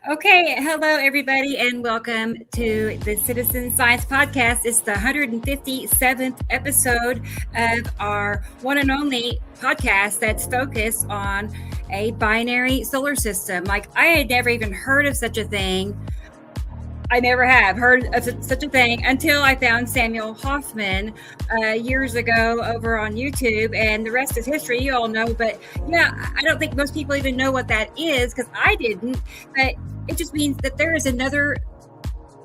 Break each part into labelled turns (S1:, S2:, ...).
S1: Okay, hello everybody, and welcome to the Citizen Science Podcast. It's the 157th episode of our one and only podcast that's focused on a binary solar system. Like, I had never even heard of such a thing. I never have heard of such a thing until I found Samuel Hofman years ago over on YouTube, and the rest is history. You all know, but yeah, I don't think most people even know what that is because I didn't. But it just means that there is another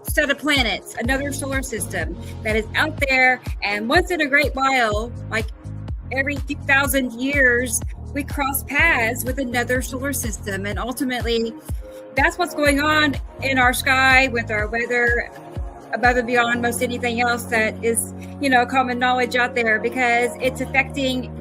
S1: set of planets, another solar system that is out there, and once in a great while, like every few thousand years, we cross paths with another solar system, and ultimately that's what's going on in our sky with our weather, above and beyond most anything else that is, common knowledge out there, because it's affecting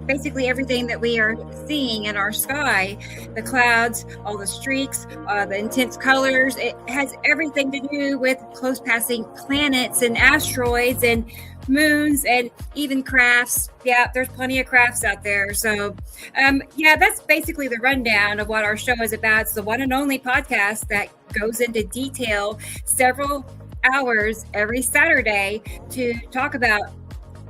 S1: basically everything that we are seeing in our sky. The clouds, all the streaks, the intense colors. It has everything to do with close passing planets and asteroids and moons and even crafts. Yeah, there's plenty of crafts out there. So that's basically the rundown of what our show is about. It's the one and only podcast that goes into detail several hours every Saturday to talk about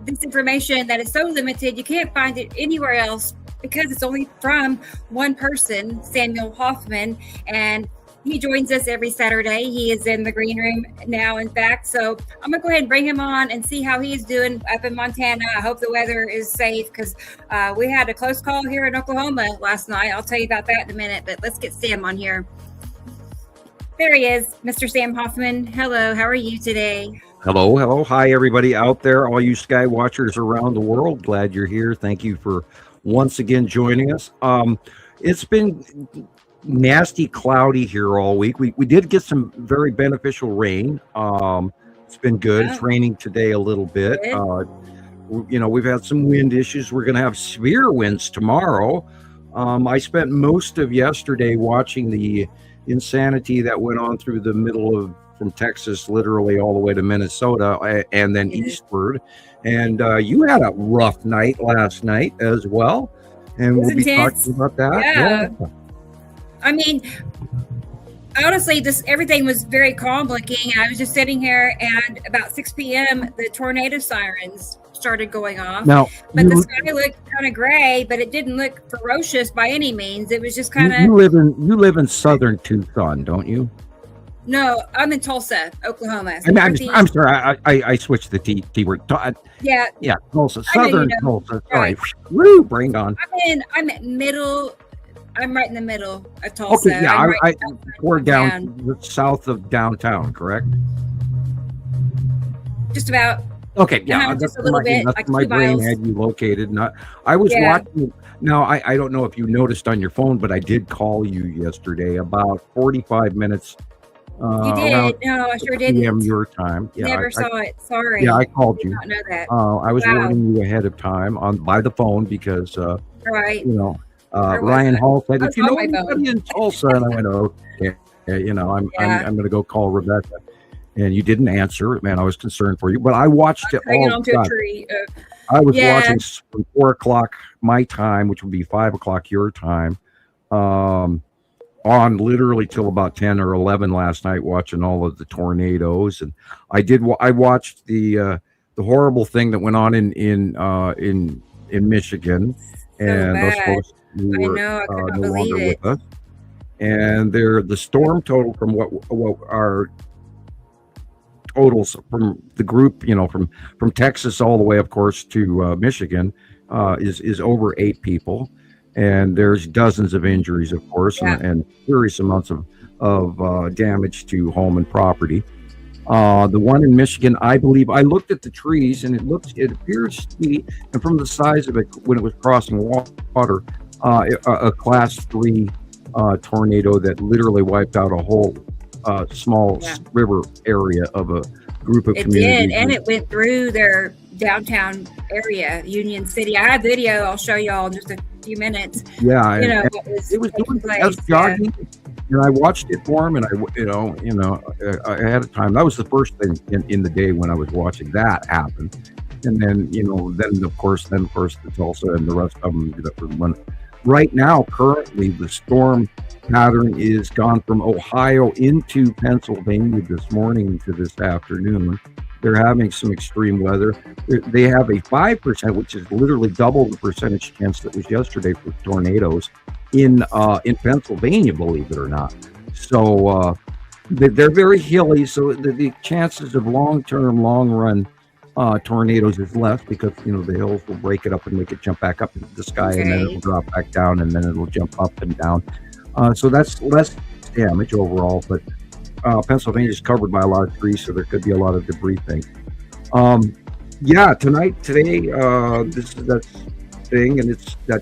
S1: this information that is so limited you can't find it anywhere else, because it's only from one person, Samuel Hofman, and he joins us every Saturday. He is in the green room now, in fact. So I'm going to go ahead and bring him on and see how he's doing up in Montana. I hope the weather is safe, because we had a close call here in Oklahoma last night. I'll tell you about that in a minute, but let's get Sam on here. There he is, Mr. Sam Hofman. Hello, how are you today?
S2: Hello. Hi, everybody out there, all you sky watchers around the world. Glad you're here. Thank you for once again joining us. It's been nasty cloudy here all week. We did get some very beneficial rain. It's been good. It's raining today a little bit. We've had some wind issues. We're going to have severe winds tomorrow. I spent most of yesterday watching the insanity that went on through the middle of, from Texas literally all the way to Minnesota and then eastward. And you had a rough night last night as well, and we'll be talking about that.
S1: Yeah. I mean, honestly, everything was very calm looking. I was just sitting here, and about 6 p.m. the tornado sirens started going off. But the sky looked kind of gray, but it didn't look ferocious by any means. It was just kind of.
S2: You live in southern Tucson, don't you?
S1: No, I'm in Tulsa, Oklahoma.
S2: So I'm sorry, I switched the T word. Yeah, Tulsa, southern Tulsa. Sorry, woo, bring on.
S1: I'm right in the middle of Tulsa.
S2: Okay, yeah, we're down south of downtown, correct?
S1: Just about.
S2: Okay, yeah,
S1: just a little bit.
S2: That's
S1: like
S2: my
S1: 2
S2: brain
S1: miles.
S2: had you located. I was watching. Now, I don't know if you noticed on your phone, but I did call you yesterday about 45 minutes.
S1: You did? No, I sure didn't.
S2: PM your time. Yeah,
S1: Never saw it. Sorry.
S2: Yeah, I called you.
S1: I did not know that.
S2: I was warning you ahead of time by the phone because,
S1: right.
S2: Ryan Hall said, if you know anybody in Tulsa, and I went, okay, I'm going to go call Rebecca. And you didn't answer, man. I was concerned for you, but I watched it all.
S1: Onto a tree.
S2: I was watching from 4 o'clock my time, which would be 5 o'clock your time, on literally till about 10 or 11 last night, watching all of the tornadoes. And I watched the horrible thing that went on in Michigan, and those folks who were no longer with us. And the storm total from what our totals from the group, from Texas all the way, of course, to Michigan, is over 8 people. And there's dozens of injuries, of course, and serious amounts of damage to home and property. The one in Michigan, I believe, I looked at the trees, and it appears to be, and from the size of it when it was crossing water, a class 3 tornado that literally wiped out a whole small river area of a group of communities.
S1: It did, and it went through their downtown area, Union City. I have video I'll show y'all in just a few minutes.
S2: Yeah,
S1: it was
S2: doing jogging, and I watched it for him, and I had a time. That was the first thing in the day when I was watching that happen, and then of course the Tulsa and the rest of them that right now, currently, the storm pattern is gone from Ohio into Pennsylvania this morning to this afternoon. They're having some extreme weather. They have a 5%, which is literally double the percentage chance that was yesterday for tornadoes in Pennsylvania, believe it or not. So they're very hilly, so the chances of long-term, long-run tornadoes is less because the hills will break it up and make it jump back up into the sky, and then it'll drop back down, and then it'll jump up and down. So that's less damage overall, but Pennsylvania is covered by a lot of trees, so there could be a lot of debris things. Today, this is that thing, and it's that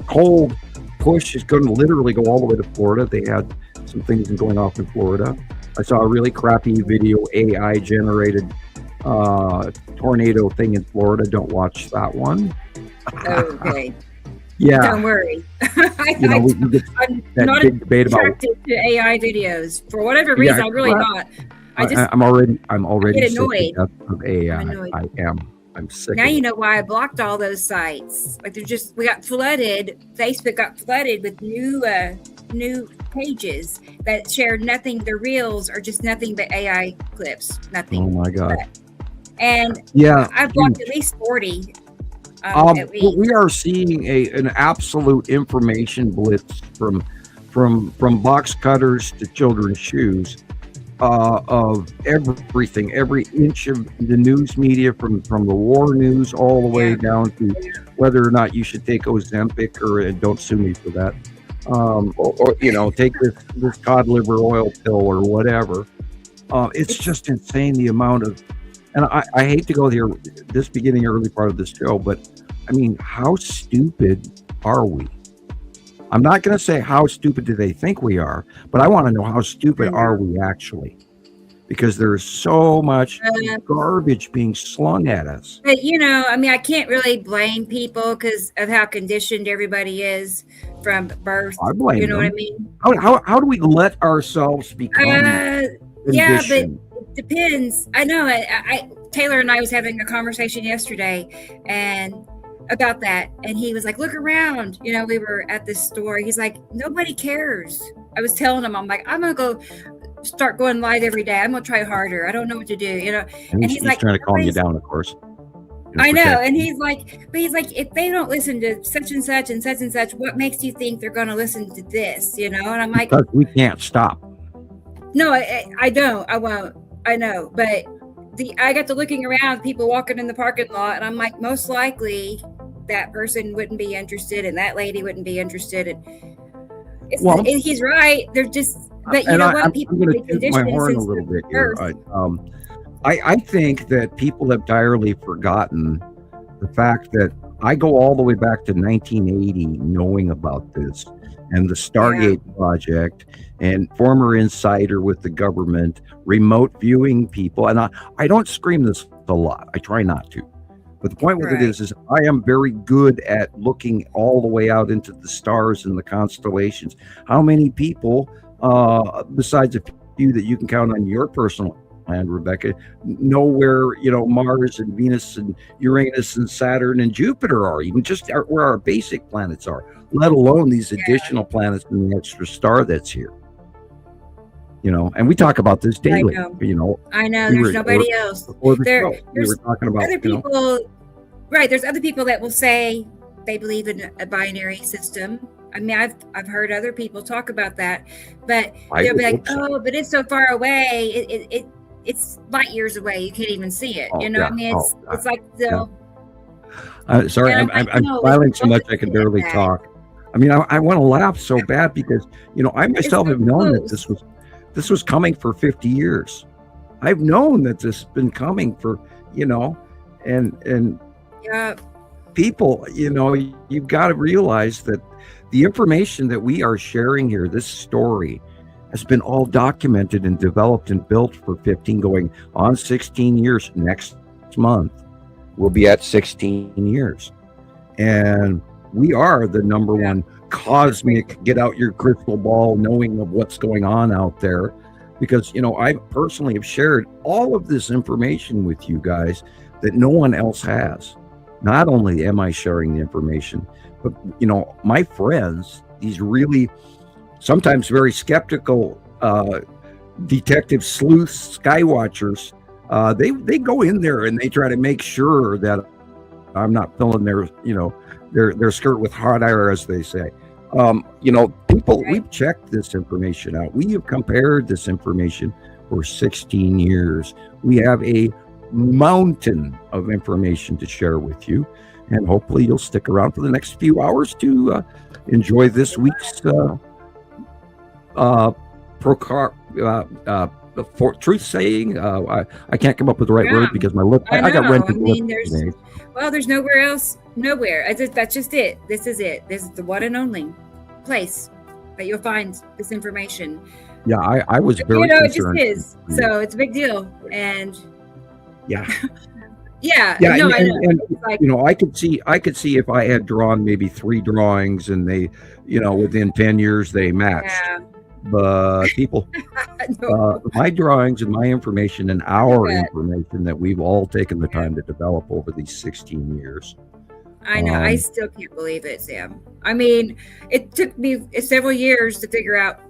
S2: cold push is going to literally go all the way to Florida. They had some things going off in Florida. I saw a really crappy video, AI generated tornado thing in Florida. Don't watch that one.
S1: Okay.
S2: Yeah.
S1: Don't worry.
S2: I'm not big debate about
S1: to AI videos for whatever reason. I'm really not.
S2: I'm already
S1: get annoyed
S2: of AI. I'm sick.
S1: Now you know why I blocked all those sites. Like we got flooded. Facebook got flooded with new pages that shared nothing. The reels are just nothing but AI clips. Nothing.
S2: Oh my god.
S1: And I blocked at least 40.
S2: We are seeing an absolute information blitz from box cutters to children's shoes, of everything, every inch of the news media, from the war news all the way down to whether or not you should take Ozempic, or don't sue me for that, or take this cod liver oil pill or whatever. It's just insane the amount of. And I hate to go here, this beginning early part of this show, but I mean, how stupid are we? I'm not going to say how stupid do they think we are, but I want to know how stupid are we actually? Because there's so much garbage being slung at us.
S1: But, I can't really blame people because of how conditioned everybody is from birth.
S2: I blame them.
S1: What I mean?
S2: How do we let ourselves become conditioned?
S1: Yeah, but depends. I know. Taylor and I was having a conversation yesterday and about that, and he was like, "Look around." We were at this store. He's like, "Nobody cares." I was telling him, I'm like, "I'm gonna go start going live every day. I'm gonna try harder. I don't know what to do."
S2: And he's like, trying to calm you down, of course.
S1: I know, and he's like, if they don't listen to such and such and such and such, what makes you think they're gonna listen to this? And I'm like,
S2: because we can't stop.
S1: No, I don't. I won't. I know. But I got to looking around, people walking in the parking lot, and I'm like, most likely that person wouldn't be interested, and that lady wouldn't be interested. And he's right. They're just, but you know what? People
S2: I'm going to toot my horn a little bit here. I think that people have entirely forgotten the fact that I go all the way back to 1980 knowing about this, and the Stargate project, and former insider with the government, remote viewing people. And I don't scream this a lot. I try not to. But the point with it is I am very good at looking all the way out into the stars and the constellations. How many people, besides a few that you can count on your personal hand, Rebecca, know where, Mars and Venus and Uranus and Saturn and Jupiter are, even just where our basic planets are, let alone these additional planets and the extra star that's here. And we talk about this daily.
S1: I know. There's nobody else.
S2: We were talking about
S1: other people. Right. There's other people that will say they believe in a binary system. I mean, I've heard other people talk about that, but they'll be like, "Oh, but it's so far away. It's light years away. You can't even see it." It's like the.
S2: Sorry, I'm smiling so much I can barely talk. I mean, I want to laugh so bad because I myself have known that this was coming for 50 years. I've known that this has been coming for, and people, you've got to realize that the information that we are sharing here, this story, has been all documented and developed and built for 15 going on 16 years. Next month, we'll be at 16 years. And we are the number one cosmic, get out your crystal ball, knowing of what's going on out there. Because, I personally have shared all of this information with you guys that no one else has. not only am I sharing the information, but my friends, these really sometimes very skeptical detective sleuths, skywatchers, they go in there and they try to make sure that I'm not filling their skirt with hot air, as they say. People,
S1: Right.
S2: we've checked this information out. We have compared this information for 16 years. We have a mountain of information to share with you, and hopefully you'll stick around for the next few hours to enjoy this week's for truth saying. I can't come up with the right word because my lip. I got rented lips today.
S1: There's nowhere else. Nowhere. That's just it. This is it. This is the one and only place that you'll find this information.
S2: Yeah, I was very concerned.
S1: It just is. So it's a big deal. And
S2: yeah.
S1: Yeah.
S2: No,
S1: and
S2: like, I could see if I had drawn maybe 3 drawings and they, within 10 years they matched.
S1: Yeah.
S2: But people, my drawings and my information and our information that we've all taken the time to develop over these 16 years.
S1: I know. I still can't believe it, Sam. I mean, it took me several years to figure out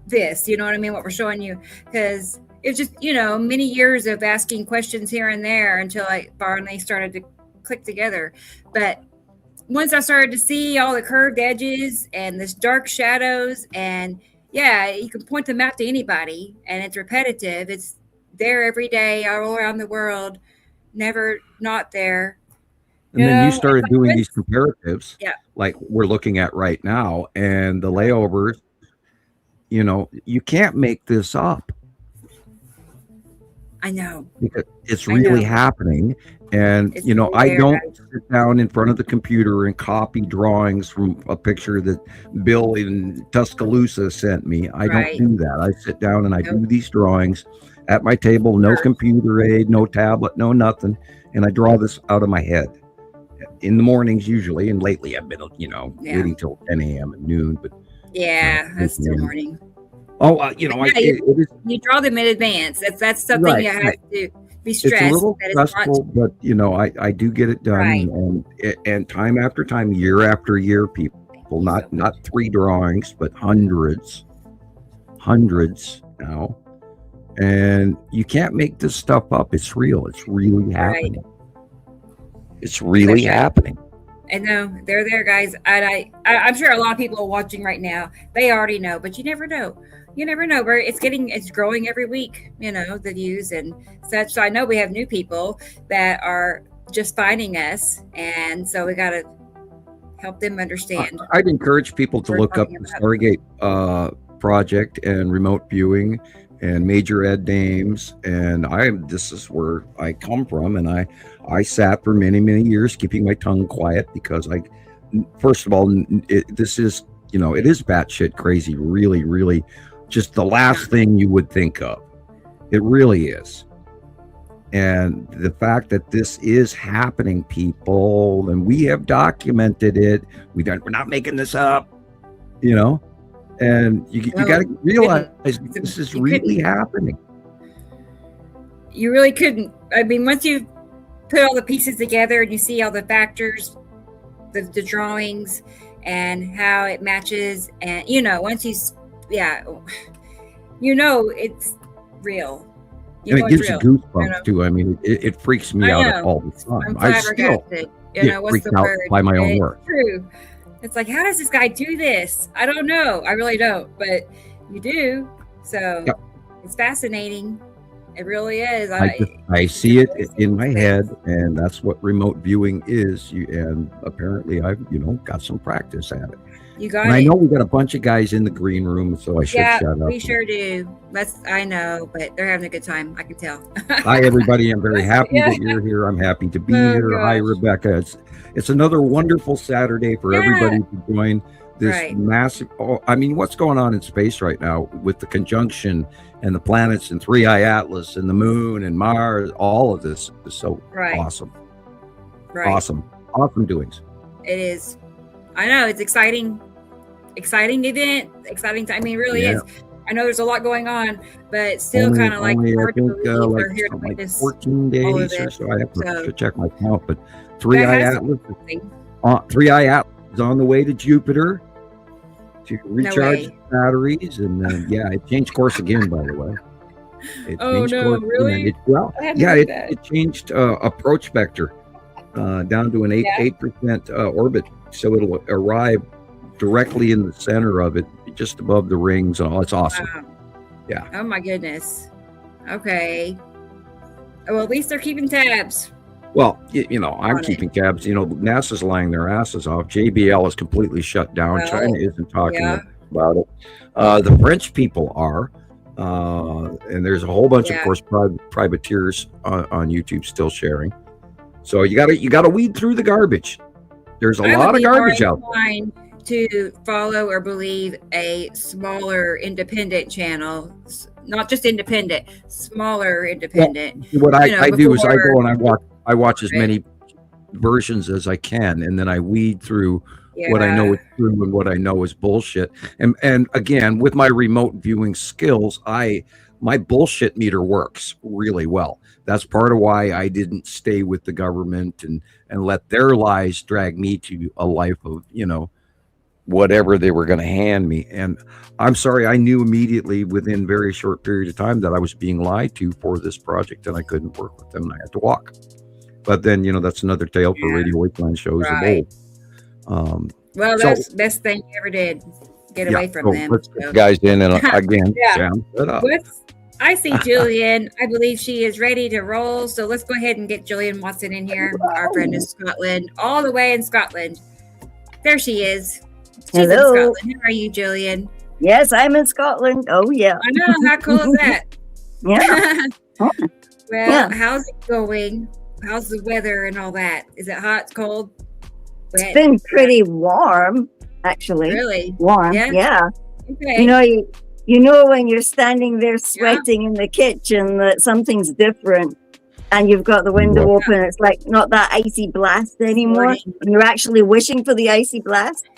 S1: this, you know what I mean? What we're showing you, because it's just, many years of asking questions here and there until I finally started to click together. But once I started to see all the curved edges and this dark shadows, and you can point them out to anybody, and it's repetitive. It's there every day all around the world, never not there.
S2: And then you started doing these comparatives, like we're looking at right now, and the layovers, you can't make this up.
S1: I know.
S2: Because it's really happening. And, I don't sit down in front of the computer and copy drawings from a picture that Bill in Tuscaloosa sent me. I don't do that. I sit down and I do these drawings at my table, no computer aid, no tablet, no nothing. And I draw this out of my head in the mornings usually. And lately I've been, waiting till 10 a.m. and noon. But
S1: that's still morning.
S2: Oh, it is,
S1: you draw them in advance. That's something you have to be stressed.
S2: It's a little stressful, but I do get it done, and time after time, year after year, people not 3 drawings, but hundreds now, and you can't make this stuff up. It's real. It's really happening. It's really happening.
S1: I know they're there, guys, and I'm sure a lot of people watching right now, they already know, but you never know. You never know where it's growing every week, the views and such. So I know we have new people that are just finding us, and so we got to help them understand.
S2: I'd encourage people to look up the Stargate project and remote viewing and major ed names. And this is where I come from. And I sat for many, many years keeping my tongue quiet because first of all, this is, it is batshit crazy, really, really. Just the last thing you would think of. It really is. And the fact that this is happening, people, and we have documented it. We're not making this up, and you got to realize this is really happening.
S1: You really couldn't. I mean, once you put all the pieces together and you see all the factors, the drawings and how it matches, and once you it's real.
S2: And it gives you goosebumps too. I mean, it freaks me out all the time.
S1: I still get
S2: freaked out by my own work.
S1: True. It's like, how does this guy do this? I don't know. I really don't, but you do. So it's fascinating. It really is.
S2: I see it in my head, and that's what remote viewing is. And apparently, I've got some practice at it.
S1: You got
S2: it. I know we got a bunch of guys in the green room, so I should shut up.
S1: We sure do. I know, but they're having a good time. I can tell.
S2: Hi, everybody. I'm very happy that you're here. I'm happy to be here. Gosh. Hi, Rebecca. It's another wonderful Saturday for everybody to join this massive. What's going on in space right now with the conjunction and the planets and 3i Atlas and the moon and Mars? All of this is so awesome. Awesome doings.
S1: It is. I know, it's exciting event, exciting time. I mean, it really is. I know there's a lot going on, but still kind of like hard
S2: I think,
S1: to believe
S2: like,
S1: we're here to
S2: something like
S1: witness
S2: 14
S1: all of
S2: days or
S1: this.
S2: so. I have to
S1: So
S2: check my count, but
S1: that
S2: Three-Eye
S1: has
S2: Atlas,
S1: something.
S2: Three-Eye Atlas is on the way to Jupiter to
S1: No
S2: recharge
S1: way.
S2: batteries, and then it changed course again. By the way, it
S1: Oh
S2: changed
S1: no,
S2: course again.
S1: really? I hadn't
S2: Yeah,
S1: heard that.
S2: it changed approach vector down to an 8% orbit, so it'll arrive directly in the center of it, just above the rings and all. It's awesome.
S1: Wow.
S2: Yeah.
S1: Oh my goodness. Okay. Well, at least they're keeping tabs.
S2: Well, I'm
S1: on it.
S2: keeping tabs. NASA's lying their asses off. JBL is completely shut down.
S1: Well,
S2: China isn't talking
S1: yeah.
S2: about it. The French people are, and there's a whole bunch, of
S1: Yeah.
S2: course, privateers on YouTube still sharing. So you gotta weed through the garbage. There's a
S1: I
S2: lot
S1: would
S2: of
S1: be more
S2: garbage out there.
S1: inclined to follow or believe a smaller independent channel, not just independent, smaller independent.
S2: What I do is I
S1: before-
S2: go and I watch as
S1: Right.
S2: many versions as I can, and then I weed through what I know is true and what I know is bullshit. And again, with my remote viewing skills, my bullshit meter works really well. That's part of why I didn't stay with the government and let their lies drag me to a life of, whatever they were going to hand me. And I'm sorry, I knew immediately within a very short period of time that I was being lied to for this project, and I couldn't work with them, and I had to walk. But then, that's another tale for Radio Wasteland shows
S1: Right.
S2: of old.
S1: Well,
S2: So-
S1: that's the best thing you ever did. Get away from them.
S2: Let's get
S1: So.
S2: the guys in, and again,
S1: Yeah.
S2: Sam, shut up.
S1: I see Gillian. I believe she is ready to roll. So let's go ahead and get Gillian Watson in here. Our friend in Scotland, all the way in Scotland. There she is. She's
S3: Hello.
S1: in Scotland. How are you, Gillian?
S3: Yes, I'm in Scotland. Oh, yeah.
S1: I know. How cool is that?
S3: Yeah.
S1: Well,
S3: Yeah.
S1: how's it going? How's the weather and all that? Is it hot, cold, wet?
S3: It's been pretty warm, actually.
S1: Really?
S3: Warm.
S1: Yeah?
S3: Yeah.
S1: Okay.
S3: You know when you're standing there sweating in the kitchen that something's different and you've got the window
S1: Yeah.
S3: open. It's like not that icy blast anymore.
S1: Morning.
S3: And you're actually wishing for the icy blast.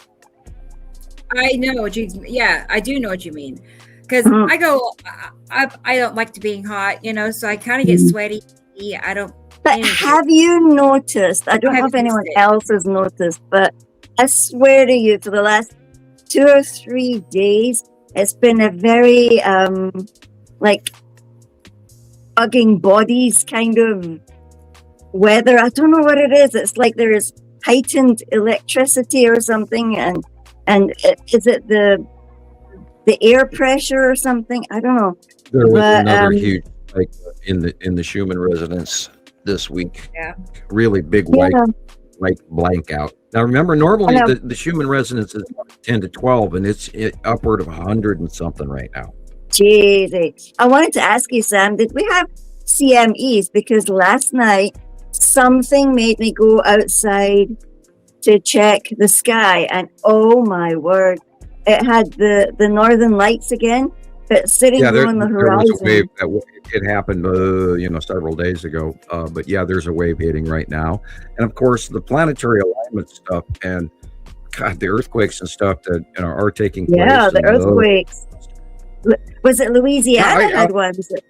S1: I know what you. Yeah, I do know what you mean. Because
S3: Mhm.
S1: I go, I don't like to being hot, so I kind of get sweaty. I don't.
S3: But
S1: Anyway.
S3: have you noticed? I don't know if
S1: haven't
S3: anyone
S1: noticed it.
S3: else has noticed, but I swear to you, for the last 2 or 3 days, it's been a very like bugging bodies kind of weather. I don't know what it is. It's like there is heightened electricity or something, and is it the air pressure or something? I don't know.
S2: There was
S3: But,
S2: another huge spike in the Schumann resonance this week.
S1: Yeah.
S2: Really big
S3: Yeah.
S2: white blank out. Now remember, normally
S3: I know.
S2: the Schumann resonance is 10 to 12, and it's upward of 100 and something right now.
S3: Jeez. I wanted to ask you, Sam, did we have CMEs? Because last night something made me go outside to check the sky, and oh my word, it had the northern lights again, but sitting
S2: There
S3: on the
S2: was a
S3: horizon.
S2: wave it happened, several days ago. But yeah, there's a wave hitting right now, and of course the planetary alignment stuff and God, the earthquakes and stuff that are taking place.
S3: Yeah, the
S2: and
S3: earthquakes. Was it Louisiana
S2: Yeah,
S3: had one? Was it?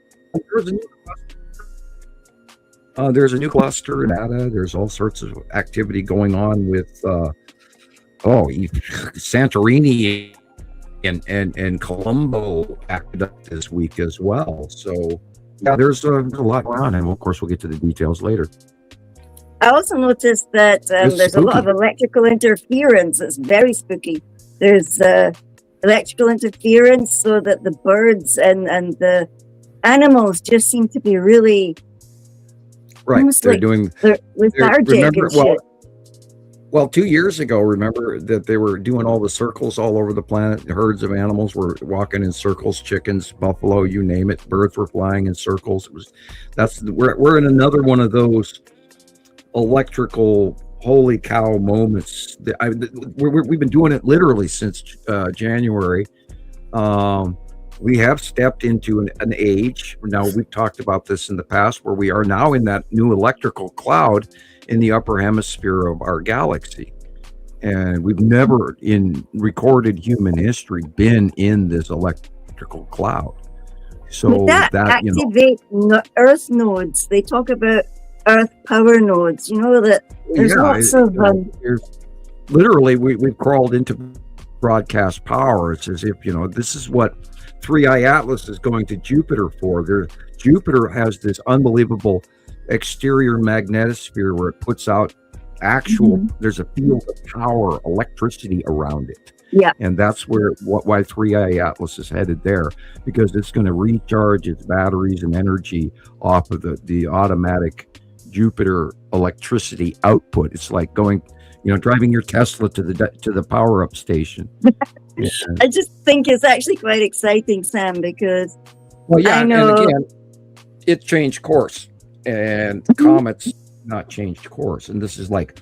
S2: There's a new cluster in Nevada. There's all sorts of activity going on with Santorini and Colombo acted up this week as well. So yeah, there's a lot going on, and of course we'll get to the details later.
S3: I also noticed that
S2: It's
S3: there's a lot of
S2: spooky.
S3: electrical interference. It's very spooky. There's electrical interference so that the birds and the animals just seem to be really
S2: Right,
S3: almost
S2: they're
S3: like
S2: doing.
S3: they're lethargic
S2: Remember,
S3: and shit.
S2: well, 2 years ago, remember that they were doing all the circles all over the planet. Herds of animals were walking in circles, chickens, buffalo, you name it. Birds were flying in circles. We're in another one of those electrical holy cow moments. We've been doing it literally since January. We have stepped into an age. Now, we've talked about this in the past, where we are now in that new electrical cloud in the upper hemisphere of our galaxy. And we've never in recorded human history been in this electrical cloud. So
S3: Would that
S2: you know,
S3: activate Earth nodes? They talk about Earth power nodes. You know that there's lots of
S2: literally we've crawled into broadcast power. It's as if, you know, this is what 3I Atlas is going to Jupiter for. Jupiter has this unbelievable exterior magnetosphere where it puts out actual, there's a field of power, electricity around it.
S3: Yeah.
S2: And that's why 3I Atlas is headed there, because it's going to recharge its batteries and energy off of the automatic Jupiter electricity output. It's like going, you know, driving your Tesla to the power up station. Yeah.
S3: I just think it's actually quite exciting, Sam, because
S2: Well, yeah,
S3: I know.
S2: and again, it changed course, and the comet's not changed course, and this is like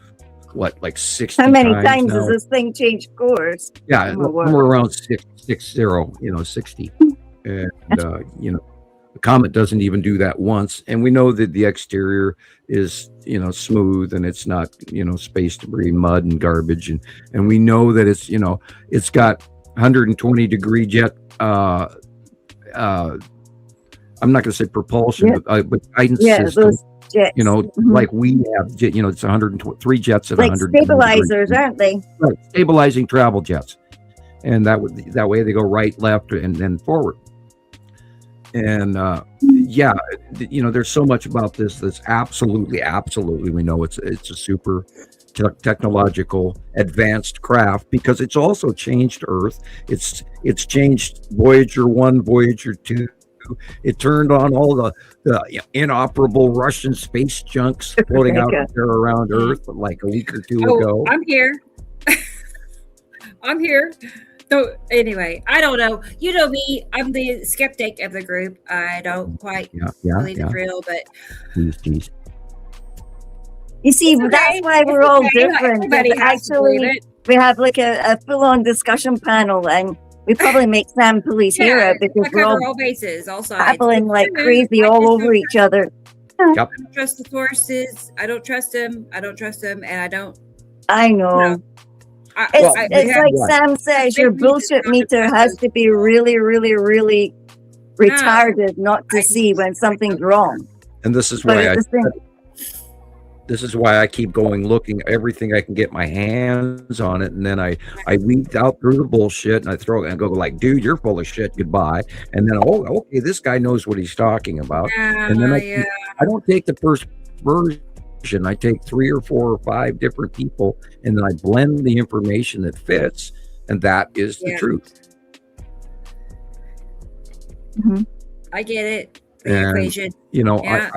S2: what, like 60
S3: How many
S2: times
S3: times
S2: now?
S3: has this thing changed course?
S2: Yeah,
S3: Oh, wow.
S2: somewhere around 60, you know, 60, and you know, the comet doesn't even do that once, and we know that the exterior is, you know, smooth, and it's not, you know, space debris, mud, and garbage, and we know that it's, you know, it's got 120 degree jet. I'm not going to say propulsion, but guidance system.
S3: Those jets.
S2: You know, like we have, you know, it's 103 jets at
S3: like
S2: 100
S3: stabilizers, aren't they?
S2: Right, stabilizing travel jets, and that way they go right, left, and then forward. And yeah, you know, there's so much about this that's absolutely we know it's a super technological advanced craft, because it's also changed Earth. It's changed Voyager 1, Voyager 2. It turned on all the inoperable Russian space junks floating out there around Earth like a week or two ago.
S1: I'm here. I'm here. So anyway, I don't know. You know me. I'm the skeptic of the group. I don't quite believe the drill, but
S2: Jeez.
S3: You see, that's why we're all different. Actually, we have like a full-on discussion panel, and we probably make Sam police hero because we're all
S1: bases, all sides,
S3: babbling like crazy all over each other.
S2: Yep.
S1: I don't trust the sources. I don't trust them. And I don't.
S3: I know.
S1: You know,
S3: it's like Sam says, your bullshit meter has to be really, really, really retarded not to see when something's wrong.
S2: And this is why I keep going, looking everything I can get my hands on it, and then I weed out through the bullshit, and I throw it and go like, dude, you're full of shit, goodbye. And then okay, this guy knows what he's talking about. And then I don't take the first version. I take 3 or 4 or 5 different people, and then I blend the information that fits, and that is the truth.
S1: I get it.
S2: And,
S1: equation.
S2: You know, I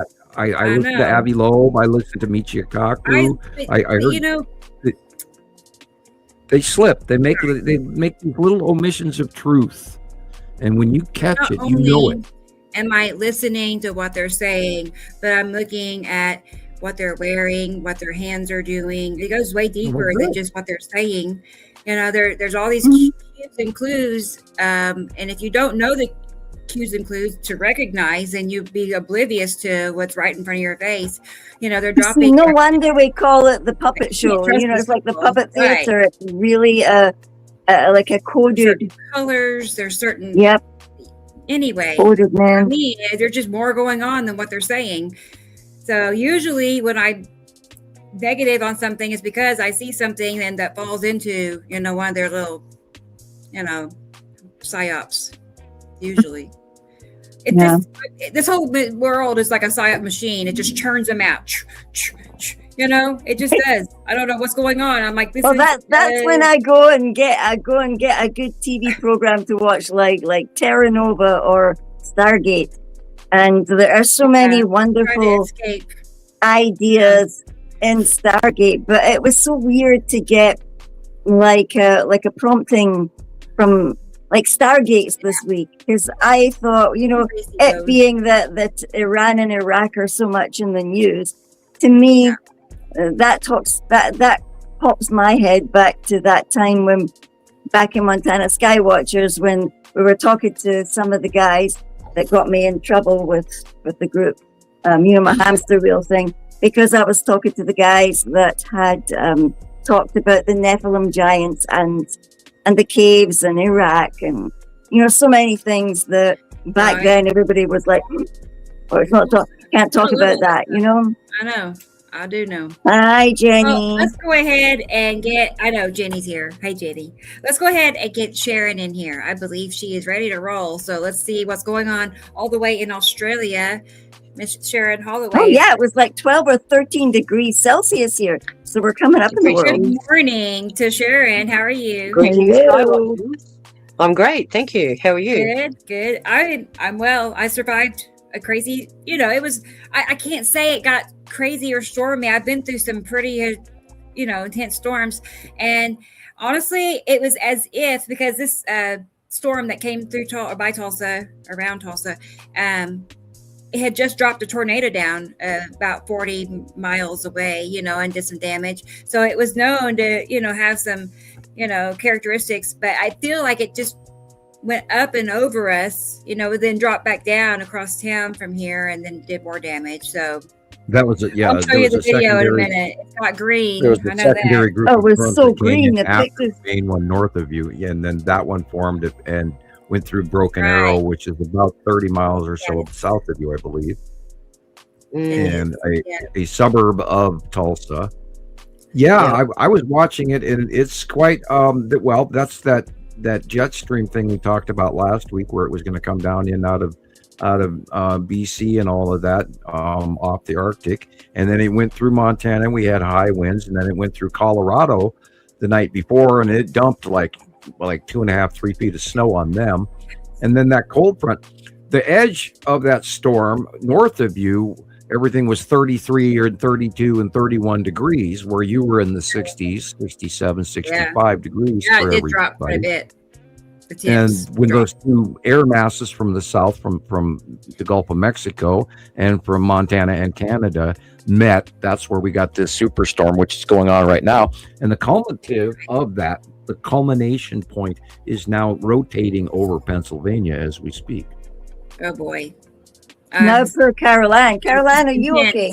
S2: listened to Avi Loeb. I listened to Michio Kaku. I heard,
S1: you know,
S2: they slip. They make these little omissions of truth, and when you catch it, you know it.
S1: Am I listening to what they're saying? But I'm looking at what they're wearing, what their hands are doing. It goes way deeper than just what they're saying. You know, there's all these cues and clues, and if you don't know the cues and clues to recognize, and you'd be oblivious to what's right in front of your face. You know, they're dropping.
S3: No wonder we call it the puppet show. You know, it's like the puppet theater. Right. It's really like a coded
S1: certain colors. There's certain.
S3: Yep.
S1: Anyway,
S3: coded, man.
S1: For me, there's just more going on than what they're saying. So usually when I negative on something, it's because I see something and that falls into, you know, one of their little, you know, psyops. Usually. This whole world is like a psyop machine. It just churns them out. You know, it just does. I don't know what's going on. I'm like,
S3: that's when I go and get a good TV program to watch, like Terra Nova or Stargate. And there are so many wonderful ideas in Stargate, but it was so weird to get like a prompting from like Stargates this week, because I thought, you know, it being that Iran and Iraq are so much in the news, to me, that pops my head back to that time when back in Montana Skywatchers, when we were talking to some of the guys that got me in trouble with the group, you know, my hamster wheel thing, because I was talking to the guys that had talked about the Nephilim giants and the caves in Iraq and so many things that back then everybody was like, or it's not can't talk about that,
S1: I know. I do know.
S3: Hi, Jenny.
S1: Well, let's go ahead and I know Jenny's here. Hi, Jenny. Let's go ahead and get Sharon in here. I believe she is ready to roll. So let's see what's going on all the way in Australia. Miss Sharon Holloway.
S3: Oh, yeah. It was like 12 or 13 degrees Celsius here. So we're coming up in the world.
S1: Good morning to Sharon. How are you?
S3: Hello.
S4: I'm great. Thank you. How are you?
S1: Good. I'm well. I survived a crazy, it was, I can't say it got crazy or stormy. I've been through some pretty, intense storms. And honestly, it was as if, because this storm that came through by Tulsa, around Tulsa, it had just dropped a tornado down about 40 miles away, and did some damage. So it was known to, have some, characteristics, but I feel like it just went up and over us, then dropped back down across town from here and then did more damage. So
S2: that was it. Yeah,
S1: I'll show you the video in a minute. It's not green.
S2: There was a secondary group.
S3: Oh, it was so green.
S2: The main one north of you, and then that one formed and went through Broken Arrow, which is about 30 miles or so south of you, I believe, and a suburb of Tulsa. Yeah. I was watching it, and it's quite that's that jet stream thing we talked about last week, where it was going to come down in out of BC and all of that, off the Arctic, and then it went through Montana and we had high winds, and then it went through Colorado the night before, and it dumped like 2.5, 3 feet of snow on them. And then that cold front, the edge of that storm north of you, everything was 33 or 32 and 31 degrees, where you were in the 60s, 67, 65 degrees.
S1: Yeah, it did drop quite a bit.
S2: And when those two air masses from the south, from the Gulf of Mexico and from Montana and Canada met, that's where we got this superstorm, which is going on right now. And the culminative of that, the culmination point, is now rotating over Pennsylvania as we speak.
S1: Oh boy.
S3: No, for Caroline. Caroline, are you okay?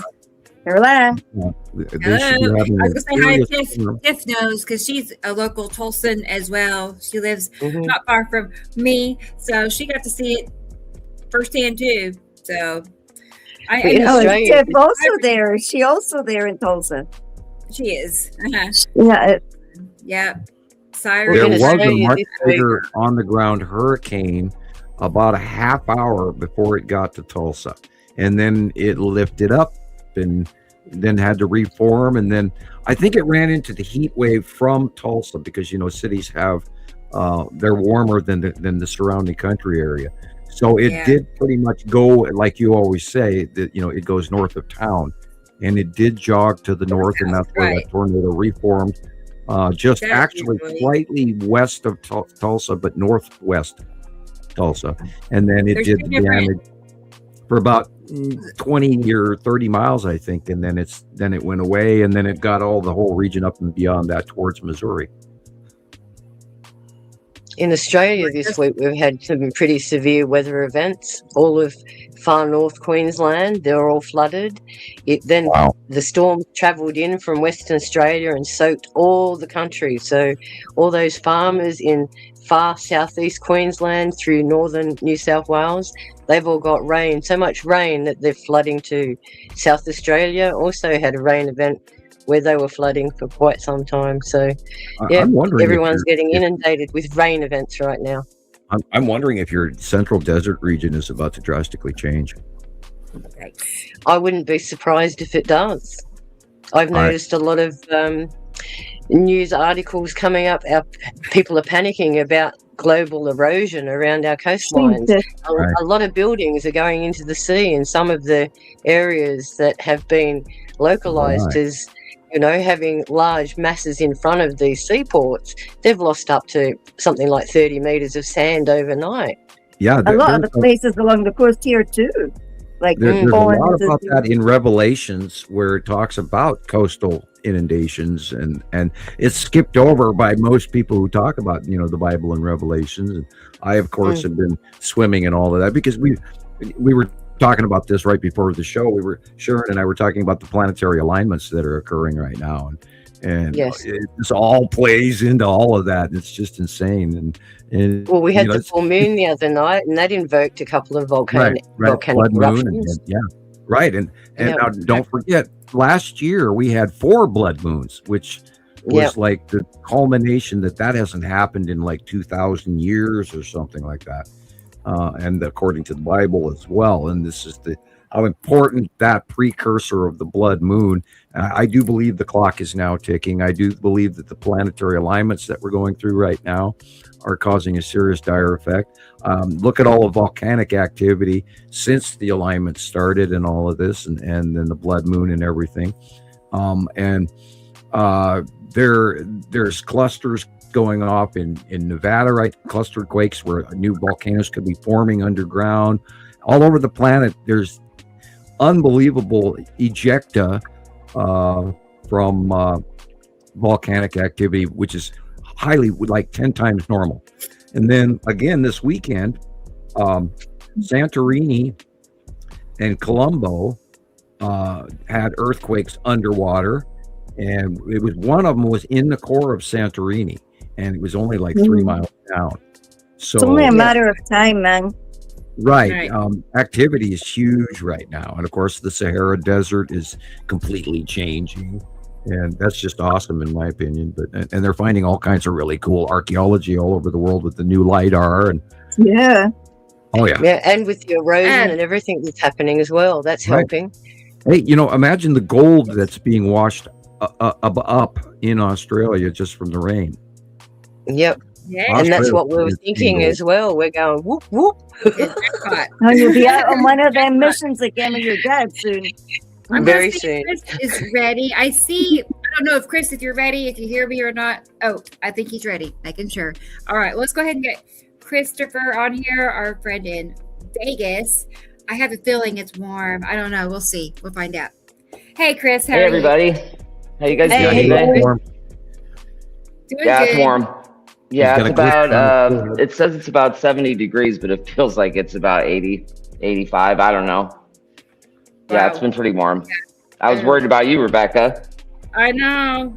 S3: Caroline.
S1: I was going to say hi to Tiff knows, because she's a local Tulsan as well. She lives not far from me, so she got to see it firsthand too. So
S3: is Tiff also there? Is she also there in Tulsa?
S1: She is.
S3: Yeah.
S1: Cyrus.
S2: There was a much bigger on the ground hurricane about a half hour before it got to Tulsa, and then it lifted up and then had to reform, and then I think it ran into the heat wave from Tulsa, because cities have they're warmer than the surrounding country area, so it did pretty much go, like you always say, that it goes north of town, and it did jog to the north, and that's where that tornado reformed, actually slightly west of Tulsa, but northwest Tulsa, and then it did the damage for about 20 or 30 miles, I think, and then it went away, and then it got the whole region up and beyond that towards Missouri.
S4: In Australia this week, we've had some pretty severe weather events. All of far north Queensland, they're all flooded. The storm travelled in from Western Australia and soaked all the country. So all those farmers in far southeast Queensland through northern New South Wales, they've all got rain, so much rain that they're flooding too. South Australia also had a rain event where they were flooding for quite some time. So, everyone's getting inundated with rain events right now.
S2: I'm wondering if your central desert region is about to drastically change.
S4: I wouldn't be surprised if it does. I've noticed a lot of news articles coming up. People are panicking about global erosion around our coastlines. A lot of buildings are going into the sea, and some of the areas that have been localized as having large masses in front of these seaports, they've lost up to something like 30 meters of sand overnight.
S2: Yeah,
S3: a lot of the places along the coast here too. Like
S2: there's a lot about that in Revelations, where it talks about coastal inundations, and it's skipped over by most people who talk about the Bible and Revelations. And I, of course, have been swimming in all of that, because we were talking about this right before the show. Sharon and I were talking about the planetary alignments that are occurring right now, And
S4: Yes.
S2: it just all plays into all of that. It's just insane. And
S4: Well, we had the
S2: it's-
S4: full moon the other night, and that invoked a couple of volcanic
S2: blood moon,
S4: eruptions.
S2: right. And now don't forget, last year we had 4 blood moons, which was like the culmination that hasn't happened in like 2,000 years or something like that. And according to the Bible as well. And this is how important that precursor of the blood moon. I do believe the clock is now ticking. I do believe that the planetary alignments that we're going through right now are causing a serious dire effect. Look at all the volcanic activity since the alignment started and all of this, and then the blood moon and everything. There's clusters going off in Nevada, right? Cluster quakes where new volcanoes could be forming underground. All over the planet, there's unbelievable ejecta from volcanic activity, which is highly, like 10 times normal. And then again this weekend, Santorini and Colombo had earthquakes underwater, and it was one of them was in the core of Santorini, and it was only like 3 miles down. So
S3: It's only a matter of time, man.
S2: Right. Activity is huge right now. And of course, the Sahara Desert is completely changing. And that's just awesome, in my opinion. And they're finding all kinds of really cool archaeology all over the world with the new LiDAR. And oh, yeah.
S4: Yeah, and with the erosion and everything that's happening as well. That's helping.
S2: Hey, imagine the gold that's being washed up in Australia just from the rain.
S4: Yep. Yeah, and that's what we were thinking as well. We're going whoop whoop.
S3: Oh, you'll be out on one of them missions again with your dad soon.
S4: Very soon.
S1: Chris is ready. I don't know if Chris, if you're ready, if you hear me or not. Oh, I think he's ready. Making sure. All right, let's go ahead and get Christopher on here, our friend in Vegas. I have a feeling it's warm. I don't know. We'll see. We'll find out. Hey, Chris. How are
S5: everybody. How you guys doing today?
S2: Warm.
S1: Doing good.
S5: It's warm. Yeah, it's about, it says it's about 70 degrees, but it feels like it's about 80, 85. I don't know. Yeah, it's been pretty warm. I was worried about you, Rebecca.
S1: I know.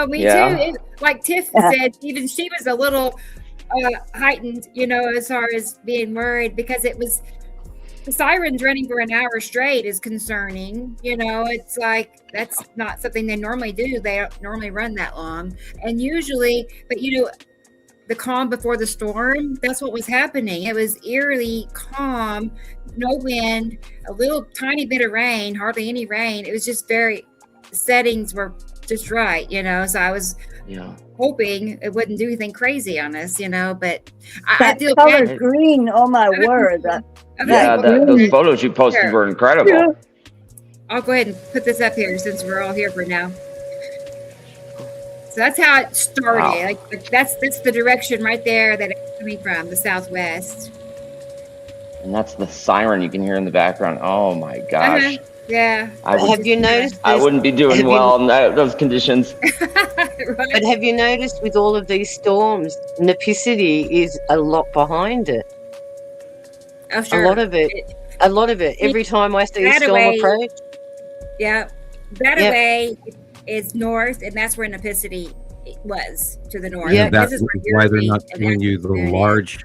S1: Me too. Like Tiff said, even she was a little heightened, as far as being worried, because it was the sirens running for an hour straight is concerning. It's like that's not something they normally do. They don't normally run that long. And usually, but the calm before the storm, that's what was happening. It was eerily calm, no wind, a little tiny bit of rain, hardly any rain. It was just the settings were just right, so I was hoping it wouldn't do anything crazy on us, but I feel
S3: color bad. Green, oh my word.
S5: Those photos you posted were incredible. Yeah.
S1: I'll go ahead and put this up here since we're all here for now. So that's how it started. Wow. Like that's the direction right there that it's coming from, the southwest.
S5: And that's the siren you can hear in the background. Oh my gosh.
S1: Yeah.
S4: Have you noticed?
S5: I wouldn't be doing well in those conditions.
S1: Right.
S4: But have you noticed with all of these storms, Nipicity is a lot behind it.
S1: Oh, sure.
S4: A lot of it. Every time I see a storm approach.
S1: Yeah. That away is north, and that's where Nipicity was, to the north.
S2: Yeah, that's why they're not giving you the large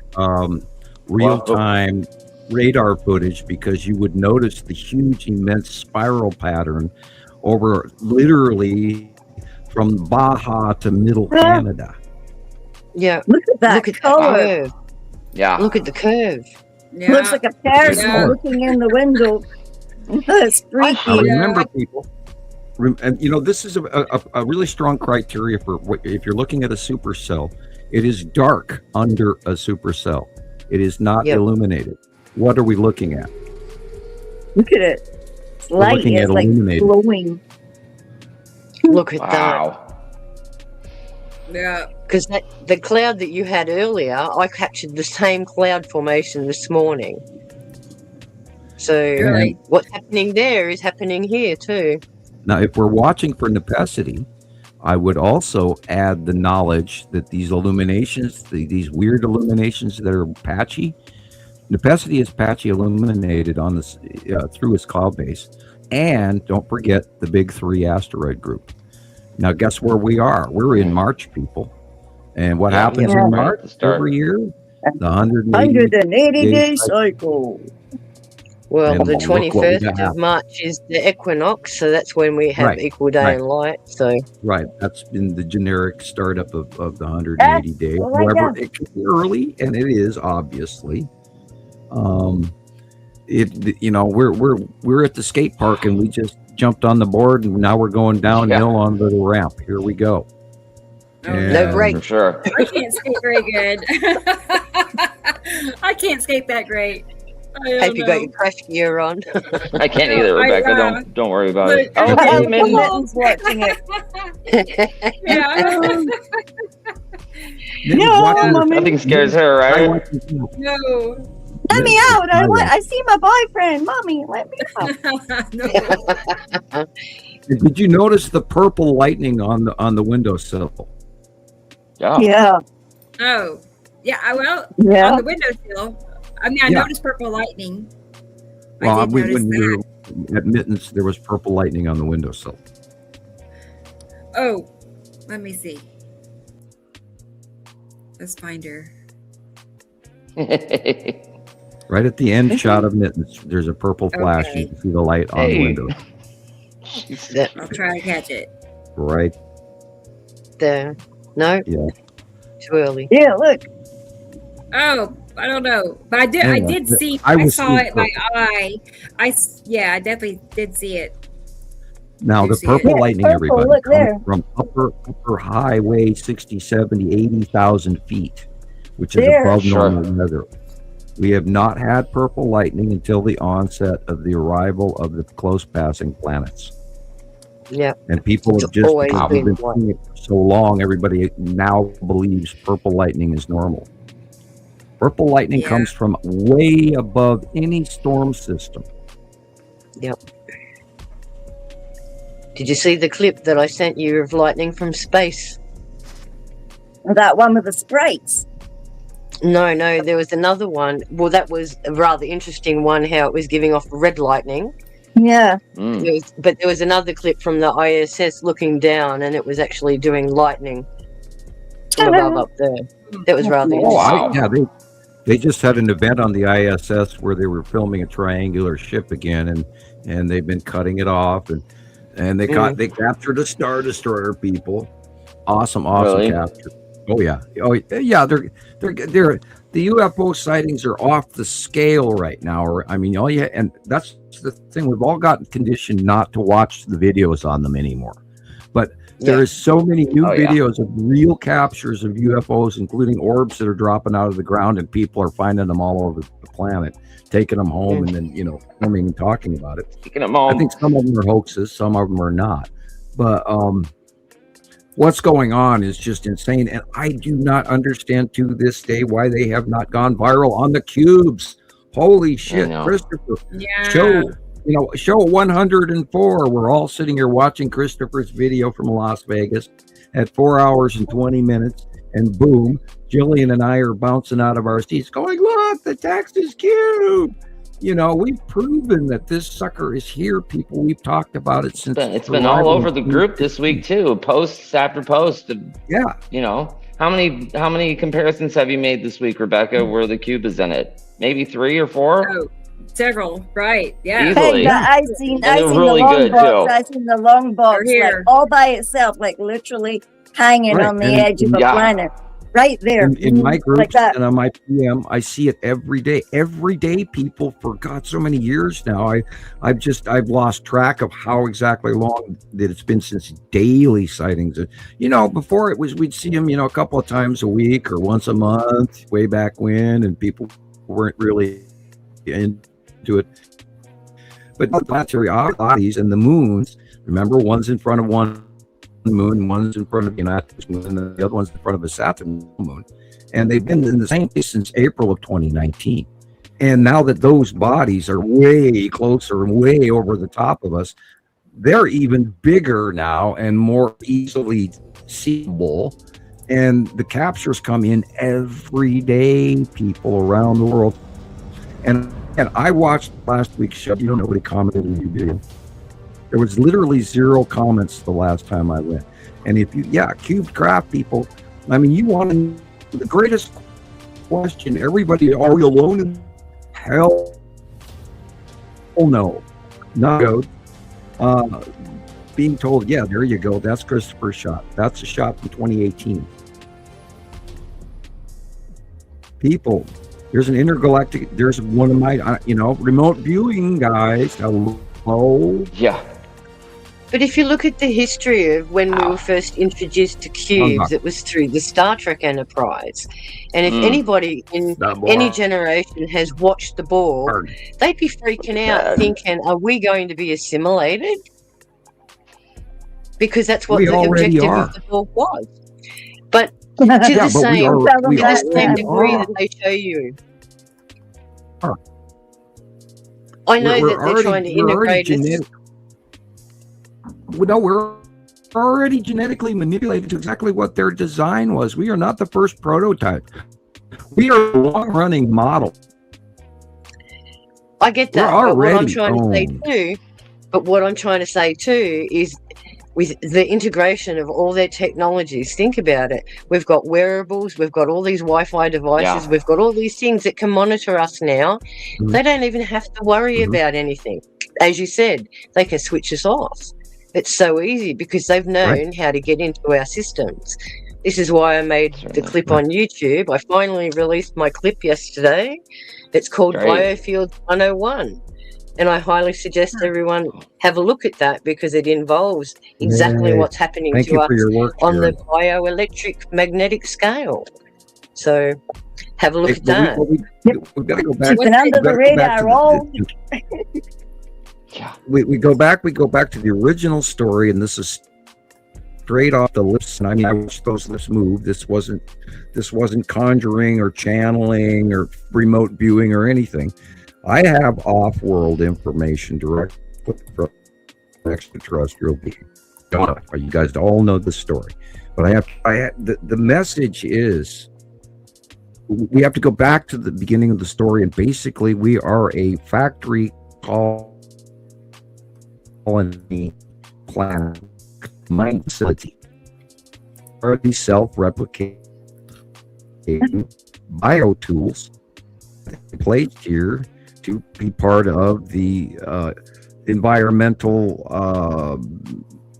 S2: real-time radar footage, because you would notice the huge, immense spiral pattern over literally from Baja to middle Canada.
S4: Yeah.
S3: Look at that
S4: curve.
S5: Yeah.
S4: Look at the curve.
S3: Yeah. Looks like a person looking in the window. It's freaky.
S2: I remember people. And this is a really strong criteria for if you're looking at a supercell. It is dark under a supercell. It is not illuminated. What are we looking at?
S3: Look at it. It's light. It's like glowing.
S4: Look at that.
S1: Yeah.
S4: Because the cloud that you had earlier, I captured the same cloud formation this morning. So what's happening there is happening here too.
S2: Now, if we're watching for Nipicity, I would also add the knowledge that these illuminations, these weird illuminations that are patchy, Nipicity is patchy illuminated on this through its cloud base. And don't forget the big 3 asteroid group. Now, guess where we are? We're in March, people. And what happens in March every year? The
S3: 180-day cycle.
S4: Well,
S2: And
S4: the
S2: look what we
S4: 21st
S2: got.
S4: of March is the equinox, so that's when we have equal day and light. So
S2: that's been the generic startup of the 180 days. However, it can be early, and it is obviously. We're at the skate park, and we just jumped on the board, and now we're going downhill onto the ramp. Here we go.
S4: No break.
S5: For sure.
S1: I can't skate very good. I can't skate that great.
S4: Hope you got your crash gear on.
S5: I can't either, Rebecca. Don't worry about it.
S1: Oh,
S3: okay, Mitten's watching it.
S5: Nothing scares her, right?
S1: No.
S3: Let me out! I see my boyfriend. Mommy, let me out.
S2: Did you notice the purple lightning on the windowsill?
S3: Yeah.
S1: Oh, yeah. On the windowsill. I mean, I noticed purple lightning.
S2: Well, when we were at Mittens, there was purple lightning on the windowsill.
S1: Oh, let me see. Let's find her.
S2: Right at the end shot of Mittens, there's a purple flash. You can see the light on the window.
S1: I'll try to catch it.
S2: Right
S4: there. No?
S2: Yeah.
S4: Too early.
S3: Yeah, look.
S1: Oh, I don't know. But I did see, I saw it by eye. I definitely did see it.
S2: Now, the purple lightning, everybody, comes from upper highway 60, 70, 80,000 feet, which is above normal weather. We have not had purple lightning until the onset of the arrival of the close passing planets.
S4: Yeah.
S2: And people have just been seeing it for so long, everybody now believes purple lightning is normal. Purple lightning comes from way above any storm system.
S4: Yep. Did you see the clip that I sent you of lightning from space?
S3: That one with the sprites.
S4: No, there was another one. Well, that was a rather interesting one, how it was giving off red lightning.
S3: Yeah.
S4: But there was another clip from the ISS looking down, and it was actually doing lightning from above up there. That was rather interesting.
S2: They just had an event on the ISS where they were filming a triangular ship again, and they've been cutting it off, and they captured a Star Destroyer, people. Awesome really? Capture. Oh yeah. They're the UFO sightings are off the scale right now. I mean, and that's the thing. We've all gotten conditioned not to watch the videos on them anymore. But there is so many new videos of real captures of UFOs, including orbs that are dropping out of the ground, and people are finding them all over the planet, taking them home, and then filming and talking about it.
S5: Taking them home.
S2: I think some of them are hoaxes, some of them are not. But what's going on is just insane, and I do not understand to this day why they have not gone viral on the cubes. Holy shit, Christopher! Show 104. We're all sitting here watching Christopher's video from Las Vegas at 4 hours and 20 minutes, and boom, Gillian and I are bouncing out of our seats, going, "Look, the Texas cube!" We've proven that this sucker is here, people. We've talked about it since
S5: it's been all over the group this week too, posts after post. How many comparisons have you made this week, Rebecca, where the cube is in it? Maybe 3 or 4?
S1: Oh, several, right? Yeah.
S5: Easily.
S3: Hey, I've seen
S5: really
S3: the long
S5: good
S3: box.
S5: too.
S3: I've seen the long box like all by itself, like literally hanging on the edge of the planet. Right there.
S2: In my groups and on my PM, I see it every day. Every day, people, for God, so many years now. I've lost track of how exactly long that it's been since daily sightings. Before it was, we'd see them, a couple of times a week or once a month, way back when, and people weren't really into it. But the planetary bodies and the moons, remember, one's in front of one moon, one's in front of the United moon, and the other one's in front of a Saturn moon, and they've been in the same place since April of 2019. And now that those bodies are way closer and way over the top of us, they're even bigger now and more easily seeable, and the captures come in every day, people around the world. And I watched last week's show. Nobody commented on your video. There was literally 0 comments the last time I went. And if you, cubed craft people, I mean, you want to, the greatest question, everybody, are we alone in hell? Oh no, not good. Being told, yeah, there you go. That's Christopher's shot. That's a shot from 2018. People, there's an intergalactic, there's one of my, remote viewing guys. Hello.
S5: Yeah.
S4: But if you look at the history of when we were first introduced to cubes, it was through the Star Trek Enterprise. And if anybody in any generation has watched the Borg, they'd be freaking out thinking, are we going to be assimilated? Because that's what the objective of the Borg was. But to the same degree that they show you. I know that they're trying to integrate it.
S2: No, we're already genetically manipulated to exactly what their design was. We are not the first prototype. We are a long-running model.
S4: I get that. But what I'm trying to say too is with the integration of all their technologies, think about it. We've got wearables, we've got all these Wi-Fi devices, we've got all these things that can monitor us now. Mm-hmm. They don't even have to worry about anything. As you said, they can switch us off. It's so easy because they've known how to get into our systems. This is why I made the clip on YouTube. I finally released my clip yesterday. It's called Biofield 101. And I highly suggest everyone have a look at that because it involves exactly what's happening to us on the bioelectric magnetic scale. So have a look at that.
S2: We've got to go back.
S3: Keeping under the radar, all.
S2: We go back to the original story, and this is straight off the lips. And I mean, I watched those lips move. This wasn't conjuring or channeling or remote viewing or anything. I have off-world information direct from extraterrestrial beings. You guys all know the story, but the message is we have to go back to the beginning of the story, and basically we are a factory colony planet mind facility. Are these self-replicating biotools placed here to be part of the environmental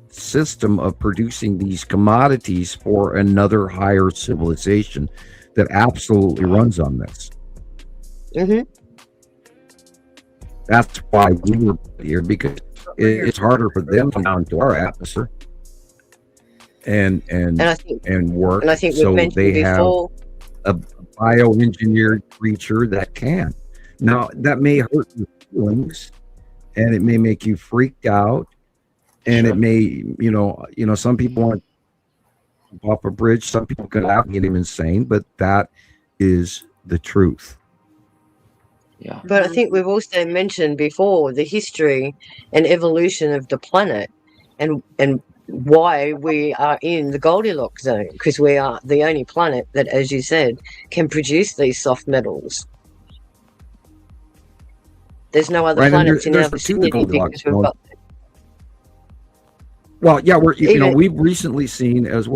S2: system of producing these commodities for another higher civilization that absolutely runs on this.
S4: Mm-hmm.
S2: That's why we were here, because it's harder for them to come down to our atmosphere and work.
S4: And I think
S2: so
S4: they
S2: before. Have a bioengineered creature that can. Now, that may hurt your feelings, and it may make you freaked out, and it may, some people want to jump off a bridge, some people can get him insane, but that is the truth.
S5: Yeah.
S4: But I think we've also mentioned before the history and evolution of the planet and why we are in the Goldilocks zone, because we are the only planet that, as you said, can produce these soft metals. There's no other planets in our vicinity because we've got them.
S2: Well, yeah, we've recently seen as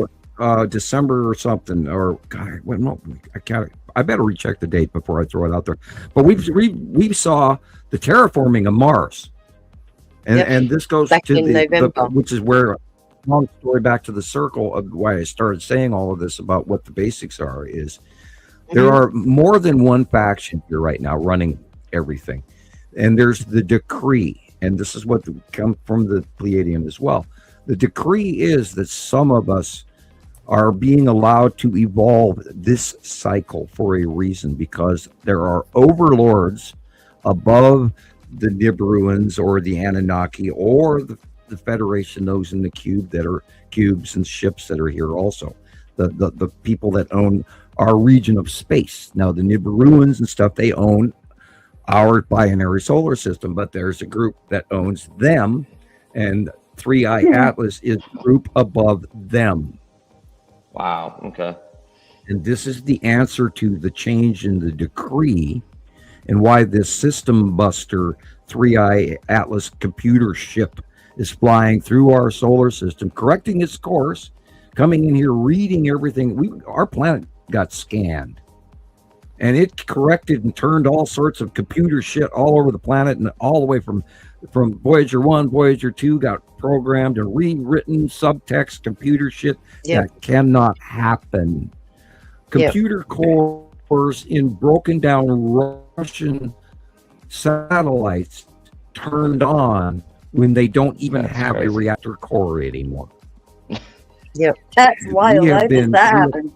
S2: December or something, or God, I better recheck the date before I throw it out there. But we saw the terraforming of Mars, and this goes
S4: back
S2: to
S4: November,
S2: which is where. Long story back to the circle of why I started saying all of this about what the basics are is there are more than one faction here right now running everything, and there's the decree, and this is what comes from the Pleiadian as well. The decree is that some of us are being allowed to evolve this cycle for a reason, because there are overlords above the Nibiruans or the Anunnaki or the Federation, those in the cube that are cubes and ships that are here also. The people that own our region of space. Now, the Nibiruans and stuff, they own our binary solar system, but there's a group that owns them, and 3i Atlas is a group above them.
S5: Wow. Okay.
S2: And this is the answer to the change in the decree and why this system buster 3i Atlas computer ship is flying through our solar system, correcting its course, coming in here, reading everything. Our planet got scanned, and it corrected and turned all sorts of computer shit all over the planet, and all the way from Voyager 1, Voyager 2 got programmed and rewritten, subtext, computer shit. That cannot happen. Computer cores in broken down Russian satellites turned on when they don't even have a reactor core anymore.
S3: Yep, that's wild. How does that happen?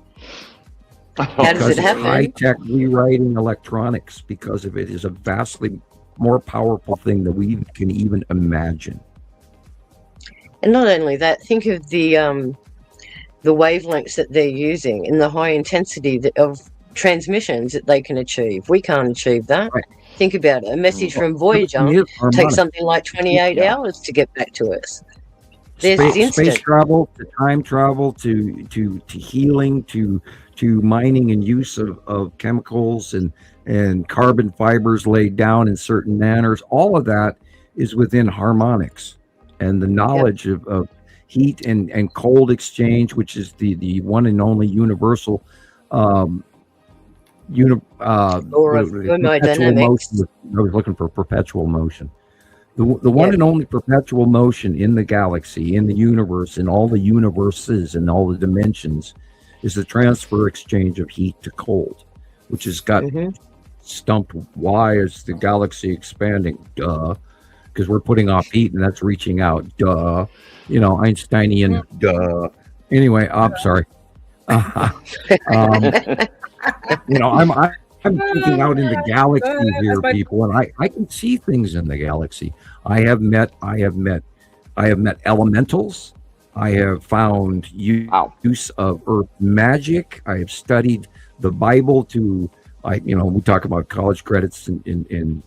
S4: How does it happen?
S2: High-tech rewriting electronics, because of it is a vastly more powerful thing than we can even imagine.
S4: And not only that, think of the wavelengths that they're using and the high intensity of transmissions that they can achieve. We can't achieve that. Right. Think about it. A message from Voyager takes something like 28 hours to get back to us.
S2: Space travel, to time travel, to healing, to mining and use of chemicals and carbon fibers laid down in certain manners. All of that is within harmonics, and the knowledge of heat and cold exchange, which is the one and only universal perpetual motion. I was looking for perpetual motion. The one and only perpetual motion in the galaxy, in the universe, in all the universes and all the dimensions, is the transfer exchange of heat to cold, which has got stumped. Why is the galaxy expanding? Duh. Because we're putting off heat and that's reaching out. Duh. Einsteinian. Duh. Anyway, I'm sorry. I'm thinking out in the galaxy here, people, and I can see things in the galaxy. I have met elementals. I have found use of earth magic. I have studied the Bible we talk about college credits and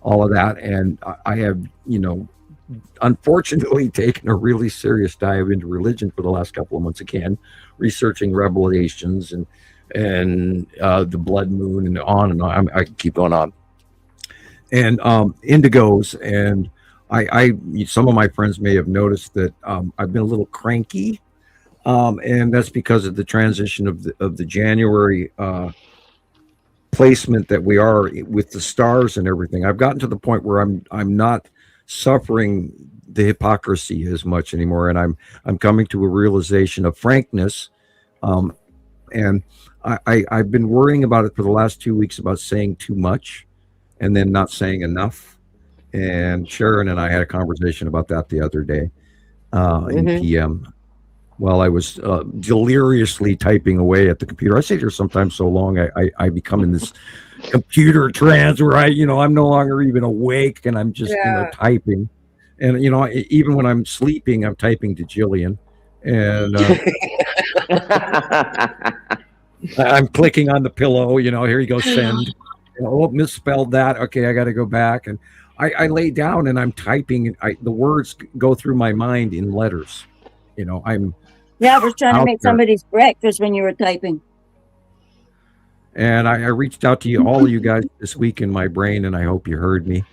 S2: all of that, and I have unfortunately taken a really serious dive into religion for the last couple of months again, researching Revelations and the blood moon and on and on. I keep going on. And indigos, and I some of my friends may have noticed that I've been a little cranky, and that's because of the transition of the January placement that we are with the stars and everything. I've gotten to the point where I'm not suffering the hypocrisy as much anymore, and I'm coming to a realization of frankness, and I've been worrying about it for the last 2 weeks about saying too much and then not saying enough. And Sharon and I had a conversation about that the other day in PM while I was deliriously typing away at the computer. I sit here sometimes so long I become in this computer trance where I'm no longer even awake and I'm just typing. And even when I'm sleeping, I'm typing to Gillian, and I'm clicking on the pillow. Here you go, send. Misspelled that. Okay, I got to go back, and I lay down and I'm typing. The words go through my mind in letters. I'm.
S3: Yeah, I was trying to make somebody's breakfast when you were typing.
S2: And I reached out to all of you guys this week in my brain, and I hope you heard me.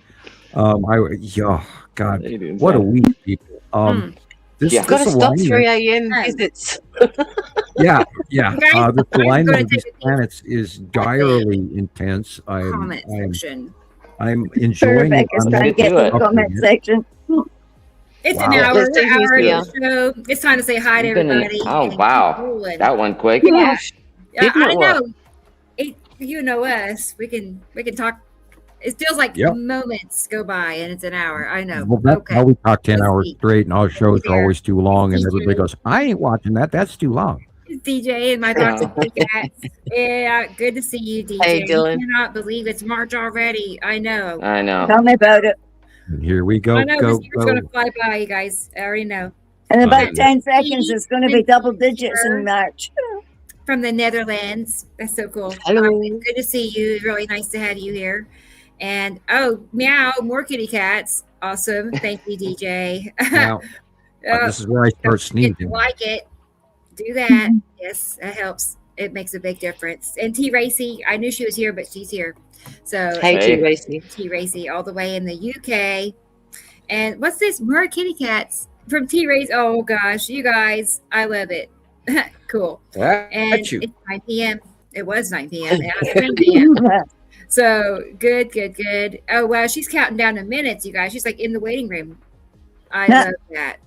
S2: God, what a week, people.
S4: You've got to stop 3 a.m. visits.
S2: Yeah. The alignment of these planets is direly intense. I'm enjoying it.
S3: I'm trying to get to the comment section.
S1: It's an hour of the show. It's time to say hi to everybody.
S5: Wow. That went quick.
S1: Yeah. I know. You know us. We can talk. It feels like moments go by and it's an hour. I know.
S2: Well, that's how we talk 10 hours straight, and our shows are always too long, and everybody goes, I ain't watching that. That's too long.
S1: DJ and my thoughts of the cats. Yeah, good to see you, DJ.
S4: Hey, Dylan.
S1: I cannot believe it's March already. I know.
S3: Tell me about it.
S2: And here we go.
S1: I know this year's going to fly by, you guys. I already know.
S3: In about 10 seconds, it's going to be double digits in March.
S1: From the Netherlands. That's so cool.
S4: Hello.
S1: Good to see you. Really nice to have you here. And meow, more kitty cats. Awesome. Thank you, DJ.
S2: Now, this is where I start sneezing.
S1: Like it. Do that. Yes, that helps. It makes a big difference. And T Racy, I knew she was here, but she's here. So
S4: hey. T Racy,
S1: all the way in the UK. And what's this? More kitty cats from T-Rays. Oh gosh, you guys, I love it. Cool. And
S2: That's you.
S1: it's 9 p.m. It was 9 p.m. Now it's 10 p.m. So good. Oh wow, she's counting down the minutes, you guys. She's like in the waiting room. I love that.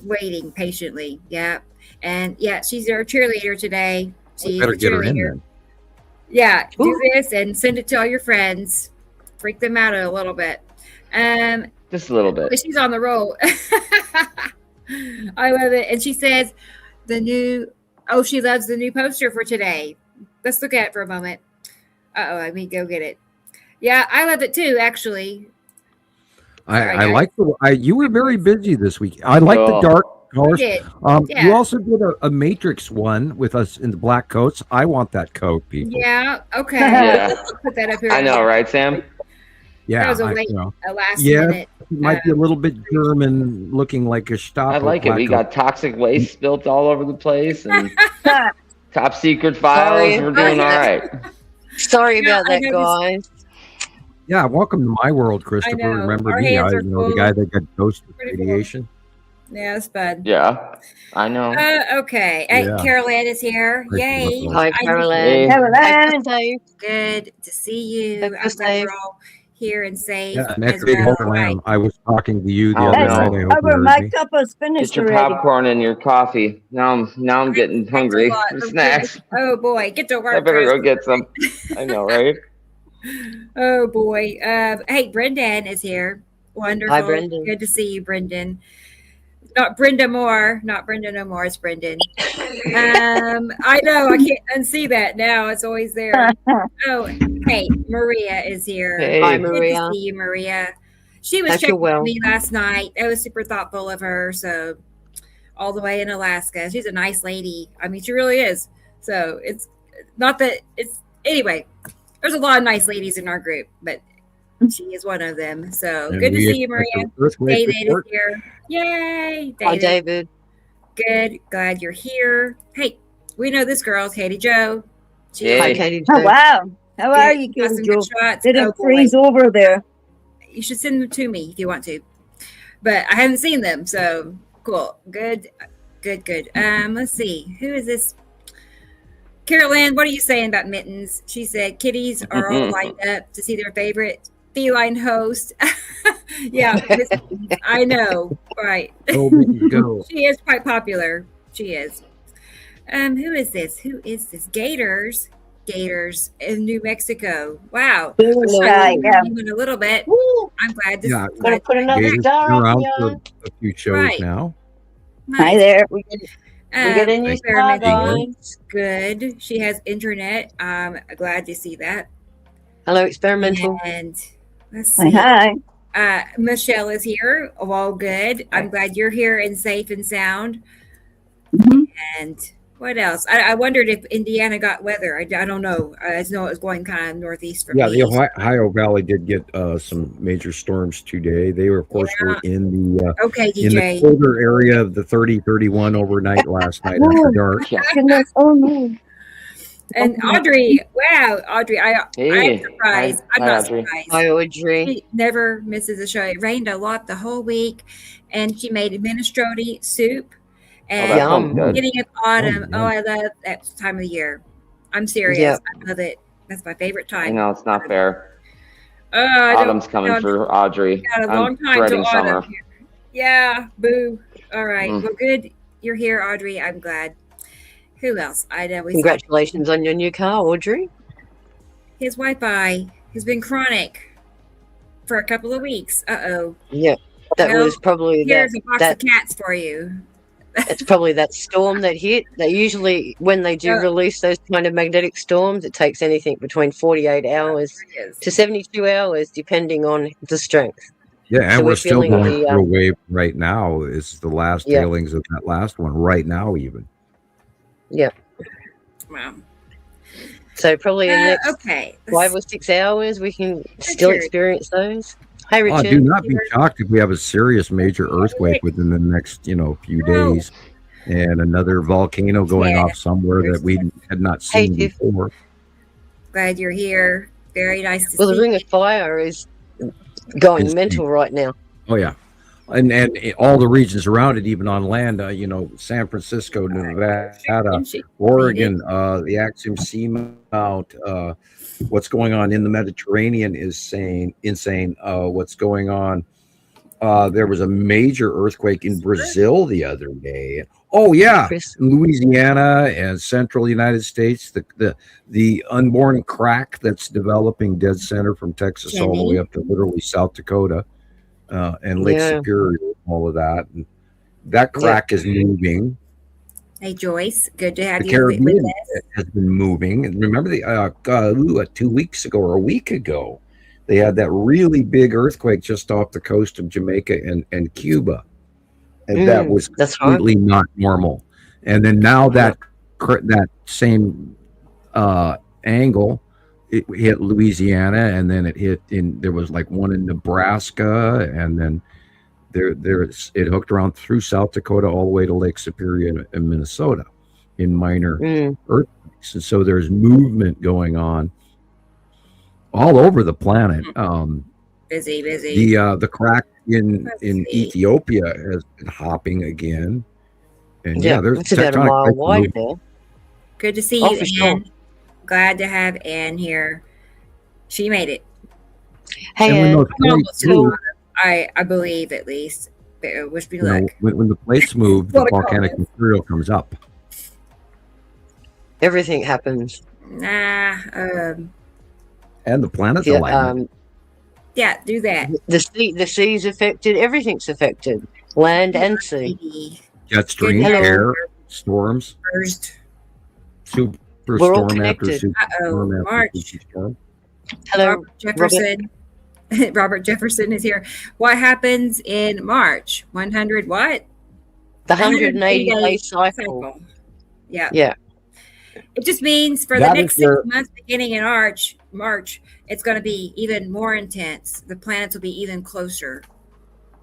S1: Waiting patiently. Yeah. And yeah, she's our cheerleader today. She's
S2: Better
S1: a
S2: get her in
S1: cheerleader.
S2: then.
S1: Yeah, do this and send it to all your friends. Freak them out a little bit.
S5: Just a little bit.
S1: But she's on the roll. I love it. And she says she loves the new poster for today. Let's look at it for a moment. Let me go get it. Yeah, I love it too, actually.
S2: I like you were very busy this week. I like the dark colors. You also did a Matrix one with us in the black coats. I want that coat, people.
S1: Yeah, okay.
S5: Yeah.
S1: Put that up here.
S5: I know, right, Sam?
S2: Yeah,
S1: that was a last minute.
S2: It might be a little bit German, looking like a Gestapo.
S5: I like it. We got toxic waste spilt all over the place and top secret files. We're doing all right.
S4: Sorry about that, guys.
S2: Yeah, welcome to my world, Christopher. Remember
S1: our
S2: me?
S1: the
S2: guy that got ghosted radiation.
S1: Cool. Yeah, it's fun.
S5: Yeah, I know.
S1: Okay. Carol Ann is here. Yay.
S4: Hi, Carol Ann.
S3: Hello.
S1: Good to see you. I'm glad we're all here and safe.
S2: Yeah, next week, I was talking to you the other night. I hope
S3: Over my cup is finished.
S5: Get your popcorn and your coffee. Now I'm getting hungry for snacks.
S1: Oh boy, get to work.
S5: I better go get some. I know, right?
S1: Oh boy. Hey, Brendan is here. Wonderful.
S4: Hi, Brendan.
S1: Good to see you, Brendan. Not Brenda Moore. Not Brenda no more. It's Brendan. I know. I can't unsee that now. It's always there. Oh, hey, Maria is here.
S5: Hey.
S4: Hi,
S1: Good
S4: Maria.
S1: to see you, Maria. She was checking with me last night. That was super thoughtful of her. So, all the way in Alaska. She's a nice lady. I mean, she really is. So, it's not that it's anyway. There's a lot of nice ladies in our group, but she is one of them. So good to see you, Maria. David is here. Yay, David.
S4: Hi, David.
S1: Good. Glad you're here. Hey, we know this girl, Katie Jo.
S4: Hi, Katie Jo.
S3: Oh, wow. How are you, Katie Jo? Didn't freeze over there.
S1: You should send them to me if you want to. But I haven't seen them, so cool. Good. Let's see. Who is this? Carol Ann, what are you saying about mittens? She said kitties are all lined up to see their favorite feline host. Yeah, I know. Right.
S2: Go.
S1: She is quite popular. She is. Who is this? Gators in New Mexico. Wow. Even a little bit.
S4: Woo.
S1: I'm glad to
S4: Gonna put another star
S2: around
S4: on
S2: for a few shows now.
S1: Nice.
S3: Hi there.
S4: We get a new star, guys.
S1: Good. She has internet. Glad to see that.
S4: Hello, experimental.
S1: And let's see.
S3: Hi.
S1: Michelle is here. All good. I'm glad you're here and safe and sound.
S3: Mm-hmm.
S1: And what else? I wondered if Indiana got weather. I don't know. I just know it was going kind of northeast from me.
S2: The Ohio Valley did get some major storms today. They were, of course, were in the in the colder area of the 30-31 overnight last night after dark.
S3: Goodness. Oh no.
S1: And Audrey, wow, Audrey, I'm surprised. I'm not surprised.
S4: Hi, Audrey.
S1: She never misses a show. It rained a lot the whole week, and she made minestrone soup. And beginning of autumn, I love that time of the year. I'm serious.
S4: Yep.
S1: I love it. That's my favorite time.
S5: I know it's not fair. Autumn's coming for Audrey.
S1: Got a long time till autumn. Yeah, boo. All right. Well, good. You're here, Audrey. I'm glad. Who else? I know.
S4: Congratulations on your new car, Audrey.
S1: His Wi-Fi has been chronic for a couple of weeks.
S4: Yeah, that was probably
S1: here's a box of cats for you.
S4: It's probably that storm that hit. They usually, when they do release those kind of magnetic storms, it takes anything between 48 hours to 72 hours, depending on the strength.
S2: Yeah, and so we're still going through a wave right now. Is the last tailings of that last one right now, even.
S4: Yeah.
S1: Wow.
S4: So probably in the next 5 or 6 hours, we can still experience those. Hey, Richard.
S2: Do not be shocked if we have a serious major earthquake within the next, few days, and another volcano going off somewhere that we had not seen before.
S1: Glad you're here. Very nice to see
S4: you. Well, the Ring of Fire is going mental right now.
S2: Oh yeah, and all the regions around it, even on land. San Francisco, Nevada, Oregon, the Axiom Seamount. What's going on in the Mediterranean is insane. What's going on? There was a major earthquake in Brazil the other day. Oh yeah, Louisiana and central United States. The unborn crack that's developing dead center from Texas all the way up to literally South Dakota and Lake Superior, all of that. And that crack is moving.
S1: Hey Joyce, good to have
S2: the
S1: you
S2: Caribbean
S1: with us.
S2: Has been moving. And remember 2 weeks ago or a week ago, they had that really big earthquake just off the coast of Jamaica and Cuba. And that was completely not normal. And then now that same angle, it hit Louisiana, and then there was like one in Nebraska, and then it hooked around through South Dakota all the way to Lake Superior in Minnesota in minor earthquakes. And so there's movement going on all over the planet.
S1: Busy.
S2: The crack in Ethiopia has been hopping again. And there's
S4: it's about a mile wide there.
S1: Good to see you, Ann. Sure. Glad to have Ann here. She made it.
S4: Hey, Ann.
S1: I believe, at least. Wish me luck.
S2: When the plates move, the volcanic material comes up.
S4: Everything happens.
S2: And the planet's alignment.
S1: Yeah, do that.
S4: The sea's affected. Everything's affected. Land and sea.
S2: Jet stream, air, storms. Super storm after super storm after
S1: March.
S2: super storm.
S4: Hello,
S1: Robert Jefferson. Robert Jefferson is here. What happens in March? 100 what?
S4: The 180-day cycle.
S1: Yeah.
S4: Yeah.
S1: It just means for the next 6 months, beginning in March, it's going to be even more intense. The planets will be even closer.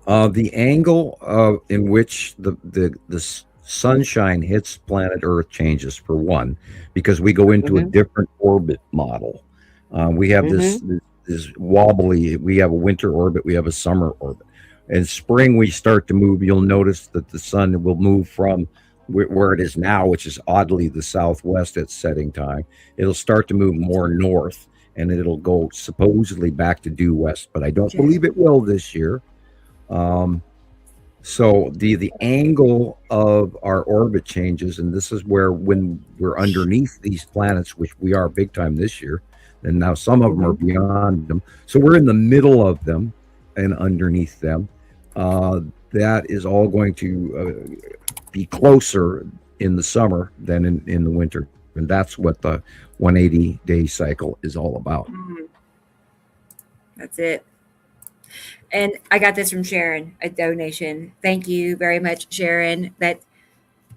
S2: The angle in which the sunshine hits planet Earth changes, for one, because we go into a different orbit model. We have this wobbly. We have a winter orbit. We have a summer orbit. In spring, we start to move. You'll notice that the sun will move from where it is now, which is oddly the southwest at setting time. It'll start to move more north, and it'll go supposedly back to due west, but I don't believe it will this year. So the angle of our orbit changes, and this is where when we're underneath these planets, which we are big time this year, and now some of them are beyond them. So we're in the middle of them and underneath them. That is all going to be closer in the summer than in the winter. And that's what the 180-day cycle is all about.
S1: That's it. And I got this from Sharon, a donation. Thank you very much, Sharon. That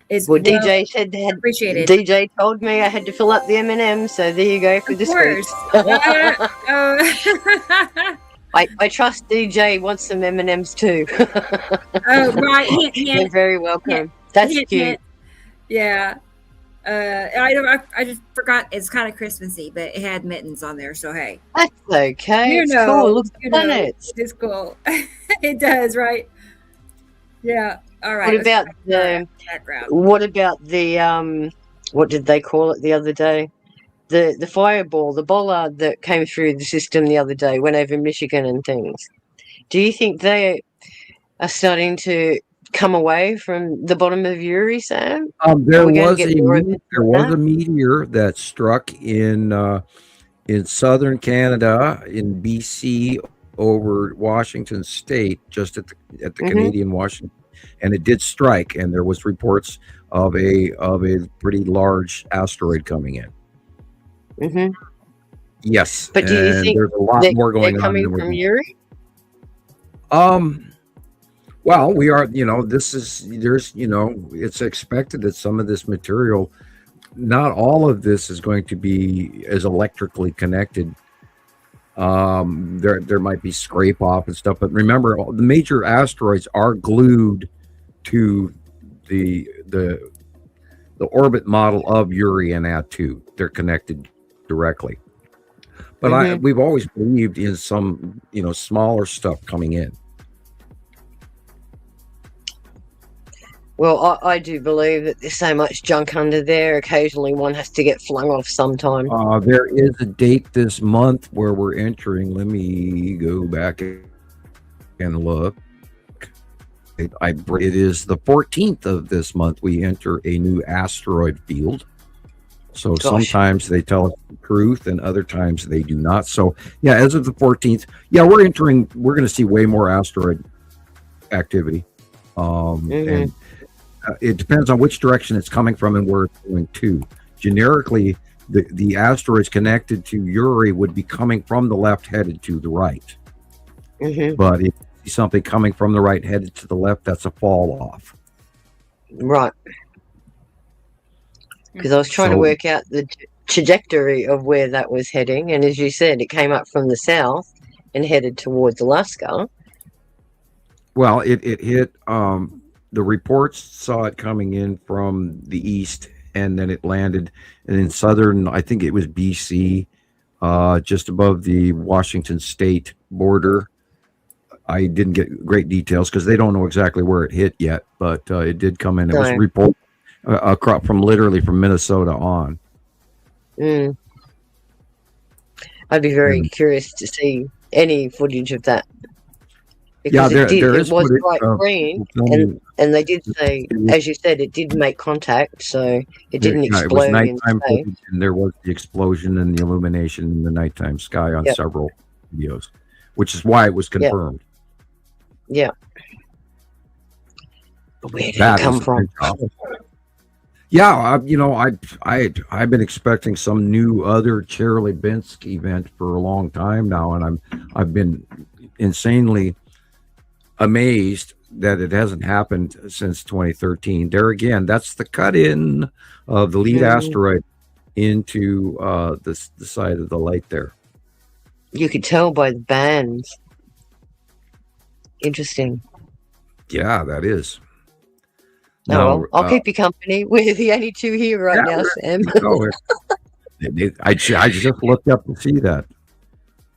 S1: is
S4: DJ said that.
S1: Appreciated.
S4: DJ told me I had to fill up the M&M, so there you go for the sweets. I trust DJ wants some M&Ms too.
S1: Right.
S4: You're very welcome. That's cute.
S1: Yeah. I just forgot it's kind of Christmassy, but it had mittens on there, so hey.
S4: That's okay. It's cool. Look at planets.
S1: It's cool. It does, right? Yeah. All right.
S4: What about the what did they call it the other day? The fireball, the bollard that came through the system the other day, went over Michigan and things. Do you think they are starting to come away from the bottom of Uri, Sam?
S2: There was a meteor that struck in southern Canada, in BC, over Washington State, just at the Canadian Washington, and it did strike, and there was reports of a pretty large asteroid coming in. Yes,
S4: but do you think
S2: there's a lot more going on
S4: coming from Uri?
S2: Well, we are, it's expected that some of this material, not all of this is going to be as electrically connected. There might be scrape off and stuff, but remember, the major asteroids are glued to the orbit model of Uri and Atu. They're connected directly. But we've always believed in some, smaller stuff coming in.
S4: Well, I do believe that there's so much junk under there. Occasionally, one has to get flung off sometime.
S2: There is a date this month where we're entering. Let me go back and look. It is the 14th of this month. We enter a new asteroid field. So sometimes they tell us the truth, and other times they do not. So yeah, as of the 14th, we're entering. We're going to see way more asteroid activity, and it depends on which direction it's coming from and where it's going to. Generically, the asteroids connected to Uri would be coming from the left, headed to the right. But if you see something coming from the right, headed to the left, that's a fall off.
S4: Right. Because I was trying to work out the trajectory of where that was heading, and as you said, it came up from the south and headed towards Alaska.
S2: Well, it hit. The reports saw it coming in from the east, and then it landed in southern, I think it was BC, just above the Washington state border. I didn't get great details because they don't know exactly where it hit yet, but it did come in. It was reported from literally from Minnesota on.
S4: I'd be very curious to see any footage of that.
S2: Because there is
S4: was bright green, and they did say, as you said, it did make contact, so it didn't explode.
S2: It was nighttime footage, and there was the explosion and the illumination in the nighttime sky on several videos, which is why it was confirmed.
S4: Yeah. But where did it come from?
S2: Yeah, I've been expecting some new other Chelyabinsk event for a long time now, and I've been insanely amazed that it hasn't happened since 2013. There again, that's the cut-in of the lead asteroid into the side of the light there.
S4: You could tell by the bands. Interesting.
S2: Yeah, that is.
S4: Now, I'll keep you company. We're the only two here right now, Sam.
S2: I just looked up to see that.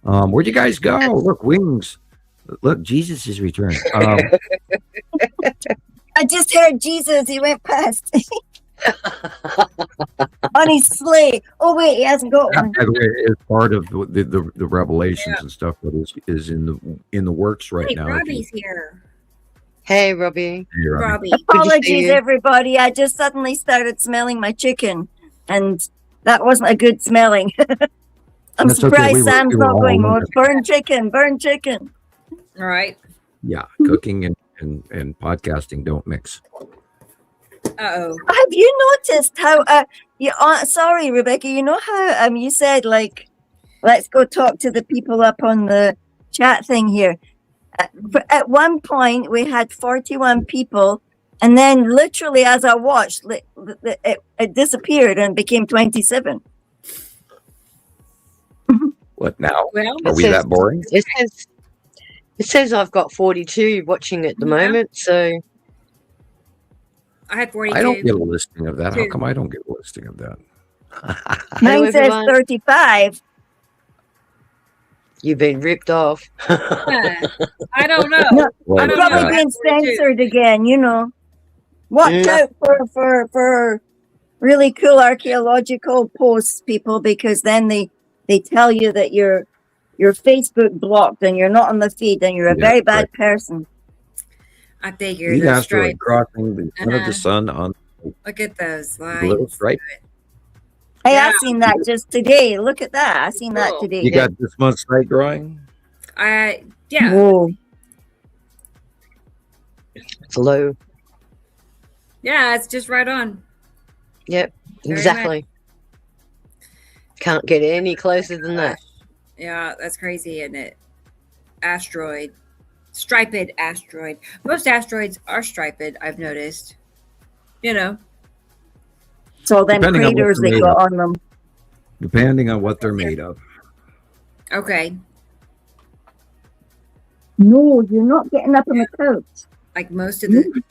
S2: Where'd you guys go? Look, wings. Look, Jesus is returned.
S3: I just heard Jesus. He went past on his sleigh. Oh wait, he hasn't got one.
S2: By the way, it's part of the revelations and stuff that is in the works right now.
S1: Robbie's here.
S4: Hey, Robbie.
S2: Hey,
S1: Robbie.
S3: Apologies, everybody. I just suddenly started smelling my chicken, and that wasn't a good smelling. I'm surprised Sam's not going, burn chicken, burn chicken.
S1: All right.
S2: Yeah, cooking and podcasting don't mix.
S1: Uh-oh.
S3: Have you noticed how sorry, Rebecca, you know how you said, like, let's go talk to the people up on the chat thing here. At one point we had 41 people, and then literally as I watched it disappeared and became 27.
S2: What now?
S1: Well,
S2: are we that boring?
S4: It says I've got 42 watching at the moment, so
S1: I had 42.
S2: I don't get a listing of that. How come I don't get a listing of that?
S3: Mine says 35.
S4: You've been ripped off.
S1: I don't know.
S3: No,
S2: well,
S3: I'm probably being censored again, you know. Watch out for really cool archaeological posts, people, because then they tell you that you're Facebook blocked and you're not on the feed and you're a very bad person.
S1: I figured.
S2: The asteroid crossing the front of the sun on.
S1: Look at those lines.
S2: Little stripe.
S3: Hey, I seen that just today. Look at that. I seen that today.
S2: You got this month's site drawing?
S1: Yeah.
S3: Whoa.
S4: It's low.
S1: Yeah, it's just right on.
S4: Yep, exactly. Can't get any closer than that.
S1: Yeah, that's crazy, isn't it? Asteroid. Striped asteroid. Most asteroids are striped, I've noticed. You know.
S3: So then craters they got on them.
S2: Depending on what they're made of.
S1: Okay.
S3: No, you're not getting up on the couch.
S1: Like most of the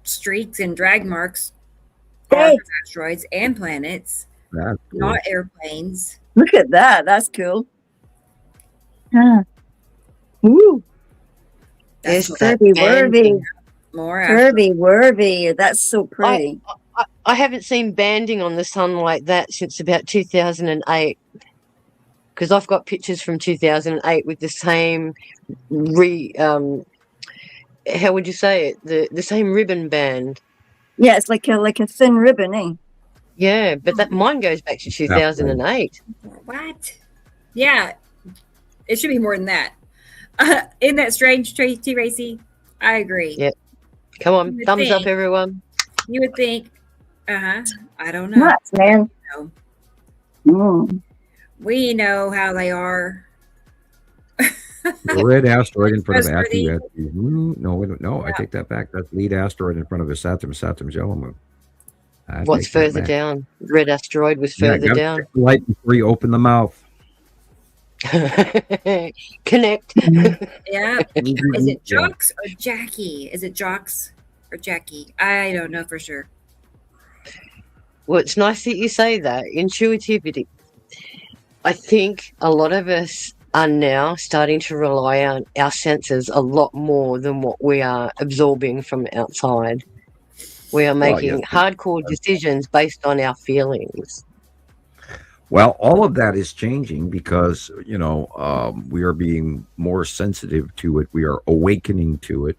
S1: streaks and drag marks are asteroids and planets, not airplanes.
S3: Look at that. That's cool. Huh. Ooh.
S4: That's
S3: pretty worthy.
S1: More
S3: Curvy, worvy. That's so pretty.
S4: I haven't seen banding on the sun like that since about 2008. Because I've got pictures from 2008 with the same how would you say it? The same ribbon band.
S3: Yeah, it's like a thin ribbon, eh?
S4: Yeah, but that mine goes back to 2008.
S1: What? Yeah, it should be more than that. Isn't that strange, Tracy Racy? I agree.
S4: Yeah. Come on, thumbs up, everyone.
S1: You would think, I don't know.
S3: Nuts, man.
S1: We know how they are.
S2: The red asteroid in front of Atu. No, we don't. No, I take that back. That's lead asteroid in front of a Saturn's yellow moon.
S4: What's further down? Red asteroid was further down.
S2: Check the light before you open the mouth.
S4: Connect.
S1: Yeah. Is it Jocks or Jackie? Is it Jocks or Jackie? I don't know for sure.
S4: Well, it's nice that you say that. Intuitivity. I think a lot of us are now starting to rely on our senses a lot more than what we are absorbing from outside. We are making hardcore decisions based on our feelings.
S2: Well, all of that is changing because, we are being more sensitive to it. We are awakening to it.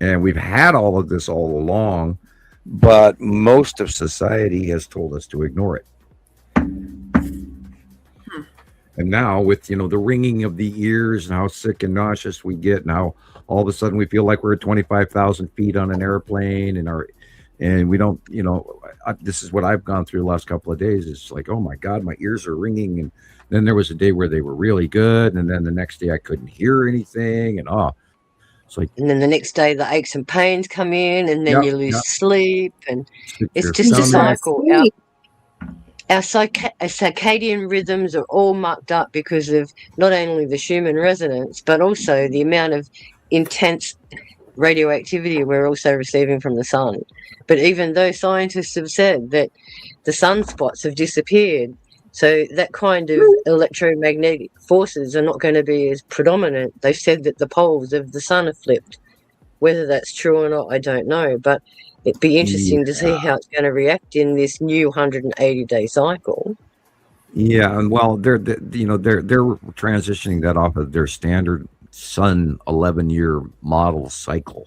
S2: And we've had all of this all along, but most of society has told us to ignore it. And now with, the ringing of the ears and how sick and nauseous we get, now all of a sudden we feel like we're at 25,000 feet on an airplane and we don't, this is what I've gone through the last couple of days. It's like, oh my God, my ears are ringing. And then there was a day where they were really good. And then the next day I couldn't hear anything. And it's like,
S4: and then the next day the aches and pains come in and then you lose sleep. And it's just a cycle. Our circadian rhythms are all mucked up because of not only the Schumann resonance, but also the amount of intense radioactivity we're also receiving from the sun. But even though scientists have said that the sunspots have disappeared, so that kind of electromagnetic forces are not going to be as predominant. They've said that the poles of the sun are flipped. Whether that's true or not, I don't know. But it'd be interesting to see how it's going to react in this new 180-day cycle.
S2: Yeah, and well, they're transitioning that off of their standard sun 11-year model cycle,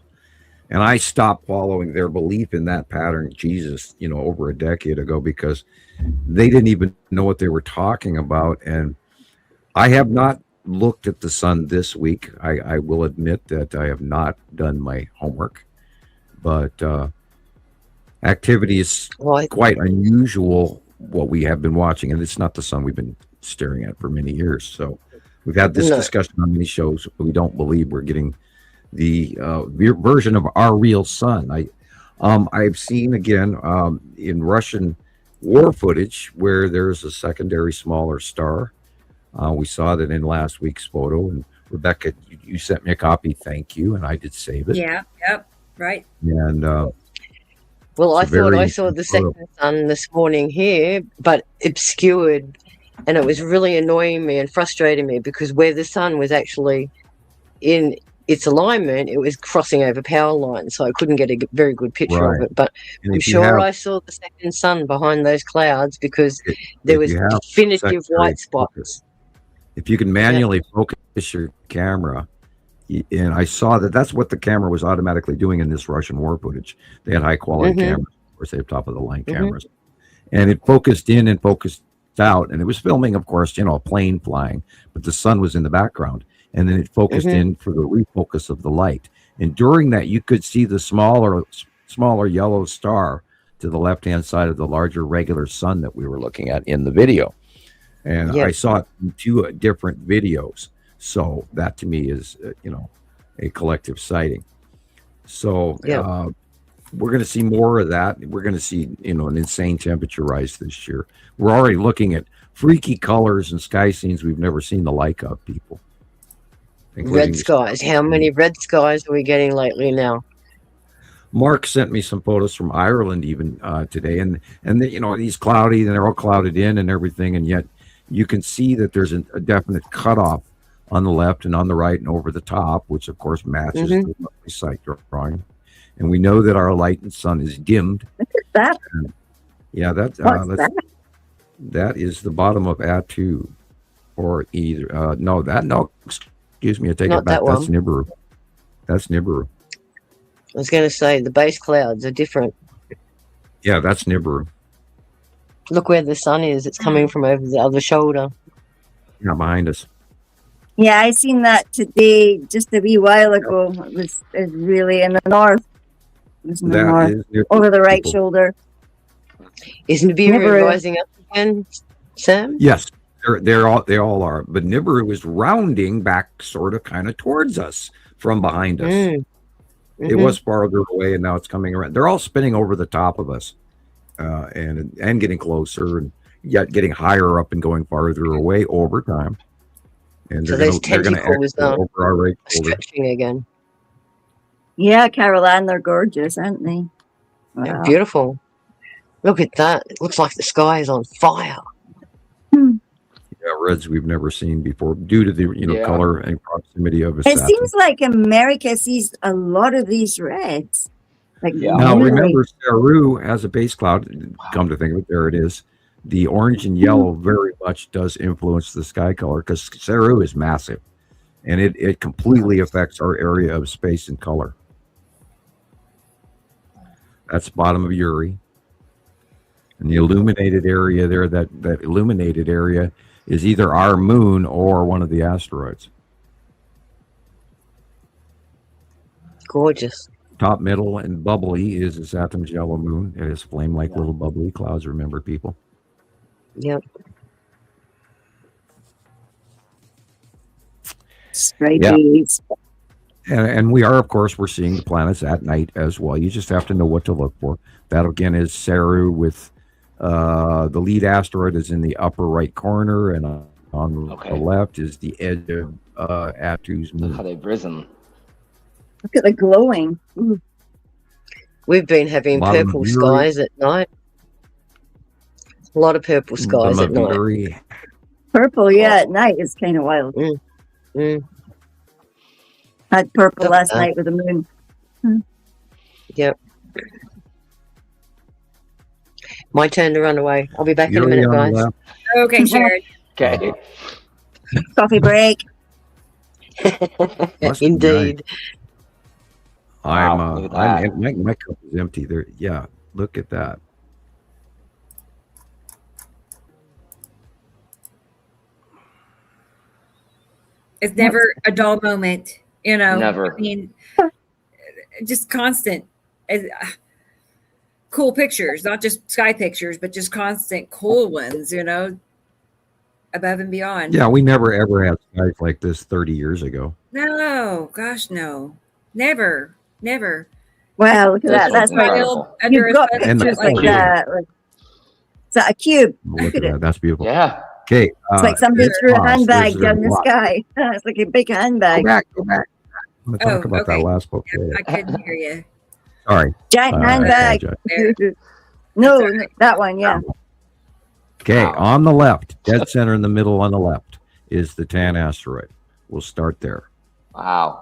S2: and I stopped following their belief in that pattern. Jesus, over a decade ago, because they didn't even know what they were talking about. And I have not looked at the sun this week. I will admit that I have not done my homework, but activity is quite unusual what we have been watching, and it's not the sun we've been staring at for many years. So we've had this discussion on many shows, but we don't believe we're getting the version of our real sun. I've seen again in Russian war footage where there's a secondary smaller star. We saw that in last week's photo, and Rebecca, you sent me a copy. Thank you, and I did save it.
S1: Yeah. Yep. Right.
S2: And
S4: well, I thought I saw the second sun this morning here, but obscured, and it was really annoying me and frustrating me because where the sun was actually in its alignment, it was crossing over power lines, so I couldn't get a very good picture of it. But I'm sure I saw the second sun behind those clouds because there was definitive white spots.
S2: If you can manually focus your camera, and I saw that's what the camera was automatically doing in this Russian war footage. They had high quality cameras, of course, they have top of the line cameras, and it focused in and focused out, and it was filming, of course, a plane flying, but the sun was in the background, and then it focused in for the refocus of the light. And during that, you could see the smaller yellow star to the left-hand side of the larger regular sun that we were looking at in the video. And I saw it in two different videos. So that to me is, a collective sighting. So we're going to see more of that. We're going to see, an insane temperature rise this year. We're already looking at freaky colors and sky scenes we've never seen the like of, people.
S4: Red skies. How many red skies are we getting lately now?
S2: Mark sent me some photos from Ireland even today. And he's cloudy and they're all clouded in and everything. And yet you can see that there's a definite cutoff on the left and on the right and over the top, which of course matches the sight drawing. And we know that our light and sun is dimmed.
S3: Look at that.
S2: Yeah,
S3: What's that?
S2: that is the bottom of Attu, or either no. Excuse me, I take
S4: Not
S2: it back.
S4: that
S2: That's
S4: one.
S2: Nibiru. That's Nibiru.
S4: I was going to say the base clouds are different.
S2: Yeah, that's Nibiru.
S4: Look where the sun is. It's coming from over the other shoulder.
S2: Yeah, behind us.
S3: Yeah, I seen that today, just a wee while ago. It was really in the north. It was in the
S2: That
S3: north,
S2: is Nibiru,
S3: over the right
S2: people.
S3: shoulder.
S4: Is Nibiru
S3: Nibiru.
S4: rising up again, Sam?
S2: Yes, they all are. But Nibiru is rounding back, sort of, kind of towards us from behind us.
S4: Mm.
S2: It
S4: Mhm.
S2: was farther away, and now it's coming around. They're all spinning over the top of us, and getting closer, and yet getting higher up and going farther away over time. And
S4: So
S2: they're
S4: those
S2: going to
S4: tentacles
S2: exit over our right shoulder.
S4: stretching again.
S3: Yeah, Caroline, they're gorgeous, aren't they?
S4: They're
S3: Wow.
S4: beautiful. Look at that. It looks like the sky is on fire.
S2: Yeah, reds we've never seen before due to the
S5: Yeah.
S2: color and proximity of a
S3: It
S2: Saturn.
S3: seems like America sees a lot of these reds. Like
S5: Yeah.
S2: Now
S3: really.
S2: remember, Saru has a base cloud. Come to think of it, there it is. The orange and yellow very much does influence the sky color because Saru is massive, and it completely affects our area of space and color. That's the bottom of Uri, and the illuminated area there. That illuminated area is either our moon or one of the asteroids.
S4: Gorgeous.
S2: Top, middle, and bubbly is the Saturn's yellow moon. It has flame-like little bubbly clouds. Remember, people.
S4: Yep.
S3: Stripes.
S2: And we are, of course, we're seeing the planets at night as well. You just have to know what to look for. That again is Saru with the lead asteroid is in the upper right corner, and on
S5: Okay.
S2: the left is the edge of Attu's
S5: How
S2: moon.
S5: they've risen.
S3: Look at the glowing. Ooh.
S4: We've been having
S2: Bottom of
S4: purple
S2: Uri.
S4: skies at night. A lot of purple skies
S2: Bottom
S4: at
S2: of
S4: night.
S2: Uri.
S3: Purple, yeah, at night is kind of wild.
S4: Mm.
S3: Had purple
S4: Look at
S3: last
S4: that.
S3: night with the moon.
S4: Yep. My turn to run away. I'll be back in a
S2: Uri
S4: minute,
S2: on the
S4: guys.
S2: left.
S1: Okay, Sharon.
S5: Okay.
S3: Coffee break.
S2: Must be
S4: Indeed.
S5: Wow, look at that.
S2: My cup is empty. There, yeah. Look at that.
S1: It's never a dull moment,
S5: Never.
S1: I mean, just constant. Cool pictures, not just sky pictures, but just constant cool ones, above and beyond.
S2: Yeah, we never ever had skies like this 30 years ago.
S1: No, gosh, no. Never.
S3: Wow, look at that. That's like
S5: incredible.
S1: Under
S3: you've got
S1: a
S2: And the
S3: pictures like
S2: color.
S3: that. Like, is that a cube?
S2: Look at that. That's beautiful.
S5: Yeah.
S2: Okay.
S3: It's like somebody threw a handbag
S2: there's
S3: down the
S2: lot.
S3: sky. It's like a big
S2: Go
S3: handbag.
S2: back. I'm going to talk
S1: Oh,
S2: about
S1: okay.
S2: that last book.
S1: I couldn't hear you.
S2: Sorry.
S3: Giant
S2: I
S3: handbag.
S2: apologize.
S3: No,
S1: That's all right.
S3: that one, yeah.
S2: Okay,
S5: Wow.
S2: on the left, dead center in the middle on the left, is the Tan asteroid. We'll start there.
S5: Wow.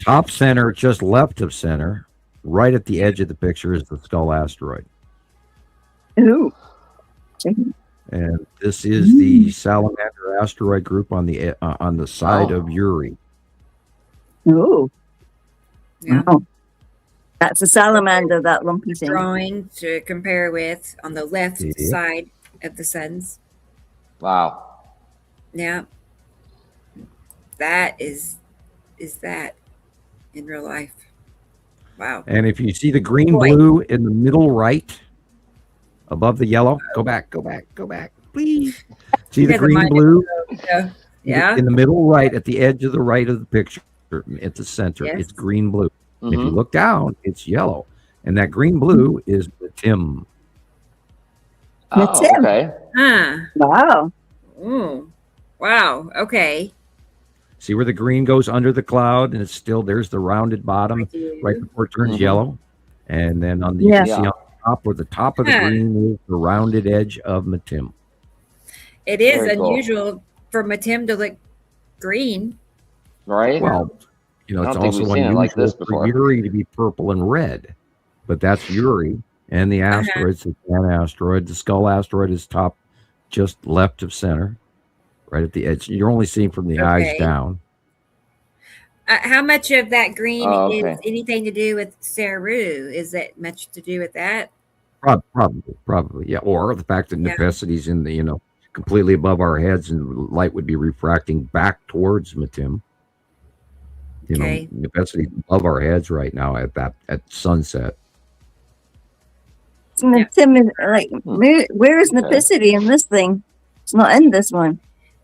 S2: Top center, just left of center, right at the edge of the picture, is the Skull asteroid.
S3: Ooh.
S2: And this is the Salamander asteroid group on the side
S5: Oh.
S2: of Uri.
S3: Ooh.
S1: Yeah.
S3: Wow. That's a salamander, that lumpy thing.
S1: Drawing to compare with on the left
S2: Yeah.
S1: side of the suns.
S5: Wow.
S1: Yeah. That is that in real life. Wow.
S2: And if you see the green
S1: Boy.
S2: blue in the middle right, above the yellow, go back, please. See the
S1: Yeah, the
S2: green
S1: mind-
S2: blue?
S1: Yeah.
S2: In the middle right, at the edge of the right of the picture, at the center,
S1: Yes.
S2: it's green blue. If you
S5: Mhm.
S2: look down, it's yellow. And that green blue is the Tim.
S3: That's
S5: Oh,
S3: him.
S5: okay.
S1: Huh.
S3: Wow.
S1: Ooh. Wow. Okay.
S2: See where the green goes under the cloud and it's still, there's the rounded bottom
S1: I do.
S2: right before it turns
S5: Mhm.
S2: yellow. And then on the,
S3: Yeah.
S2: you can see on the top where the top of the
S1: Huh.
S2: green is the rounded edge of Matim.
S1: It is
S5: Very cool.
S1: unusual for Matim to look green.
S5: Right?
S2: Well, You know,
S5: I
S2: it's
S5: don't think
S2: also
S5: we've seen it like this
S2: unusual for
S5: before.
S2: Uri to be purple and red, but that's Uri. And the asteroids, the Pan asteroid, the Skull asteroid is top, just left of center, right at the edge. You're only seeing from the eyes down.
S1: How much of that green
S5: okay.
S1: is anything to do with Saru? Is it much to do with that?
S2: Probably, yeah. Or the fact that Nepicity's in the, you know, completely above our heads, and light would be refracting back towards Matim. You know, Nepicity's above our heads right now at sunset.
S3: Matim is like, where is Nepicity in this thing? It's not in this one.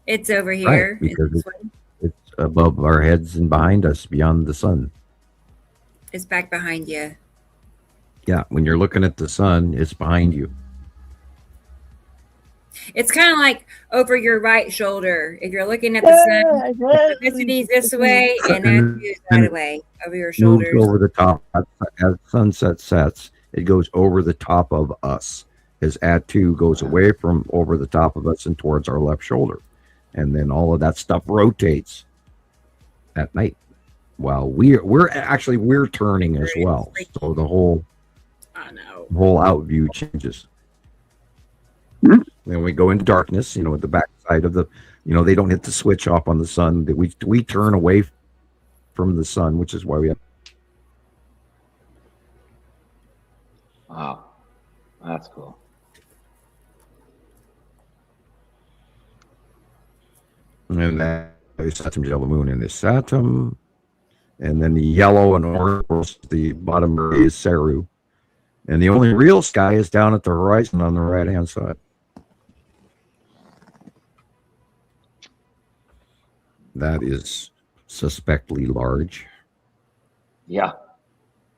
S1: It's over here.
S2: Right, because it's above our heads and behind us, beyond the sun.
S1: It's back behind you.
S2: Yeah, when you're looking at the sun, it's behind you.
S1: It's kind of like over your right shoulder. If you're looking at the sun, Nepicity's this way, and Atu that way, over your shoulders.
S2: Moves over the top. As sunset sets, it goes over the top of us. As Atu goes away from over the top of us and towards our left shoulder. And then all of that stuff rotates at night. While we're turning as well. So the whole out view changes. Then we go into darkness, you know, at the back side of the, you know, they don't hit the switch off on the sun. We turn away from the sun, which is why we have.
S5: Wow. That's cool.
S2: And that is Saturn yellow moon in this Saturn. And then the yellow and orange, the bottom is Saru. And the only real sky is down at the horizon on the right-hand side. That is suspectly large.
S5: Yeah.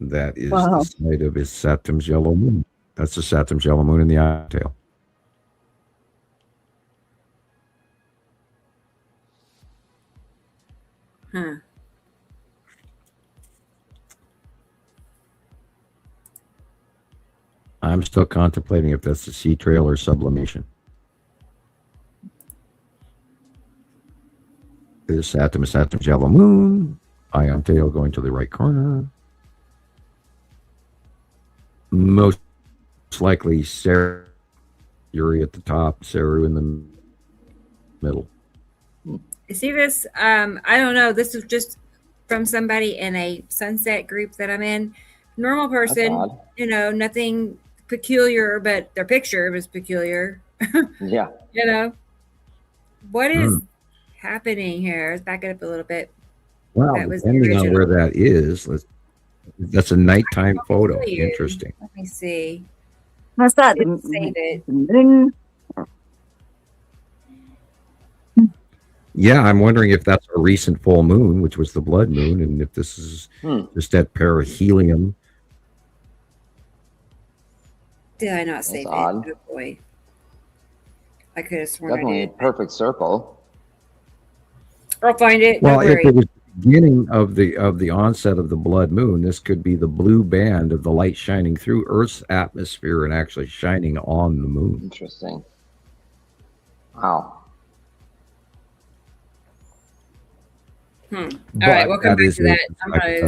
S2: That is the site of his Saturn's yellow moon. That's the Saturn's yellow moon in the eye tail.
S1: Huh.
S2: I'm still contemplating if that's the sea trail or sublimation. This Saturn's yellow moon. Ion tail going to the right corner. Most likely Saru, Uri at the top, Saru in the middle.
S1: See this? I don't know. This is just from somebody in a sunset group that I'm in. Normal person, you know, nothing peculiar, but their picture was peculiar.
S5: Yeah.
S1: You know, what is happening here? Let's back it up a little bit.
S2: Well, depending on where that is, that's a nighttime photo.
S1: Weird.
S2: Interesting.
S1: Let me see.
S3: What's that?
S1: Save it.
S2: Yeah, I'm wondering if that's a recent full moon, which was the blood moon, and if this is just that perihelion.
S1: Did I not save it? Oh boy. I could have sworn
S5: Definitely
S1: I
S5: a
S1: did.
S5: perfect circle.
S1: I'll find it.
S2: Well, if it was the beginning of the onset of the blood moon, this could be the blue band of the light shining through Earth's atmosphere and actually shining on the moon.
S5: Interesting. Wow.
S1: All right, we'll come back to that.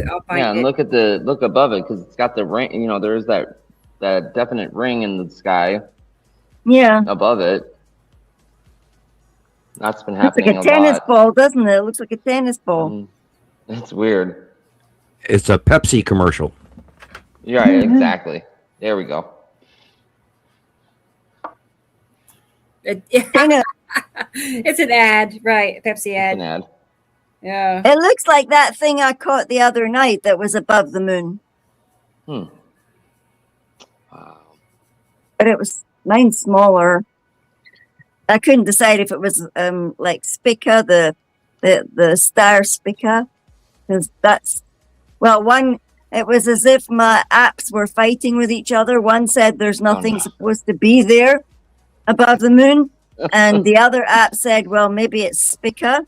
S1: I'll find it.
S5: And look above it, because it's got the ring. You know, there's that definite ring in the sky.
S3: Yeah.
S5: Above it. That's been happening
S3: Looks like a tennis ball, doesn't it? It looks like a tennis ball.
S5: It's weird.
S2: It's a Pepsi commercial.
S5: You're right, exactly. There we go.
S1: It's an ad, right? Pepsi ad.
S5: It's an ad.
S1: Yeah.
S3: It looks like that thing I caught the other night that was above the moon.
S5: Wow.
S3: But it was mine's smaller. I couldn't decide if it was like Spica, the star Spica, because that's one. It was as if my apps were fighting with each other. One said there's nothing supposed to be there above the moon, and the other app said, well, maybe it's Spica.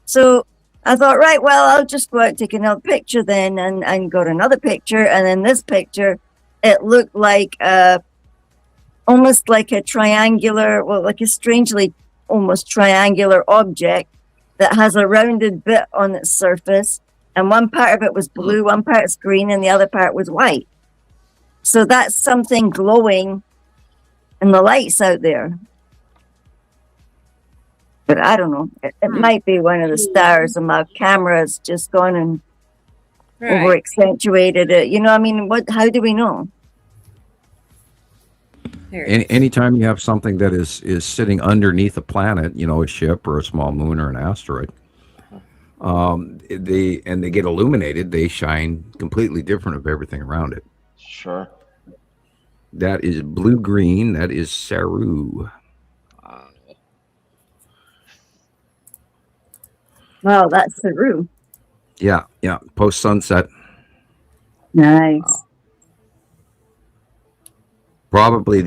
S3: So I thought, right, well, I'll just go out and take another picture then, and got another picture, and in this picture, it looked like almost like a triangular, like a strangely almost triangular object that has a rounded bit on its surface, and one part of it was blue, one part's green, and the other part was white. So that's something glowing in the lights out there. But I don't know. It might be one of the stars, and my camera's just gone and over accentuated it. You know, I mean, how do we know?
S2: Anytime you have something that is sitting underneath a planet, you know, a ship or a small moon or an asteroid, they get illuminated, they shine completely different of everything around it.
S5: Sure.
S2: That is blue-green. That is Saru.
S3: Wow, that's Saru.
S2: Yeah. Post sunset.
S3: Nice.
S2: Probably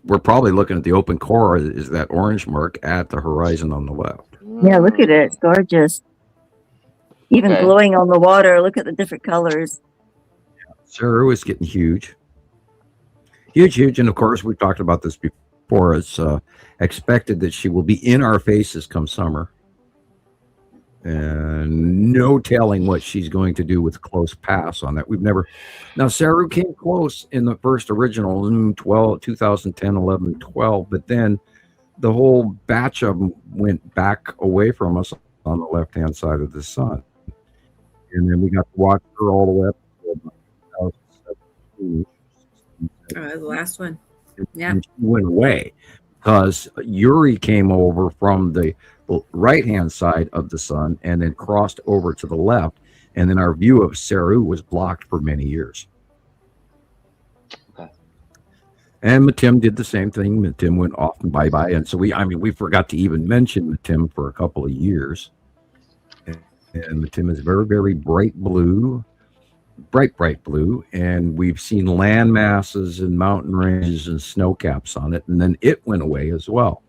S2: we're probably looking at the open core. Is that orange mark at the horizon on the left?
S3: Yeah, look at it. It's gorgeous. Even glowing on the water. Look at the different colors.
S2: Saru is getting huge. Huge. And of course, we've talked about this before. It's expected that she will be in our faces come summer. And no telling what she's going to do with close pass on that. Now Saru came close in the first original 2010, 11, 12, but then the whole batch of them went back away from us on the left-hand side of the sun. And then we got to watch her all the way up to 2017.
S1: The last one. Yeah.
S2: And she went away because Yuri came over from the right-hand side of the sun and then crossed over to the left, and then our view of Saru was blocked for many years.
S5: Okay.
S2: And Matim did the same thing. Matim went off and bye-bye, and so we forgot to even mention Matim for a couple of years. And Matim is very, very bright blue, bright blue, and we've seen land masses and mountain ranges and snow caps on it, and then it went away as well.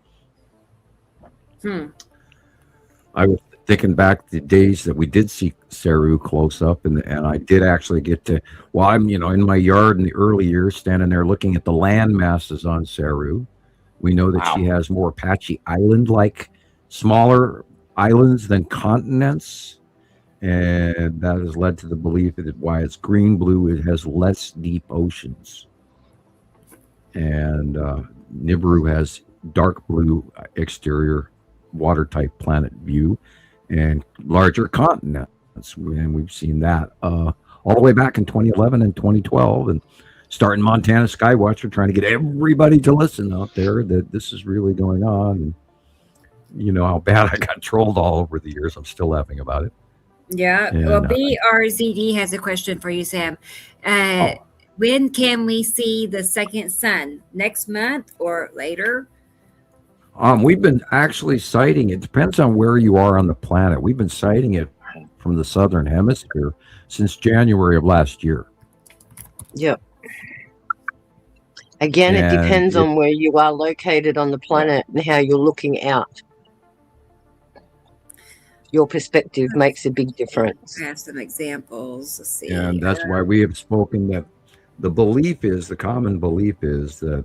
S2: I was thinking back the days that we did see Saru close up, and I did actually get to, I'm in my yard in the early years, standing there looking at the land masses on Saru. We know that she has more patchy island-like, smaller islands than continents, and that has led to the belief that why it's green-blue, it has less deep oceans. And Nibiru has dark blue exterior water-type planet view and larger continents, and we've seen that all the way back in 2011 and 2012, and starting Montana Skywatcher, trying to get everybody to listen out there that this is really going on. And you know how bad I got trolled all over the years. I'm still laughing about it.
S1: Yeah. And, well, BRZD has a question for you, Sam. When can we see the second sun? Next month or later?
S2: We've been actually sighting it. Depends on where you are on the planet. We've been sighting it from the southern hemisphere since January of last year.
S4: Yep. Again, it depends on where you are located on the planet and how you're looking out. Your perspective makes a big difference.
S1: I have some examples. Let's see.
S2: And that's why we have spoken that the common belief is that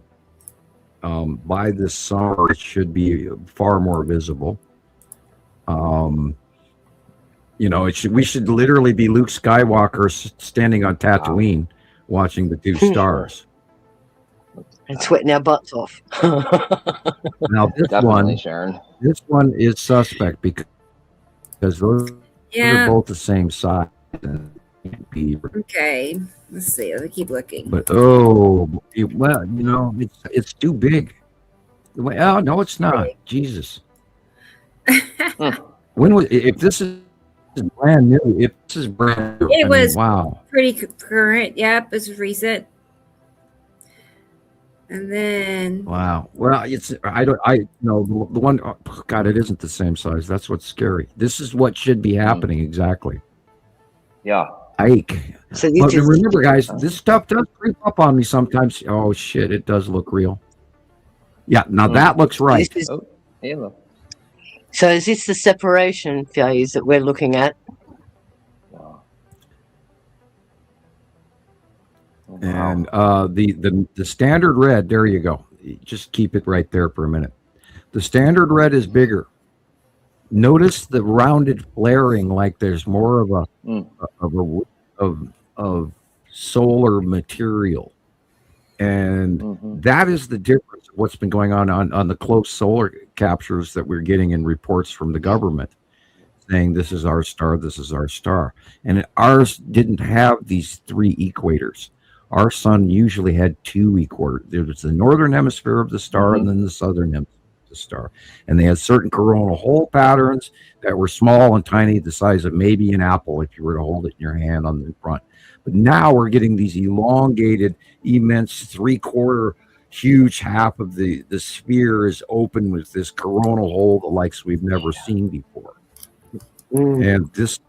S2: by this summer, it should be far more visible. We should literally be Luke Skywalker standing on Tatooine watching the two stars.
S3: And sweating our butts off.
S2: Now,
S5: Sharon.
S2: This one is suspect because those are both the same size.
S1: Okay, let's see. Let me keep looking.
S2: But it's too big. Well, no, it's not. Jesus. If this is brand new? If this is brand new,
S1: it was pretty current. Yep, this is recent. And then
S2: wow. Well, the one. Oh, God, it isn't the same size. That's what's scary. This is what should be happening exactly.
S5: Yeah.
S2: Ike. So remember, guys, this stuff does creep up on me sometimes. Oh shit, it does look real. Yeah, now that looks right.
S4: So is this the separation phase that we're looking at?
S2: And the standard red, there you go. Just keep it right there for a minute. The standard red is bigger notice the rounded flaring, like there's more of of solar material, and that is the difference of what's been going on the close solar captures that we're getting in reports from the government, saying this is our star, this is our star. And ours didn't have these three equators. Our sun usually had two equators. There was the northern hemisphere of the star and then the southern hemisphere of the star. And they had certain coronal hole patterns that were small and tiny, the size of maybe an apple if you were to hold it in your hand on the front. But now we're getting these elongated, immense three-quarter, huge half of the sphere is open with this coronal hole, the likes we've never seen before. And this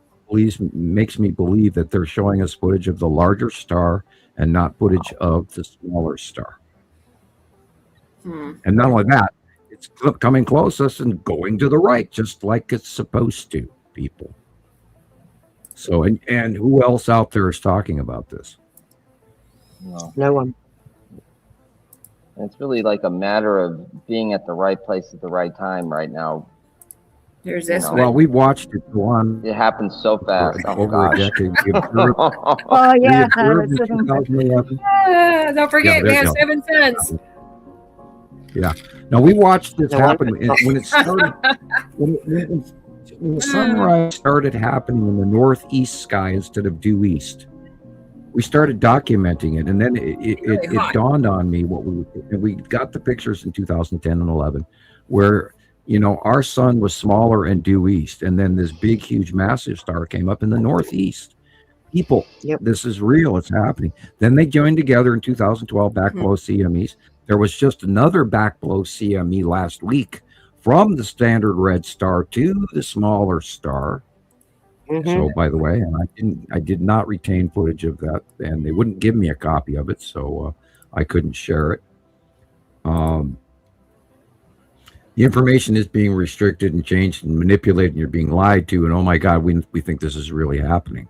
S2: makes me believe that they're showing us footage of the larger star and not footage of the smaller star. And not only that, it's coming closest and going to the right, just like it's supposed to, people. So, and who else out there is talking about this?
S4: No one.
S5: It's really like a matter of being at the right place at the right time right now.
S1: There's this one.
S2: Well, we watched it go on.
S5: It happens so fast.
S2: Over a decade.
S3: Oh, yeah.
S1: Don't forget, we have 7 suns.
S2: Yeah. Now, we watched this happen when it started. When the sunrise started happening in the northeast sky instead of due east, we started documenting it, and then it dawned on me we got the pictures in 2010 and 11 where our sun was smaller and due east, and then this big huge massive star came up in the northeast. People, this is real, it's happening. Then they joined together in 2012 back below CMEs. There was just another back below CME last week from the standard red star to the smaller star. So, by the way, and I did not retain footage of that, and they wouldn't give me a copy of it, so I couldn't share it. The information is being restricted and changed and manipulated, and you're being lied to, and oh my God, we think this is really happening.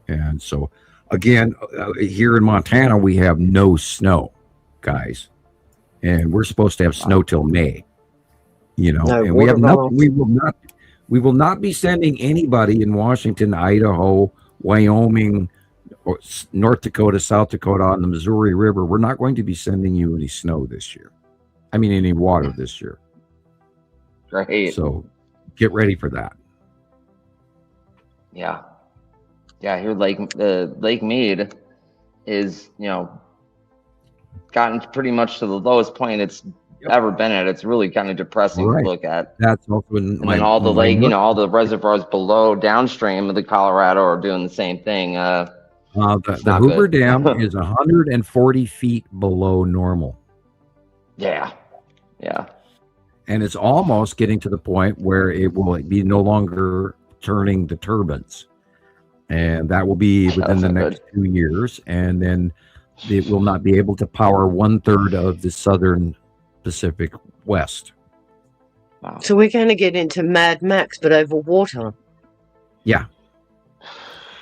S2: And so, again, here in Montana, we have no snow, guys, and we're supposed to have snow till May. And we have nothing. We will not be sending anybody in Washington, Idaho, Wyoming, or North Dakota, South Dakota on the Missouri River. We're not going to be sending you any snow this year. I mean, any water this year.
S5: Great.
S2: So get ready for that.
S5: Yeah. Here, Lake Mead is, gotten pretty much to the lowest point it's ever been at. It's really kind of depressing to look at.
S2: That's also
S5: all the lake, all the reservoirs below downstream of the Colorado are doing the same thing.
S2: The Hoover Dam is 140 feet below normal.
S5: Yeah.
S2: And it's almost getting to the point where it will be no longer turning the turbines. And that will be within the next 2 years. And then it will not be able to power 1/3 of the southern Pacific West.
S4: Wow. So we're going to get into Mad Max, but over water.
S2: Yeah.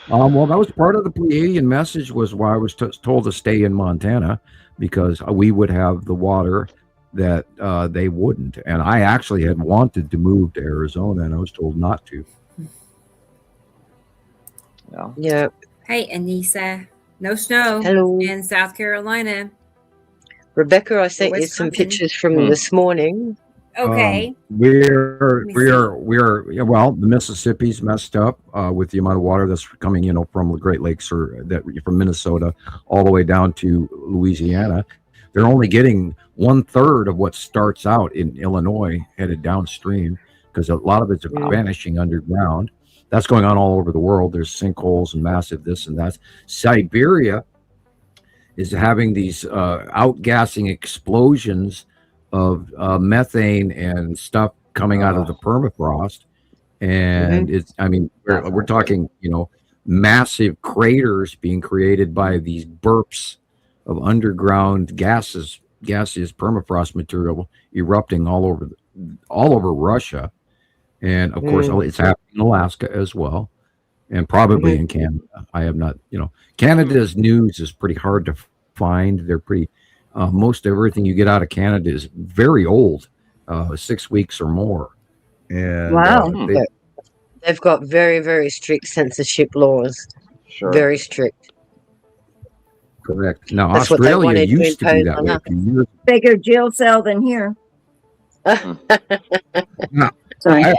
S2: Well, that was part of the Pleiadian message, was why I was told to stay in Montana, because we would have the water that they wouldn't. And I actually had wanted to move to Arizona, and I was told not to.
S4: Yeah.
S1: Hey, Anissa. No snow in South Carolina.
S4: Rebecca, I sent you some pictures from this morning.
S1: Okay.
S2: We're the Mississippi's messed up with the amount of water that's coming, from the Great Lakes or from Minnesota all the way down to Louisiana. They're only getting 1/3 of what starts out in Illinois headed downstream, because a lot of it's vanishing underground. That's going on all over the world. There's sinkholes and massive this and that. Siberia is having these outgassing explosions of methane and stuff coming out of the permafrost. And we're talking, massive craters being created by these burps of underground gaseous permafrost material erupting all over Russia. And of course, it's happening in Alaska as well, and probably in Canada. I have not, Canada's news is pretty hard to find. They're pretty, most everything you get out of Canada is very old, 6 weeks or more. And
S3: Wow.
S4: They've got very, very strict censorship laws.
S5: Sure.
S4: Very strict.
S2: correct. Now,
S4: That's what they
S2: Australia
S4: wanted to
S2: used to be
S4: impose
S2: that
S4: on
S2: way
S4: us.
S2: a few years.
S3: Bigger jail cell than here.
S2: Now,
S3: Sorry.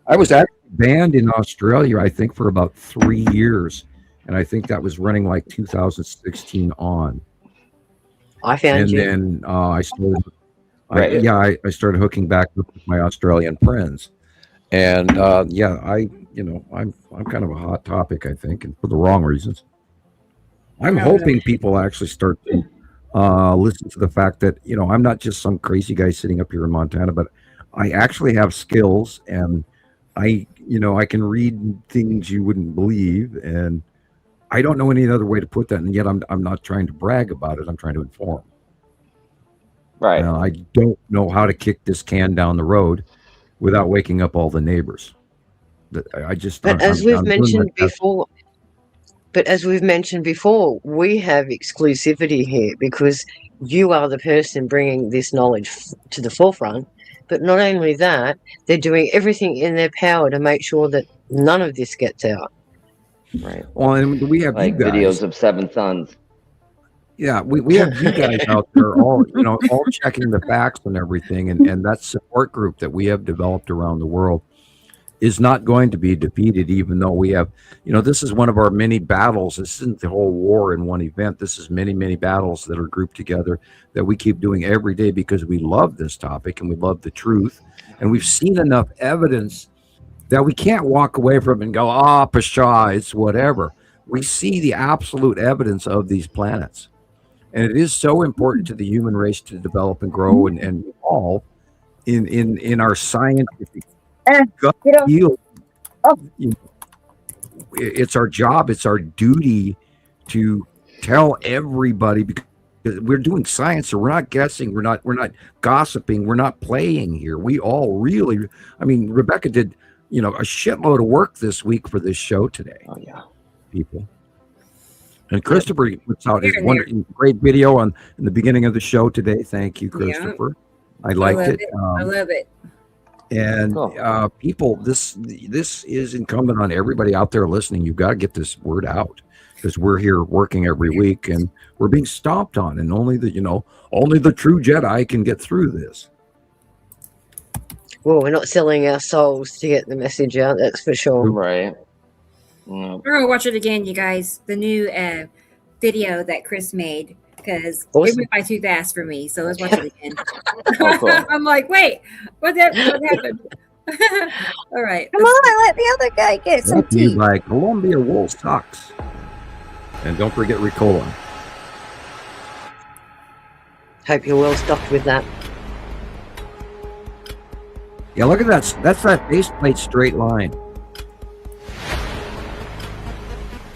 S2: I was actually banned in Australia, I think, for about 3 years, and I think that was running like 2016 on.
S4: I found
S2: And
S4: you.
S2: then I started.
S5: Right.
S2: I started hooking back up with my Australian friends, and I'm kind of a hot topic, I think, and for the wrong reasons. I'm hoping people actually start to listen to the fact that I'm not just some crazy guy sitting up here in Montana, but I actually have skills, and I can read things you wouldn't believe, and I don't know any other way to put that, and yet I'm not trying to brag about it. I'm trying to inform.
S5: Right.
S2: I don't know how to kick this can down the road without waking up all the neighbors.
S4: But as we've mentioned before, we have exclusivity here because you are the person bringing this knowledge to the forefront. But not only that, they're doing everything in their power to make sure that none of this gets out.
S5: Right.
S2: Well, and we have
S5: Like
S2: you guys.
S5: videos of Seven Sons.
S2: Yeah, we have you guys out there all checking the facts and everything, and that support group that we have developed around the world is not going to be defeated, even though we have, this is one of our many battles. This isn't the whole war in one event. This is many, many battles that are grouped together that we keep doing every day because we love this topic and we love the truth. And we've seen enough evidence that we can't walk away from it and go, pshaw, it's whatever. We see the absolute evidence of these planets. And it is so important to the human race to develop and grow and evolve in our scientific gut feel. It's our job, it's our duty to tell everybody, because we're doing science, so we're not guessing, we're not gossiping, we're not playing here. We all really, Rebecca did a shitload of work this week for this show today.
S5: Oh yeah,
S2: people. And Christopher puts out his great video in the beginning of the show today. Thank you, Christopher. Yeah. I liked it.
S1: I love it.
S2: And people, this is incumbent on everybody out there listening. You've got to get this word out, because we're here working every week and we're being stomped on, and only the true Jedi can get through this.
S4: Well, we're not selling our souls to get the message out, that's for sure.
S5: Right.
S1: We're going to watch it again, you guys. The new video that Chris made, because it went by too fast for me. So let's watch it again. Cool. I'm like, wait, what happened? All right.
S3: Come on, let the other guy get some tea.
S2: By Columbia Wool Socks. And don't forget Ricola.
S4: Hope you're well stocked with that.
S2: Yeah, look at that. That's that faceplate straight line.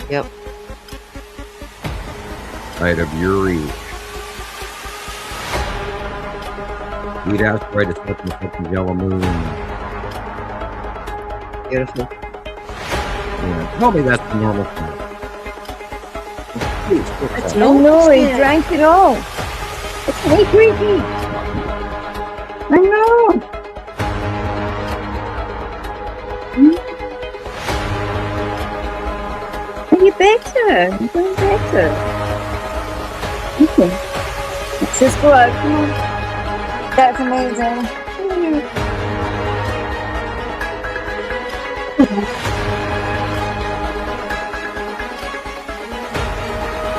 S4: Yep.
S2: Right of Yuri. Heat asteroid is touching yellow moon.
S4: Beautiful.
S2: Yeah. Tell me that's the normal thing.
S3: That's no, he drank it all. It's way creepy. I know. You better. You're doing better. Okay. Let's just go out. Come on. That's amazing.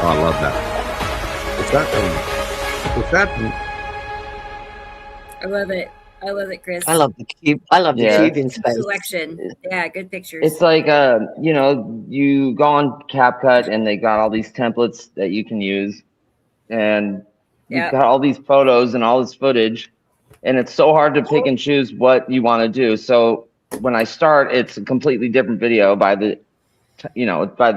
S2: Oh, I love that. What's that thing? What's that thing?
S1: I love it. I love it, Chris.
S4: I love the cube. I love the cube in space.
S1: Selection. Yeah, good pictures.
S5: It's like you go on CapCut and they got all these templates that you can use, and you've got all these photos and all this footage, and it's so hard to pick and choose what you want to do. So when I start, it's a completely different video by the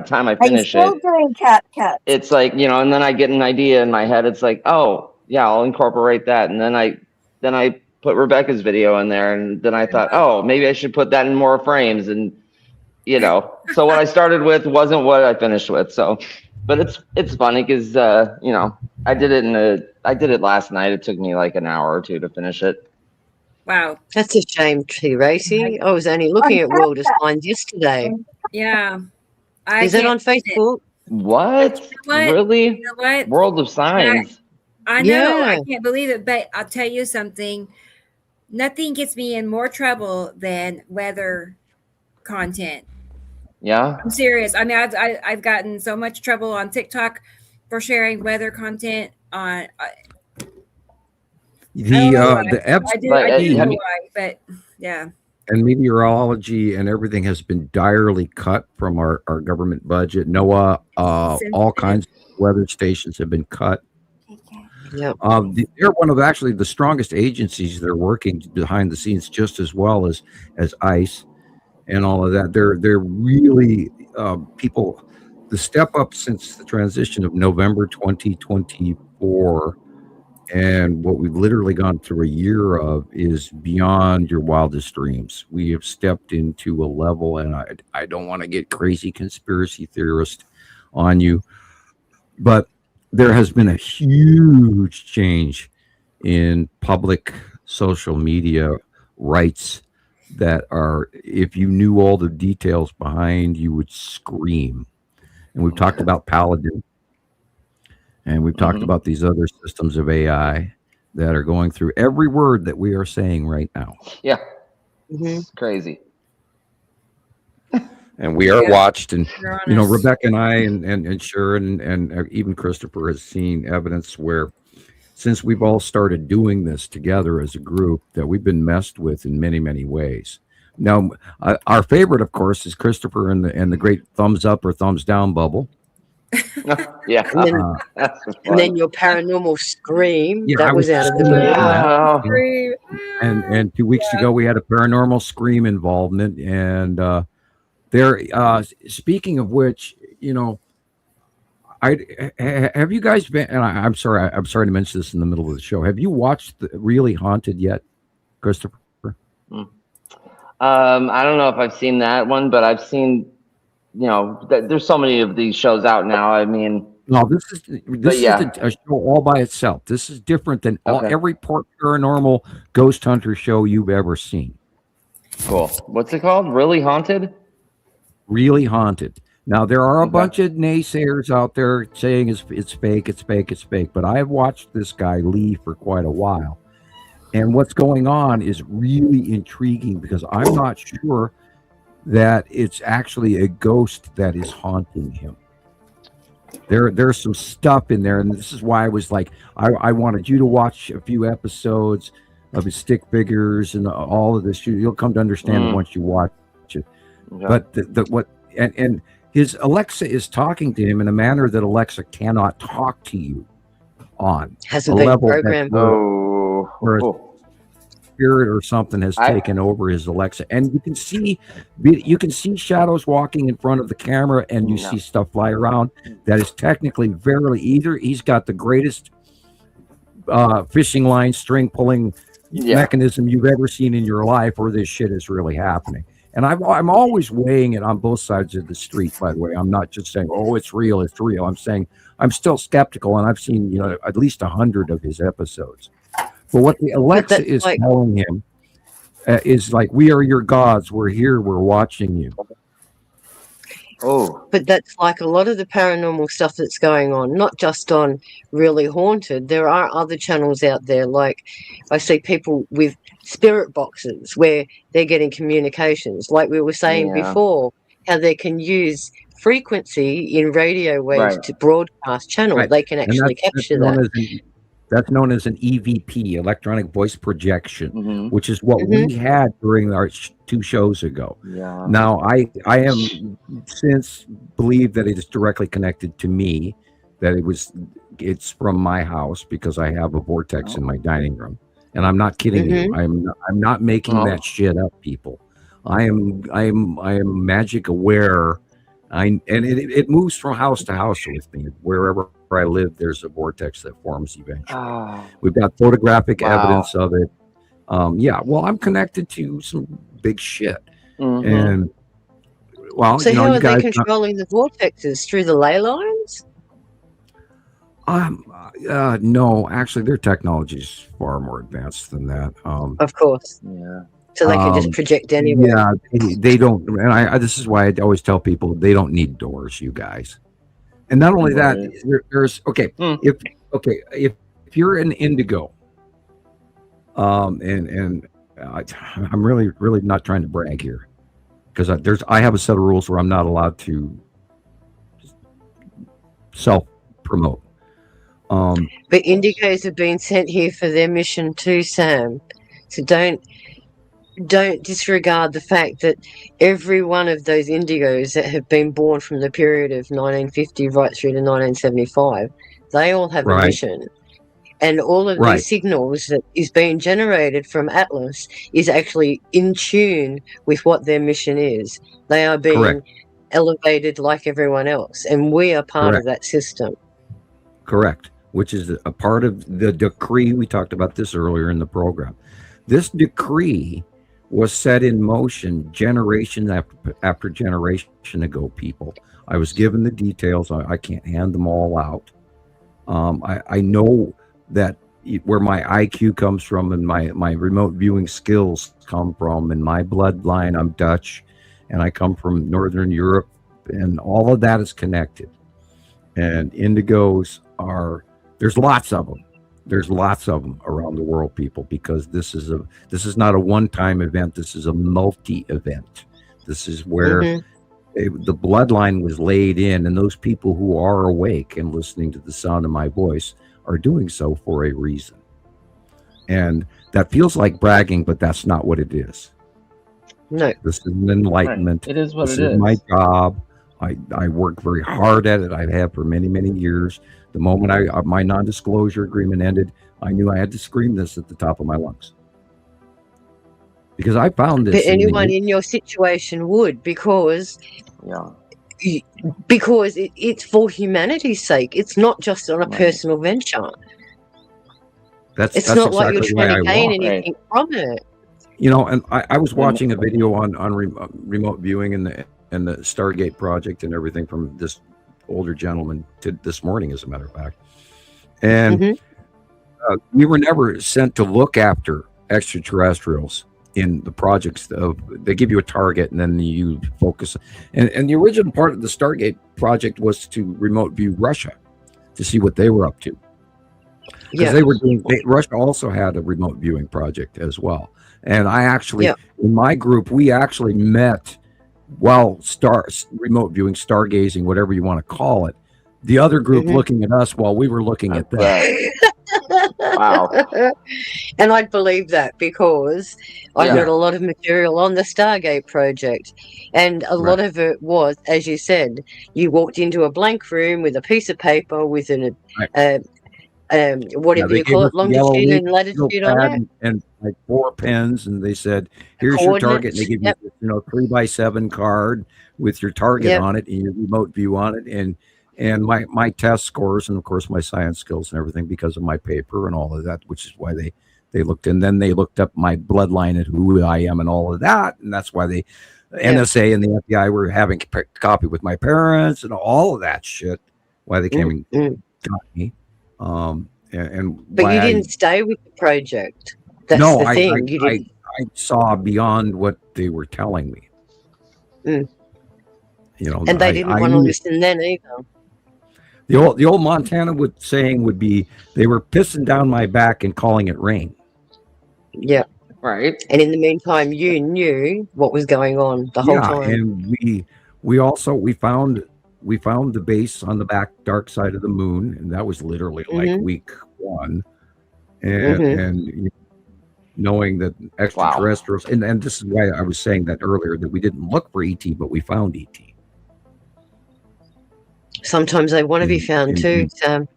S5: time I finish
S3: it. Doing CapCut.
S5: It's like, and then I get an idea in my head. It's like, oh yeah, I'll incorporate that, and then I put Rebecca's video in there, and then I thought, oh, maybe I should put that in more frames, and so what I started with wasn't what I finished with. So, but it's funny because I did it last night. It took me like an hour or two to finish it.
S1: Wow.
S4: That's a shame, T. Racy. I was only looking at World of Signs yesterday.
S1: Yeah.
S4: Is it on Facebook?
S5: What? Really?
S1: You know what?
S5: World of Signs.
S1: I know.
S4: Yeah.
S1: I can't believe it, but I'll tell you something. Nothing gets me in more trouble than weather content.
S5: Yeah.
S1: I'm serious. I mean, I've gotten so much trouble on TikTok for sharing weather content on. I do know why, but yeah.
S2: And meteorology and everything has been direly cut from our government budget. NOAA, all kinds of weather stations have been cut.
S4: Yep.
S2: They're one of actually the strongest agencies. They're working behind the scenes just as well as ICE and all of that. They're really people. The step up since the transition of November 2024 and what we've literally gone through a year of is beyond your wildest dreams. We have stepped into a level, and I don't want to get crazy conspiracy theorist on you, but there has been a huge change in public social media rights that are, if you knew all the details behind, you would scream. And we've talked about Paladin, and we've talked about these other systems of AI that are going through every word that we are saying right now.
S5: Yeah. It's crazy.
S2: And we are watched, and you know, Rebecca and I and Sharon and even Christopher has seen evidence where, since we've all started doing this together as a group, that we've been messed with in many, many ways. Now, our favorite, of course, is Christopher and the great thumbs up or thumbs down bubble.
S5: Yeah.
S4: And then your paranormal scream.
S2: Yeah,
S4: that was out of the
S2: blue. And 2 weeks ago, we had a paranormal scream involvement, and speaking of which, you know, have you guys been? And I'm sorry to mention this in the middle of the show. Have you watched Really Haunted yet, Christopher?
S5: I don't know if I've seen that one, but I've seen, you know, there's so many of these shows out now. I mean,
S2: no, this is a show all by itself. This is different than every paranormal ghost hunter show you've ever seen.
S5: Cool. What's it called? Really Haunted?
S2: Really Haunted. Now, there are a bunch of naysayers out there saying it's fake, but I have watched this guy, Lee, for quite a while. And what's going on is really intriguing because I'm not sure that it's actually a ghost that is haunting him. There's some stuff in there, and this is why I was like, I wanted you to watch a few episodes of his stick figures and all of this. You'll come to understand it once you watch it. Yeah. But and his Alexa is talking to him in a manner that Alexa cannot talk to you on.
S4: Hasn't been programmed.
S2: Or a spirit or something has taken over his Alexa, and you can see shadows walking in front of the camera, and you see stuff fly around. That is technically either he's got the greatest fishing line string pulling mechanism you've ever seen in your life, or this shit is really happening. And I'm always weighing it on both sides of the street, by the way. I'm not just saying, oh, it's real. I'm saying I'm still skeptical, and I've seen, you know, at least 100 of his episodes. But what the Alexa is telling him is like, we are your gods. We're here. We're watching you.
S4: Oh. But that's like a lot of the paranormal stuff that's going on, not just on Really Haunted. There are other channels out there. Like I see people with spirit boxes where they're getting communications. Like we were saying before, how they can use frequency in radio waves to broadcast channel. Right. They can actually capture that.
S2: That's known as an EVP, electronic voice projection, which is what we had during our 2 shows ago. Yeah. Now, I am since believe that it is directly connected to me, that it's from my house because I have a vortex in my dining room. And I'm not kidding you. I'm not making that shit up, people. I am magic aware. And it moves from house to house with me. Wherever I live, there's a vortex that forms eventually. We've got photographic evidence of it. Well, I'm connected to some big shit. And
S4: so how are they controlling the vortexes? Through the ley lines?
S2: No, actually, their technology is far more advanced than that.
S4: Of course.
S5: Yeah.
S4: So they can just project anywhere.
S2: Yeah, they don't. And this is why I always tell people they don't need doors, you guys. And not only that, there's if you're an indigo, and I'm really not trying to brag here, because I have a set of rules where I'm not allowed to self promote.
S4: But indigos have been sent here for their mission too, Sam. So don't disregard the fact that every one of those indigos that have been born from the period of 1950 right through to 1975, they all have a mission. And all of these signals that is being generated from Atlas is actually in tune with what their mission is. They are being elevated like everyone else, and we are part of that system.
S2: Correct, which is a part of the decree. We talked about this earlier in the program. This decree was set in motion generation after generation ago, people. I was given the details. I can't hand them all out. I know that where my IQ comes from and my remote viewing skills come from, and my bloodline, I'm Dutch, and I come from Northern Europe, and all of that is connected. And indigos there's lots of them. There's lots of them around the world, people, because this is not a one-time event. This is a multi-event. This is where the bloodline was laid in, and those people who are awake and listening to the sound of my voice are doing so for a reason. And that feels like bragging, but that's not what it is.
S4: No.
S2: This is an enlightenment.
S5: It is what
S2: this
S5: it is.
S2: My job. I work very hard at it. I have for many, many years. The moment my non-disclosure agreement ended, I knew I had to scream this at the top of my lungs. Because I found this.
S4: But anyone in your situation would, because it's for humanity's sake. It's not just on a personal venture. It's not exactly like you're trying to gain anything from it.
S2: You know, and I was watching a video on remote viewing and the Stargate project and everything from this older gentleman to this morning, as a matter of fact. And we were never sent to look after extraterrestrials in the projects. They give you a target and then you focus. And the original part of the Stargate project was to remote view Russia to see what they were up to. Because Russia also had a remote viewing project as well. And I actually, in my group, we actually met while remote viewing, stargazing, whatever you want to call it. The other group looking at us while we were looking at them.
S5: Wow.
S4: And I'd believe that because I got a lot of material on the Stargate project. And a lot of it was, as you said, you walked into a blank room with a piece of paper with whatever you call it, longitude and latitude on it. And
S2: like 4 pens, and they said, here's your target. And they give you 3x7 card with your target on it and your remote view on it. And my test scores, and of course my science skills and everything, because of my paper and all of that, which is why they looked. And then they looked up my bloodline and who I am and all of that. And that's why the NSA and the FBI were having a copy with my parents and all of that shit. Why they came and got me.
S4: But you didn't stay with the project. That's the thing.
S2: I saw beyond what they were telling me.
S4: And they didn't want to listen then either.
S2: The old Montana saying would be, they were pissing down my back and calling it rain.
S4: Yeah.
S5: Right.
S4: And in the meantime, you knew what was going on the whole time.
S2: And we found the base on the dark side of the moon, and that was literally like week 1. And knowing that extraterrestrials, and this is why I was saying that earlier, that we didn't look for ET, but we found ET.
S4: Sometimes they want to be found too, Sam.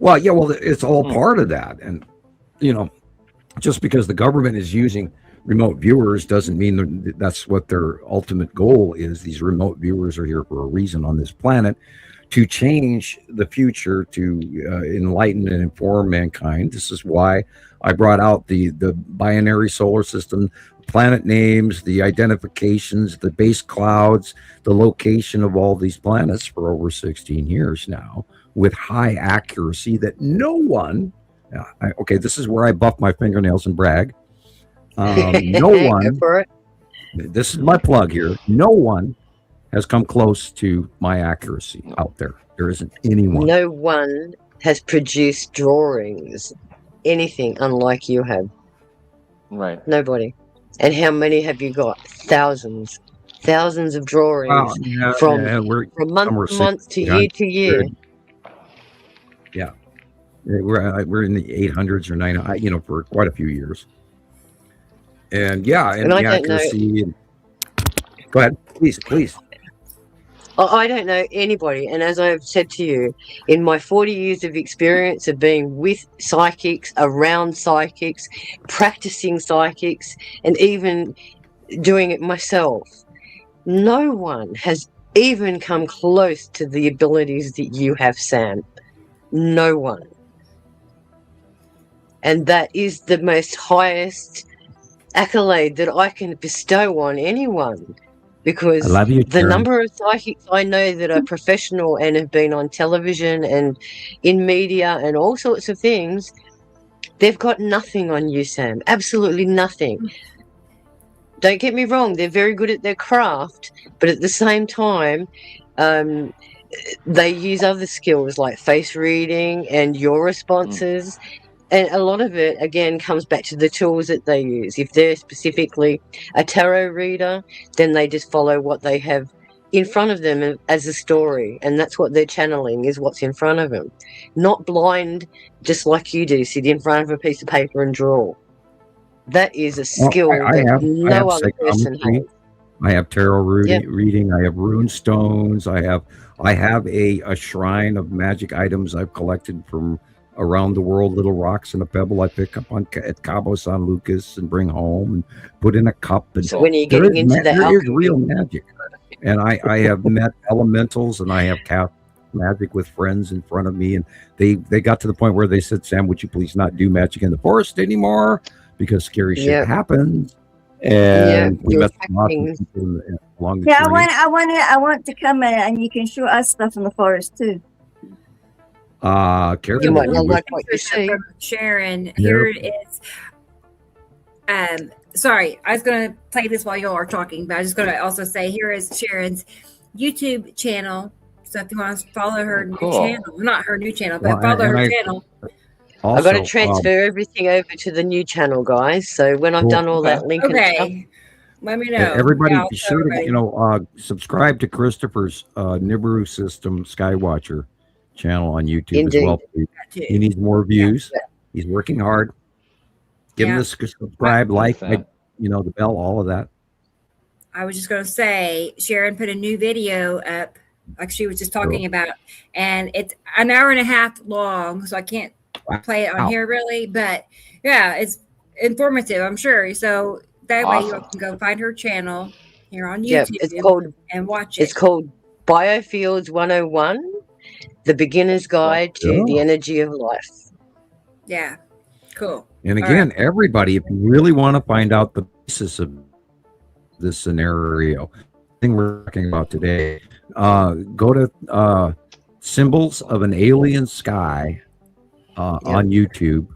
S2: Well, it's all part of that. And, just because the government is using remote viewers doesn't mean that's what their ultimate goal is. These remote viewers are here for a reason on this planet, to change the future, to enlighten and inform mankind. This is why I brought out the binary solar system, planet names, the identifications, the base clouds, the location of all these planets for over 16 years now, with high accuracy that no one, okay, this is where I buff my fingernails and brag. No one, this is my plug here, no one has come close to my accuracy out there. There isn't anyone.
S4: No one has produced drawings, anything unlike you have.
S5: Right.
S4: Nobody. And how many have you got? Thousands of drawings from month to month to year to year.
S2: Yeah, we're in the 800s or 900, for quite a few years. And the accuracy. Go ahead, please.
S4: I don't know anybody, and as I've said to you, in my 40 years of experience of being with psychics, around psychics, practicing psychics, and even doing it myself, no one has even come close to the abilities that you have, Sam. No one. And that is the most highest accolade that I can bestow on anyone. Because the number of psychics I know that are professional and have been on television and in media and all sorts of things, they've got nothing on you, Sam. Absolutely nothing. Don't get me wrong, they're very good at their craft, but at the same time, they use other skills like face reading and your responses. And a lot of it, again, comes back to the tools that they use. If they're specifically a tarot reader, then they just follow what they have in front of them as a story. And that's what they're channeling, is what's in front of them. Not blind, just like you do, sit in front of a piece of paper and draw. That is a skill that no other person has.
S2: I have tarot reading. I have rune stones. I have a shrine of magic items I've collected from around the world, little rocks and a pebble I pick up at Cabo San Lucas and bring home and put in a cup. And
S4: so when you're getting into that,
S2: there is real magic. And I have met elementals, and I have cast magic with friends in front of me, and they got to the point where they said, "Sam, would you please not do magic in the forest anymore because scary shit happens." And we met along the journey.
S3: I want to come in, and you can show us stuff in the forest too.
S4: You might not like what you see.
S1: Sharon, here it is. Sorry, I was going to play this while you all are talking, but I was just going to also say here is Sharon's YouTube channel. So if you want to follow her new channel, not her new channel, but follow her channel.
S4: Also, I've got to transfer everything over to the new channel, guys. So when I've done all that link and stuff,
S1: let me know.
S2: Everybody, be sure to subscribe to Christopher's Nibiru System Skywatcher channel on YouTube as well. He needs more views. He's working hard. Give him the subscribe, like, the bell, all of that.
S1: I was just going to say, Sharon put a new video up, like she was just talking about, and it's an hour and a half long, so I can't play it on here really, but it's informative, I'm sure. So that way you can go find her channel here on YouTube and watch it.
S4: It's called Biofields 101. The Beginner's Guide to the Energy of Life.
S1: Yeah, cool.
S2: And again, everybody, if you really want to find out the basis of this scenario, thing we're talking about today, go to Symbols of an Alien Sky on YouTube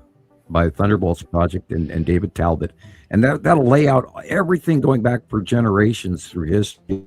S2: by Thunderbolts Project and David Talbot. And that'll lay out everything going back for generations through history,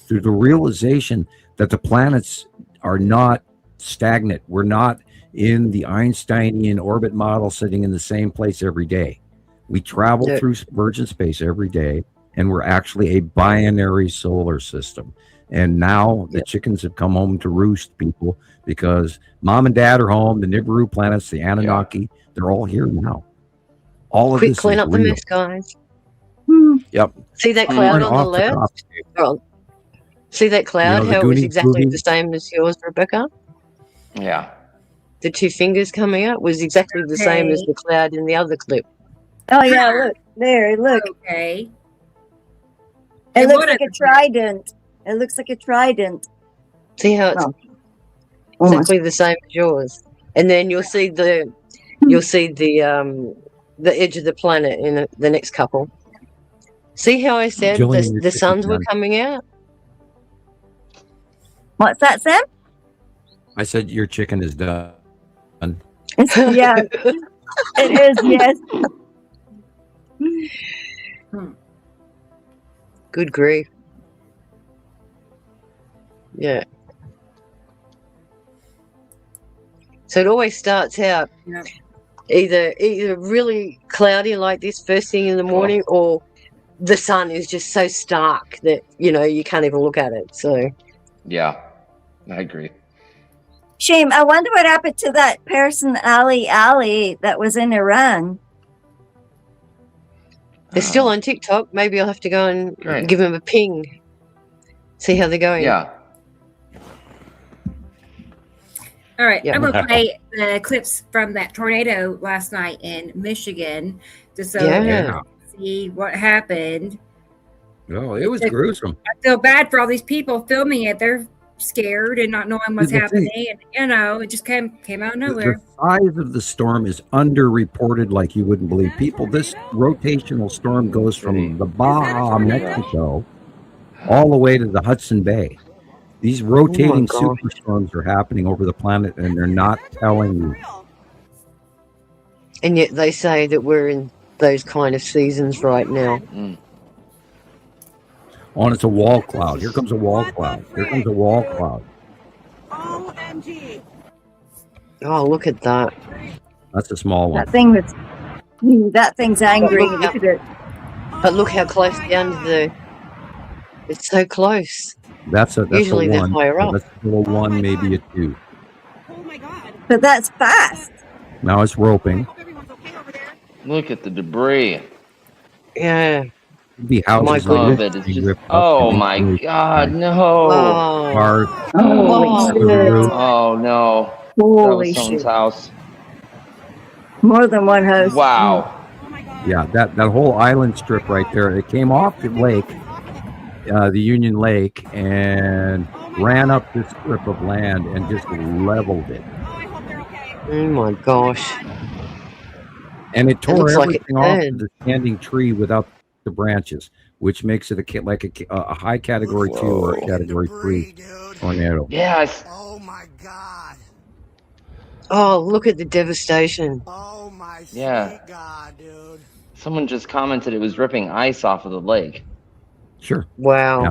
S2: through the realization that the planets are not stagnant. We're not in the Einsteinian orbit model sitting in the same place every day. We travel through virgin space every day, and we're actually a binary solar system. And now the chickens have come home to roost, people, because mom and dad are home. The Nibiru planets, the Anunnaki, they're all here now. All of this
S4: clean up the mess, guys.
S2: Yep.
S4: See that cloud on the left? See that cloud? How it was exactly the same as yours, Rebecca?
S5: Yeah.
S4: The two fingers coming out was exactly the same as the cloud in the other clip.
S3: Oh yeah, look there. Look.
S1: Okay.
S3: It looks like a trident. It looks like a trident.
S4: See how it's exactly the same as yours, and then you'll see the edge of the planet in the next couple. See how I said the suns were coming out?
S3: What's that, Sam?
S2: I said your chicken is done.
S3: Yeah, it is. Yes.
S4: Good grief. Yeah. So it always starts out either really cloudy like this first thing in the morning, or the sun is just so stark that you can't even look at it. So
S5: Yeah, I agree.
S3: Shame. I wonder what happened to that person, Ali, that was in Iran.
S4: they're still on TikTok. Maybe I'll have to go and
S5: Great.
S4: give them a ping, see how they're going.
S5: Yeah.
S1: All right,
S4: Yeah.
S1: I'm gonna play the clips from that tornado last night in Michigan, just so
S4: Yeah.
S1: you can see what happened.
S2: Oh, it was gruesome.
S1: I feel bad for all these people filming it. They're scared and not knowing what's happening, and it just came out of nowhere.
S2: The size of the storm is underreported like you wouldn't believe. People, this rotational storm goes from the Baja, Mexico, all the way to the Hudson Bay. These rotating superstorms are happening over the planet, and they're not telling you.
S4: And yet they say that we're in those kind of seasons right now.
S2: Oh, and it's a wall cloud. Here comes a wall cloud. Here comes a wall cloud.
S6: OMG.
S4: Oh, look at that.
S2: That's a small one.
S3: That thing's angry. Look at it.
S4: But look how close down to the... It's so close.
S2: That's
S4: Usually
S2: a
S4: they're
S2: one.
S4: higher up.
S2: That's a one, maybe a two.
S6: Oh my God.
S3: But that's fast.
S2: Now it's roping.
S6: Hope everyone's okay over there.
S5: Look at the debris.
S4: Yeah.
S2: The houses
S5: Some
S2: are
S5: of it is
S2: being
S5: just.
S2: ripped up
S5: Oh
S2: and
S5: my
S2: enclosed
S5: God,
S2: by
S5: no.
S2: cars.
S3: Holy shit.
S5: Oh no. That
S3: Holy
S5: was someone's
S3: shit.
S5: house.
S3: More than one house.
S5: Wow.
S6: Oh my God.
S2: Yeah, that whole island strip right there. It came off the lake, the Union Lake, and ran up this strip of land and just leveled it.
S6: Oh, I hope they're okay.
S4: Oh my gosh.
S2: And it tore
S4: looks like
S2: everything
S4: it
S2: off
S4: did.
S2: of the standing tree without the branches, which makes it a high category 2 or a category 3 tornado.
S5: Yes.
S7: Oh my God.
S4: Oh, look at the devastation.
S7: Oh my
S5: Yeah.
S7: sweet God, dude.
S5: Someone just commented it was ripping ice off of the lake.
S2: Sure.
S4: Wow.
S2: Yeah.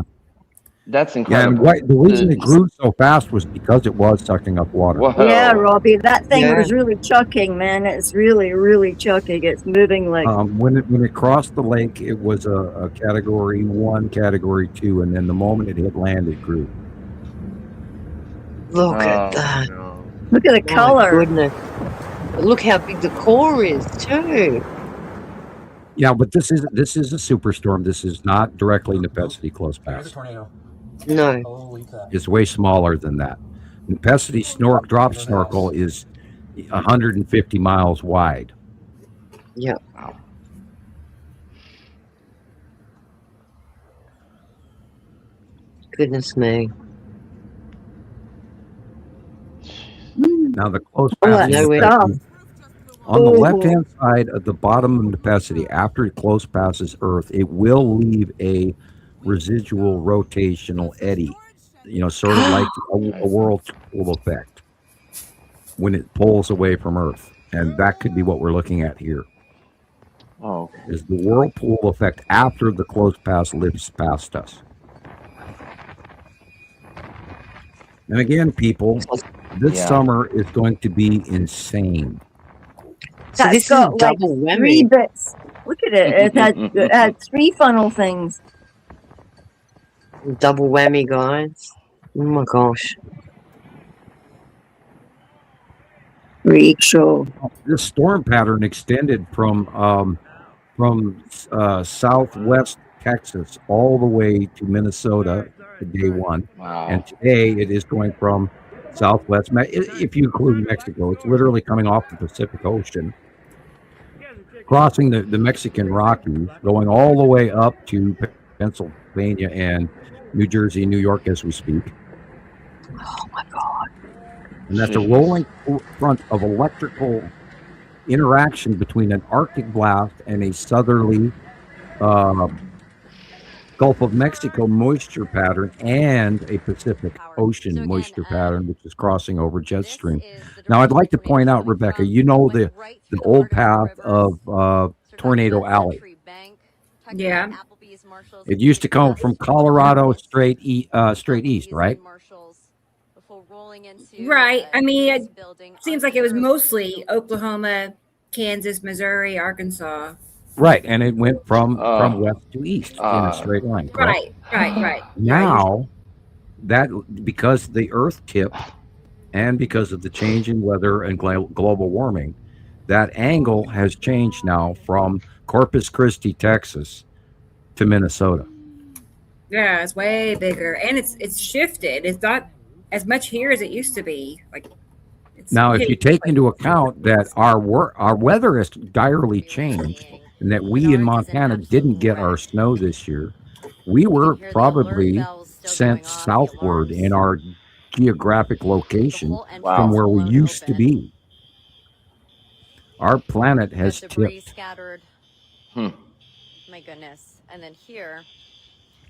S5: That's
S2: Yeah,
S5: incredible.
S2: and the reason it grew so fast was because it was sucking up water.
S5: Whoa.
S3: Yeah, Robbie, that thing
S4: Yeah.
S3: was really chucking, man. It's really, really chucking. It's moving like
S2: When it crossed the lake, it was a category 1, category 2, and then the moment it hit land, it grew.
S4: Look
S5: Oh,
S4: at that.
S5: no.
S3: look at the
S4: My
S3: color.
S4: goodness. But look how big the core is too.
S2: Yeah, but this is a superstorm. This is not directly Nepesity close
S8: There's a
S2: pass.
S8: tornado.
S4: No.
S8: Holy crap.
S2: It's way smaller than that. Nepesity drop snorkel is 150 miles wide.
S4: Yeah.
S5: Wow.
S4: Goodness me.
S2: Now the close
S3: Oh,
S2: pass
S4: no way.
S2: on the
S3: Oh.
S2: left-hand side of the bottom of Nepesity, after it close passes Earth, it will leave a residual rotational eddy. Sort of like a whirlpool effect when it pulls away from Earth, and that could be what we're looking at here.
S5: Oh.
S2: Is the whirlpool effect after the close pass lifts past us. And again, people, this
S5: Yeah.
S2: summer is going to be insane.
S4: So
S3: That's
S4: this is
S3: got like
S4: double
S3: 3
S4: whammy.
S3: bits. Look at it. It had 3 funnel things.
S4: Double whammy, guys. Oh my gosh.
S3: Freak show.
S2: This storm pattern extended from southwest Texas all the way to Minnesota to day 1.
S5: Wow.
S2: And today it is going from southwest, if you include Mexico, it's literally coming off the Pacific Ocean, crossing the Mexican Rockies, going all the way up to Pennsylvania and New Jersey, New York as we speak.
S4: Oh my God.
S2: And that's a rolling front of electrical interaction between an Arctic blast and a southerly Gulf of Mexico moisture pattern and a Pacific Ocean moisture pattern, which is crossing over jet stream. Now, I'd like to point out, Rebecca, you know the old path of Tornado Alley.
S1: Yeah.
S2: It used to come from Colorado straight east, right?
S1: Right. I mean, it seems like it was mostly Oklahoma, Kansas, Missouri, Arkansas.
S2: Right, and it went from west to east in a straight line. Correct?
S1: Right.
S2: Now, that because the Earth tipped and because of the change in weather and global warming, that angle has changed now from Corpus Christi, Texas, to Minnesota.
S1: Yeah, it's way bigger, and it's shifted. It's not as much here as it used to be. Like
S2: now, if you take into account that our weather has direly changed, and that we in Montana didn't get our snow this year, we were probably sent southward in our geographic location from where we used to be. Our planet has tipped.
S8: Scattered. My goodness. And then here.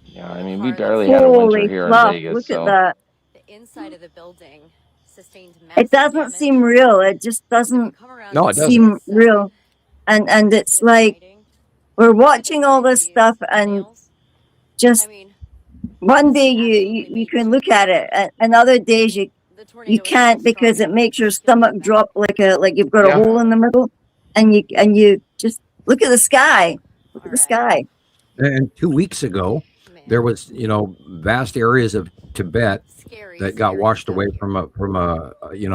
S5: Yeah, I mean, we barely had a winter here in Vegas.
S3: Look
S5: so.
S3: at that.
S8: The inside of the building sustained
S3: It doesn't seem real. It just doesn't seem real. And it's like we're watching all this stuff and just one day you can look at it and other days you can't because it makes your stomach drop like you've got a hole in the middle and you just look at the sky. Look at the sky.
S2: And 2 weeks ago there was, vast areas of Tibet that got washed away from a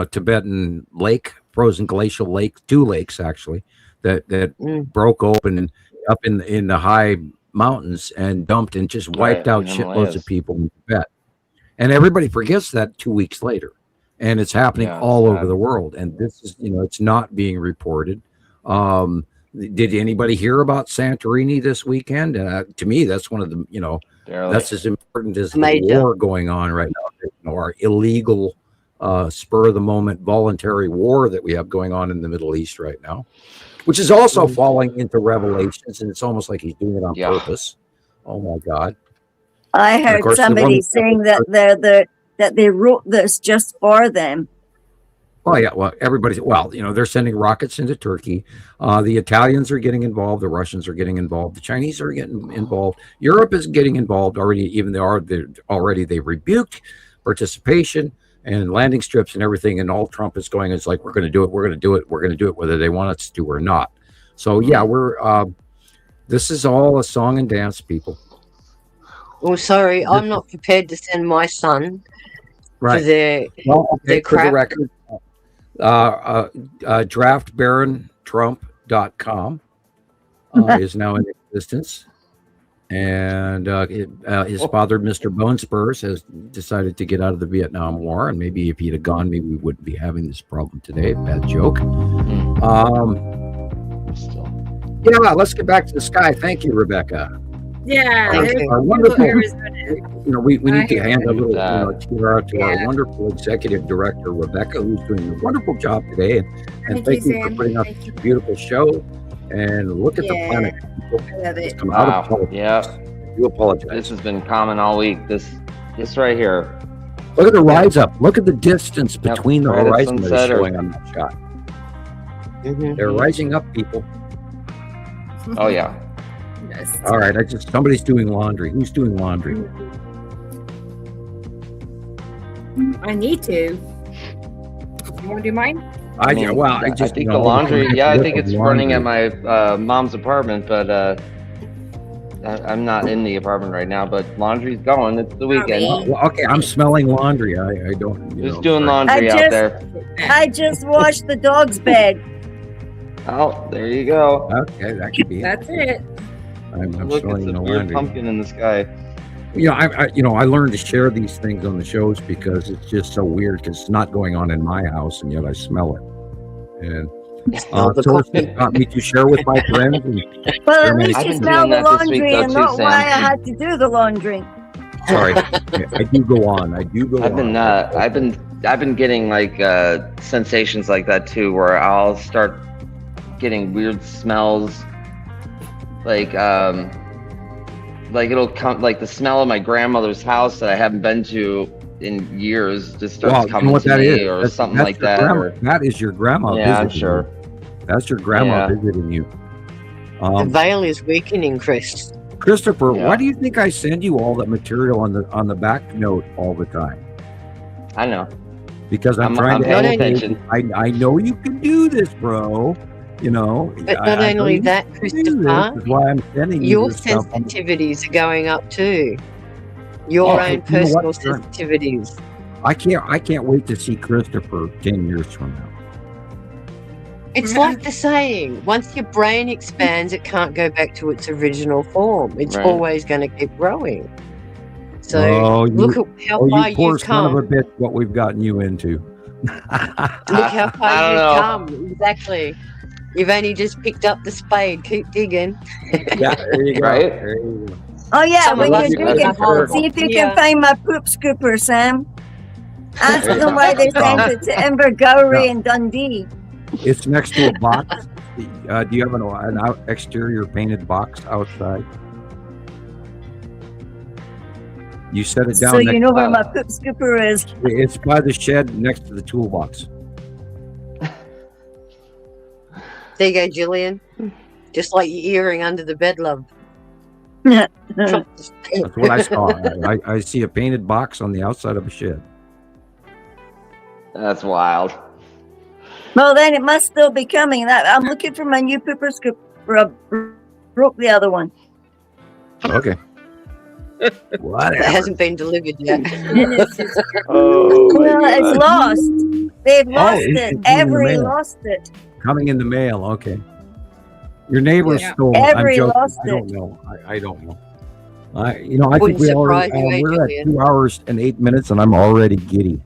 S2: Tibetan lake, frozen glacial lake, 2 lakes actually, that broke open and up in the high mountains and dumped and just wiped out shitloads of people in Tibet. And everybody forgets that 2 weeks later. And it's happening all over the world. And this is, it's not being reported. Did anybody hear about Santorini this weekend? To me, that's one of the, that's as important as the war going on right now. Our illegal, spur of the moment, voluntary war that we have going on in the Middle East right now, which is also falling into Revelations. And it's almost like he's doing it on purpose. Oh my God.
S3: I heard somebody saying that they wrote this just for them.
S2: Oh yeah, well, they're sending rockets into Turkey. The Italians are getting involved. The Russians are getting involved. The Chinese are getting involved. Europe is getting involved already. Even they rebuked participation and landing strips and everything. And all Trump is going is like, we're going to do it. We're going to do it. We're going to do it, whether they want us to or not. So yeah, this is all a song and dance, people.
S4: Well, sorry, I'm not prepared to send my son for their crap.
S2: For the record, draftbarontrump.com is now in existence. And his father, Mr. Bone Spurs, has decided to get out of the Vietnam War. And maybe if he'd have gone, maybe we wouldn't be having this problem today. Bad joke. Yeah, let's get back to the sky. Thank you, Rebecca.
S1: Yeah,
S2: our wonderful. We need to hand a little cheer out to our wonderful executive director, Rebecca, who's doing a wonderful job today. And thank you for putting up a beautiful show. And look at the planet.
S1: I love it.
S5: Wow. Yeah.
S2: You apologize.
S5: This has been common all week. This right here.
S2: Look at the rise up. Look at the distance between the horizon that is showing on that shot. They're rising up, people.
S5: Oh yeah.
S1: Yes.
S2: All right. Somebody's doing laundry. Who's doing laundry?
S1: I need to. You want to do mine?
S5: I think the laundry. Yeah, I think it's running at my mom's apartment, but I'm not in the apartment right now. But laundry's going. It's the weekend.
S2: Okay, I'm smelling laundry. I don't.
S5: Who's doing laundry out there?
S3: I just washed the dog's bed.
S5: Oh, there you go.
S2: Okay, that could be.
S1: That's it.
S2: I'm
S5: Look,
S2: smelling
S5: it's a
S2: the
S5: weird
S2: laundry.
S5: pumpkin in the sky.
S2: I learned to share these things on the shows because it's just so weird because it's not going on in my house and yet I smell it. And sources got me to share with my friends.
S3: Well, at least you smell the laundry and not why I had to do the laundry.
S2: Sorry, I do go on.
S5: I've been getting like sensations like that too, where I'll start getting weird smells, like like it'll come, like the smell of my grandmother's house that I haven't been to in years just starts coming to me, or something like that.
S2: That is your grandma.
S5: Yeah, I'm sure.
S2: That's your grandma visiting you.
S4: The veil is weakening, Chris.
S2: Christopher, why do you think I send you all that material on the back note all the time?
S5: I know.
S2: Because I'm trying to
S5: pay attention.
S2: I know you can do this, bro. You know.
S4: But not only that, Christopher,
S2: that's why I'm sending you
S4: your sensitivities are going up too. Your own personal sensitivities.
S2: I can't wait to see Christopher 10 years from now.
S4: It's like the saying, once your brain expands, it can't go back to its original form. It's always going to keep growing. So look at how far you've come.
S2: Son of a bitch, what we've gotten you into.
S4: Look how far you've come. Exactly. You've only just picked up the spade. Keep digging.
S2: Yeah, there you go.
S5: Right?
S2: There you go.
S3: Oh yeah,
S4: Someone
S3: when you're digging, see if you can find my poop scooper, Sam. Ask them why they sent it to Invergowrie and Dundee.
S2: It's next to a box. Do you have an exterior painted box outside? You set it down.
S3: So you know where my poop scooper is.
S2: It's by the shed next to the toolbox.
S4: There you go, Gillian. Just like your earring under the bed, love.
S2: That's what I saw. I see a painted box on the outside of a shed.
S5: That's wild.
S3: Well, then it must still be coming. I'm looking for my new pooper scooper. I broke the other one.
S2: Okay. Whatever.
S4: It hasn't been delivered yet.
S3: It's lost. They've lost it. Avery lost it.
S2: Coming in the mail. Okay. Your neighbor stole it.
S3: Avery lost
S2: it. I don't know. I think we're at 2 hours and 8 minutes, and I'm already giddy.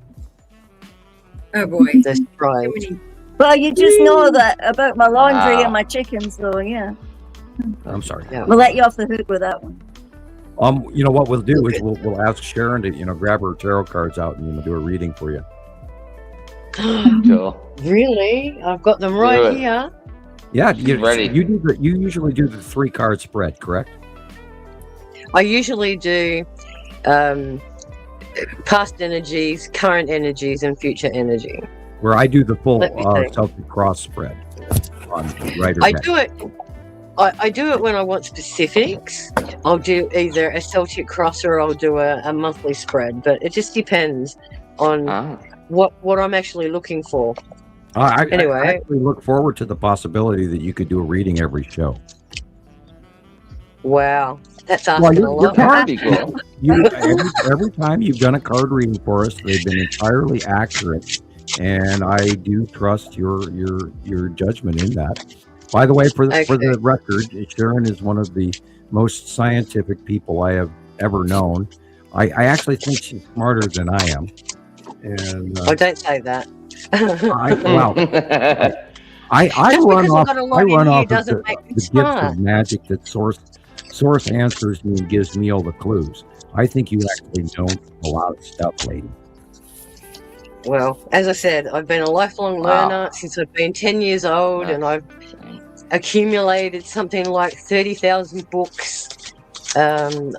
S1: Oh boy.
S4: That's right.
S3: Well, you just know that about my laundry and my chickens, so yeah.
S2: I'm sorry.
S4: Yeah.
S3: We'll let you off the hook with that one.
S2: You know what we'll do is we'll ask Sharon to grab her tarot cards out and do a reading for you.
S5: Cool.
S4: Really? I've got them right here.
S2: Yeah, you usually do the 3-card spread, correct?
S4: I usually do past energies, current energies, and future energy.
S2: Where I do the full Celtic cross spread on right or left.
S4: I do it when I want specifics. I'll do either a Celtic cross or I'll do a monthly spread, but it just depends on what I'm actually looking for.
S2: Anyway, I actually look forward to the possibility that you could do a reading every show.
S4: Wow, that's asking a lot.
S5: That'd be cool.
S2: Every time you've done a card reading for us, they've been entirely accurate, and I do trust your judgment in that. By the way, for the record, Sharon is one of the most scientific people I have ever known. I actually think she's smarter than I am. And
S4: don't say that.
S2: I run off the gift of magic that Source answers me and gives me all the clues. I think you actually know a lot of stuff, lady.
S4: Well, as I said, I've been a lifelong learner since I've been 10 years old, and I've accumulated something like 30,000 books. I'm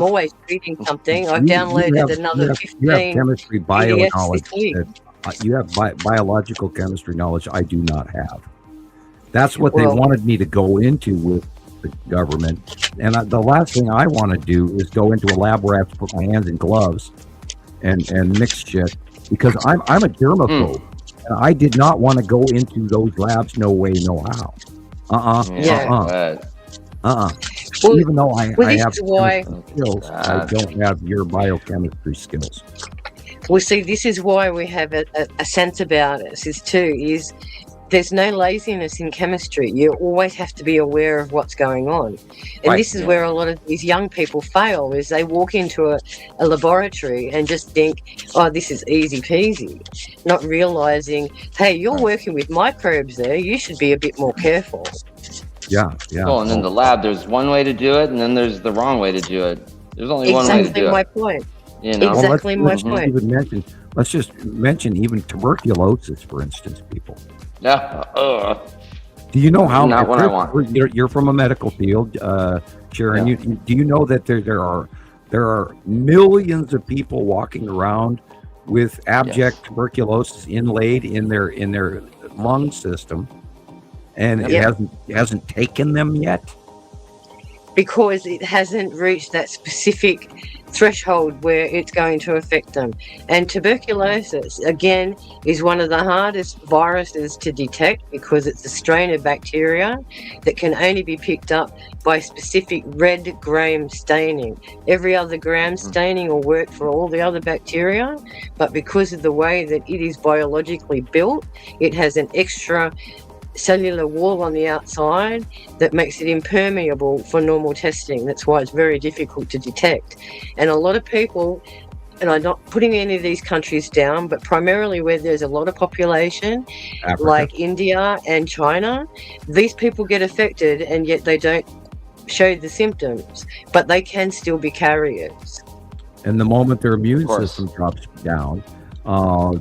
S4: always reading something. I've downloaded another 15.
S2: You have chemistry, bio
S4: PDFs
S2: knowledge. You have biological chemistry knowledge I do not have. That's what they wanted me to go into with the government. And the last thing I want to do is go into a lab where I have to put my hands in gloves and mix shit, because I'm a germaphobe. And I did not want to go into those labs. No way, no how.
S4: Well,
S2: even though I have skills,
S4: I
S2: don't have your biochemistry skills.
S4: Well, see, this is why we have a sense about us, is there's no laziness in chemistry. You always have to be aware of what's going on. And this is where a lot of these young people fail, is they walk into a laboratory and just think, oh, this is easy peasy, not realizing, hey, you're working with microbes there. You should be a bit more careful.
S2: Yeah.
S5: Well, and in the lab, there's one way to do it, and then there's the wrong way to do it. There's only one way to do it.
S4: Exactly my point.
S5: Exactly
S4: my point.
S2: Let's just mention even tuberculosis, for instance, people.
S5: Yeah.
S2: Do you know how?
S5: Not what I want.
S2: You're from a medical field. Sharon,
S5: Yeah.
S2: do you know that there are millions of people walking around with abject tuberculosis inlaid in their lung system, and it hasn't taken them yet?
S4: Because it hasn't reached that specific threshold where it's going to affect them. And tuberculosis, again, is one of the hardest viruses to detect because it's a strain of bacteria that can only be picked up by specific red gram staining. Every other gram staining will work for all the other bacteria, but because of the way that it is biologically built, it has an extra cellular wall on the outside that makes it impermeable for normal testing. That's why it's very difficult to detect. And a lot of people, and I'm not putting any of these countries down, but primarily where there's a lot of population,
S2: Africa.
S4: like India and China, these people get affected and yet they don't show the symptoms, but they can still be carriers.
S2: And the moment their immune system drops down,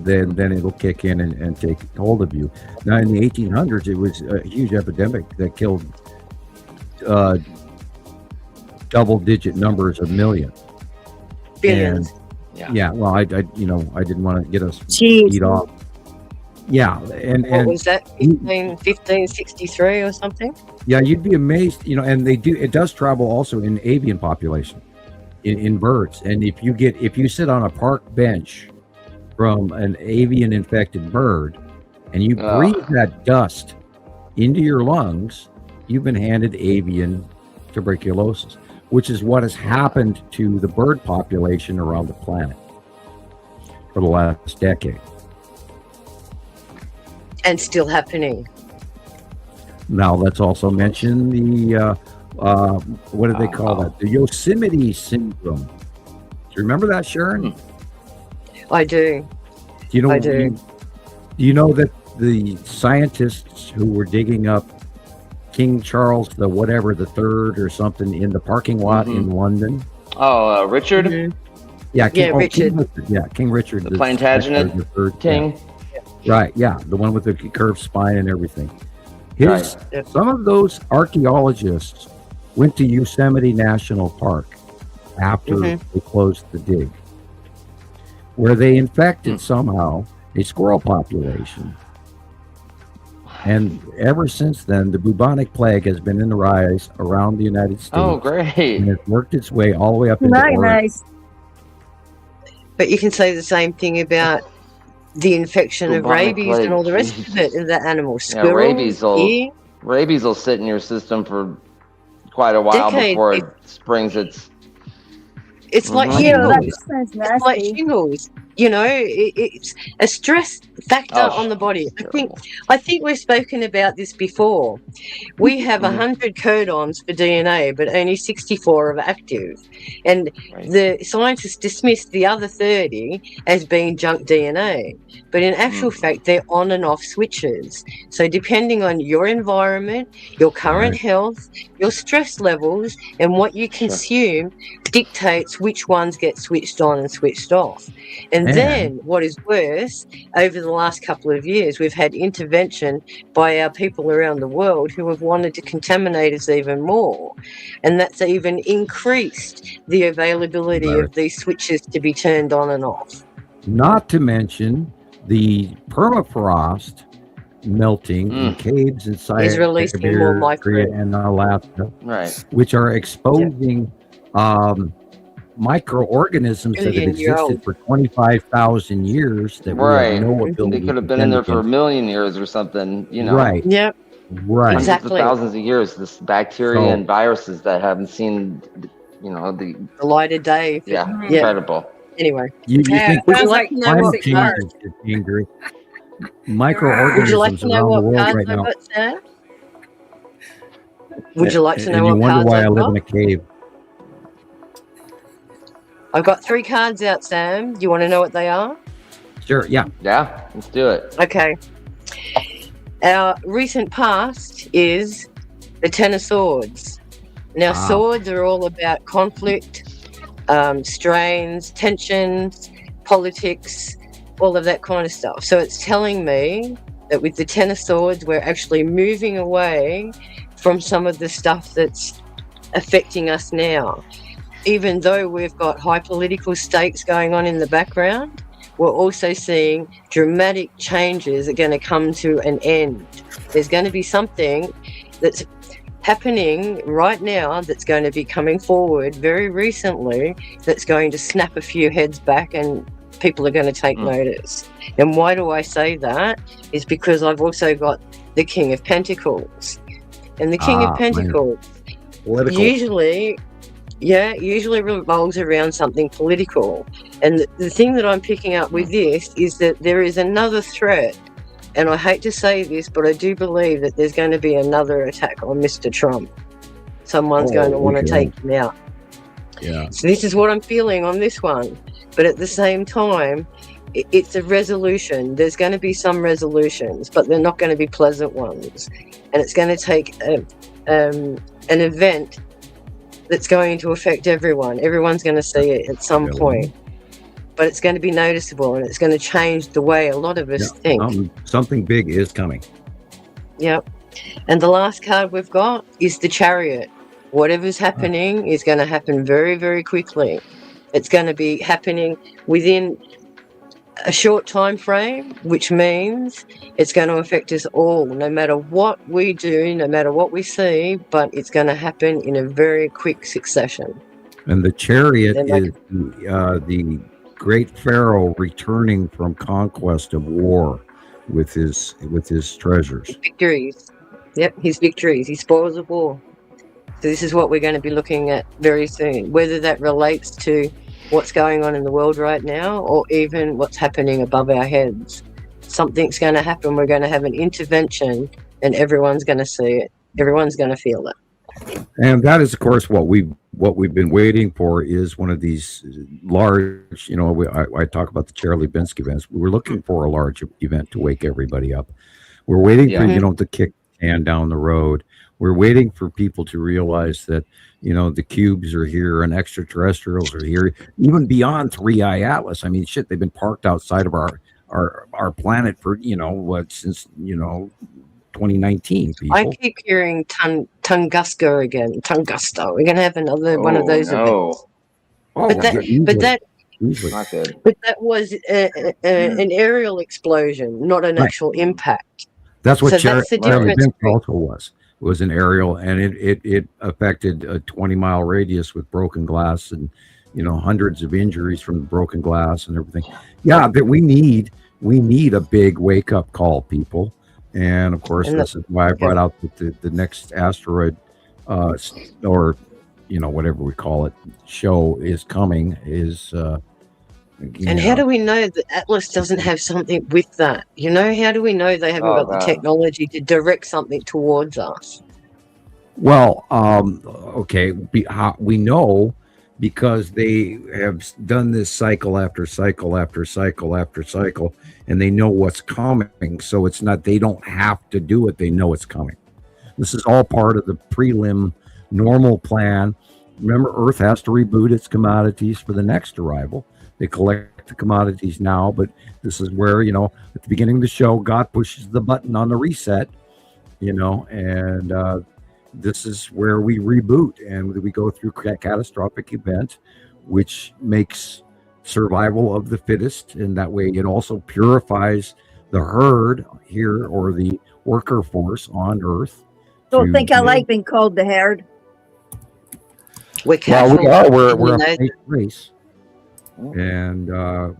S2: then it'll kick in and take hold of you. Now, in the 1800s, it was a huge epidemic that killed double-digit numbers of millions.
S4: Billions.
S2: And, well, I didn't want to get us
S3: Jeez.
S2: beat off. Yeah, and
S4: What was that? 1563 or something?
S2: Yeah, you'd be amazed. And it does travel also in avian population, in birds. And if you sit on a park bench from an avian infected bird and you breathe that dust into your lungs, you've been handed avian tuberculosis, which is what has happened to the bird population around the planet for the last decade.
S4: And still happening.
S2: Now, let's also mention the, what do they call that? The Yosemite syndrome. Do you remember that, Sharon?
S4: I do. I do.
S2: Do you know that the scientists who were digging up King Charles the third or something in the parking lot in London?
S5: Oh, Richard?
S2: Yeah,
S4: Richard.
S2: King Richard.
S5: The Plantagenet king?
S2: Yeah. Right, yeah, the one with the curved spine and everything. Some of those archaeologists went to Yosemite National Park after they closed the dig, where they infected somehow a squirrel population. And ever since then, the bubonic plague has been in the rise around the United States.
S5: Oh, great.
S2: And it's worked its way all the way up into Oregon.
S3: Nice.
S4: But you can say the same thing about the infection of rabies and all the rest of it in the animals. Squirrels,
S5: rabies will sit in your system for quite a while before it springs its...
S4: It's like shingles. It's like shingles. It's a stress factor on the body. I think we've spoken about this before. We have 100 codons for DNA, but only 64 are active. And the scientists dismissed the other 30 as being junk DNA. But in actual fact, they're on and off switches. So depending on your environment, your current health, your stress levels, and what you consume dictates which ones get switched on and switched off. And then what is worse, over the last couple of years, we've had intervention by our people around the world who have wanted to contaminate us even more. And that's even increased the availability of these switches to be turned on and off.
S2: Not to mention the permafrost melting in caves inside
S4: is releasing more microbes
S2: and Alaska, which are exposing microorganisms that have existed for 25,000 years that we have no ability.
S5: They could have been in there for a million years or something,
S2: Right.
S4: Yep.
S2: Right.
S4: Exactly.
S5: Thousands of years, this bacteria and viruses that haven't seen, the
S4: light of day.
S5: Yeah. Incredible.
S4: Anyway.
S2: You think
S4: would you like to know what
S2: microorganisms
S4: would you like to know
S2: around
S4: what
S2: the world
S4: cards
S2: right
S4: I've
S2: now?
S4: got, Sam? Would you like to know
S2: and
S4: what
S2: you wonder
S4: cards
S2: why I
S4: I've
S2: live
S4: got?
S2: in a cave.
S4: I've got 3 cards out, Sam. Do you want to know what they are?
S2: Sure, yeah.
S5: Yeah, let's do it.
S4: Okay. Our recent past is the Ten of Swords. Now, swords are all about conflict, strains, tensions, politics, all of that kind of stuff. So it's telling me that with the Ten of Swords, we're actually moving away from some of the stuff that's affecting us now. Even though we've got high political stakes going on in the background, we're also seeing dramatic changes that are going to come to an end. There's going to be something that's happening right now that's going to be coming forward very recently that's going to snap a few heads back, and people are going to take notice. And why do I say that? Is because I've also got the King of Pentacles. And the King of Pentacles usually revolves around something political. And the thing that I'm picking up with this is that there is another threat. And I hate to say this, but I do believe that there's going to be another attack on Mr. Trump. Someone's going to want to take him out.
S2: Yeah.
S4: So this is what I'm feeling on this one. But at the same time, it's a resolution. There's going to be some resolutions, but they're not going to be pleasant ones. And it's going to take an event that's going to affect everyone. Everyone's going to see it at some point. But it's going to be noticeable, and it's going to change the way a lot of us think.
S2: Something big is coming.
S4: Yep. And the last card we've got is the Chariot. Whatever's happening is going to happen very, very quickly. It's going to be happening within a short time frame, which means it's going to affect us all, no matter what we do, no matter what we see, but it's going to happen in a very quick succession.
S2: And the Chariot is the great pharaoh returning from conquest of war with his treasures.
S4: His victories. Yep, his victories, his spoils of war. So this is what we're going to be looking at very soon, whether that relates to what's going on in the world right now or even what's happening above our heads. Something's going to happen. We're going to have an intervention, and everyone's going to see it. Everyone's going to feel it.
S2: And that is, of course, what we've been waiting for is one of these large, I talk about the Charlie Binsky events. We were looking for a large event to wake everybody up. We're waiting for, to kick the can down the road. We're waiting for people to realize that, the cubes are here and extraterrestrials are here, even beyond 3i Atlas. I mean, shit, they've been parked outside of our planet for, since, 2019. People.
S4: I keep hearing Tunguska again. Tunguska. We're going to have another one of those events. But that was an aerial explosion, not an actual impact.
S2: That's what Charlie Binsky also was. It was an aerial, and it affected a 20-mile radius with broken glass and hundreds of injuries from the broken glass and everything. Yeah, but we need a big wake up call, people. And of course, this is why I brought out that the next asteroid, or whatever we call it, show is coming. And
S4: how do we know that Atlas doesn't have something with that? How do we know they haven't got the technology to direct something towards us?
S2: Well, okay, we know because they have done this cycle after cycle after cycle after cycle, and they know what's coming. So it's not, they don't have to do it. They know it's coming. This is all part of the prelim normal plan. Remember, Earth has to reboot its commodities for the next arrival. They collect the commodities now, but this is where, at the beginning of the show, God pushes the button on the reset, and this is where we reboot and we go through catastrophic event, which makes survival of the fittest. And that way it also purifies the herd here, or the worker force on Earth.
S3: Don't think I like being called the herd.
S4: We
S2: are. We're a race. And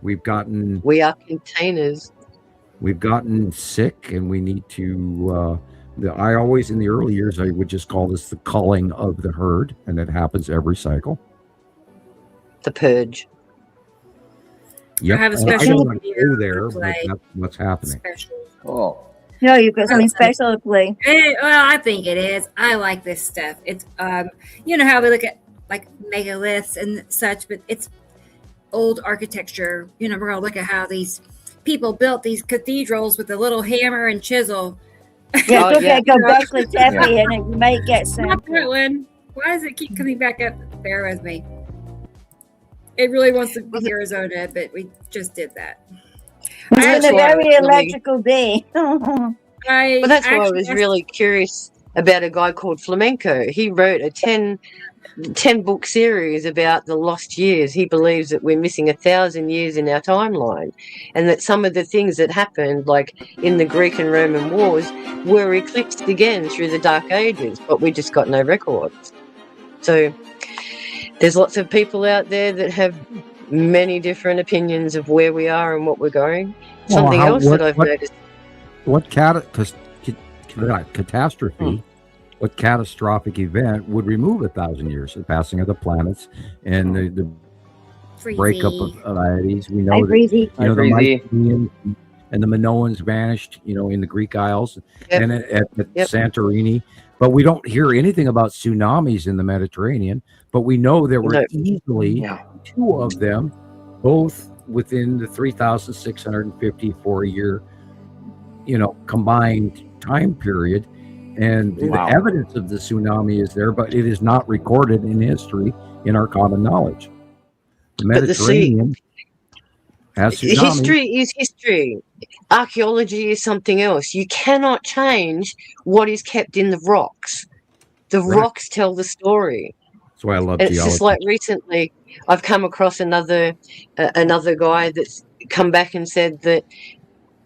S2: we are
S4: containers.
S2: We've gotten sick, and we need to I always, in the early years, I would just call this the culling of the herd, and it happens every cycle.
S4: The purge.
S2: Yep.
S1: I have a
S2: I
S1: special
S2: don't want to go there, but that's what's happening.
S5: Oh.
S3: No, you've got something special to play.
S1: Well, I think it is. I like this stuff. It's how we look at like megaliths and such, but it's old architecture. We're gonna look at how these people built these cathedrals with a little hammer and chisel.
S3: Yeah, go Berkeley Taffy, and it might get some.
S1: Why does it keep coming back up there with me? It really wants to be Arizona, but we just did that.
S3: It's been a very electrical day.
S4: That's why I was really curious about a guy called Flamenco. He wrote a 10-book series about the lost years. He believes that we're missing 1,000 years in our timeline, and that some of the things that happened, like in the Greek and Roman wars, were eclipsed again through the Dark Ages, but we just got no records. So there's lots of people out there that have many different opinions of where we are and what we're going. Something else that I've noticed.
S2: What catastrophe, what catastrophic event would remove 1,000 years? The passing of the planets and the breakup of varieties. We know that the Mycenaeans and the Minoans vanished, in the Greek Isles and at Santorini. But we don't hear anything about tsunamis in the Mediterranean. But we know there were easily 2 of them, both within the 3,654 year, combined time period. And the evidence of the tsunami is there, but it is not recorded in history in our common knowledge. The Mediterranean has tsunamis.
S4: History is history. Archaeology is something else. You cannot change what is kept in the rocks. The rocks tell the story.
S2: That's why I love
S4: geology.
S2: It's
S4: just like recently, I've come across another guy that's come back and said that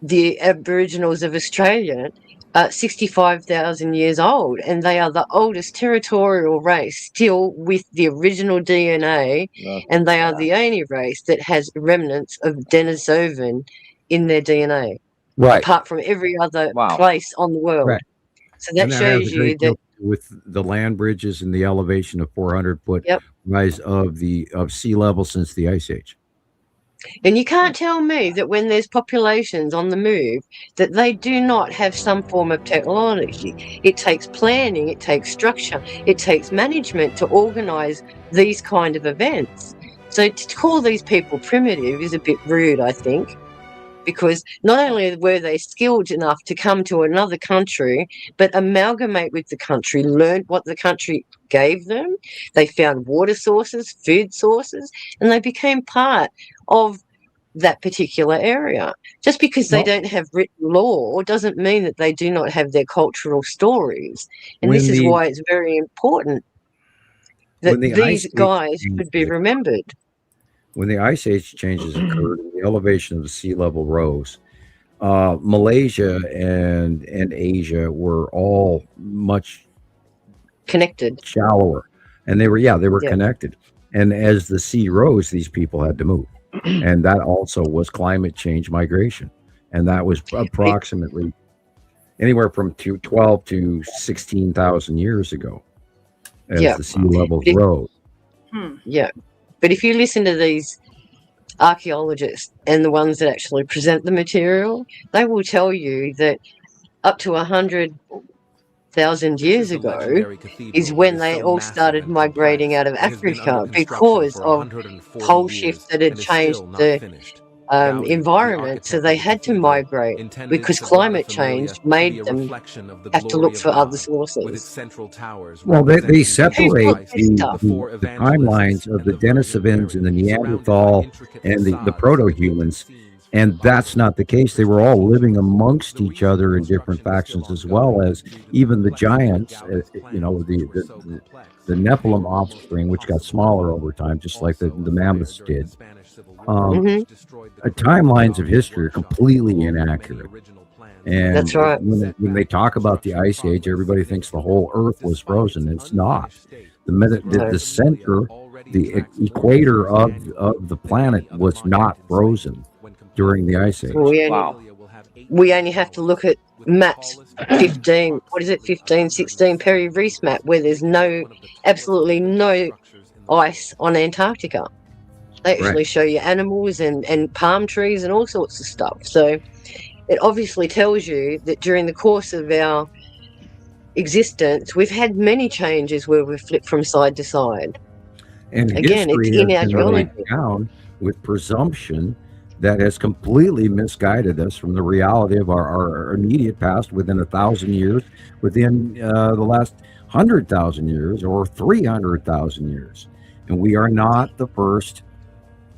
S4: the Aboriginals of Australia are 65,000 years old, and they are the oldest territorial race still with the original DNA, and they are the only race that has remnants of Denisovan in their DNA, apart from every other place on the world.
S2: Right.
S4: So that shows you that
S2: with the land bridges and the elevation of 400-foot rise of sea level since the Ice Age.
S4: And you can't tell me that when there's populations on the move that they do not have some form of technology. It takes planning, it takes structure, it takes management to organise these kind of events. So to call these people primitive is a bit rude, I think, because not only were they skilled enough to come to another country, but amalgamate with the country, learn what the country gave them. They found water sources, food sources, and they became part of that particular area. Just because they don't have written law doesn't mean that they do not have their cultural stories. And this is why it's very important that these guys should be remembered.
S2: When the Ice Age changes occurred and the elevation of the sea level rose, Malaysia and Asia were all much
S4: connected,
S2: shallower, and they were connected. And as the sea rose, these people had to move, and that also was climate change migration, and that was approximately anywhere from 12 to 16,000 years ago, as the sea levels rose.
S4: Yeah. But if you listen to these archaeologists and the ones that actually present the material, they will tell you that up to 100,000 years ago is when they all started migrating out of Africa because of pole shifts that had changed the environment. So they had to migrate because climate change made them have to look for other sources.
S2: Well, they separate the timelines of the Denisovans and the Neanderthal and the proto-humans, and that's not the case. They were all living amongst each other in different factions, as well as even the giants, the Nephilim offspring, which got smaller over time, just like the mammoths did. Timelines of history are completely inaccurate. And
S4: that's right.
S2: When they talk about the Ice Age, everybody thinks the whole Earth was frozen. It's not. The center, the equator of the planet was not frozen during the Ice Age.
S4: We only have to look at maps 15, 16 Perry Reese map, where there's absolutely no ice on Antarctica. They actually show you animals and palm trees and all sorts of stuff. So it obviously tells you that during the course of our existence, we've had many changes where we've flipped from side to side.
S2: And again, it's in our geology down with presumption that has completely misguided us from the reality of our immediate past within 1,000 years, within the last 100,000 years, or 300,000 years. And we are not the first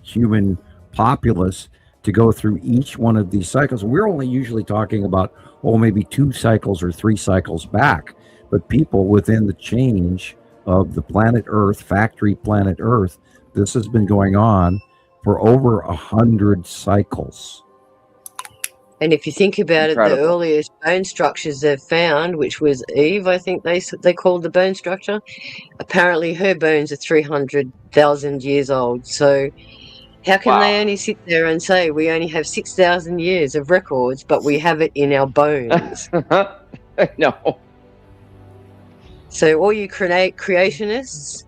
S2: human populace to go through each one of these cycles. We're only usually talking about maybe 2 cycles or 3 cycles back, but people within the change of the planet Earth, factory planet Earth. This has been going on for over 100 cycles.
S4: And if you think about it, the earliest bone structures they've found, which was Eve, I think they called the bone structure, apparently her bones are 300,000 years old. So how can they only sit there and say we only have 6,000 years of records, but we have it in our bones?
S5: No.
S4: So all you creationists,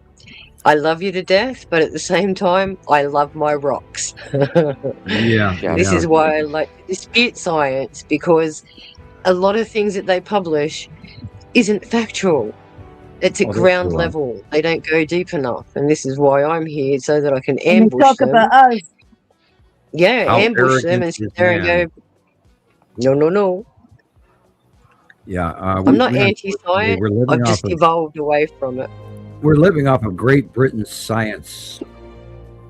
S4: I love you to death, but at the same time, I love my rocks. This is why I like to dispute science, because a lot of things that they publish isn't factual. It's at ground level. They don't go deep enough. And this is why I'm here, so that I can ambush
S3: talk
S4: them.
S3: about us.
S4: Yeah,
S2: How
S4: ambush them and sit there and go, no.
S2: Yeah.
S4: I'm not anti-science. I've just evolved away from it.
S2: We're living off of Great Britain's science,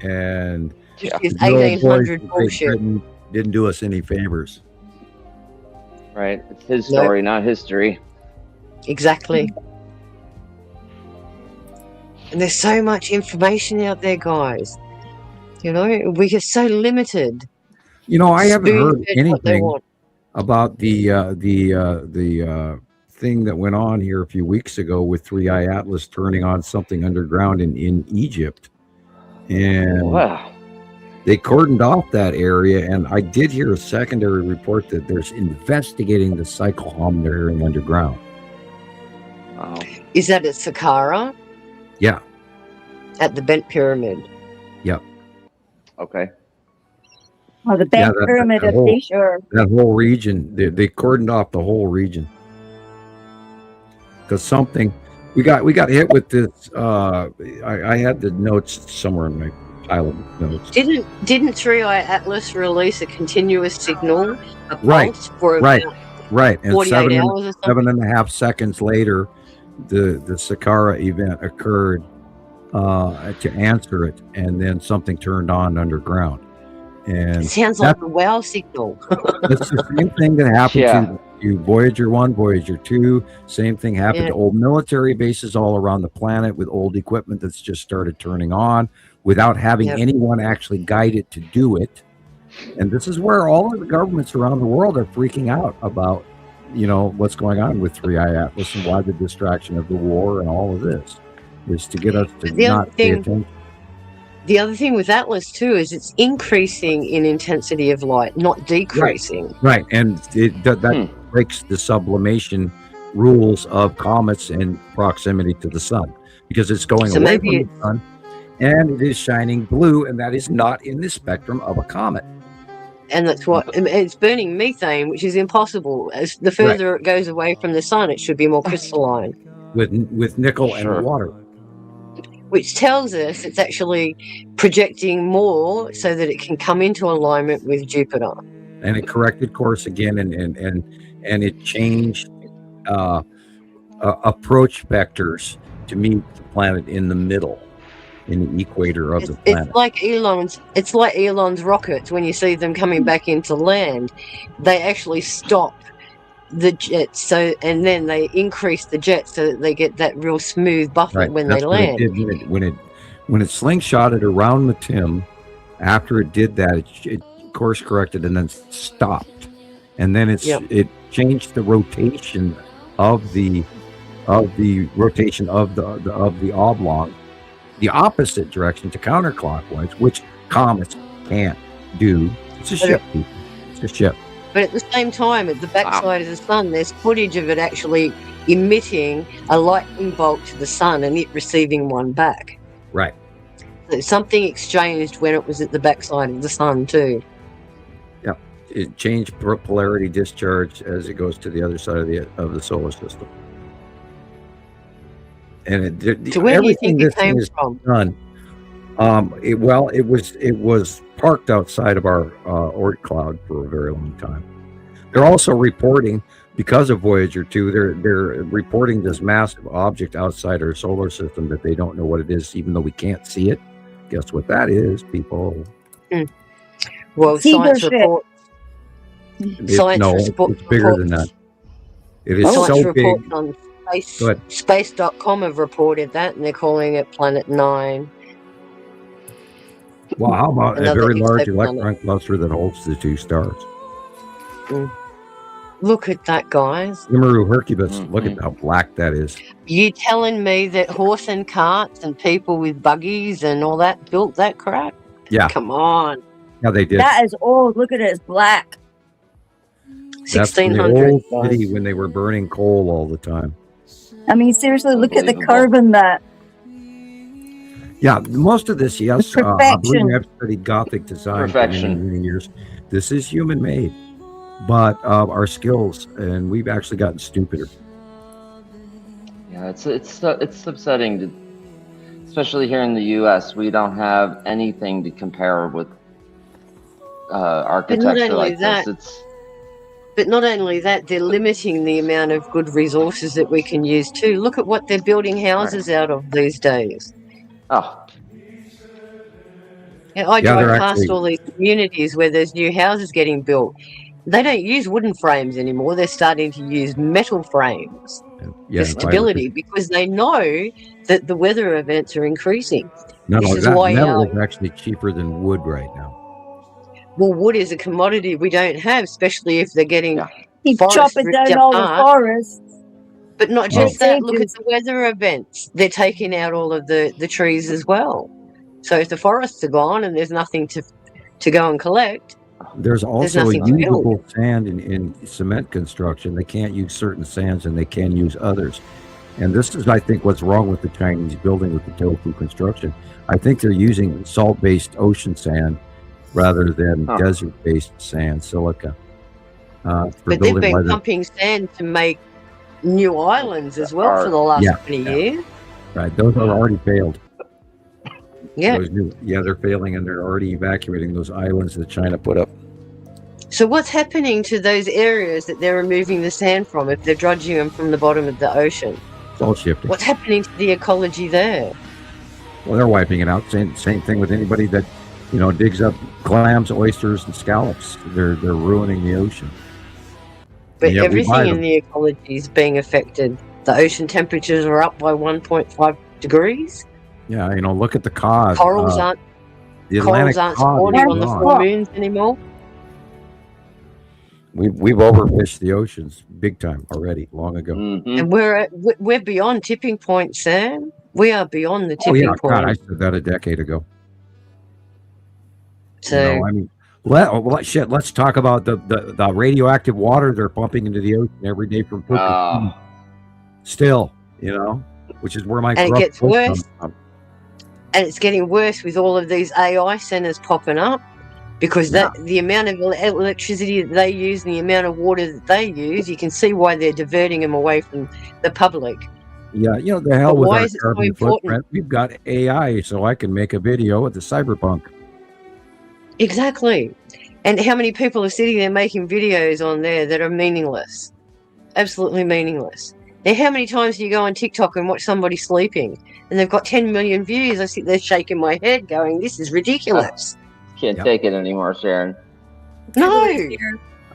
S2: and
S4: It's 1800 bullshit.
S2: Britain didn't do us any favors.
S5: Right. It's his story, not history.
S4: Exactly. And there's so much information out there, guys. You know, we are so limited.
S2: You know, I haven't heard anything about the thing that went on here a few weeks ago with 3i Atlas turning on something underground in Egypt, and they cordoned off that area. And I did hear a secondary report that there's investigating the cycle hum they're hearing underground.
S5: Wow.
S4: Is that at Saqqara?
S2: Yeah.
S4: At the Bent Pyramid.
S2: Yep.
S5: Okay.
S3: Oh, the Bent Pyramid of Seashore.
S2: That whole region, they cordoned off the whole region. Because something, we got hit with this. I had the notes somewhere in my pile of notes.
S4: Didn't 3i Atlas release a continuous signal, a pulse for
S2: right,
S4: about
S2: and
S4: 48 hours or something?
S2: 7.5 seconds later, the Saqqara event occurred to answer it, and then something turned on underground. And
S4: it sounds like a wow signal.
S2: It's the same thing that happened to Voyager 1, Voyager 2. Same thing happened to old military bases all around the planet with old equipment that's just started turning on without having anyone actually guide it to do it. And this is where all of the governments around the world are freaking out about, you know, what's going on with 3i Atlas and why the distraction of the war and all of this is to get us to not pay attention.
S4: The other thing with Atlas too is it's increasing in intensity of light, not decreasing.
S2: Right. And that breaks the sublimation rules of comets and proximity to the sun, because it's going away from the sun and it is shining blue, and that is not in the spectrum of a comet.
S4: And that's what it's burning methane, which is impossible. As the further it goes away from the sun, it should be more crystalline.
S2: With nickel and water.
S4: Which tells us it's actually projecting more so that it can come into alignment with Jupiter.
S2: And it corrected course again, and it changed approach vectors to meet the planet in the middle, in the equator of the planet.
S4: It's like Elon's rockets. When you see them coming back into land, they actually stop the jets, and then they increase the jets so that they get that real smooth buffer when they land.
S2: When it slingshotted around the Tim, after it did that, it course corrected and then stopped, and then it changed the rotation of the rotation of the oblong, the opposite direction to counterclockwise, which comets can't do. It's a ship, people. It's a ship.
S4: But at the same time, at the backside of the sun, there's footage of it actually emitting a lightning bolt to the sun and it receiving one back.
S2: Right.
S4: So something exchanged when it was at the backside of the sun too.
S2: Yeah, it changed polarity discharge as it goes to the other side of the solar system. And
S4: so where do you think it came from?
S2: Done. It was parked outside of our Oort cloud for a very long time. They're also reporting, because of Voyager 2, they're reporting this massive object outside our solar system that they don't know what it is, even though we can't see it. Guess what that is, people?
S4: Well, science reports.
S2: It's bigger than that. It is so big.
S4: Space.com have reported that, and they're calling it Planet 9.
S2: Well, how about a
S4: Another
S2: very large
S4: exoplanet.
S2: electron cluster that holds the two stars?
S4: Look at that, guys.
S2: Nibiru Hercubus, look at how black that is.
S4: You telling me that horse and carts and people with buggies and all that built that crap?
S2: Yeah.
S4: Come on.
S2: Yeah, they did.
S3: That is old. Look at it. It's black.
S2: That's from the
S4: 1600.
S2: old city when they were burning coal all the time.
S3: I mean, seriously, look at the
S5: Unbelievable.
S3: carbon that.
S2: Yeah, most of this, yes. I
S3: Perfection.
S2: believe I've studied Gothic design for
S5: Perfection.
S2: many years. This is human-made, but our skills, and we've actually gotten stupider.
S5: Yeah, it's upsetting to, especially here in the U.S. We don't have anything to compare with architecture
S4: only
S5: like
S4: that,
S5: this.
S4: But not only that, they're limiting the amount of good resources that we can use too. Look at what they're building houses out of these days.
S5: Oh,
S4: And I
S2: Yeah,
S4: drive
S2: they're
S4: past
S2: actually-
S4: all these communities where there's new houses getting built. They don't use wooden frames anymore. They're starting to use metal frames
S2: Yeah,
S4: for stability because they know that the weather events are increasing.
S2: Not
S4: This
S2: only
S4: is
S2: that,
S4: why
S2: metal
S4: our-
S2: is actually cheaper than wood right now.
S4: Well, wood is a commodity we don't have, especially if they're getting
S5: Yeah.
S3: Keep
S4: forests
S3: chopping
S4: ripped
S3: down all the
S4: apart.
S3: forests.
S4: But not just
S3: Oh.
S4: that, look at the weather events. They're taking out all of the trees as well. So if the forests are gone and there's nothing to go and collect,
S2: There's also a
S4: nothing to build.
S2: usable sand in cement construction. They can't use certain sands and they can use others. And this is, I think, what's wrong with the Chinese building with the tofu construction. I think they're using salt-based ocean sand rather than desert-based sand, silica. For
S4: but they've
S2: building
S4: been
S2: weather.
S4: pumping sand to make new islands as well for the last 20 years.
S2: Right, those are already failed.
S4: Yeah.
S2: They're failing, and they're already evacuating those islands that China put up.
S4: So what's happening to those areas that they're removing the sand from if they're dredging them from the bottom of the ocean?
S2: It's all shifting.
S4: What's happening to the ecology there?
S2: Well, they're wiping it out. Same thing with anybody that digs up clams, oysters, and scallops. They're ruining the ocean.
S4: But
S2: And yet we buy
S4: everything in
S2: them.
S4: the ecology is being affected. The ocean temperatures are up by 1.5 degrees.
S2: Yeah, look at the cod.
S4: Corals aren't
S2: The Atlantic cod
S4: spawning
S2: is
S4: on the
S2: gone.
S4: full moons anymore.
S2: We've overfished the oceans big time already, long ago.
S5: mhm.
S4: And we're beyond tipping point, Sam. We are beyond the tipping point.
S2: God, I said that a decade ago.
S4: So
S2: Let's talk about the radioactive water they're pumping into the ocean every day from Fukushima. Still, which is where my
S4: And it
S2: corrupt
S4: gets
S2: vote
S4: worse.
S2: comes from.
S4: and it's getting worse with all of these AI centers popping up because the amount of electricity that they use and the amount of water that they use, you can see why they're diverting them away from the public.
S2: Yeah, the hell
S4: But
S2: with
S4: why
S2: our
S4: is it so
S2: carbon
S4: important?
S2: footprint. We've got AI, so I can make a video with the cyberpunk.
S4: Exactly. And how many people are sitting there making videos on there that are meaningless? Absolutely meaningless. Now, how many times do you go on TikTok and watch somebody sleeping and they've got 10 million views? I sit there shaking my head going, this is ridiculous.
S5: Can't take it anymore, Sharon.
S4: No.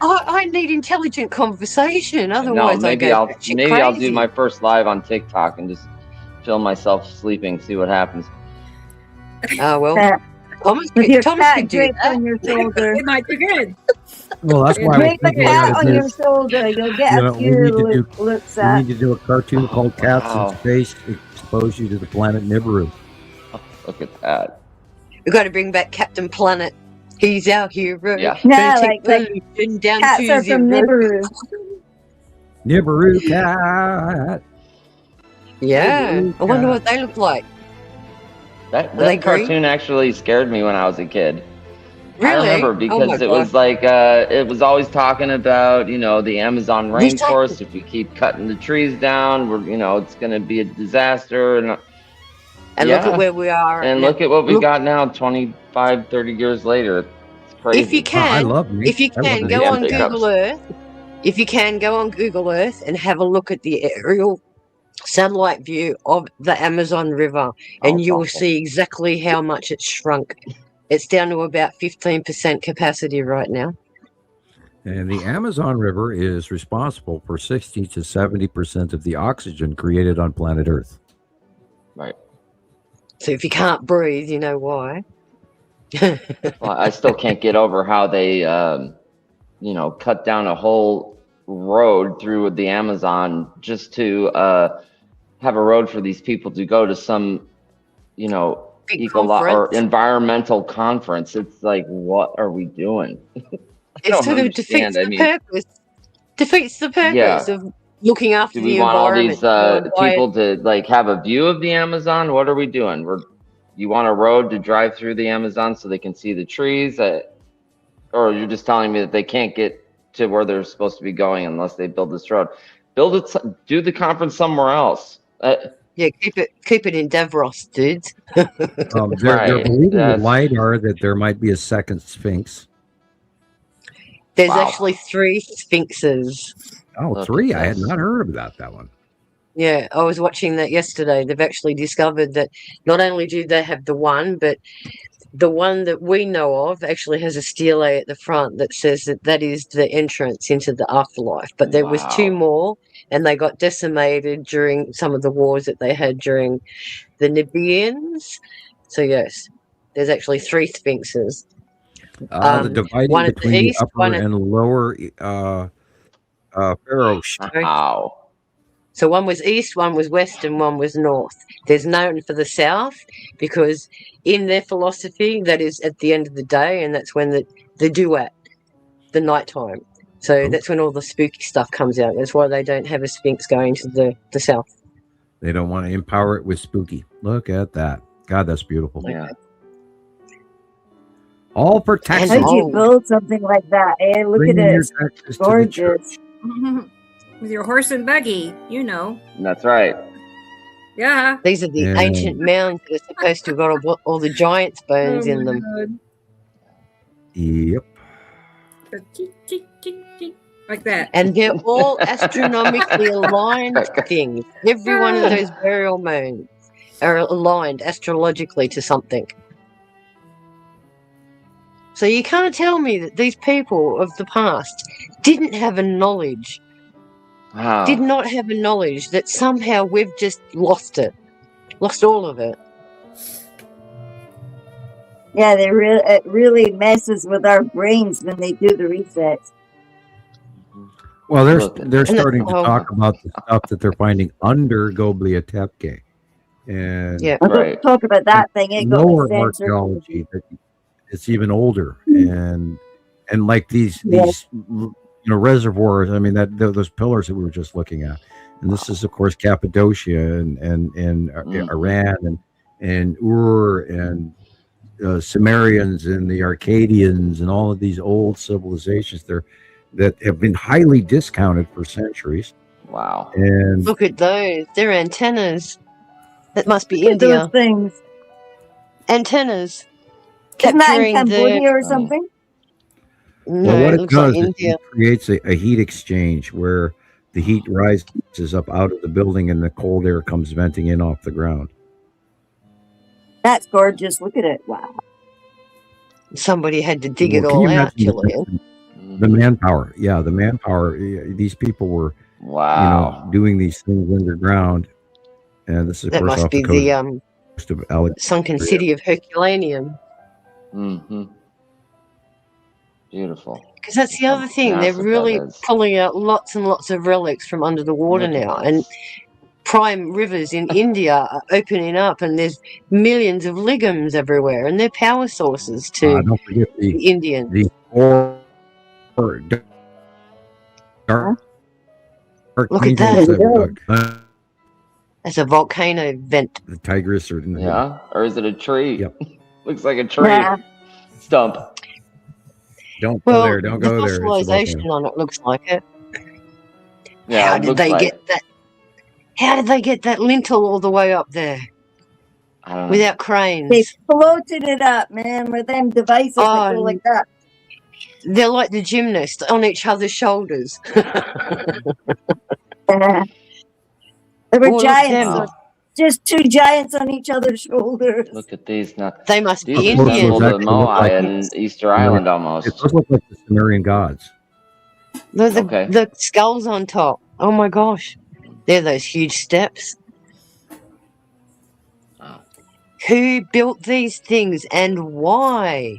S4: I need intelligent conversation. Otherwise,
S5: maybe
S4: I go
S5: I'll
S4: batshit
S5: maybe I'll do
S4: crazy.
S5: my first live on TikTok and just film myself sleeping, see what happens.
S4: Oh, well.
S3: Cat.
S4: Thomas
S3: With your
S4: Thomas
S3: cat
S4: could do
S3: draped
S4: that.
S3: on your shoulder.
S1: It might be good.
S2: Well, that's why I was
S3: Drape a
S2: thinking
S3: cat
S2: about
S3: on
S2: it
S3: your
S2: is,
S3: shoulder. You'll get
S2: You
S3: a
S2: know, we
S3: few
S2: need to do-
S3: looks
S2: we
S3: at.
S2: need to do a cartoon called Cats
S5: Wow.
S2: in Space, expose you to the planet Nibiru.
S5: Look at that.
S4: We've got to bring back Captain Planet. He's our hero.
S5: Yeah.
S3: Yeah,
S4: Gonna
S3: like
S4: take pollution down
S3: cats
S4: to
S3: are from
S4: zero.
S3: Nibiru.
S2: Nibiru cat.
S4: Yeah. I wonder what they look like.
S5: That
S4: Are they green?
S5: cartoon actually scared me when I was a kid.
S4: Really?
S5: I remember
S4: Oh my
S5: because it was
S4: God.
S5: like it was always talking about the Amazon
S4: We talked-
S5: rainforest. If we keep cutting the trees down, it's going to be a disaster. And
S4: And
S5: yeah.
S4: look at where we are.
S5: and
S4: now.
S5: look at what we
S4: Look,
S5: got now, 25, 30 years later. It's crazy.
S4: If you
S2: I
S4: can,
S2: love me.
S4: if you
S2: I love
S4: can
S2: it.
S4: go
S5: Yeah,
S4: on
S5: pickups.
S4: Google Earth, if you can go on Google Earth and have a look at the aerial satellite view of the Amazon River, and
S5: it's
S4: you will
S5: awful.
S4: see exactly how much it's shrunk. It's down to about 15% capacity right now.
S2: And the Amazon River is responsible for 60 to 70% of the oxygen created on planet Earth.
S5: Right.
S4: So if you can't breathe, you know why.
S5: Well, I still can't get over how they, cut down a whole road through the Amazon just to have a road for these people to go to some,
S4: Big
S5: or
S4: conference.
S5: environmental conference. It's like, what are we doing? I don't
S4: It defeats
S5: understand.
S4: purpose. Defeats the purpose of looking after
S5: Do we
S4: the
S5: want all
S4: environment.
S5: these people to have a view of the Amazon? What are we doing? You want a road to drive through the Amazon so they can see the trees, or you're just telling me that they can't get to where they're supposed to be going unless they build this road? Build it. Do the conference somewhere else.
S4: Keep it in Davros, dudes.
S2: They're believing with LiDAR that there might be a second Sphinx.
S4: There's actually 3 sphinxes.
S2: Oh, 3? I had not heard about that one.
S4: Yeah, I was watching that yesterday. They've actually discovered that not only do they have the one, but the one that we know of actually has a stele at the front that says that is the entrance into the afterlife. But there was 2 more, and they got decimated during some of the wars that they had during the Nibians. So yes, there's actually 3 sphinxes.
S2: The dividing between the upper and lower Pharaoh.
S5: Wow.
S4: So one was east, one was west, and one was north. There's none for the south because in their philosophy, that is at the end of the day, and that's when the duat, the nighttime. So that's when all the spooky stuff comes out. That's why they don't have a sphinx going to the south.
S2: They don't want to empower it with spooky. Look at that. God, that's beautiful.
S5: Yeah.
S2: All for Texas.
S3: How'd you build something like that? Hey, look at it. It's gorgeous.
S1: With your horse and buggy,
S5: That's right.
S1: Yeah.
S4: These are the ancient mounds that are supposed to have got all the giants' bones in them.
S1: God.
S2: Yep.
S1: Like that.
S4: And they're all astronomically aligned things. Every one of those burial mounds are aligned astrologically to something. So you can't tell me that these people of the past didn't have a knowledge.
S5: Wow.
S4: Did not have a knowledge that somehow we've just lost it. Lost all of it.
S3: Yeah, it really messes with our brains when they do the resets.
S2: Well, they're starting to talk about the stuff that they're finding under Goblia Tepe. And
S3: don't talk about that thing. It got
S2: lower archaeology it's even older, and like these reservoirs. I mean, those pillars that we were just looking at, and this is of course Cappadocia and Iran and Ur and Sumerians and the Arcadians and all of these old civilizations that have been highly discounted for centuries.
S5: Wow!
S2: And
S4: look at those; they're antennas. That must be
S3: look
S4: India.
S3: At those things.
S4: Antennas.
S3: Isn't that in Cambodia or something?
S4: No,
S2: well, what
S4: it looks like
S2: India. It creates a heat exchange where the heat rises up out of the building and the cold air comes venting in off the ground.
S3: That's gorgeous. Look at it. Wow.
S4: Somebody had to dig it all out, Gillian.
S2: The manpower. Yeah, the manpower. These people were doing these things underground. And this is, of
S4: that
S2: course,
S4: must
S2: off
S4: be
S2: the coast of Alexandria.
S4: sunken city of Herculaneum.
S5: Mm-hmm. Beautiful.
S4: Because that's the other thing. They're really pulling out lots and lots of relics from under the water now. And prime rivers in India are opening up, and there's millions of ligands everywhere, and they're power sources to
S2: don't forget
S4: the Indians. Look at that. That's a volcano vent.
S2: The Tigris or
S5: is it a tree?
S2: Yep.
S5: Looks like a tree stump.
S2: Don't go there. Don't go there.
S4: The fossilization on it looks like it.
S5: Yeah,
S4: How did they get that? How did they get that lintel all the way up there?
S5: I don't know.
S4: Without cranes?
S3: They floated it up, man, with them devices that go like that.
S4: They're like the gymnasts on each other's shoulders.
S3: They were giants. Just 2 giants on each other's shoulders.
S5: Look at these now.
S4: They must be Indian.
S5: The Moai and Easter Island almost.
S2: It does look like the Sumerian gods.
S4: The skulls on top. Oh my gosh. They're those huge steps.
S5: Wow.
S4: Who built these things and why?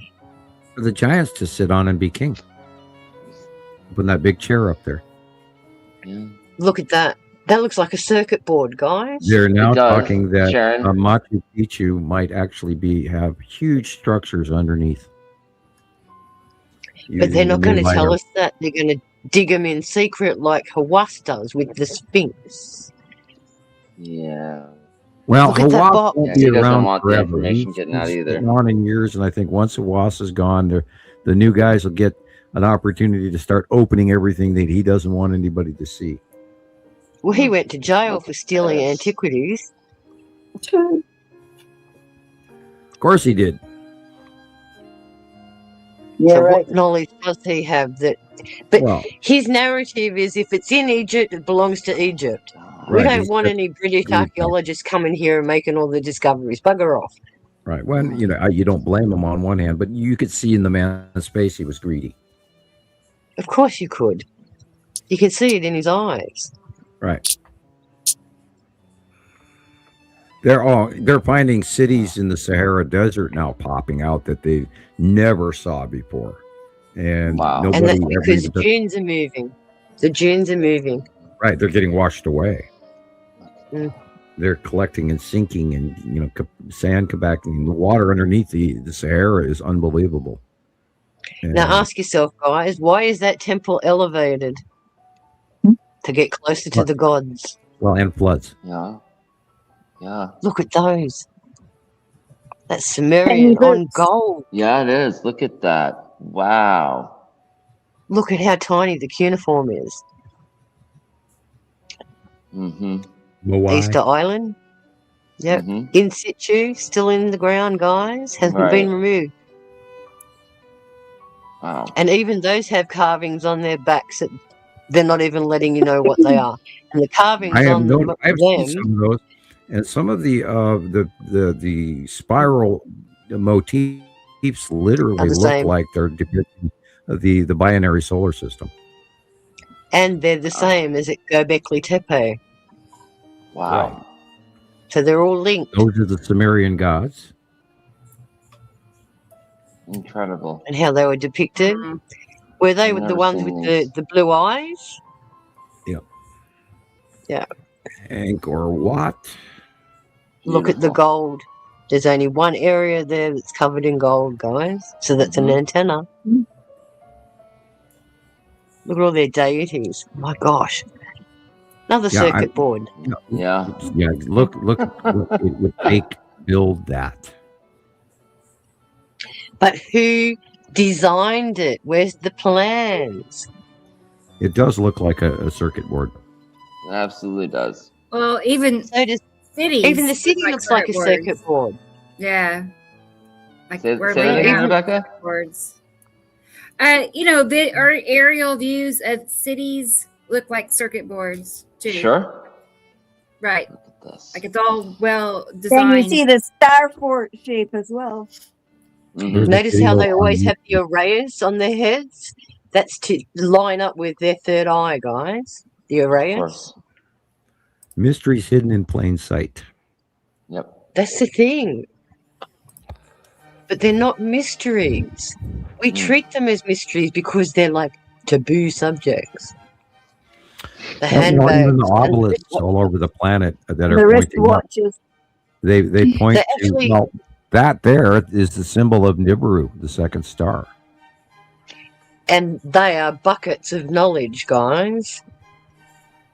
S2: For the giants to sit on and be king. Putting that big chair up there.
S5: Yeah.
S4: Look at that. That looks like a circuit board, guys.
S2: They're now
S5: It does,
S2: talking that
S5: Sharon.
S2: Machu Picchu might actually have huge structures underneath.
S4: But they're not going to
S2: Using
S4: tell
S2: nearby-
S4: us that. They're going to dig them in secret like Hawass does with the Sphinx.
S5: Yeah.
S2: Well,
S4: Look at that
S2: Hawass
S4: box.
S2: won't
S5: Yeah,
S2: be
S5: he doesn't
S2: around
S5: want the
S2: forever.
S5: information getting out
S2: He's
S5: either.
S2: been on in years, and I think once Hawass is gone, the new guys will get an opportunity to start opening everything that he doesn't want anybody to see.
S4: Well, he went to jail for stealing antiquities.
S2: Of course he did.
S3: Yeah,
S4: So
S3: right.
S4: what knowledge does he have that? But
S2: Well,
S4: his narrative is if it's in Egypt, it belongs to Egypt. We
S2: right,
S4: don't
S2: he's
S4: want
S2: got-
S4: any British
S2: everything.
S4: archaeologists coming here and making all the discoveries. Bugger off.
S2: right. When you don't blame him on one hand, but you could see in the man's face he was greedy.
S4: Of course you could. You can see it in his eyes.
S2: Right. They're finding cities in the Sahara Desert now popping out that they never saw before, and
S5: Wow.
S4: And
S2: nobody
S4: that's
S2: ever
S4: because
S2: even
S4: the dunes are moving. The dunes are moving.
S2: right. They're getting washed away.
S4: Mm.
S2: They're collecting and sinking, and sand compacting. The water underneath the Sahara is unbelievable. And,
S4: Now ask yourself, guys, why is that temple elevated? To get closer to the gods.
S2: well, and floods.
S5: Yeah. Yeah.
S4: Look at those. That's Sumerian on
S3: boots.
S4: gold.
S5: Yeah, it is. Look at that. Wow.
S4: Look at how tiny the cuneiform is.
S5: Mm-hmm.
S2: Moai.
S4: Easter Island. Yep.
S5: Mm-hmm.
S4: In situ, still in the ground, guys. Hasn't
S5: Right.
S4: been removed.
S5: Wow.
S4: And even those have carvings on their backs that they're not even letting you know what they are. And the carvings
S2: I have
S4: on
S2: no. I've seen
S4: them,
S2: some of those, and some of the spiral motifs literally
S4: Are the
S2: look
S4: same.
S2: like they're depicting the binary solar system.
S4: and they're the same as at Göbekli Tepe.
S5: Wow.
S4: So they're all linked.
S2: Those are the Sumerian gods.
S5: Incredible.
S4: And how they were depicted. Were they with the
S5: Never
S4: ones
S5: seen
S4: with
S5: these.
S4: the blue eyes?
S2: Angkor Wat.
S4: Look at the
S5: Beautiful.
S4: gold. There's only one area there that's covered in gold, guys. So that's an
S5: Mhm.
S4: antenna. Look at all their deities. My gosh. Another
S2: Yeah,
S4: circuit board.
S5: Yeah.
S2: Yeah, look at what it would take to build that.
S4: But who designed it? Where's the plans?
S2: It does look like a circuit board.
S5: It absolutely does.
S1: Well, even
S4: So does
S1: cities.
S4: even the city
S1: look
S4: looks like a
S1: circuit
S4: circuit board.
S1: Yeah. Like
S5: Say
S1: we're
S5: that
S1: laid
S5: again,
S1: out
S5: Rebecca?
S1: boards. Our aerial views of cities look like circuit boards too.
S5: Sure.
S1: Right.
S5: Look at this.
S1: Like it's all well
S3: Then
S1: designed.
S3: you see the star fort shape as well.
S5: Mhm.
S2: There's a
S4: Notice how
S2: video
S4: they always
S2: on
S4: have the arrays on their heads? That's to line up with their third eye, guys. The
S5: Of
S4: arrays.
S5: course.
S2: Mysteries hidden in plain sight.
S5: Yep.
S4: That's the thing. But they're not mysteries. We
S5: Mm.
S4: treat them as mysteries because they're like taboo subjects. The
S2: Well, even
S4: handbags.
S2: the
S4: and
S2: obelisks all over the planet that are
S3: The wrist
S2: pointing up.
S3: watches.
S2: They point
S4: They're
S2: to
S4: actually-
S2: well, that there is the symbol of Nibiru, the second star.
S4: And they are buckets of knowledge, guys.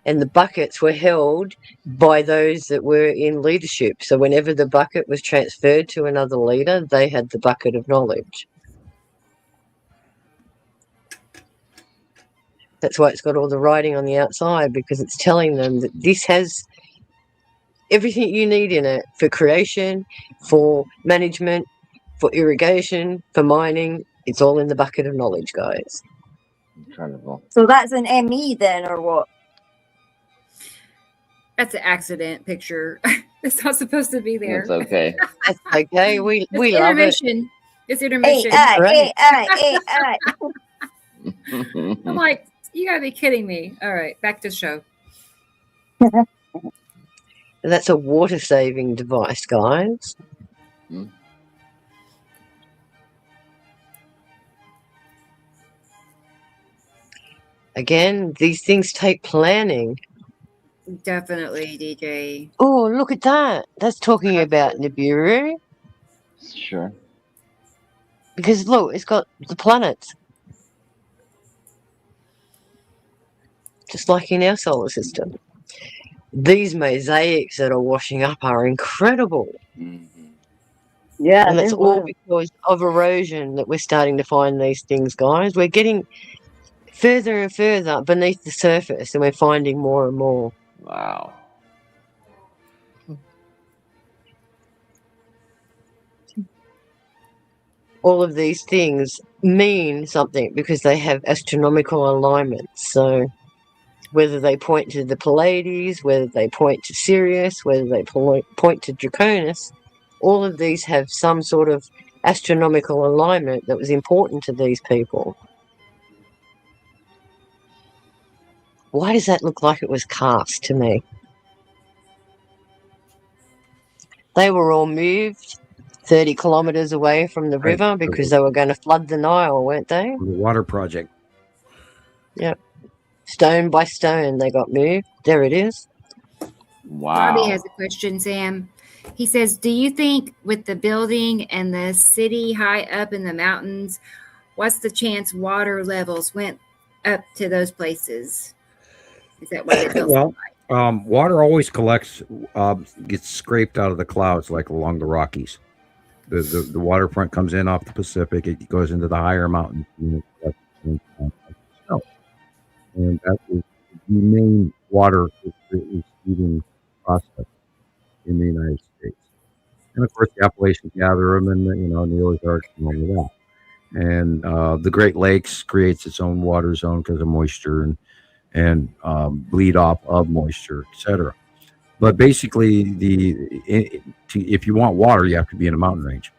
S4: And the buckets were held by those that were in leadership. So whenever the bucket was transferred to another leader, they had the bucket of knowledge. That's why it's got all the writing on the outside, because it's telling them that this has everything you need in it for creation, for management, for irrigation, for mining. It's all in the bucket of knowledge, guys.
S5: Incredible.
S3: So that's an ME then, or what?
S1: That's an accident picture. It's not supposed to be there.
S5: It's okay.
S4: That's okay. We
S1: It's
S4: love it.
S1: intermission. It's intermission.
S4: Right.
S3: AI.
S1: I'm like, You gotta be kidding me. All right, back to the show.
S4: That's a water-saving device, guys.
S5: Hmm.
S4: Again, these things take planning.
S1: Definitely, DJ.
S4: Oh, look at that. That's talking about Nibiru.
S5: Sure.
S4: Because look, it's got the planets. Just like in our solar system. These mosaics that are washing up are incredible.
S5: Mm-hmm.
S3: Yeah,
S4: And that's
S3: they're
S4: all
S3: wild.
S4: because of erosion that we're starting to find these things, guys. We're getting further and further beneath the surface and we're finding more and more.
S5: Wow.
S4: All of these things mean something because they have astronomical alignments. So whether they point to the Pleiades, whether they point to Sirius, whether they point to Draconis, all of these have some sort of astronomical alignment that was important to these people. Why does that look like it was cast to me? They were all moved 30 kilometres away from the river because they were going to flood the Nile, weren't they?
S2: The water project.
S4: Yep. Stone by stone, they got moved. There it is.
S5: Wow.
S1: Bobby has a question, Sam. He says, do you think with the building and the city high up in the mountains, what's the chance water levels went up to those places? Is that what it feels
S2: Well,
S1: like?
S2: water always collects, gets scraped out of the clouds, like along the Rockies. The waterfront comes in off the Pacific. It goes into the higher mountains. And that is the main water receiving process in the United States. And of course, the Appalachians gather them, and the Ozarks and all of that. And the Great Lakes creates its own water zone because of moisture and bleed off of moisture, etc. But basically, if you want water, you have to be in a mountain range.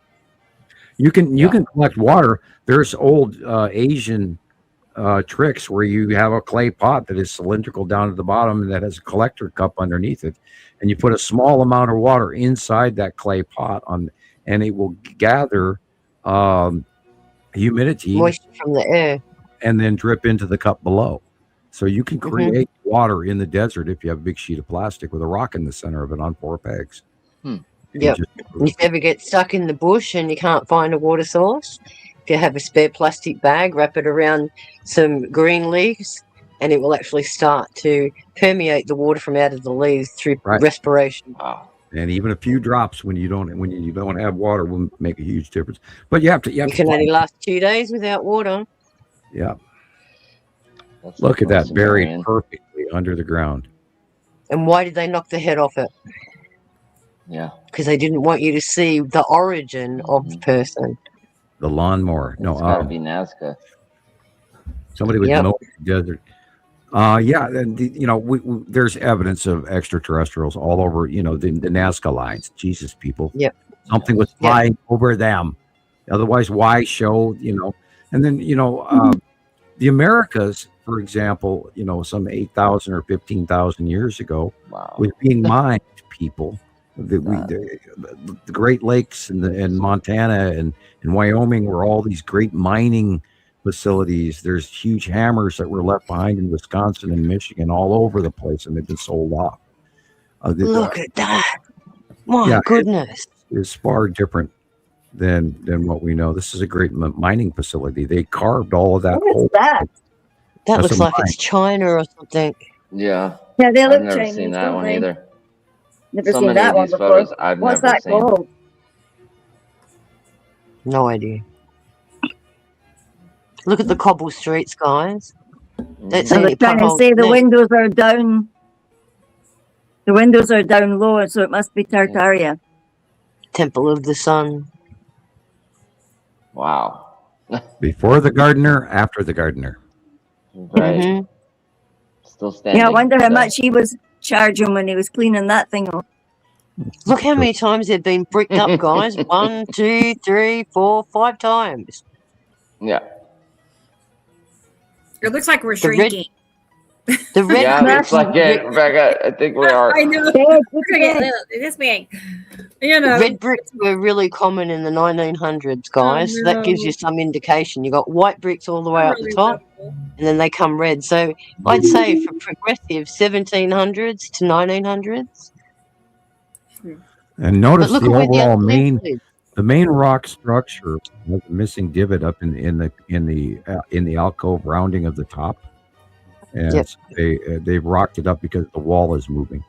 S2: You can collect water. There's old Asian tricks where you have a clay pot that is cylindrical down to the bottom and that has a collector cup underneath it, and you put a small amount of water inside that clay pot and it will gather humidity,
S4: moisture from the air,
S2: and then drip into the cup below. So you can create water in the desert if you have a big sheet of plastic with a rock in the center of it on 4 pegs.
S4: Yep. If you ever get stuck in the bush and you can't find a water source, if you have a spare plastic bag, wrap it around some green leaves, and it will actually start to permeate the water from out of the leaves through respiration.
S5: Wow.
S2: And even a few drops when you don't have water will make a huge difference. But you can
S4: only last 2 days without water.
S2: Yeah. Look at that, buried perfectly under the ground.
S4: And why did they knock the head off it?
S5: Yeah.
S4: Because they didn't want you to see the origin of the person.
S2: The lawnmower.
S5: It's got to be Nazca.
S2: Somebody was mowing the desert. And there's evidence of extraterrestrials all over, the Nazca lines. Jesus, people.
S4: Yep.
S2: Something was flying over them. Otherwise, why show, And then, the Americas, for example, some 8,000 or 15,000 years ago, was being mined, people. The Great Lakes and Montana and Wyoming were all these great mining facilities. There's huge hammers that were left behind in Wisconsin and Michigan all over the place, and they've been sold off.
S4: Look at that. My goodness.
S2: It's far different than what we know. This is a great mining facility. They carved all of that.
S3: What is that?
S4: That looks like it's China or something.
S5: Yeah.
S3: Yeah, they look
S5: I've never
S3: Chinese,
S5: seen that one
S3: they?
S5: either.
S3: Never
S5: So
S3: seen
S5: many
S3: that
S5: of
S3: one
S5: these
S3: before.
S5: photos I've
S3: What's
S5: never
S3: that
S5: seen.
S3: called?
S4: No idea. Look at the cobble streets, guys. That's
S3: I was trying to say the windows are down. The windows are down low, so it must be Tartaria.
S4: Temple of the Sun.
S5: Wow.
S2: Before the gardener, after the gardener.
S5: Right. Still standing.
S3: Yeah, I wonder how much he was charging when he was cleaning that thing off.
S4: Look how many times they've been bricked up, guys. 1, 2, 3, 4, 5 times.
S5: Yeah.
S1: It looks like we're
S4: The red-
S1: shrinking.
S4: The red
S5: Yeah, looks like it, Rebecca. I think we are.
S1: I know.
S3: Yes,
S1: We're
S3: it's
S1: gonna get
S3: big.
S1: little, this big. You know.
S4: red bricks were really common in the 1900s, guys. So that gives you some indication. You got white bricks all the way up the top, and then they come red. So I'd say for progressive 1700s to 1900s.
S2: And notice
S4: But look
S2: the
S4: at where the
S2: overall
S4: other
S2: main
S4: lens is.
S2: the main rock structure has a missing divot up in the alcove rounding of the top, and
S4: Yep.
S2: they've rocked it up because the wall is moving.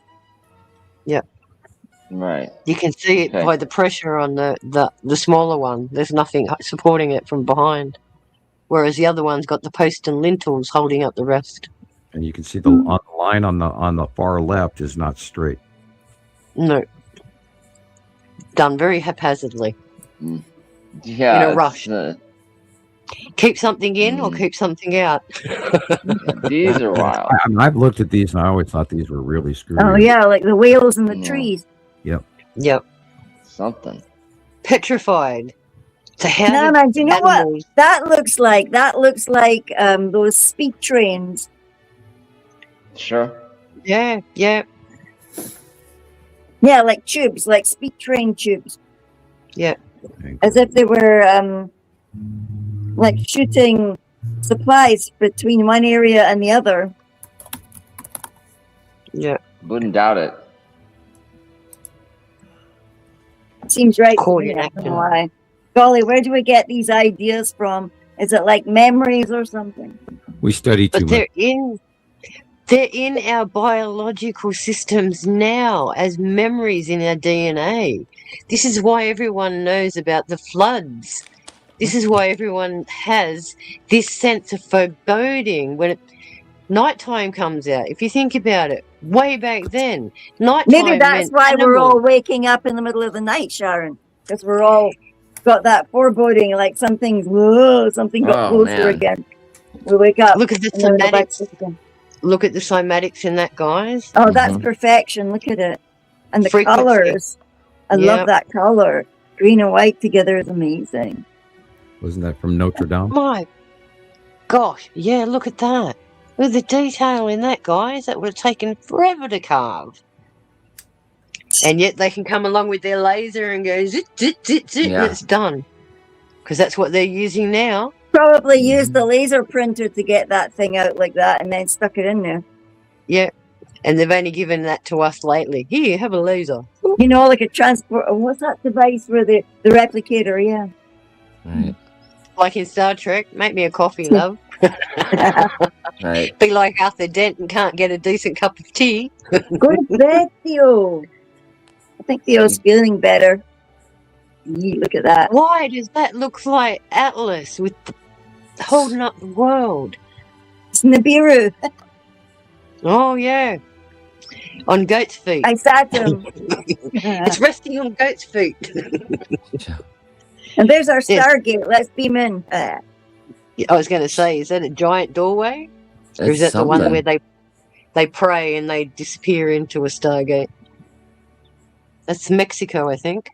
S5: Right.
S4: You can see it
S5: Okay.
S4: by the pressure on the smaller one. There's nothing supporting it from behind. Whereas the other one's got the post and lintels holding up the rest.
S2: And you can see the line on the far left is not straight.
S4: No. Done very haphazardly.
S5: Yeah.
S4: In a rush. Keep something in or keep something out.
S5: These are wild.
S2: I've looked at these and I always thought these were really screwy.
S3: Oh yeah, like the whales in the trees.
S4: Yep.
S5: Something.
S4: Petrified. So how
S3: No,
S4: did
S3: man, do you know what?
S4: animals-
S3: That looks like those speed trains.
S5: Sure.
S4: Yeah.
S3: Yeah, like tubes, like speed train tubes. As if they were like shooting supplies between one area and the other.
S4: Yeah.
S5: Wouldn't doubt it.
S3: Seems right to
S4: Caught
S3: me.
S4: in
S3: I don't
S4: action.
S3: know why. Golly, where do we get these ideas from? Is it like memories or something?
S2: We study too
S4: But
S2: much.
S4: they're in our biological systems now as memories in our DNA. This is why everyone knows about the floods. This is why everyone has this sense of foreboding when nighttime comes out. If you think about it, way back then, nighttime
S3: Maybe that's
S4: meant
S3: why we're all
S4: animals.
S3: waking up in the middle of the night, Sharon. Because we're all got that foreboding, like something got
S5: Oh,
S3: closer
S5: man.
S3: again. We wake up.
S4: Look at the
S3: and then we're back
S4: somatics.
S3: again.
S4: Look at the cymatics in that, guys.
S3: Oh, that's
S5: Mhm.
S3: perfection. Look at it. And the
S4: Frequency.
S3: colors. I
S4: Yep.
S3: love that color. Green and white together is amazing.
S2: Wasn't that from Notre Dame?
S4: My gosh, yeah, look at that. With the detail in that, guys, that would have taken forever to carve. And yet they can come along with their laser and go zit, zit, zit, zit,
S5: Yeah.
S4: and it's done. Because that's what they're using now.
S3: Probably used the laser printer to get that thing out like that and then stuck it in there.
S4: Yeah. And they've only given that to us lately. Here, have a laser.
S3: You know, like a transport. What's that device for the replicator? Yeah.
S5: Right.
S4: Like in Star Trek, make me a coffee, love.
S5: Right.
S4: Be like Arthur Dent and can't get a decent cup of tea.
S3: Go to bed, Theo. I think Theo's feeling better. Yee, look at that.
S4: Why does that look like Atlas with holding up the world?
S3: It's Nibiru.
S4: Oh, yeah. On goat's feet.
S3: I sat him.
S4: It's resting on goat's feet.
S3: And there's our
S4: Yes.
S3: Stargate. Let's beam in.
S4: I was going to say, is that a giant doorway? Or is
S5: It's
S4: that the one
S5: something.
S4: where they pray and they disappear into a Stargate? That's Mexico, I think.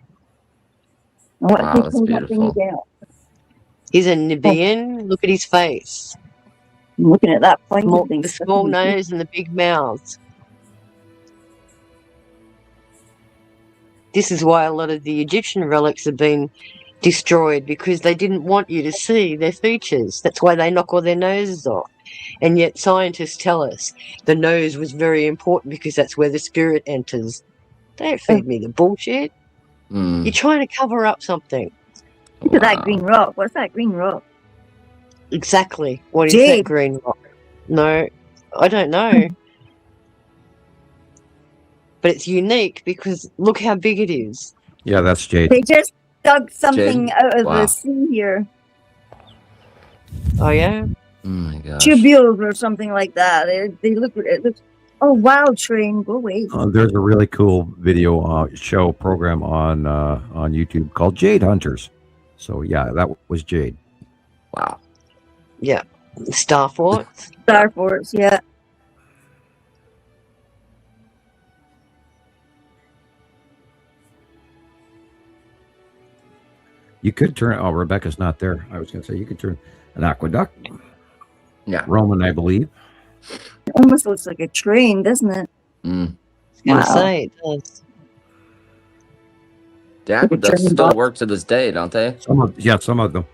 S3: What
S5: Wow,
S3: he
S5: that's
S3: pulled up in
S5: beautiful.
S3: his out.
S4: He's a Nibian. Look at his face.
S3: I'm looking at that pointy thing.
S4: The small nose and the big mouth. This is why a lot of the Egyptian relics have been destroyed, because they didn't want you to see their features. That's why they knock all their noses off. And yet scientists tell us the nose was very important because that's where the spirit enters. Don't feed me the bullshit.
S5: Mm.
S4: You're trying to cover up something.
S3: Look at that
S5: Wow.
S3: green rock. What's that green rock?
S4: Exactly. What is
S3: Jade.
S4: that green rock? No, I don't know. But it's unique because look how big it is.
S2: Yeah, that's Jade.
S3: They just dug something
S5: Jade?
S3: out of
S5: Wow.
S3: the sea here.
S4: Oh, yeah?
S5: Oh my gosh.
S3: Tubules or something like that. They look. It looks. Oh, Wild Train. Go away.
S2: There's a really cool video show program on YouTube called Jade Hunters. So yeah, that was Jade.
S5: Wow.
S4: Yeah. Star Forts.
S3: Star Force. Yeah.
S2: You could turn. Oh, Rebecca's not there. I was going to say you could turn an aqueduct.
S5: Yeah.
S2: Roman, I believe.
S3: It almost looks like a train, doesn't it?
S4: Gonna
S3: Wow.
S4: say it does.
S5: The aqueducts still work to this day, don't they?
S2: Some of them.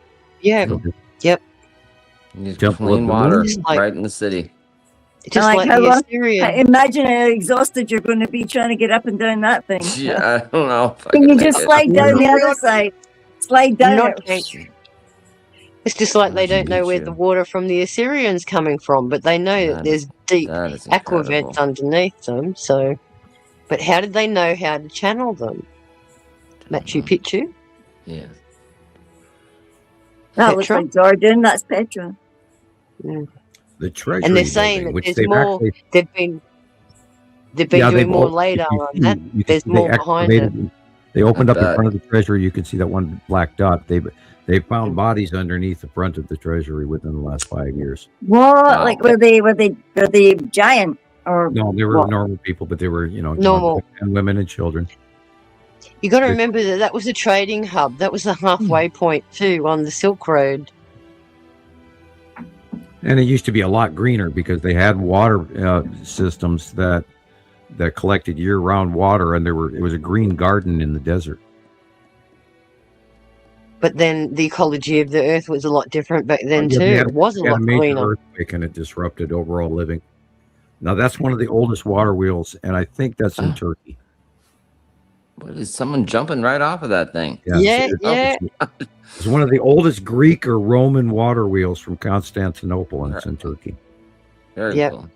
S4: Yeah.
S2: Still do.
S4: Yep.
S5: You get
S2: Temple
S5: clean
S2: of the
S5: water
S2: Moon.
S5: right in the city.
S4: Just
S3: like
S4: like
S3: how
S4: the
S3: long-
S4: Assyrian.
S3: Imagine how exhausted you're going to be trying to get up and down that thing.
S5: Yeah, I don't know if I
S3: Can
S5: can
S3: you
S5: make
S3: just
S5: it.
S3: slide down the other side? Slide down
S4: Not
S3: it.
S4: It's just like they don't know
S5: Jeez,
S4: where
S5: you.
S4: the water from the Assyrians coming from, but they know that
S5: That
S4: there's deep
S5: That is
S4: aqua
S5: incredible.
S4: vents underneath them. So, but how did they know how to channel them? Machu Picchu,
S5: Yeah.
S3: That looks
S4: Petra?
S3: like Jordan. That's Petra.
S2: The Treasury
S4: and they're saying
S2: building,
S4: that
S2: which
S4: there's
S2: they've
S4: more.
S2: actually,
S4: They've been
S2: yeah,
S4: doing more
S2: if
S4: later
S2: you
S4: on
S2: see,
S4: that.
S2: you can
S4: There's
S2: see
S4: more behind it.
S2: They opened
S5: I
S2: up in
S5: bet.
S2: front of the Treasury. You can see that one black dot. They found bodies underneath the front of the Treasury within the last 5 years.
S3: What?
S5: Wow.
S3: Like were they giant or
S2: No, they were
S3: what?
S2: normal people, but they were
S4: Normal.
S2: and women and children.
S4: You got to remember that was a trading hub. That was the halfway point too on the Silk Road.
S2: And it used to be a lot greener because they had water systems that collected year-round water, and it was a green garden in the desert.
S4: But then the ecology of the Earth was a lot different back then
S2: Yeah,
S4: too.
S2: they had-
S4: It was a
S2: they had
S4: lot
S2: major
S4: greener.
S2: earthquake, and it disrupted overall living. Now that's one of the oldest water wheels, and I think that's in Turkey.
S5: What is someone jumping right off of that thing?
S4: Yeah,
S2: It's one of the oldest Greek or Roman water wheels from Constantinople, and it's in Turkey.
S5: Very
S4: Yep.
S5: cool.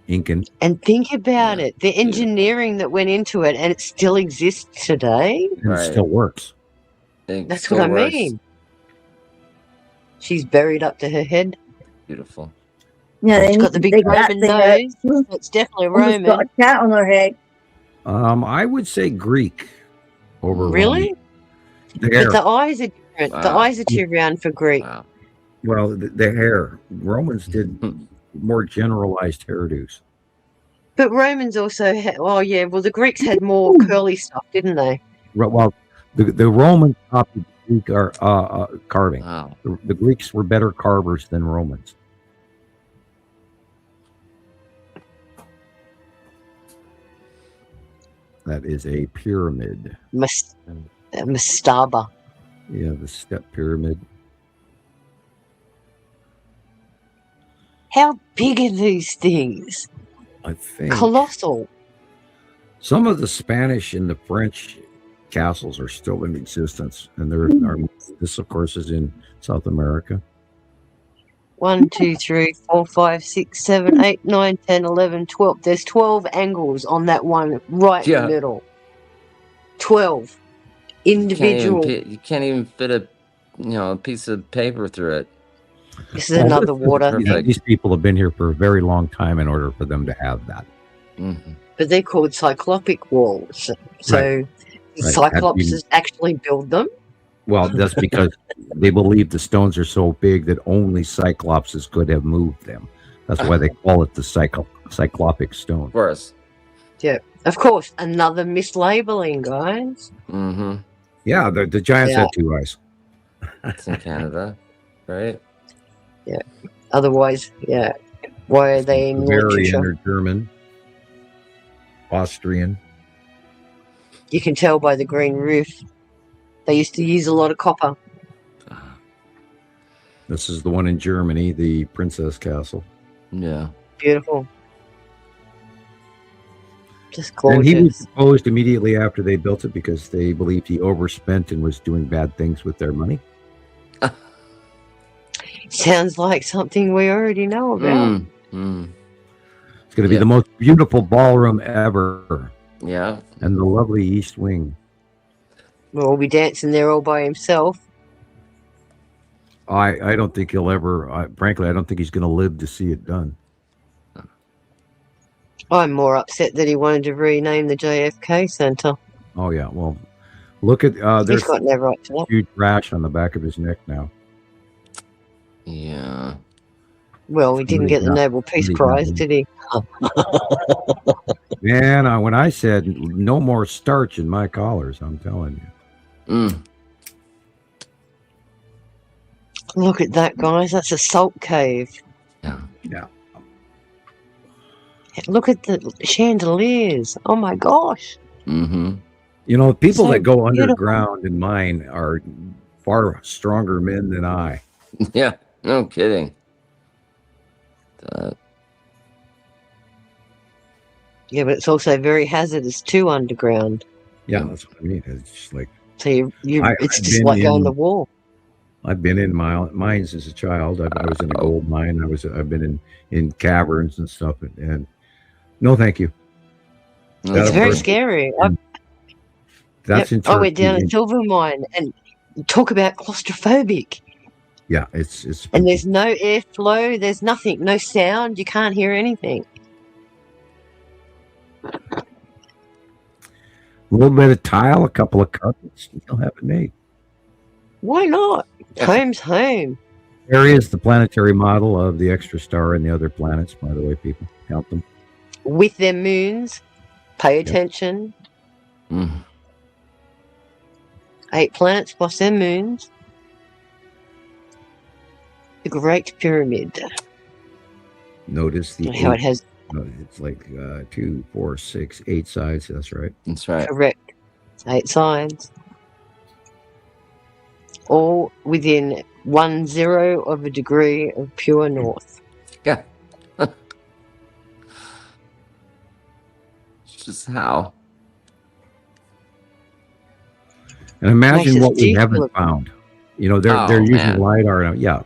S2: Incan.
S4: And think about it, the engineering that went into it, and it still exists today.
S2: And it still works.
S4: That's
S5: Still
S4: what I
S5: works.
S4: mean. She's buried up to her head.
S5: Beautiful.
S3: Yeah,
S4: She's got the big Roman nose. It's definitely
S3: Almost got
S4: Roman.
S3: a cat on her head.
S2: I would say Greek over
S4: Really?
S2: Roman. The hair.
S4: But the eyes are different. The
S5: Wow.
S4: eyes are too round for Greek.
S5: Wow.
S2: Well, the hair. Romans did more generalized hairdos.
S4: But Romans also had, oh yeah, well the Greeks had more curly stuff, didn't they?
S2: Well, the Romans copied Greek carving.
S5: Wow.
S2: The Greeks were better carvers than Romans. That is a pyramid.
S4: Mastaba.
S2: Yeah, the step pyramid.
S4: How big are these things?
S2: I think
S4: Colossal.
S2: some of the Spanish and the French castles are still in existence, and this, of course, is in South America.
S4: 1, 2, 3, 4, 5, 6, 7, 8, 9, 10, 11, 12. There's 12 angles on that one right in the middle. 12 individual.
S5: You can't even fit a piece of paper through it.
S4: This is another water.
S2: These people have been here for a very long time in order for them to have that.
S5: Mm-hmm.
S4: But they're called cyclopic walls. So Cyclopses actually build them.
S2: Well, that's because they believe the stones are so big that only Cyclopses could have moved them. That's why they call it the cyclopic stone.
S5: Of course.
S4: Yeah, of course. Another mislabeling, guys.
S5: Mm-hmm.
S2: Yeah, the giants had two eyes.
S5: It's in Canada, right?
S4: Yeah. Otherwise, yeah. Why are they in
S2: Bavarian
S4: literature?
S2: or German, Austrian.
S4: You can tell by the green roof. They used to use a lot of copper.
S2: This is the one in Germany, the Princess Castle.
S5: Yeah.
S4: Beautiful. Just gorgeous.
S2: And he was deposed immediately after they built it because they believed he overspent and was doing bad things with their money.
S4: Sounds like something we already know about.
S2: It's going to be the most beautiful ballroom ever.
S5: Yeah.
S2: And the lovely East Wing.
S4: We'll be dancing there all by himself.
S2: I don't think he'll ever, frankly, I don't think he's going to live to see it done.
S4: I'm more upset that he wanted to rename the JFK Center.
S2: Oh, yeah. Well, look at, there's
S4: got no right to that.
S2: huge rash on the back of his neck now.
S5: Yeah.
S4: Well, he didn't get the Nobel Peace Prize, did he?
S2: Man, when I said no more starch in my collars, I'm telling you.
S4: Look at that, guys. That's a salt cave.
S2: Yeah.
S4: Look at the chandeliers. Oh my gosh.
S5: Mm-hmm.
S2: You know, people
S4: So
S2: that go
S4: beautiful.
S2: underground in mine are far stronger men than I.
S5: Yeah, no kidding.
S4: Yeah, but it's also very hazardous too underground.
S2: Yeah, that's what I mean. It's just like
S4: So it's
S2: I've
S4: just
S2: been
S4: like going to
S2: in.
S4: war.
S2: I've been in mines as a child. I was in a gold mine. I've been in caverns and stuff. And no, thank you.
S4: It's very scary.
S2: That's in
S4: I went down a
S2: Turkey.
S4: silver mine and talk about claustrophobic.
S2: Yeah, it's
S4: and there's no airflow. There's nothing, no sound. You can't hear anything.
S2: a little bit of tile, a couple of cuts, you'll have it made.
S4: Why not? Home's home.
S2: There is the planetary model of the extra star and the other planets, by the way, people. Count them.
S4: With their moons. Pay attention. 8 planets plus their moons. The Great Pyramid.
S2: Notice
S4: how it has.
S2: It's like 2, 4, 6, 8 sides. That's right.
S5: That's right.
S4: Correct. 8 sides. All within 1/0 of a degree of pure north.
S5: Yeah. Just how.
S2: And imagine what we haven't found. You know, they're using LiDAR. Yeah.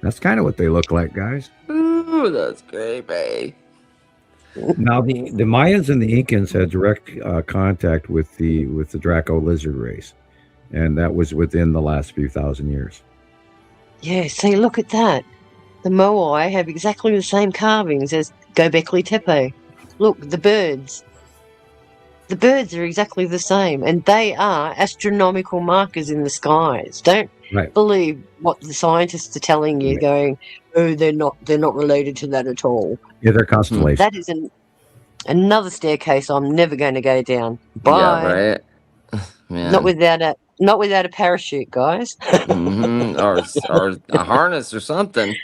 S2: That's kind of what they look like, guys.
S5: Ooh, that's creepy.
S2: Now, the Mayans and the Incans had direct contact with the Draco lizard race, and that was within the last few thousand years.
S4: Yeah, see, look at that. The Moai have exactly the same carvings as Göbekli Tepe. Look, the birds. The birds are exactly the same, and they are astronomical markers in the skies. Don't believe what the scientists are telling you, going, "Oh, they're not related to that at all."
S2: Yeah, they're constellations.
S4: That is another staircase I'm never going to go down. Bye.
S5: Yeah, right. Man.
S4: Not without a parachute, guys.
S5: Or a harness or something.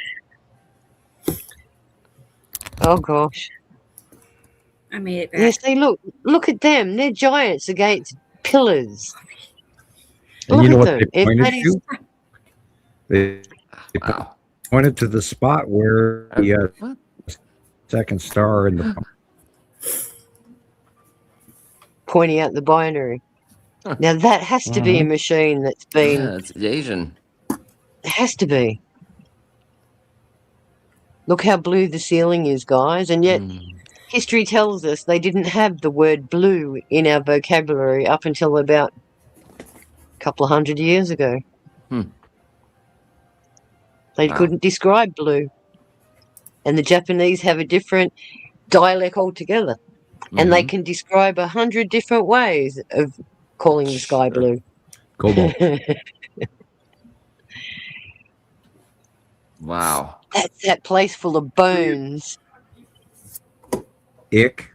S4: Oh gosh.
S1: I made it back.
S4: Yes, look at them. They're giants against pillars.
S2: And
S4: look
S2: you know
S4: at
S2: what
S4: them.
S2: they pointed to? They pointed to the spot where the second star in the
S4: pointing out the binary. Now that has to be a machine that's been.
S5: Yeah, it's Asian.
S4: It has to be. Look how blue the ceiling is, guys, and yet history tells us they didn't have the word blue in our vocabulary up until about a couple of 100 years ago. They couldn't describe blue. And the Japanese have a different dialect altogether. And they can describe 100 different ways of calling the sky blue.
S2: Cobalt.
S5: Wow.
S4: That's that place full of bones.
S2: Ick.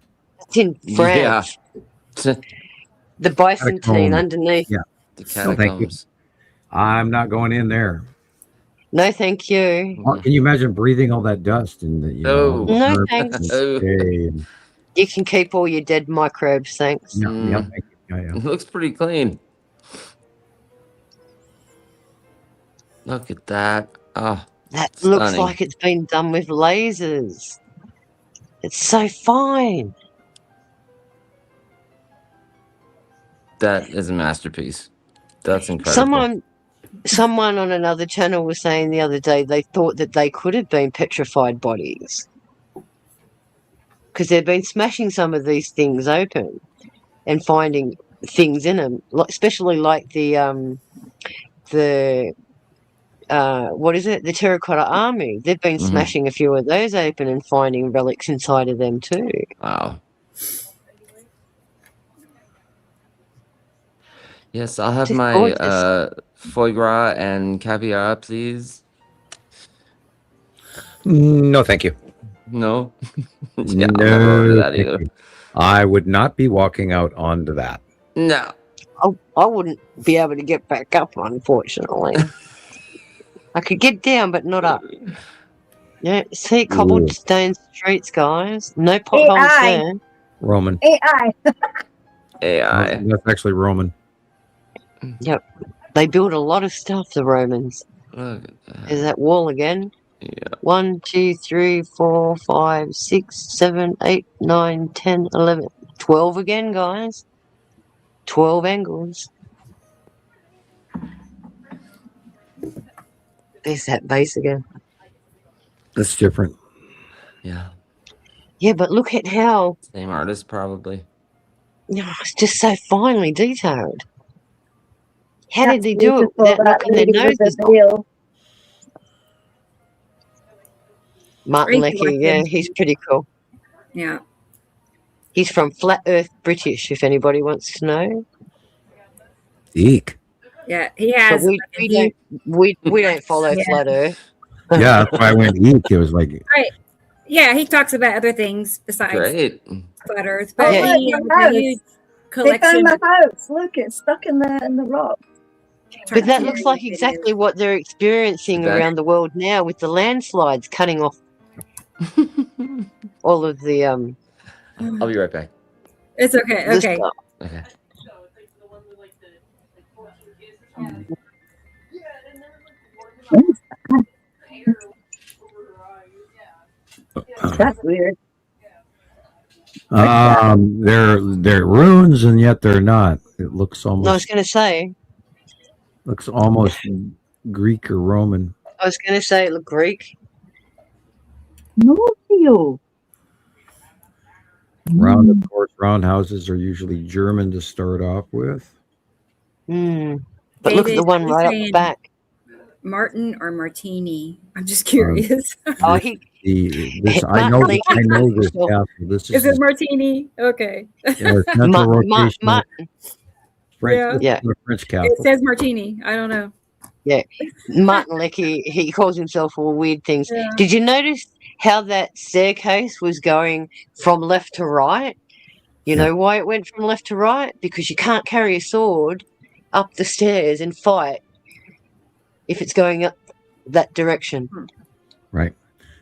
S4: It's in France.
S5: Yeah.
S4: The Byzantine underneath.
S2: Yeah.
S5: The catacombs.
S2: I'm not going in there.
S4: No, thank you.
S2: Can you imagine breathing all that dust? And
S4: No, thanks. You can keep all your dead microbes, thanks.
S2: Yeah.
S5: It looks pretty clean. Look at that. Oh,
S4: that looks like it's been done with lasers. It's so fine.
S5: That is a masterpiece. That's incredible.
S4: Someone on another channel was saying the other day they thought that they could have been petrified bodies because they've been smashing some of these things open and finding things in them, especially like the what is it? The Terracotta Army. They've been smashing a few of those open and finding relics inside of them too.
S5: Wow. Yes, I'll have my foie gras and caviar, please.
S2: No, thank you.
S5: No?
S2: Yeah, no, that either. I would not be walking out onto that.
S5: No.
S4: I wouldn't be able to get back up, unfortunately. I could get down, but not up. Yeah, see cobblestone streets, guys. No potholes
S3: AI.
S4: there.
S2: Roman.
S3: AI.
S5: AI.
S2: That's actually Roman.
S4: Yep. They built a lot of stuff, the Romans.
S5: Look at that.
S4: There's that wall again.
S5: Yeah.
S4: 1, 2, 3, 4, 5, 6, 7, 8, 9, 10, 11, 12 again, guys. 12 angles. There's that base again.
S2: That's different.
S5: Yeah.
S4: Yeah, but look at how
S5: Same artist, probably.
S4: it's just so finely detailed. How
S3: That's
S4: did they do it
S3: beautiful,
S4: without
S3: that
S4: knocking their
S3: lady with the
S4: noses off?
S3: veil.
S4: Martin
S1: Great
S4: Leckie, yeah,
S1: collection.
S4: he's pretty cool.
S1: Yeah.
S4: He's from Flat Earth British, if anybody wants to know.
S2: Eek.
S1: Yeah. He
S4: But
S1: has.
S4: we don't follow
S1: Yeah.
S4: Flat Earth.
S2: Yeah, that's why I went eek. It was like,
S1: Right. Yeah, he talks about other things besides
S5: Great.
S1: flat Earth,
S3: Oh,
S1: but
S4: Yeah.
S3: look,
S1: he
S3: my
S1: has
S3: house.
S1: a huge
S3: They found
S1: collection.
S3: my house. Look, it's stuck in the rock.
S4: But that looks like exactly what they're experiencing
S5: That-
S4: around the world now with the landslides cutting off all of the
S5: I'll be right back.
S1: It's okay.
S4: the
S1: Okay.
S4: stuff.
S5: Okay.
S3: That's weird.
S2: they're ruins and yet they're not. It looks
S4: No, I was
S2: almost
S4: going to say,
S2: Greek or Roman.
S4: it looked Greek.
S3: No, you.
S2: Of course, roundhouses are usually German to start off with.
S4: But look at
S1: David,
S4: the one
S1: he's
S4: right up the
S1: saying
S4: back.
S1: Martin or Martini? I'm just curious.
S4: Oh, he
S2: I know this
S4: Martin
S2: castle. This
S1: Is it Martini? Okay.
S2: central rotational
S4: Martin.
S2: French,
S4: Yeah.
S2: French
S1: It
S2: castle.
S1: says Martini. I don't know.
S4: Martin Leckie, he calls himself all weird things.
S1: Yeah.
S4: Did you notice how that staircase was going from left to right? You know why it went from left to right? Because you can't carry a sword up the stairs and fight if it's going up that direction.
S2: Right.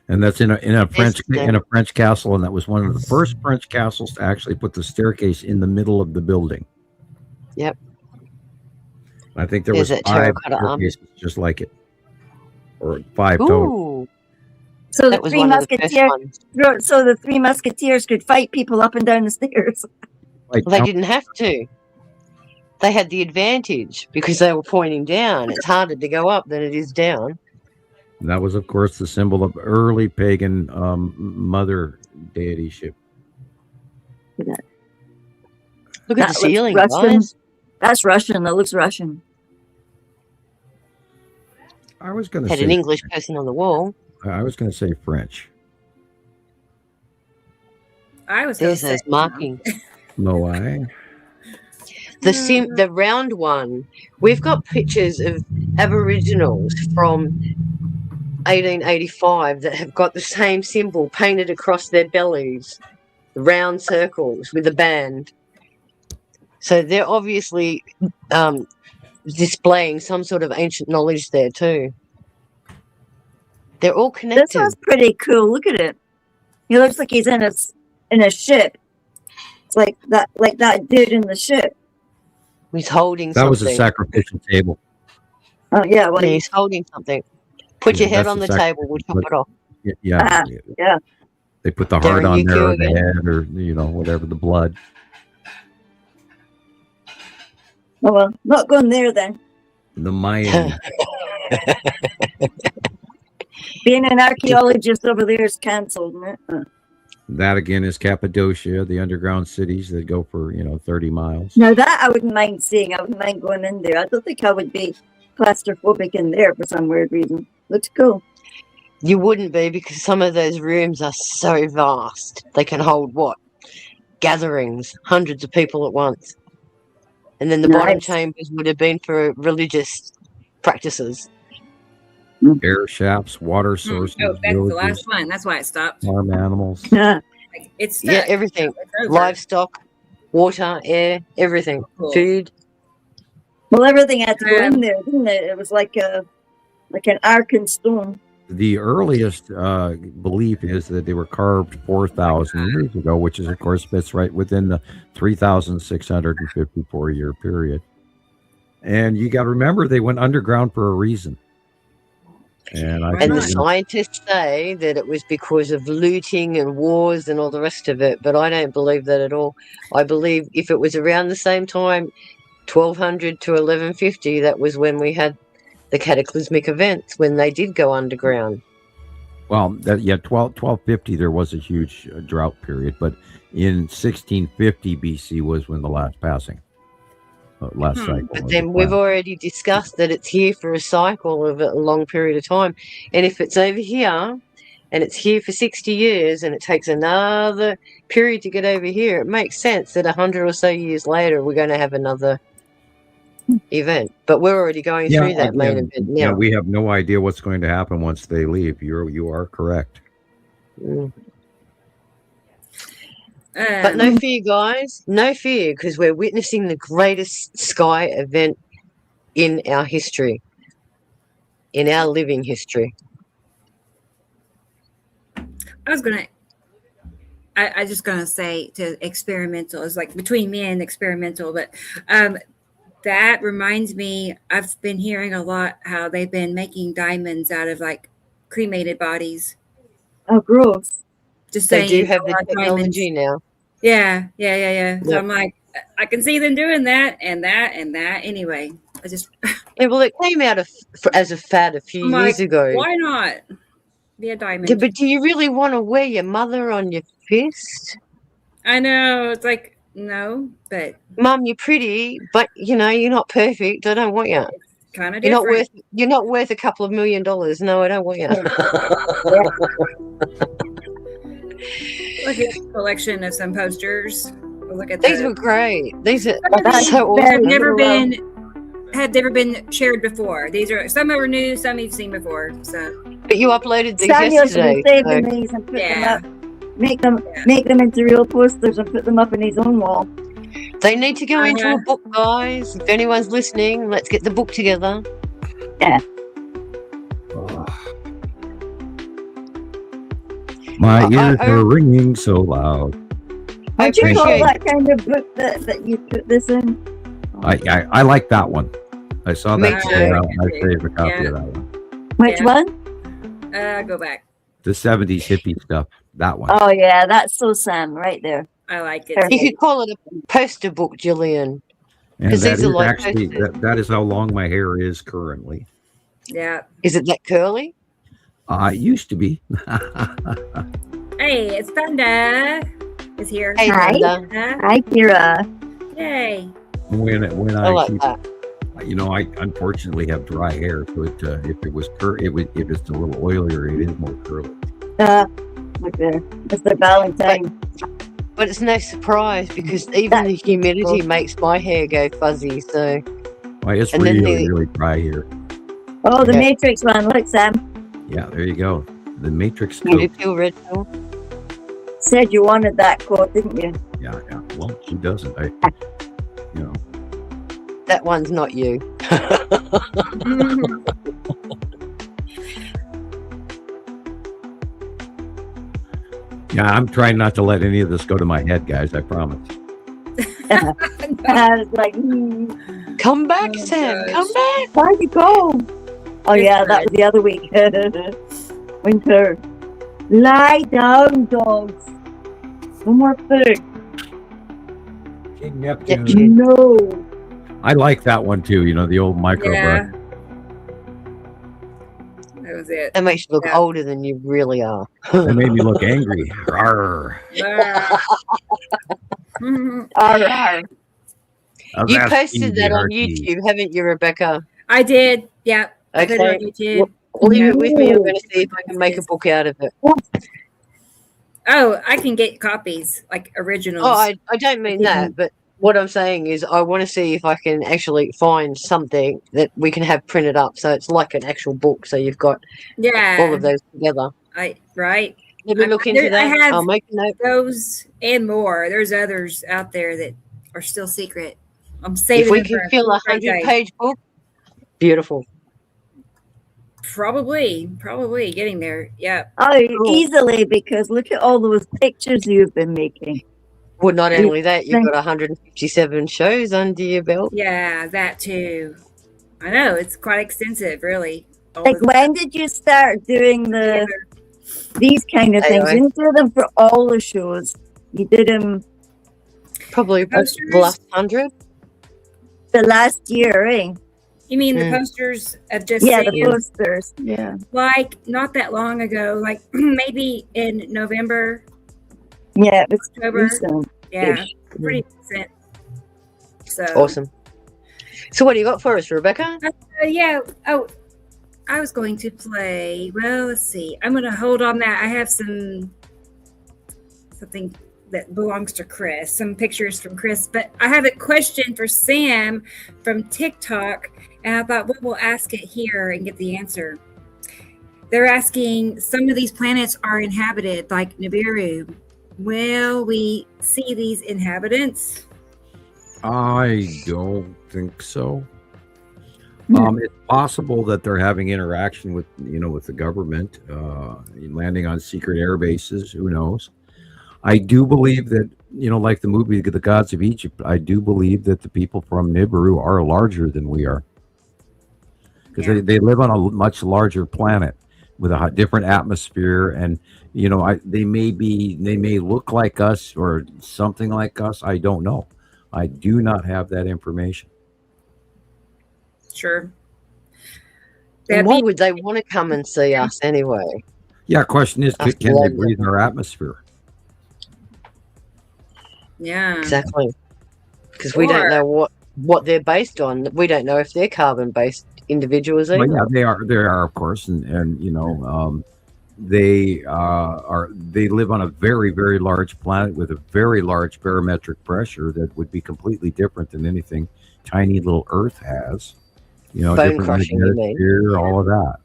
S2: And that's in a French castle, and that was one of the first French castles to actually put the staircase in the middle of the building.
S4: Yep.
S2: I think there
S4: There's
S2: was
S4: that
S2: 5
S4: terracotta army.
S2: staircases just like it, or 5 total.
S4: Ooh,
S3: So the
S4: that was
S3: three
S4: one of the first
S3: musketeers.
S4: ones.
S3: So the 3 musketeers could fight people up and down the stairs.
S2: Like,
S4: Well, they didn't have to. They had the advantage because they were pointing down. It's harder to go up than it is down.
S2: that was, of course, the symbol of early pagan mother deityship.
S4: Look at
S3: That
S4: the
S3: looks
S4: ceiling,
S3: Russian.
S4: guys.
S3: That's Russian. That looks Russian.
S2: I was going to
S4: Had
S2: say
S4: an English person on the wall.
S2: I was going to say French.
S1: I was
S4: There's
S1: gonna
S4: those
S1: say,
S4: markings.
S2: No, I.
S4: The round one. We've got pictures of Aboriginals from 1885 that have got the same symbol painted across their bellies, round circles with a band. So they're obviously displaying some sort of ancient knowledge there too. They're all
S3: This
S4: connected.
S3: one's pretty cool. Look at it. He looks like he's in a ship. It's like that dude in the ship.
S4: He's holding
S2: That
S4: something.
S2: was a sacrificial table.
S3: Oh yeah, well,
S4: Yeah, he's holding something. Put your head
S2: That's
S4: on the
S2: the
S4: table. We'll chop it off.
S2: Yeah.
S3: yeah.
S2: They put the heart
S4: Darren,
S2: on
S4: you
S2: there,
S4: kill
S2: or the
S4: again?
S2: head, or whatever, the blood.
S3: Oh well, not going there then.
S2: The Mayan.
S3: Being an archaeologist over there is cancelled, isn't it?
S2: That again is Cappadocia, the underground cities that go for 30 miles.
S3: Now that I wouldn't mind seeing. I wouldn't mind going in there. I don't think I would be claustrophobic in there for some weird reason. Looks cool.
S4: You wouldn't be because some of those rooms are so vast. They can hold what? Gatherings, hundreds of people at once. And then the bottom
S3: Nice.
S4: chambers would have been for religious practices.
S2: Air shafts, water sources,
S1: Oh, that's the
S2: villages,
S1: last one. That's why it stopped.
S2: farm animals.
S3: Yeah.
S1: Like, it's
S4: Yeah,
S1: stuck.
S4: everything.
S1: It's over.
S4: Livestock, water, air, everything.
S1: Cool.
S4: Food.
S3: Well, everything had to go in there, didn't it? It was like an ark in stone.
S2: The earliest belief is that they were carved 4,000 years ago, which is, of course, fits right within the 3,654 year period. And you got to remember, they went underground for a reason. And
S4: the scientists say that it was because of looting and wars and all the rest of it, but I don't believe that at all. I believe if it was around the same time, 1200 to 1150, that was when we had the cataclysmic events, when they did go underground.
S2: Well, 1250, there was a huge drought period, but in 1650 BC was when the last passing. Last cycle.
S4: But then we've already discussed that it's here for a cycle of a long period of time. And if it's over here and it's here for 60 years and it takes another period to get over here, it makes sense that 100 or so years later we're going to have another event. But we're already going through that main event now.
S2: Yeah, we have no idea what's going to happen once they leave. You are correct.
S4: But no fear, guys. No fear, because we're witnessing the greatest sky event in our history, in our living history.
S1: I just gonna say to experimental is like between me and experimental, but that reminds me, I've been hearing a lot how they've been making diamonds out of like cremated bodies.
S3: Oh, gross.
S1: Just
S4: they
S1: saying,
S4: do have the technology now.
S1: Yeah. So I'm like, I can see them doing that and that and that. Anyway, I just
S4: well, it came out as a fad a few years ago.
S1: Why not be a diamond?
S4: Yeah, but do you really want to wear your mother on your fist?
S1: I know, it's like no, but
S4: Mum, you're pretty, but you're not perfect. I don't want you.
S1: Kind of
S4: different. You're not worth a couple of $1 million. No, I don't want you.
S1: Look at the collection of some posters. Look at
S4: these were great. These are
S1: so awesome. Had never been shared before. These are some are new, some you've seen before. So,
S4: but you uploaded these
S3: Samuel's
S4: yesterday.
S3: Saving these and put them up, make them into real posters and put them up in his own wall.
S4: They need to go into a book, guys. If anyone's listening, let's get the book together.
S3: Yeah.
S2: My ears are ringing so loud.
S3: Would you call that kind of book that you put this in?
S2: I like that one. I saw that. I saved a copy of that one.
S3: Which one?
S1: Go back.
S2: The 70s hippie stuff. That one.
S3: Oh yeah, that's so Sam right there.
S1: I like it.
S4: You could call it a poster book, Gillian.
S2: And that is actually that is how long my hair is currently.
S1: Yeah.
S4: Is it that curly?
S2: It used to be.
S1: Hey, it's Thunder. Is here.
S4: Hey,
S3: Hi.
S4: Thunder.
S3: Hi, Kira.
S1: Yay.
S2: When
S4: I like that.
S2: I unfortunately have dry hair, so if it was if it's a little oilier, it is more curly.
S3: Look there, Mr. Valentine.
S4: But it's no surprise because even the humidity makes my hair go fuzzy. So,
S2: it's really dry here.
S3: Oh, the Matrix one. Look, Sam.
S2: Yeah, there you go. The Matrix.
S4: Did you feel red?
S3: Said you wanted that quote, didn't you?
S2: Yeah. Well, she doesn't.
S4: That one's not you.
S2: Yeah, I'm trying not to let any of this go to my head, guys. I promise.
S3: Like,
S4: come back, Sam.
S3: Gosh.
S4: Come back.
S3: Where'd you go? Oh, yeah, that was the other week. Winter. Lie down, dogs. No more food.
S2: King Neptune.
S3: No.
S2: I like that one too. The old micro.
S1: Yeah. That was it.
S4: That makes you look older than you really are.
S2: That made me look angry. Arr.
S3: Arr.
S4: You posted that on YouTube, haven't you, Rebecca?
S1: I did. Yeah. I put it on YouTube.
S4: Leave it with me. I'm going to see if I can make a book out of it.
S1: Oh, I can get copies, like originals.
S4: Oh, I don't mean that, but what I'm saying is I want to see if I can actually find something that we can have printed up so it's like an actual book. So you've got all of those together.
S1: Right.
S4: Let me look into that. I'll make a note.
S1: Those and more. There's others out there that are still secret. I'm saving.
S4: If we can fill a 100-page book, beautiful.
S1: Probably getting there. Yeah.
S3: Oh,
S4: Cool.
S3: easily, because look at all those pictures you've been making.
S4: Well, not only that, you've got 157 shows under your belt.
S1: Yeah, that too. I know, it's quite extensive, really. All
S3: Like,
S1: the-
S3: when did you start doing these kind of things?
S4: Anyway.
S3: You didn't do them for all the shows. You did them
S4: Probably
S1: Posters?
S4: the last 100.
S3: the last year, eh?
S1: You mean the
S4: Mm.
S1: posters of just
S3: Yeah,
S1: saying,
S3: the posters. Yeah.
S1: like not that long ago, like maybe in November,
S3: Yeah, it was
S1: October.
S3: recent.
S1: Yeah, pretty recent. So
S4: Awesome. So what do you got for us, Rebecca?
S1: yeah. Oh, I was going to play. Well, let's see. I'm going to hold on that. I have something that belongs to Chris, some pictures from Chris, but I have a question for Sam from TikTok, and I thought, well, we'll ask it here and get the answer. They're asking, some of these planets are inhabited, like Nibiru. Will we see these inhabitants?
S2: I don't think so. It's possible that they're having interaction with the government, landing on secret air bases. Who knows? I do believe that, like the movie The Gods of Egypt, I do believe that the people from Nibiru are larger than we are, because they live on a much larger planet with a different atmosphere, and they may look like us or something like us. I don't know. I do not have that information.
S1: Sure.
S4: And why would they want to come and see us anyway?
S2: Yeah, question is,
S4: That's
S2: can they
S4: lovely.
S2: breathe our atmosphere?
S1: Yeah.
S4: Exactly. Because we don't know what they're based on. We don't know if they're carbon-based individuals either.
S2: Well, yeah, they are, of course, and they live on a very, very large planet with a very large barometric pressure that would be completely different than anything tiny little Earth has.
S4: Bone
S2: different
S4: crushing, you mean?
S2: atmosphere, all of that.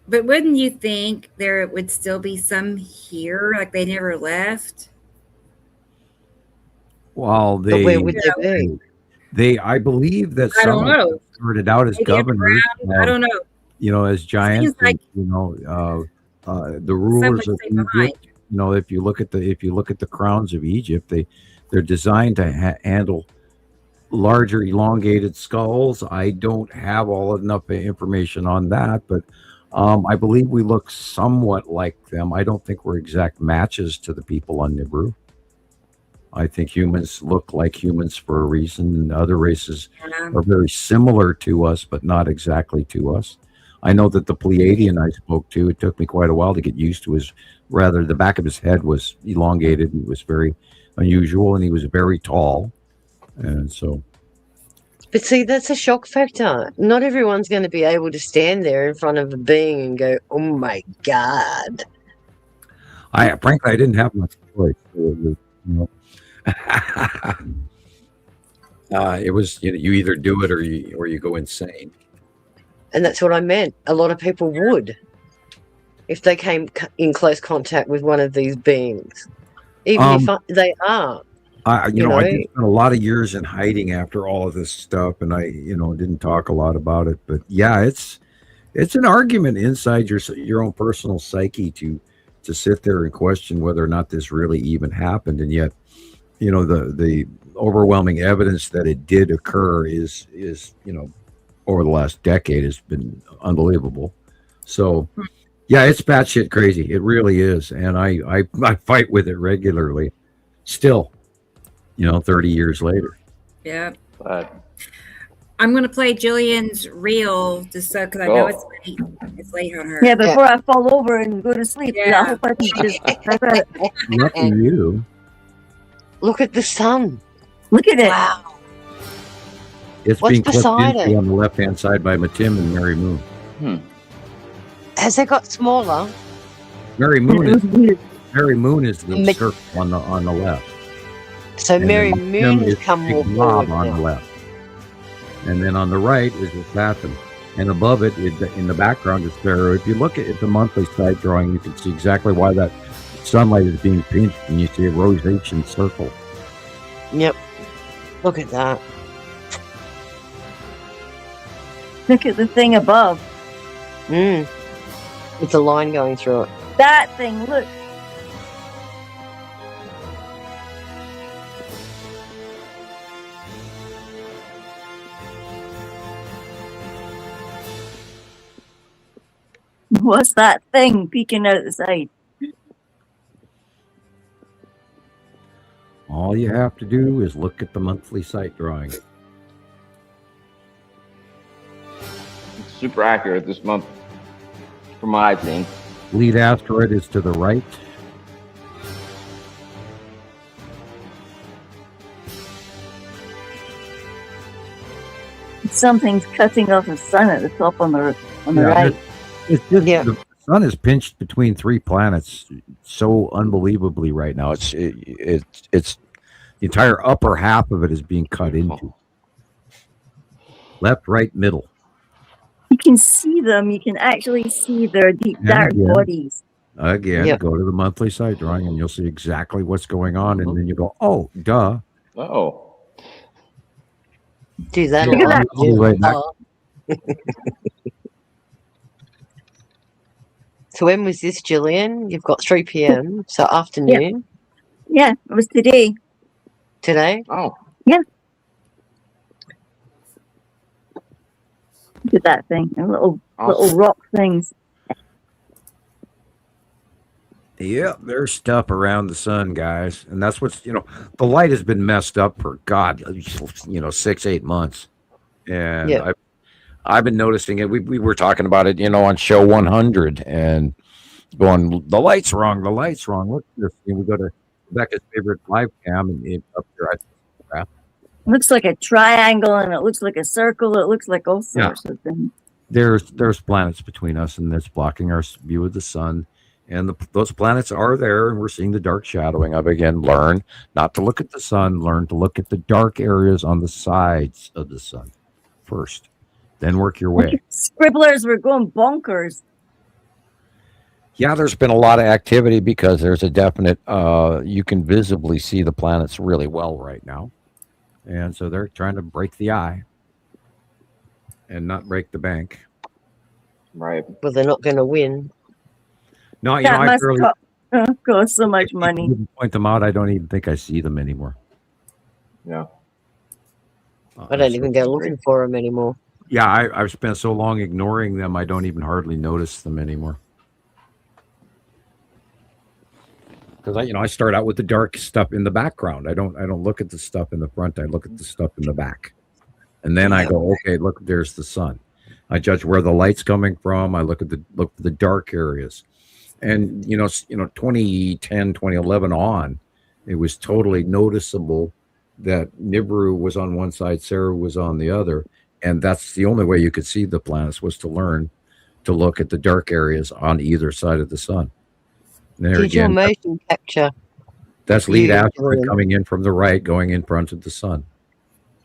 S1: But wouldn't you think there would still be some here, like they never left?
S2: Well,
S4: But where would they be?
S2: I believe that
S1: I
S2: some
S1: don't know.
S2: started out as
S1: Maybe
S2: governors.
S1: I don't know.
S2: As giants.
S1: Seems like
S2: The rulers of Egypt. If you look at the crowns of Egypt, they're designed to handle larger, elongated skulls. I don't have enough information on that, but I believe we look somewhat like them. I don't think we're exact matches to the people on Nibiru. I think humans look like humans for a reason, and other races are very similar to us, but not exactly to us. I know that the Pleiadian I spoke to, it took me quite a while to get used to the back of his head was elongated. It was very unusual, and he was very tall. And so.
S4: But see, that's a shock factor. Not everyone's going to be able to stand there in front of a being and go, "Oh my God!"
S2: Frankly, I didn't have much choice. It was you either do it or you go insane.
S4: And that's what I meant. A lot of people would, if they came in close contact with one of these beings, even if they are.
S2: I did spend a lot of years in hiding after all of this stuff, and I didn't talk a lot about it. But yeah, it's an argument inside your own personal psyche to sit there and question whether or not this really even happened, and yet the overwhelming evidence that it did occur is over the last decade has been unbelievable. So yeah, it's batshit crazy. It really is, and I fight with it regularly still. 30 years later.
S1: Yeah.
S5: But
S1: I'm going to play Gillian's reel just so because I know it's late. It's late on her.
S3: Yeah, before I fall over and go to sleep.
S1: Yeah.
S3: I hope I can just.
S2: Lucky you.
S4: Look at the sun.
S3: Look at it.
S4: Wow.
S2: It's
S4: What's
S2: being clipped
S4: beside
S2: into
S4: it?
S2: on the left-hand side by Tim and Mary Moon.
S4: Has it got smaller?
S2: Mary Moon is the circle on the left.
S4: So
S2: And
S4: Mary
S2: then
S4: Moon
S2: Tim
S4: has
S2: is
S4: come
S2: big
S4: more
S2: blob
S4: forward
S2: on the
S4: now.
S2: left. And then on the right is the Saturn. And above it, in the background, is there. If you look at the monthly side drawing, you can see exactly why that sunlight is being pinched, and you see a rotation circle.
S4: Yep. Look at that.
S3: Look at the thing above.
S4: With the line going through it.
S3: That thing, look. What's that thing peeking out the side?
S2: All you have to do is look at the monthly site drawing.
S5: It's super accurate this month, from what I've seen.
S2: Lead asteroid is to the right.
S3: Something's cutting off the sun at the top on the right.
S2: It's just, the sun is pinched between three planets so unbelievably right now. It's the entire upper half of it is being cut into. Left, right, middle.
S3: You can see them. You can actually see their deep dark bodies.
S2: Again, go to the monthly site drawing and you'll see exactly what's going on. And then you go, oh, duh.
S5: Oh.
S4: Do that. So when was this, Gillian? You've got 3 p.m. So afternoon.
S3: Yeah, it was today.
S4: Today?
S5: Oh.
S3: Yeah. Look at that thing. Little rock things.
S2: Yeah, there's stuff around the sun, guys. And that's what's, the light has been messed up for, 6-8 months. And I've been noticing it. We were talking about it, on show 100 and going, the light's wrong. Look at this. We go to Rebecca's favorite live cam and up there.
S3: It looks like a triangle and it looks like a circle. It looks like all sorts of things.
S2: There's planets between us and that's blocking our view of the sun. And those planets are there, and we're seeing the dark shadowing of it. Again, learn not to look at the sun. Learn to look at the dark areas on the sides of the sun first. Then work your way.
S3: Scribblers were going bonkers.
S2: Yeah, there's been a lot of activity because there's a definite, you can visibly see the planets really well right now. And so they're trying to break the eye and not break the bank.
S5: Right.
S4: But they're not going to win.
S2: No,
S3: that must cost so much money.
S2: Point them out. I don't even think I see them anymore.
S5: Yeah.
S4: I don't even go looking for them anymore.
S2: Yeah, I've spent so long ignoring them, I don't even hardly notice them anymore. Because I start out with the dark stuff in the background. I don't look at the stuff in the front. I look at the stuff in the back, and then I go, okay, look, there's the sun. I judge where the light's coming from. I look at the dark areas. And, 2010, 2011 on, it was totally noticeable that Nibiru was on one side, Sarah was on the other. And that's the only way you could see the planets was to learn to look at the dark areas on either side of the sun.
S4: Did your motion capture?
S2: That's lead asteroid coming in from the right, going in front of the sun.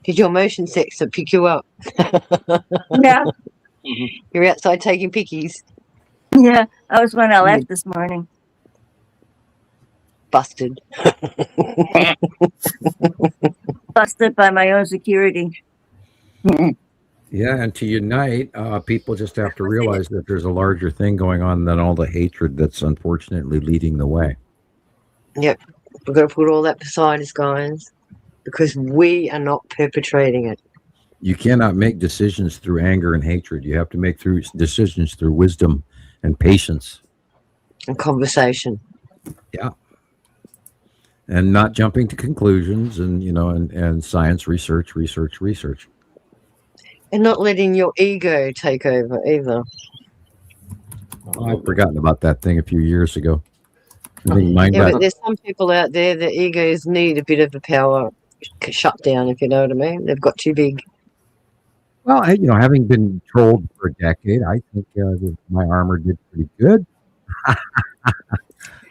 S4: Did your motion sensor pick you up?
S3: Yeah.
S4: You're outside taking pickies.
S3: Yeah, that was when I left this morning.
S4: Busted.
S3: Busted by my own security.
S2: Yeah, and to unite, people just have to realize that there's a larger thing going on than all the hatred that's unfortunately leading the way.
S4: Yep. We're going to put all that beside us, guys, because we are not perpetrating it.
S2: You cannot make decisions through anger and hatred. You have to make decisions through wisdom and patience.
S4: And conversation.
S2: Yeah. And not jumping to conclusions and, and science research.
S4: And not letting your ego take over either.
S2: Oh, I've forgotten about that thing a few years ago.
S4: But there's some people out there that egos need a bit of a power shutdown, if you know what I mean. They've got too big.
S2: Well, having been trolled for a decade, I think my armor did pretty good.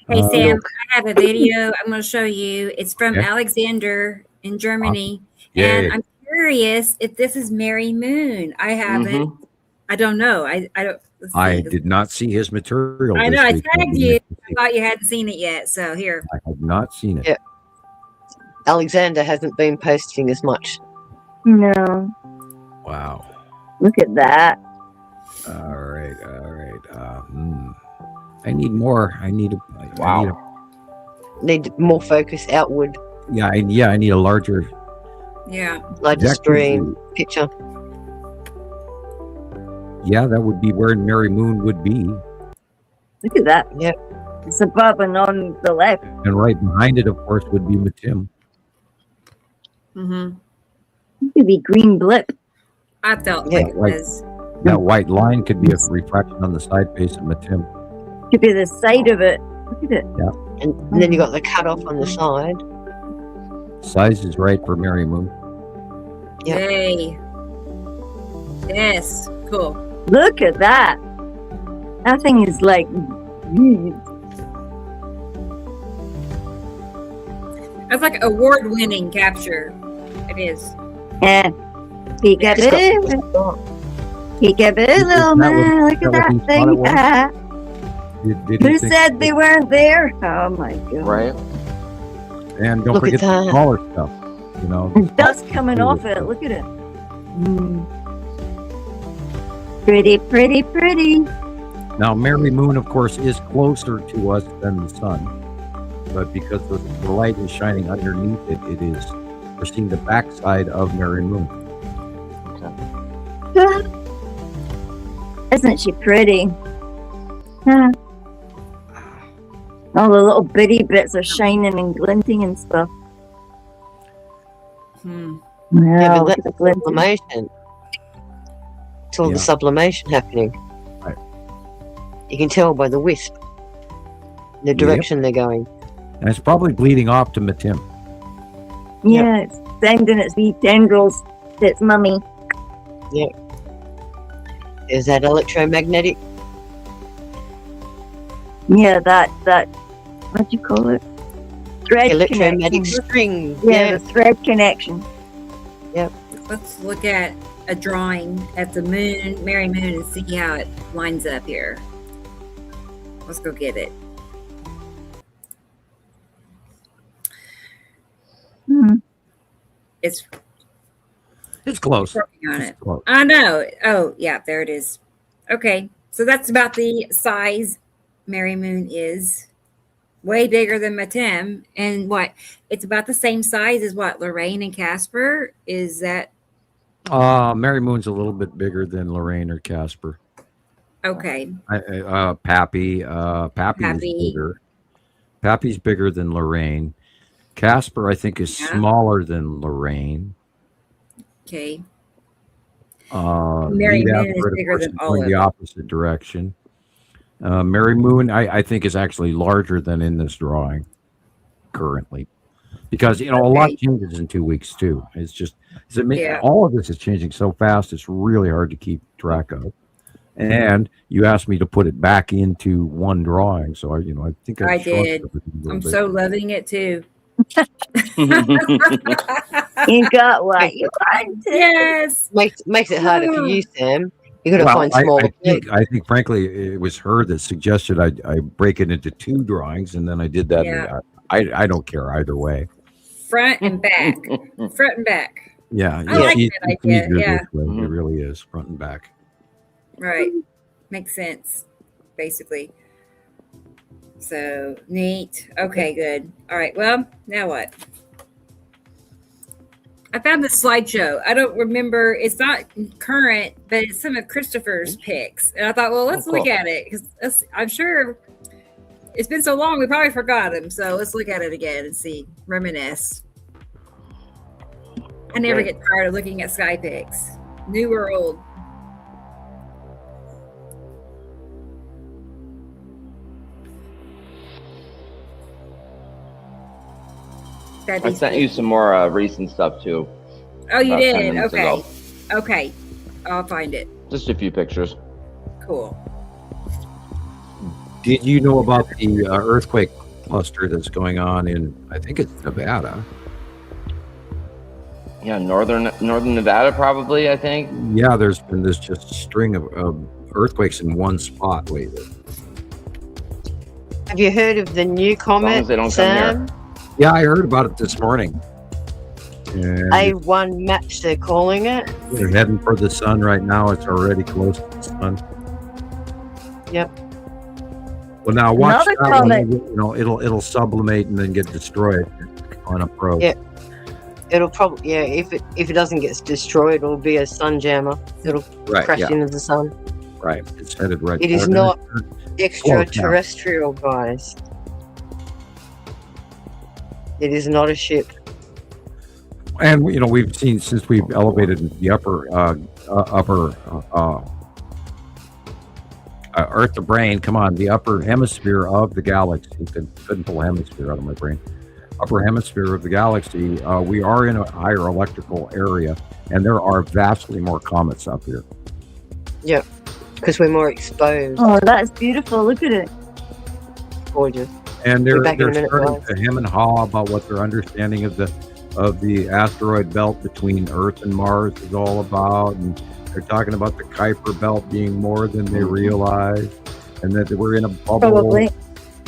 S1: Hey, Sam, I have a video I'm going to show you. It's from Alexander in Germany. And I'm curious if this is Mary Moon. I haven't. I don't know.
S2: I did not see his material.
S1: I know. I tagged you. I thought you hadn't seen it yet. So here.
S2: I have not seen it.
S4: Yeah. Alexander hasn't been posting as much.
S3: No.
S2: Wow.
S3: Look at that.
S2: All right. I need more.
S4: Need more focus outward.
S2: I need a larger
S4: stream picture.
S2: Yeah, that would be where Mary Moon would be.
S3: Look at that.
S4: Yep.
S3: It's above and on the left.
S2: And right behind it, of course, would be Matim.
S1: Mm-hmm.
S3: It could be green blip.
S1: I felt like it was.
S2: That white line could be a reflection on the side face of Matim.
S3: Could be the side of it. Look at it.
S2: Yeah.
S4: And then you got the cutoff on the side.
S2: Size is right for Mary Moon.
S4: Yep.
S1: Yay. Yes. Cool.
S3: Look at that. That thing is like.
S1: That's like award-winning capture. It is.
S3: Yeah. Peekaboo. Peekaboo, little man. Look at that thing. Who said they weren't there? Oh my god.
S5: Right.
S2: And don't forget the smaller stuff. You know.
S3: Dust coming off it. Look at it. Pretty, pretty, pretty.
S2: Now, Mary Moon, of course, is closer to us than the sun. But because the light is shining underneath it, we're seeing the backside of Mary Moon.
S3: Okay. Isn't she pretty? All the little bitty bits are shining and glinting and stuff.
S4: Yeah, but that's sublimation. It's all the sublimation happening.
S2: Right.
S3: You can tell by the wisp, the direction they're going.
S2: And it's probably bleeding off to Matim.
S3: Yeah, it's sending its wee tendrils to its mummy.
S4: Yeah. Is that electromagnetic?
S3: Yeah, that what do you call it? Thread
S4: electromagnetic
S3: connection.
S4: string.
S3: Yeah, the thread connection.
S4: Yep.
S1: Let's look at a drawing at the moon, Mary Moon, and see how it lines up here. Let's go get it. It's
S2: close.
S1: Working on it.
S2: Close.
S1: I know. Oh, yeah, there it is. Okay, so that's about the size Mary Moon is. Way bigger than Matim. And what? It's about the same size as what? Lorraine and Casper? Is that?
S2: Mary Moon's a little bit bigger than Lorraine or Casper.
S1: Okay.
S2: Pappy is bigger. Pappy's bigger than Lorraine. Casper, I think, is smaller than Lorraine.
S1: Okay.
S2: Mary Moon is bigger than all of them. The opposite direction. Mary Moon, I think, is actually larger than in this drawing currently, because a lot changes in 2 weeks too. It's just all of this is changing so fast. It's really hard to keep track of. And you asked me to put it back into one drawing, so I think
S1: I did. I'm so loving it too.
S3: You got what you wanted.
S1: Yes.
S4: Makes it harder for you, Sam. You got to find smaller.
S2: I think, frankly, it was her that suggested I break it into 2 drawings, and then I did that.
S1: Yeah.
S2: I don't care either way.
S1: Front and back. Front and back.
S2: Yeah.
S1: I like that idea. Yeah.
S2: It really is front and back.
S1: Right. Makes sense, basically. So neat. Okay, good. All right. Well, now what? I found the slideshow. I don't remember. It's not current, but it's some of Christopher's picks. And I thought, well, let's look at it, because I'm sure it's been so long, we probably forgot him. So let's look at it again and see. Reminisce. I never get tired of looking at sky pics, new or old.
S5: I sent you some more recent stuff too.
S1: Oh, you did? Okay. Okay. I'll find it.
S5: Just a few pictures.
S1: Cool.
S2: Did you know about the earthquake cluster that's going on in, I think it's Nevada?
S5: Yeah, northern Nevada, probably, I think.
S2: Yeah, there's been this just string of earthquakes in one spot lately.
S4: Have you heard of the new comet,
S5: they don't
S4: Sam?
S5: come here.
S2: Yeah, I heard about it this morning. And
S4: A1 match, they're calling it.
S2: they're heading for the sun right now. It's already close to the sun.
S4: Yep.
S2: Well, now watch
S3: Another
S2: that one.
S3: comment.
S2: You know, it'll sublimate and then get destroyed on a probe.
S4: Yeah. It'll probably if it doesn't get destroyed, it'll be a sun jammer. It'll crash into the sun.
S2: Right. It's headed right.
S4: It is not extraterrestrial, guys. It is not a ship.
S2: And you know, we've seen since we've elevated the upper Earth to brain. Come on, the upper hemisphere of the galaxy. Couldn't pull a hemisphere out of my brain. Upper hemisphere of the galaxy. We are in a higher electrical area, and there are vastly more comets up here.
S4: Yeah, because we're more exposed.
S3: Oh, that's beautiful. Look at it.
S4: Gorgeous.
S2: And they're starting to hem and haw about what their understanding of the asteroid belt between Earth and Mars is all about, and they're talking about the Kuiper belt being more than they realize, and that we're in a bubble.
S3: Probably.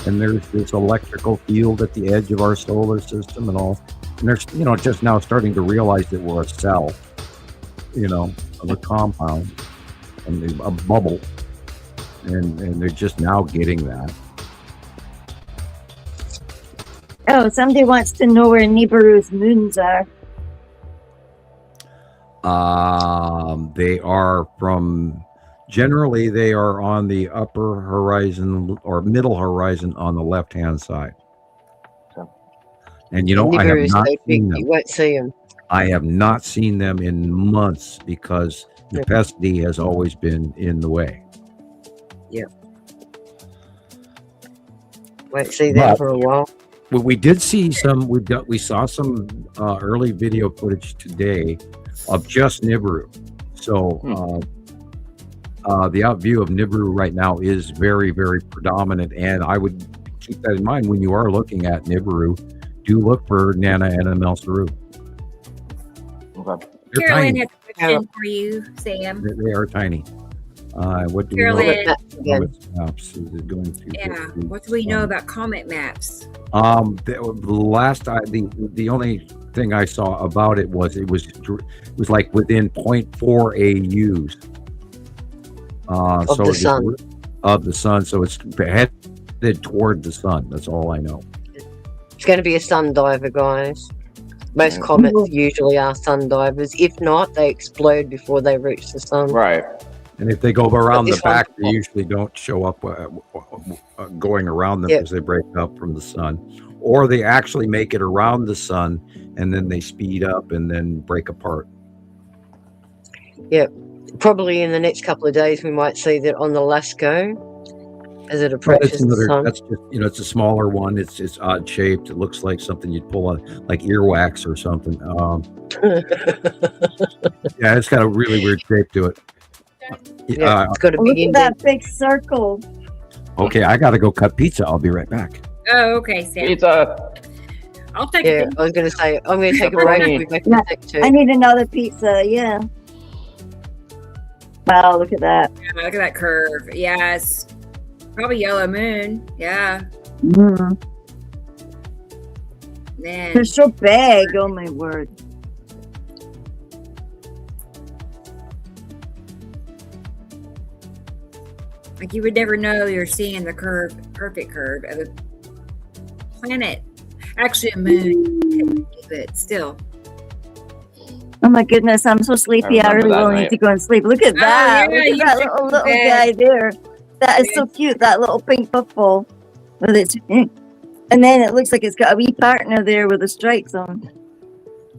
S2: And there's this electrical field at the edge of our solar system and all. And they're, you know, just now starting to realize that we're a cell, you know, of a compound and a bubble. And they're just now getting that.
S3: Oh, somebody wants to know where Nibiru's moons are.
S2: They are generally they are on the upper horizon or middle horizon on the left-hand side. And you know, I have not seen them.
S4: You won't see them.
S2: I have not seen them in months because necessity has always been in the way.
S4: Yeah. Won't see them for a while.
S2: Well, we did see some. We saw some early video footage today of just Nibiru. So the out view of Nibiru right now is very, very predominant, and I would keep that in mind when you are looking at Nibiru. Do look for Nana and Amelsaru.
S5: Okay.
S1: Carolyn has a question for you, Sam.
S2: They are tiny. What do
S1: Carolyn,
S2: we know about maps? Is it going to
S1: what do we know about comet maps?
S2: The only thing I saw about it was like within 0.4 AUs.
S4: Of the sun.
S2: Of the sun, so it's headed toward the sun. That's all I know.
S4: It's going to be a sun diver, guys. Most comets usually are sun divers. If not, they explode before they reach the sun.
S5: Right.
S2: And if they go around the back, they usually don't show up going around them because they break up from the sun. Or they actually make it around the sun, and then they speed up and then break apart.
S4: Yeah. Probably in the next couple of days, we might see that on the LASCO as it approaches the sun.
S2: That's just, you know, it's a smaller one. It's odd shaped. It looks like something you'd pull like earwax or something. Yeah, it's got a really weird shape to it.
S4: Yeah, it's got a big
S3: look at that big circle.
S2: Okay, I got to go cut pizza. I'll be right back.
S1: Oh, okay, Sam.
S5: Pizza.
S1: I'll take
S4: it. I was going to say, I'm going to take a break.
S3: I need another pizza, yeah. Wow, look at that.
S1: Yeah, look at that curve. Yes. Probably yellow moon. Yeah.
S3: Mm.
S1: Man.
S3: They're so big. Oh, my word.
S1: Like you would never know you're seeing the perfect curve of a planet. Actually, a moon, but still.
S3: Oh my goodness, I'm so sleepy. I really will need to go and sleep. Look at that.
S1: Yeah,
S3: look at that little guy there. That is so cute. That little pink puffball with its, and then it looks like it's got a wee partner there with the stripes on.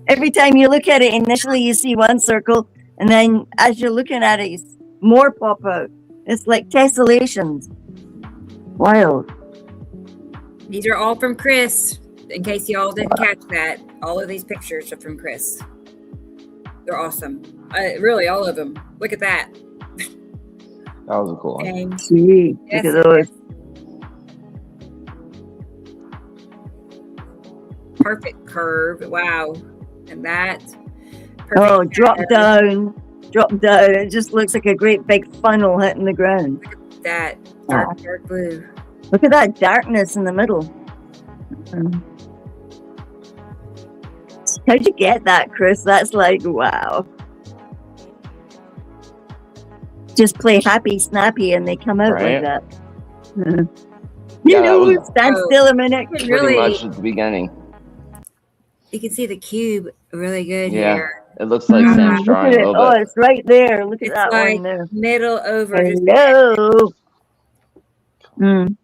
S3: Every time you look at it, initially you see one circle, and then as you're looking at it, more pop out. It's like tessellations. Wild.
S1: These are all from Chris. In case y'all didn't catch that, all of these pictures are from Chris. They're awesome. Really, all of them. Look at that.
S5: That was a cool one.
S3: Sweet. Yes. Look at those.
S1: Perfect curve. Wow. And that.
S3: Oh, drop down. Drop down. It just looks like a great big funnel hitting the ground.
S1: Look at that dark blue.
S3: Look at that darkness in the middle. How'd you get that, Chris? That's like, wow. just play happy snappy and they come out
S5: Right.
S3: like that.
S5: Yeah, that was
S3: Stand still a minute.
S5: pretty
S1: Really,
S5: much at the beginning.
S1: you can see the cube really good
S5: Yeah,
S1: here.
S5: it looks like Sam's
S3: Look
S5: drawing
S3: at
S5: a
S3: it.
S5: little
S3: Oh,
S5: bit.
S3: it's right there. Look at
S1: It's
S3: that
S1: like
S3: one there.
S1: middle over, just
S3: Hello. Mm.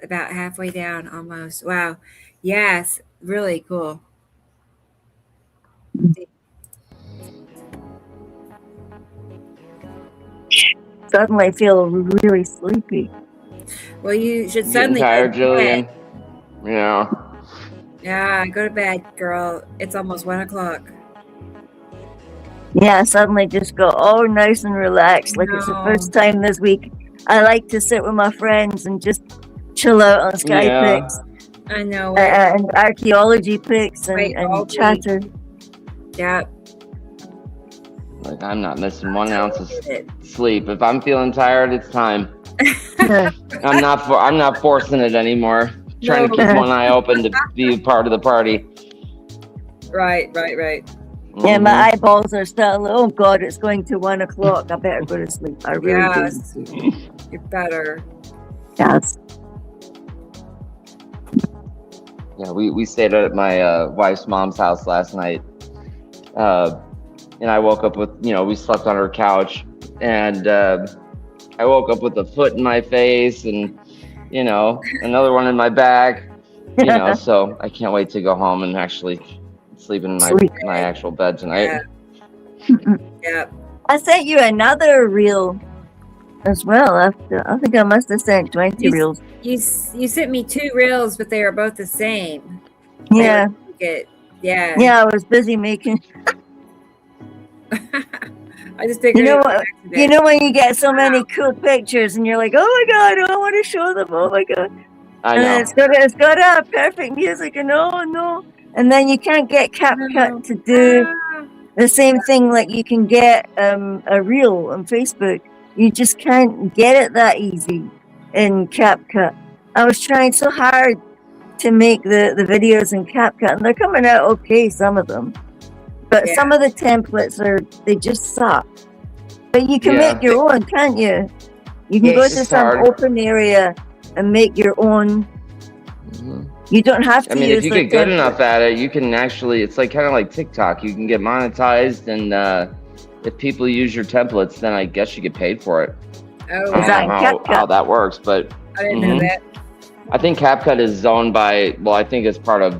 S1: about halfway down almost. Wow. Yes, really cool.
S3: Suddenly I feel really sleepy.
S1: Well, you should
S5: Getting
S1: suddenly
S5: tired,
S1: go to bed.
S5: Gillian? Yeah.
S1: Yeah, go to bed, girl. It's almost 1 o'clock.
S3: Yeah, suddenly just go all nice and relaxed. Like it's the
S1: No.
S3: first time this week. I like to sit with my friends and just chill out on Sky
S5: Yeah.
S3: pics
S1: I know it.
S3: and archaeology pics
S1: Wait, all
S3: and
S1: week.
S3: chatter.
S1: Yeah.
S5: Like I'm not missing 1 ounce of
S1: It.
S5: sleep. If I'm feeling tired, it's time.
S3: Yeah.
S5: I'm not forcing it anymore. Trying to
S1: No.
S5: keep one eye open to be a part of the party.
S1: Right.
S3: Yeah,
S5: Mhm.
S3: my eyeballs are still. Oh God, it's going to 1 o'clock. I better go to sleep. I really
S1: Yes.
S3: do.
S1: You're better.
S3: Yes.
S5: Yeah, we stayed at my wife's mom's house last night. And I woke up with, we slept on her couch, and I woke up with a foot in my face and, another one in my back, so I can't wait to go home and actually sleep in my actual bed tonight.
S1: Yeah.
S3: I sent you another reel as well. I think I must have sent 20 reels.
S1: You sent me 2 reels, but they are both the same.
S3: Yeah.
S1: Good. Yeah.
S3: Yeah, I was busy making.
S1: I just figured.
S3: You know
S1: it was
S3: what?
S1: an accident.
S3: You know when you get so many cool pictures and you're like, oh my God, I want to show them. Oh my God.
S5: I
S3: And
S5: know.
S3: it's got perfect music and no. And then you can't get CapCut to do the same thing like you can get a reel on Facebook. You just can't get it that easy in CapCut. I was trying so hard to make the videos in CapCut, and they're coming out okay, some of them. But some of the templates they just suck. But you can make your own, can't you? You can go to some open area and make your own.
S5: Mm-hmm.
S3: You don't have to
S5: I mean,
S3: use
S5: if you
S3: the
S5: get good
S3: template.
S5: enough at it, you can actually, it's like kind of like TikTok. You can get monetized, and if people use your templates, then I guess you get paid for it.
S1: Oh,
S5: I don't know how that works, but
S1: I didn't know that.
S5: I think CapCut is owned by, I think it's part of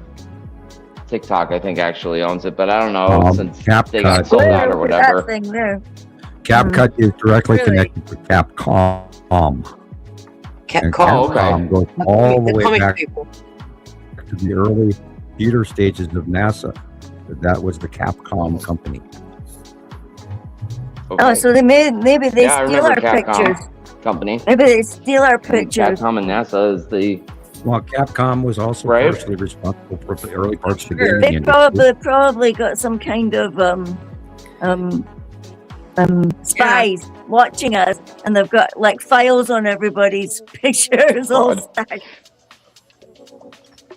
S5: TikTok. I think actually owns it, but I don't know since they got sold out or whatever.
S3: That thing there.
S2: CapCut is directly
S1: Really?
S2: connected to Capcom. And
S4: Capcom.
S2: Capcom goes all the way
S4: comic
S2: back
S4: people.
S2: to the early computer stages of NASA. That was the Capcom company.
S5: Okay.
S3: Oh, so maybe they
S5: Yeah, I
S3: steal
S5: remember
S3: our
S5: Capcom
S3: pictures.
S5: company.
S3: Maybe they steal our pictures.
S5: Capcom and NASA is the
S2: Well, Capcom was also
S5: Right.
S2: partially responsible for the early parts of the
S1: Sure.
S2: gaming
S3: They
S2: industry.
S3: probably got some kind of spies watching us, and they've got like files on everybody's pictures all stacked.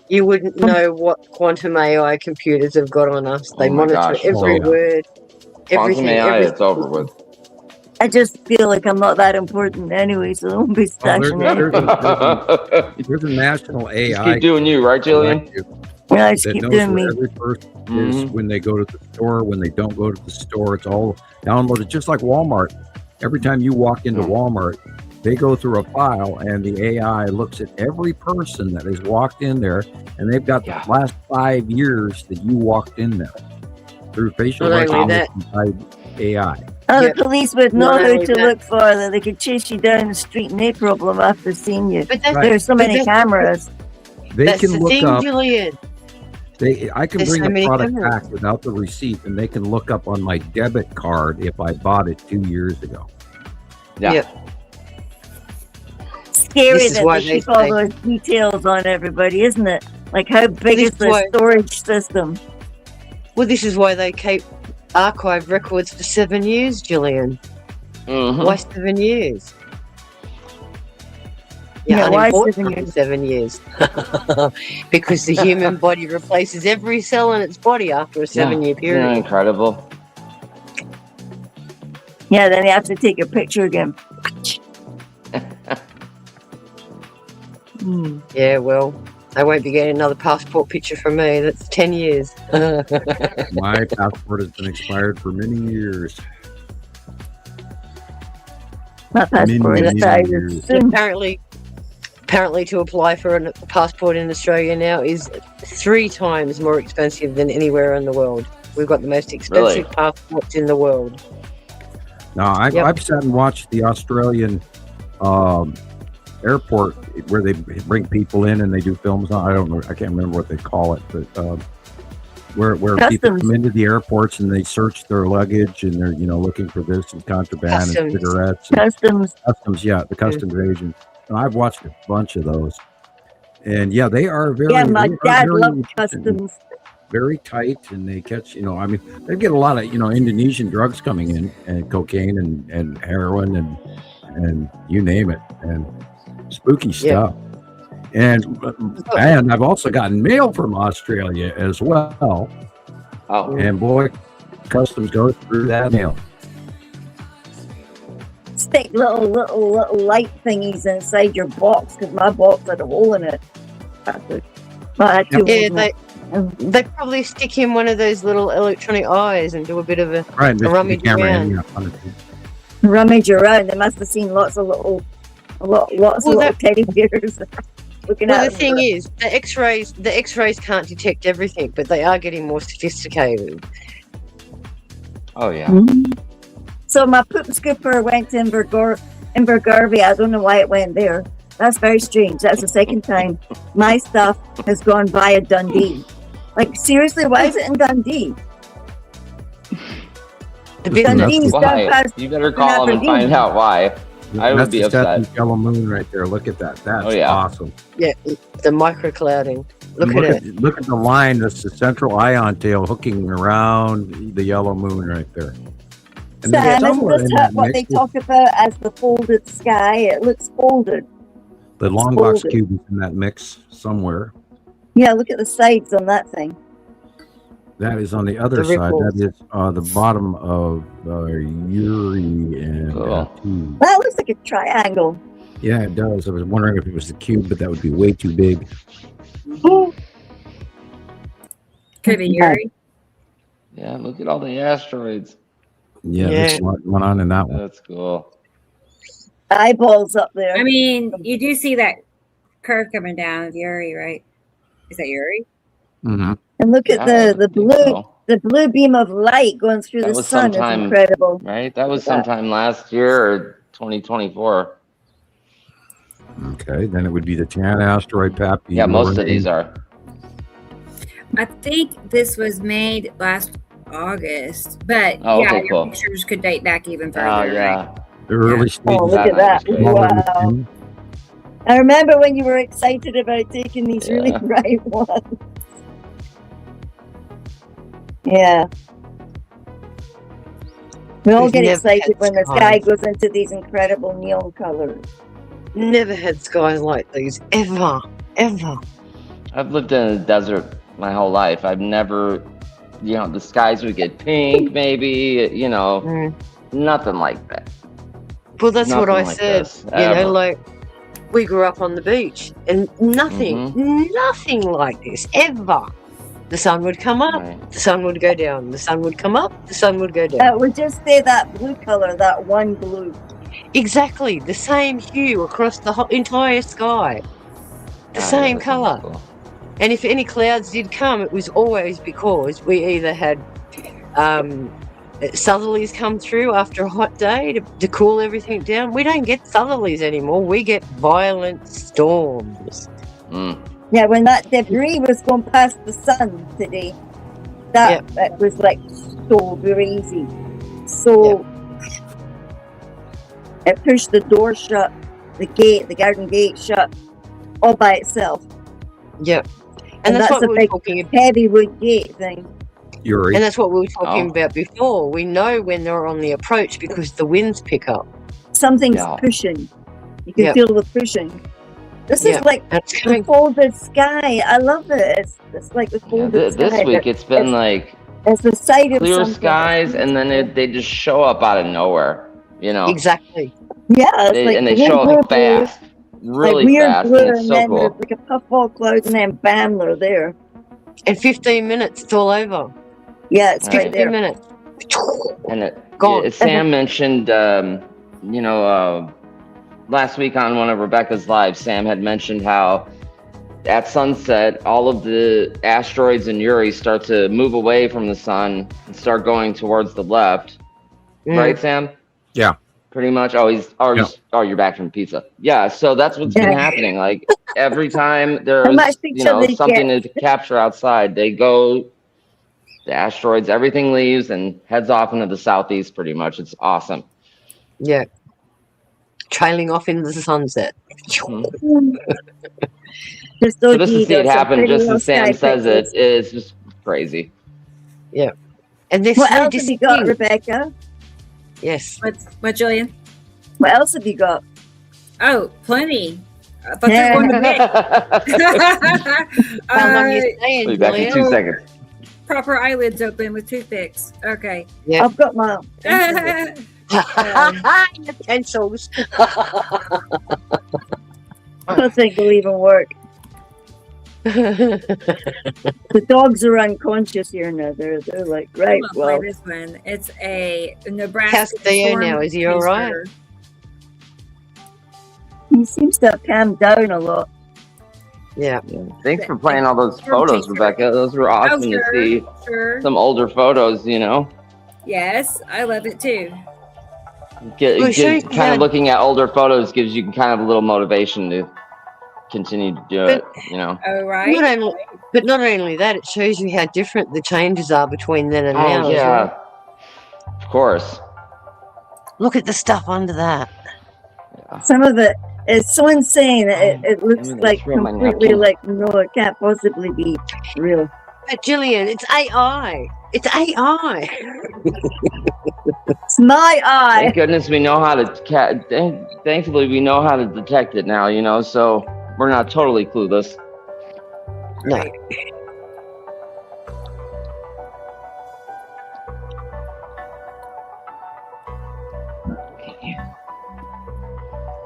S4: You wouldn't know what quantum AI computers have got on us. They
S5: Oh my
S4: monitor
S5: gosh,
S4: every
S2: yeah.
S4: word,
S5: quantum
S4: everything.
S5: AI.
S4: everything.
S5: It's over with.
S3: I just feel like I'm not that important anyway, so don't be stashing it.
S2: There's a national
S5: Just
S2: AI.
S5: keep doing you, right, Gillian?
S3: Yeah, I just
S2: that
S3: keep
S2: knows
S3: doing
S2: where
S3: me.
S2: every person is when they go to the store, when they don't go to the store. It's all downloaded, just like Walmart. Every time you walk into Walmart, they go through a file, and the AI looks at every person that has walked in there, and they've got the last 5 years that you walked in there through facial
S4: Not only
S2: recognition by AI.
S3: Oh,
S4: Yep.
S3: the police would know
S4: Not
S3: who
S4: only
S3: to
S4: that-
S3: look for, that they could chase you down the street, no problem after seeing you.
S4: But that's,
S3: There's so
S4: but
S3: many
S4: that's-
S3: cameras.
S2: They
S4: that's
S2: can
S4: the
S2: look
S4: thing,
S2: up.
S4: Gillian.
S2: I can
S4: There's
S2: bring
S4: so
S2: a
S4: many
S2: product
S4: cameras.
S2: back without the receipt, and they can look up on my debit card if I bought it 2 years ago.
S5: Yeah.
S4: Yep.
S3: Scary
S4: This is
S3: that
S4: why
S3: they
S4: they
S3: keep all
S4: say-
S3: those details on everybody, isn't it? Like how big
S4: This
S3: is the
S4: is why-
S3: storage system?
S4: Well, this is why they keep archive records for 7 years, Gillian.
S5: Mhm.
S4: Why 7 years?
S3: Yeah, why
S4: unimportant
S3: 7
S4: after
S3: years?
S4: 7 years. Because the human body replaces every cell in its body after a 7-year
S5: Isn't that
S4: period.
S5: incredible?
S3: Yeah, then you have to take a picture again.
S4: Yeah, well, I won't be getting another passport picture from me. That's 10 years.
S2: My passport has been expired for many years.
S3: My passport is expired soon.
S4: Apparently, to apply for a passport in Australia now is 3 times more expensive than anywhere in the world. We've got the most expensive passports in the world.
S2: Now, I've sat and watched the Australian airport where they bring people in and they do films. I don't know. I can't remember what they call it, but where people come into the airports and they search their luggage and they're looking for this and contraband and cigarettes.
S3: Customs,
S2: yeah, the customs agents. And I've watched a bunch of those, and yeah, they are very.
S3: Yeah, my dad loved customs.
S2: Very tight, and they catch. I mean, they get a lot of Indonesian drugs coming in, and cocaine and heroin and you name it, and spooky stuff. And I've also gotten mail from Australia as well.
S5: Oh,
S2: and boy, customs goes through that mail.
S3: Stick little light thingies inside your box because my box had a hole in it.
S4: They probably stick in one of those little electronic eyes and do a bit of a rummage around.
S3: Rummage around. They must have seen lots of little teddy bears.
S4: The thing is, the X-rays can't detect everything, but they are getting more sophisticated.
S5: Oh yeah.
S3: Mm-hmm. So my poop scooper went to Invergarvey. I don't know why it went there. That's very strange. That's the second time my stuff has gone via Dundee. Like, seriously, why is it in Dundee?
S5: Why? You better call them and find out why. I would be upset.
S2: That's the yellow moon right there. Look at that. That's awesome.
S4: Yeah, the microclouding. Look at it.
S2: Look at the line. That's the central ion tail hooking around the yellow moon right there.
S3: And Sam, is this what they talk about as the folded sky? It looks folded.
S2: The long box cube is in that mix somewhere.
S3: Yeah, look at the sides on that thing.
S2: That is on the other side. That is the bottom of Uri and
S3: that looks like a triangle.
S2: Yeah, it does. I was wondering if it was the cube, but that would be way too big.
S1: Could be Uri.
S5: Yeah, look at all the asteroids.
S2: Yeah, there's a lot going on in that one.
S5: That's cool.
S3: Eyeballs up there.
S1: I mean, you do see that curve coming down of Uri, right? Is that Uri?
S2: Mm-hmm.
S3: And look at the blue beam of light going through the sun is incredible.
S5: Right? That was sometime last year or 2024.
S2: Okay, then it would be the Tan asteroid Pappy.
S5: Yeah, most of these are.
S1: I think this was made last August, but your pictures could date back even further.
S5: Oh, yeah.
S1: Right?
S2: The early stages.
S3: Oh, look at that. Wow. I remember when you were excited about taking these really bright ones. Yeah. We all get excited when the sky goes into these incredible neon colors.
S4: Never had skies like these, ever.
S5: I've lived in a desert my whole life. I've never, the skies would get pink, maybe, nothing like that.
S4: Well, that's what I said. Like, we grew up on the beach and nothing like this, ever. The sun would come up, the sun would go down, the sun would come up, the sun would go down.
S3: That would just stay that blue color, that one blue.
S4: Exactly, the same hue across the entire sky. The same color. Cool. And if any clouds did come, it was always because we either had southerlies come through after a hot day to cool everything down. We don't get southerlies anymore. We get violent storms.
S3: Yeah, when that debris was going past the sun today, that was like so breezy. So it pushed the door shut, the garden gate shut, all by itself.
S4: Yeah. And that's what we were talking about.
S3: Heavy wood gate thing.
S2: Uri.
S4: And that's what we were talking about before. We know when they're on the approach because the winds pick up.
S3: Something's pushing. You can feel the pushing. This is like the folded sky. I love it. It's like the folded sky.
S5: This week it's been like
S3: It's the sight of
S5: clear
S3: something.
S5: skies, and then they just show up out of nowhere. You know,
S4: Exactly.
S3: Yeah, it's
S5: and they
S3: the
S5: show
S3: wind
S5: up
S3: blew,
S5: fast, really
S3: weird
S5: fast,
S3: blue,
S5: and it's
S3: and
S5: so
S3: then there's
S5: cool.
S3: like a puffball cloud, and then bam, they're there.
S4: In 15 minutes, it's all over.
S3: Yeah, it's right
S4: 15
S3: there.
S4: minutes.
S5: And
S4: Gone.
S5: Sam mentioned, last week on one of Rebecca's lives, Sam had mentioned how at sunset, all of the asteroids in Uri start to move away from the sun and start going towards the left. Right, Sam?
S2: Yeah.
S5: Pretty much. You're back from pizza. Yeah, so that's what's been happening. Like every time there's something to capture outside, the asteroids, everything leaves and heads off into the southeast pretty much. It's awesome.
S4: Yeah. Trailing off into the sunset.
S5: Just to see it happen just as Sam says it is just crazy.
S4: Yeah. And this
S3: what else have you got, Rebecca?
S4: Yes.
S1: What, Gillian?
S3: What else have you got?
S1: Oh, plenty. I thought you were going to bed.
S5: Be back in 2 seconds.
S1: Proper eyelids open with toothpicks. Okay.
S4: Yeah.
S3: I've got my
S4: pencils.
S3: I don't think it'll even work. The dogs are unconscious here now. They're like, right, well.
S1: This one. It's a Nebraska.
S4: How's Theo now? Is he all right?
S3: He seems to have calmed down a lot.
S4: Yeah.
S5: Thanks for playing all those photos, Rebecca. Those were awesome to see.
S1: Sure.
S5: Some older photos,
S1: Yes, I love it too.
S5: Kind of looking at older photos gives you kind of a little motivation to continue to do it,
S1: Oh, right.
S4: Not only that, it shows you how different the changes are between then and now.
S5: Oh, yeah. Of course.
S4: Look at the stuff under that.
S5: Yeah.
S3: Some of it is so insane that it looks like completely like, no, it can't possibly be real.
S4: But Gillian, it's AI. It's AI.
S3: It's my eye.
S5: Thank goodness we know how to thankfully we know how to detect it now, so we're not totally clueless.
S4: No.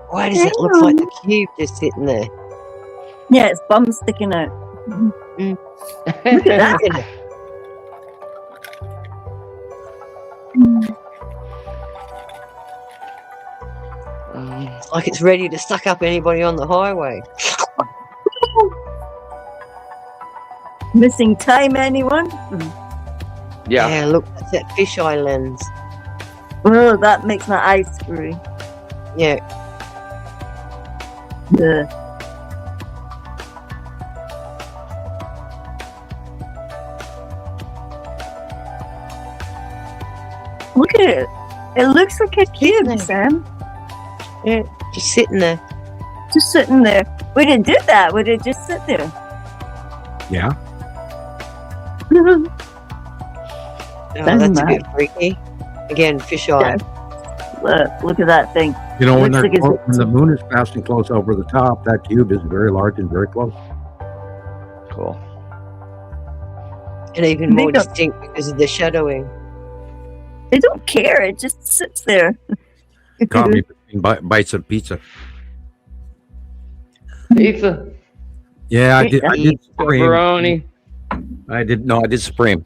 S4: Why does it look like the cube just sitting there?
S3: Yeah, its bum sticking out.
S4: Mm.
S3: Look at that.
S4: It's like it's ready to suck up anybody on the highway.
S3: Missing time, anyone?
S5: Yeah.
S4: Yeah, look, that's that fisheye lens.
S3: Oh, that makes my eyes screwy.
S4: Yeah.
S3: Yeah. Look at it. It looks like a cube, Sam.
S4: Yeah, just sitting there.
S3: Just sitting there. We didn't do that. We did just sit there.
S2: Yeah.
S4: Oh, that's a bit freaky. Again, fisheye.
S3: Yeah. Look at that thing.
S2: When the moon is passing close over the top, that cube is very large and very close.
S5: Cool.
S4: And even more distinct because of the shadowing.
S3: They don't care. It just sits there.
S2: Caught me between bites of pizza.
S5: Pizza.
S2: Yeah, I did Supreme.
S5: Pepperoni.
S2: I did Supreme.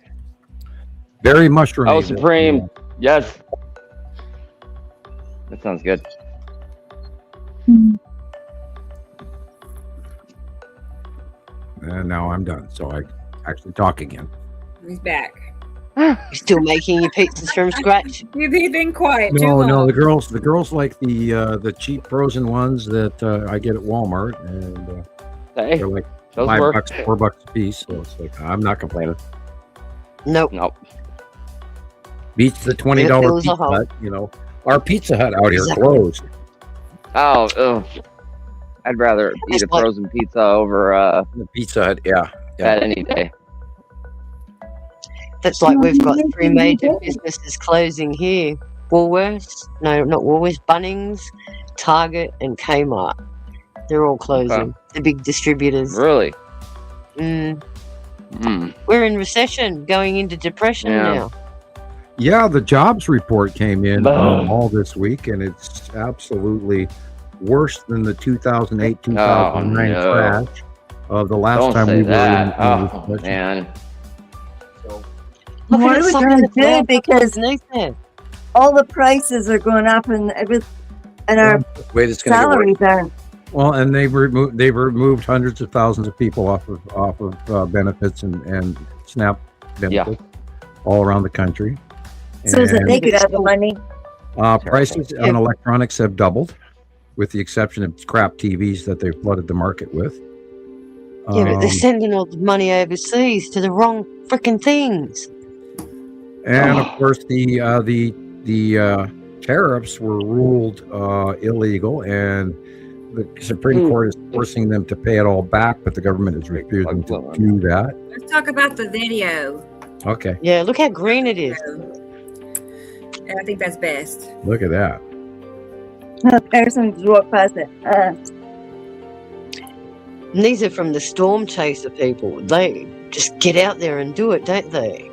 S2: Very mushroom.
S5: Oh, Supreme. Yes. That sounds good.
S2: And now I'm done, so I actually talk again.
S1: He's back.
S4: You're still making your pizzas from scratch?
S1: You've been quiet too long.
S2: No, the girls like the cheap frozen ones that I get at Walmart, and they're like $5, $4 a piece. So it's like I'm not complaining.
S4: Nope.
S2: Beats the $20 Pizza Hut. Our Pizza Hut out here closed.
S5: Oh, I'd rather eat a frozen pizza over
S2: the Pizza Hut. Yeah.
S5: That any day.
S4: That's like we've got 3 major businesses closing here. Woolworths, no, not Woolworths, Bunnings, Target, and Kmart. They're all closing. The big distributors.
S5: Really?
S4: We're in recession, going into depression now.
S2: Yeah, the jobs report came in all this week, and it's absolutely worse than the 2008-2009 crash of the last time we were in recession.
S5: Man.
S3: What are we going to do? Because all the prices are going up, and our salaries aren't.
S2: Well, and they've removed hundreds of thousands of people off of benefits and SNAP benefits all around the country.
S3: So that they could have the money.
S2: Prices on electronics have doubled, with the exception of crap TVs that they've flooded the market with.
S4: Yeah, but they're sending all the money overseas to the wrong freaking things.
S2: And of course, the tariffs were ruled illegal, and the Supreme Court is forcing them to pay it all back, but the government is refusing to do that.
S1: Let's talk about the video.
S2: Okay.
S4: Yeah, look how green it is.
S1: I think that's best.
S2: Look at that.
S3: Person's walk past it.
S4: And these are from the storm chaser people. They just get out there and do it, don't they?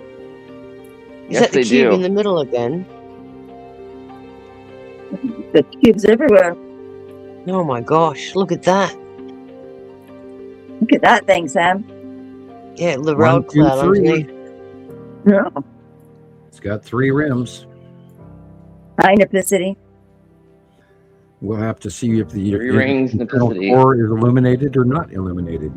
S4: Is that the cube in the middle again?
S3: The cubes everywhere.
S4: Oh my gosh, look at that.
S3: Look at that thing, Sam.
S4: Yeah, the road cloud underneath.
S3: No.
S2: It's got 3 rims.
S3: High nipicity.
S2: We'll have to see if the
S5: 3 rings nipicity
S2: core is illuminated or not illuminated.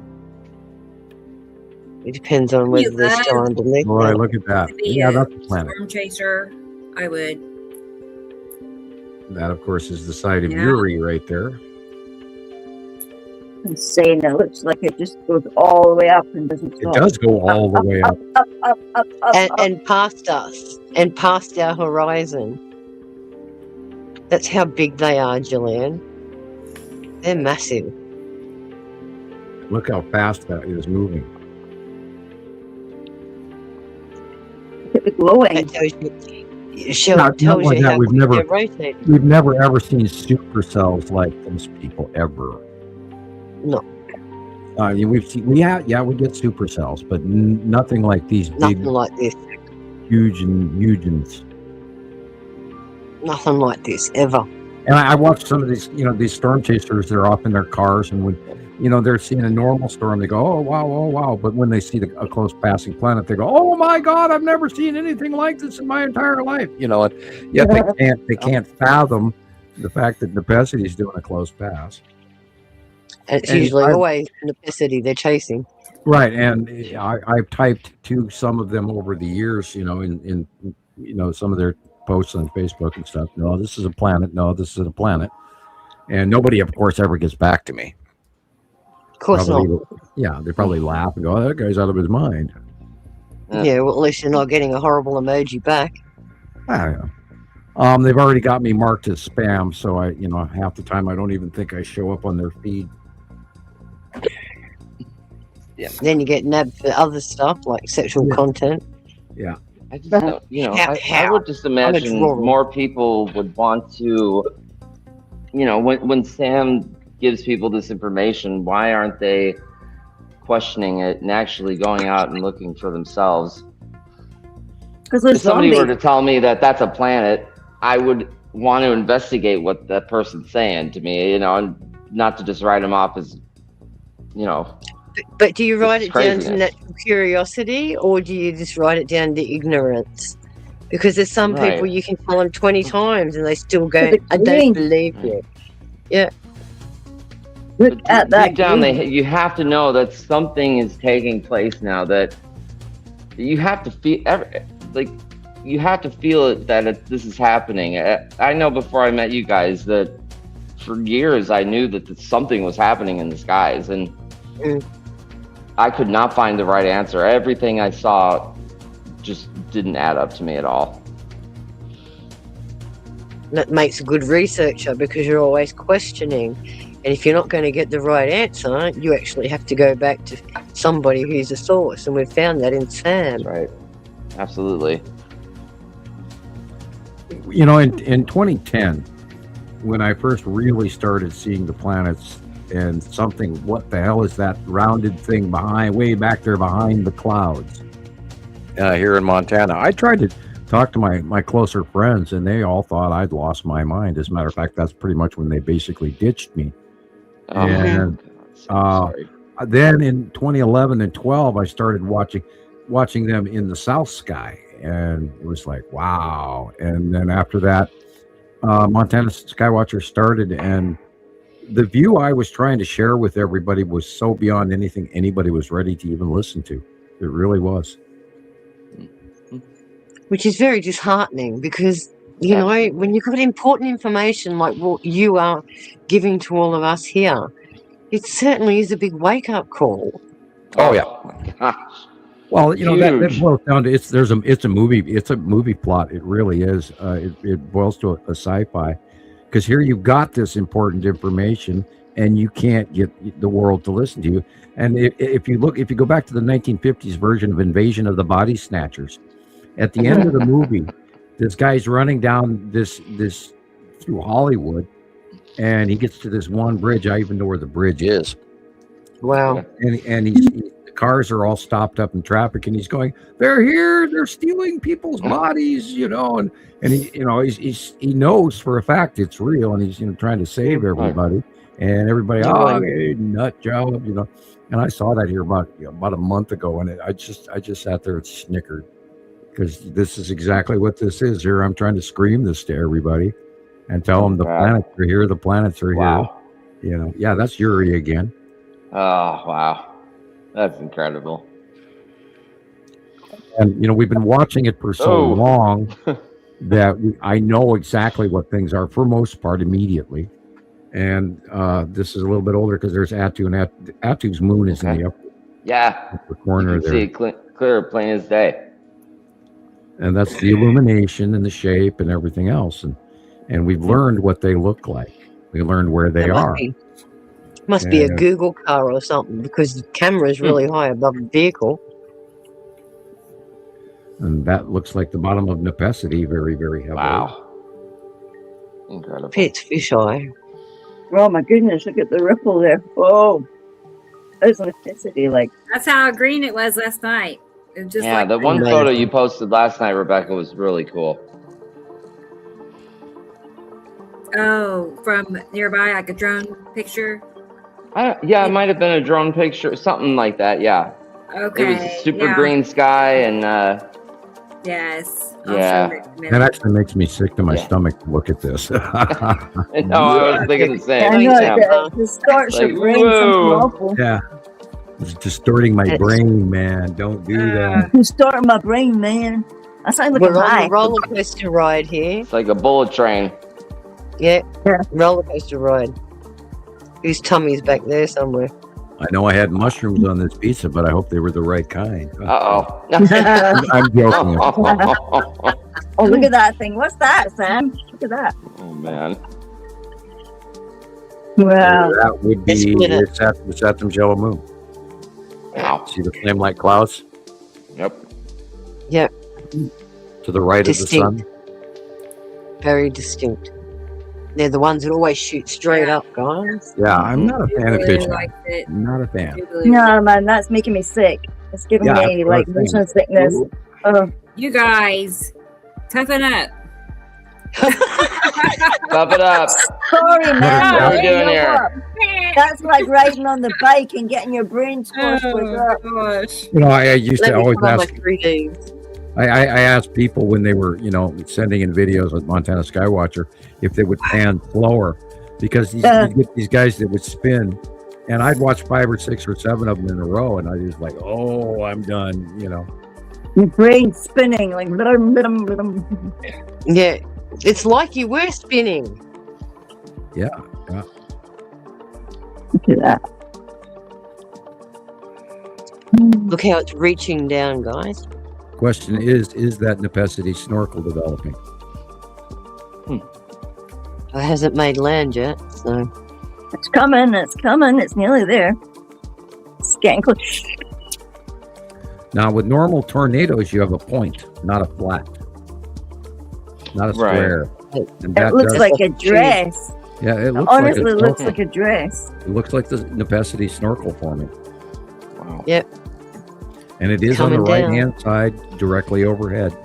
S4: It depends on whether they're still underneath.
S2: Boy, look at that. Yeah, that's the planet.
S1: Storm chaser, I would.
S2: That, of course, is the site of Uri right there.
S3: Insane. It looks like it just goes all the way up and doesn't stop.
S2: It does go all the way up.
S4: And past us. And past our horizon. That's how big they are, Gillian. They're massive.
S2: Look how fast that is moving.
S3: It's glowing.
S2: We've never ever seen supercells like those people ever.
S4: No.
S2: We get supercells, but nothing like these
S4: nothing like this.
S2: Huge ones.
S4: Nothing like this ever.
S2: And I watched some of these, these storm chasers. They're off in their cars, and when they're seeing a normal storm, they go, "Oh wow!" But when they see a close passing planet, they go, "Oh my God! I've never seen anything like this in my entire life." And yet they can't fathom the fact that Nipicity is doing a close pass.
S4: And it's usually always Nipicity they're chasing.
S2: Right, and I've typed to some of them over the years, in some of their posts on Facebook and stuff. No, this is a planet. No, this is a planet. And nobody, of course, ever gets back to me.
S4: Of course not.
S2: Yeah, they probably laugh and go, "Oh, that guy's out of his mind."
S4: Yeah, well, at least you're not getting a horrible emoji back.
S2: I don't know. They've already got me marked as spam, so I, half the time I don't even think I show up on their feed.
S5: Yeah.
S4: Then you get nabbed for other stuff like sexual content.
S2: Yeah.
S5: I just don't, I would just imagine more people would want to, when Sam gives people this information, why aren't they questioning it and actually going out and looking for themselves?
S3: Because
S5: if somebody were to tell me that that's a planet, I would want to investigate what that person's saying to me, and not to just write them off as,
S4: But do you write it down to natural curiosity, or do you just write it down to ignorance? Because there's some people you can tell them 20 times and they still go, "I don't believe you." Yeah.
S3: Look at that.
S5: Deep down, you have to know that something is taking place now. That you have to feel, you have to feel it that this is happening. I know before I met you guys that for years I knew that something was happening in the skies, and I could not find the right answer. Everything I saw just didn't add up to me at all.
S4: That makes a good researcher because you're always questioning. And if you're not going to get the right answer, you actually have to go back to somebody who's a source. And we've found that in Sam.
S5: Right. Absolutely.
S2: In 2010, when I first really started seeing the planets and something. What the hell is that rounded thing way back there behind the clouds? Here in Montana, I tried to talk to my closer friends, and they all thought I'd lost my mind. As a matter of fact, that's pretty much when they basically ditched me. And then in 2011 and 12, I started watching them in the South Sky, and it was like, wow. And then after that, Montana Skywatcher started, and the view I was trying to share with everybody was so beyond anything anybody was ready to even listen to. It really was.
S4: Which is very disheartening because, you know, when you've got important information like what you are giving to all of us here, it certainly is a big wake-up call.
S2: Oh, yeah. Well, you know, that boils down to it's a movie plot. It really is. It boils to a sci-fi, because here you've got this important information and you can't get the world to listen to you. And if you go back to the 1950s version of Invasion of the Body Snatchers, at the end of the movie, this guy's running down this through Hollywood, and he gets to this one bridge. I even know where the bridge is.
S4: Wow.
S2: And the cars are all stopped up in traffic, and he's going, "They're here! They're stealing people's bodies!" You know, and he, you know, he knows for a fact it's real, and he's, you know, trying to save everybody, and everybody, nut job, you know. And I saw that here about a month ago, and I just sat there and snickered, because this is exactly what this is. Here I'm trying to scream this to everybody and tell them the planets are here. The planets are here. You know, yeah, that's Yuri again.
S5: Oh, wow. That's incredible.
S2: And, you know, we've been watching it for so long that I know exactly what things are, for most part, immediately. And this is a little bit older because there's Atu, and Atu's moon is in the upper corner
S5: you can
S2: there.
S5: See clear, plain as day.
S2: And that's the illumination and the shape and everything else. And we've learned what they look like. We learned where they are.
S4: Must be a Google car or something, because the camera is really high above the vehicle.
S2: And that looks like the bottom of Nepacity, very, very heavily.
S5: Wow. Incredible.
S4: It's fisheye.
S3: Oh my goodness, look at the ripple there. Oh, there's electricity. Like,
S1: that's how green it was last night. It was just
S5: the one photo you posted last night, Rebecca, was really cool.
S1: Oh, from nearby, like a drone picture?
S5: It might have been a drone picture, something like that, yeah.
S1: Okay.
S5: It was super green sky, and
S1: yes.
S2: That actually makes me sick to my stomach to look at this.
S5: No, I was thinking the same.
S3: I know, it distorts your brain. Awful.
S2: Yeah. It's distorting my brain, man. Don't do that.
S3: Distorting my brain, man. I sound looking
S4: We're
S3: high.
S4: on a roller coaster ride here.
S5: It's like a bullet train.
S4: Yeah. Roller coaster ride. Whose tummy's back there somewhere?
S2: I know I had mushrooms on this pizza, but I hope they were the right kind.
S5: Uh-oh.
S2: I'm joking.
S3: Oh, look at that thing. What's that, Sam? Look at that.
S5: Oh, man.
S3: Wow.
S2: That would be the Saturn yellow moon.
S5: Wow.
S2: See the flame-like clouds?
S5: Yep.
S4: Yep.
S2: To the right of the sun?
S4: Very distinct. They're the ones that always shoot straight up, guys.
S2: Yeah, I'm not a fan of fishing.
S1: I'm
S2: not a fan.
S3: No, man, that's making me sick. It's giving me like motion sickness. Oh.
S1: You guys, toughen up.
S5: Tough it up.
S3: Sorry, man.
S5: What are we doing here?
S3: That's like riding on the bike and getting your brain squished with that.
S1: Gosh.
S2: You know, I used to always ask.
S4: 3 days.
S2: I asked people when they were, you know, sending in videos with Montana Skywatcher if they would pan slower, because you get these guys that would spin, and I'd watch 5 or 6 or 7 of them in a row, and I was like, oh, I'm done, you know.
S3: Your brain's spinning like.
S4: Yeah, it's like you were spinning.
S2: Yeah.
S3: Look at that.
S4: Look how it's reaching down, guys.
S2: Question is that Nepacity snorkel developing?
S4: It hasn't made land yet, so.
S3: It's coming. It's nearly there. It's getting close.
S2: Now, with normal tornadoes, you have a point, not a flat, not a square.
S3: And it looks like a dress.
S2: Yeah, it looks
S3: Honestly,
S2: like
S3: it
S2: a
S3: looks
S2: snorkel.
S3: like a dress.
S2: It looks like the Nepesity snorkel forming.
S5: Wow.
S4: Yep.
S2: And it is
S4: Coming
S2: on the
S4: down.
S2: right-hand side, directly overhead.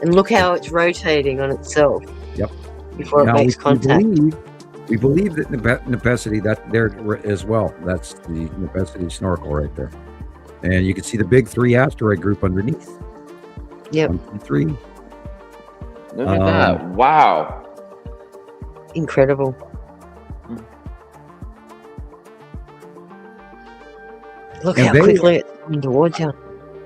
S4: And look how it's rotating on itself.
S2: Yep.
S4: Before
S2: Now,
S4: it makes contact.
S2: we believe that Nepesity, that there as well. That's the Nepesity snorkel right there. And you can see the big 3 asteroid group underneath.
S4: Yep.
S2: 1, 2, 3.
S5: Look at that. Wow.
S4: Incredible. Look
S2: And
S4: how
S2: they-
S4: quickly it's coming towards you.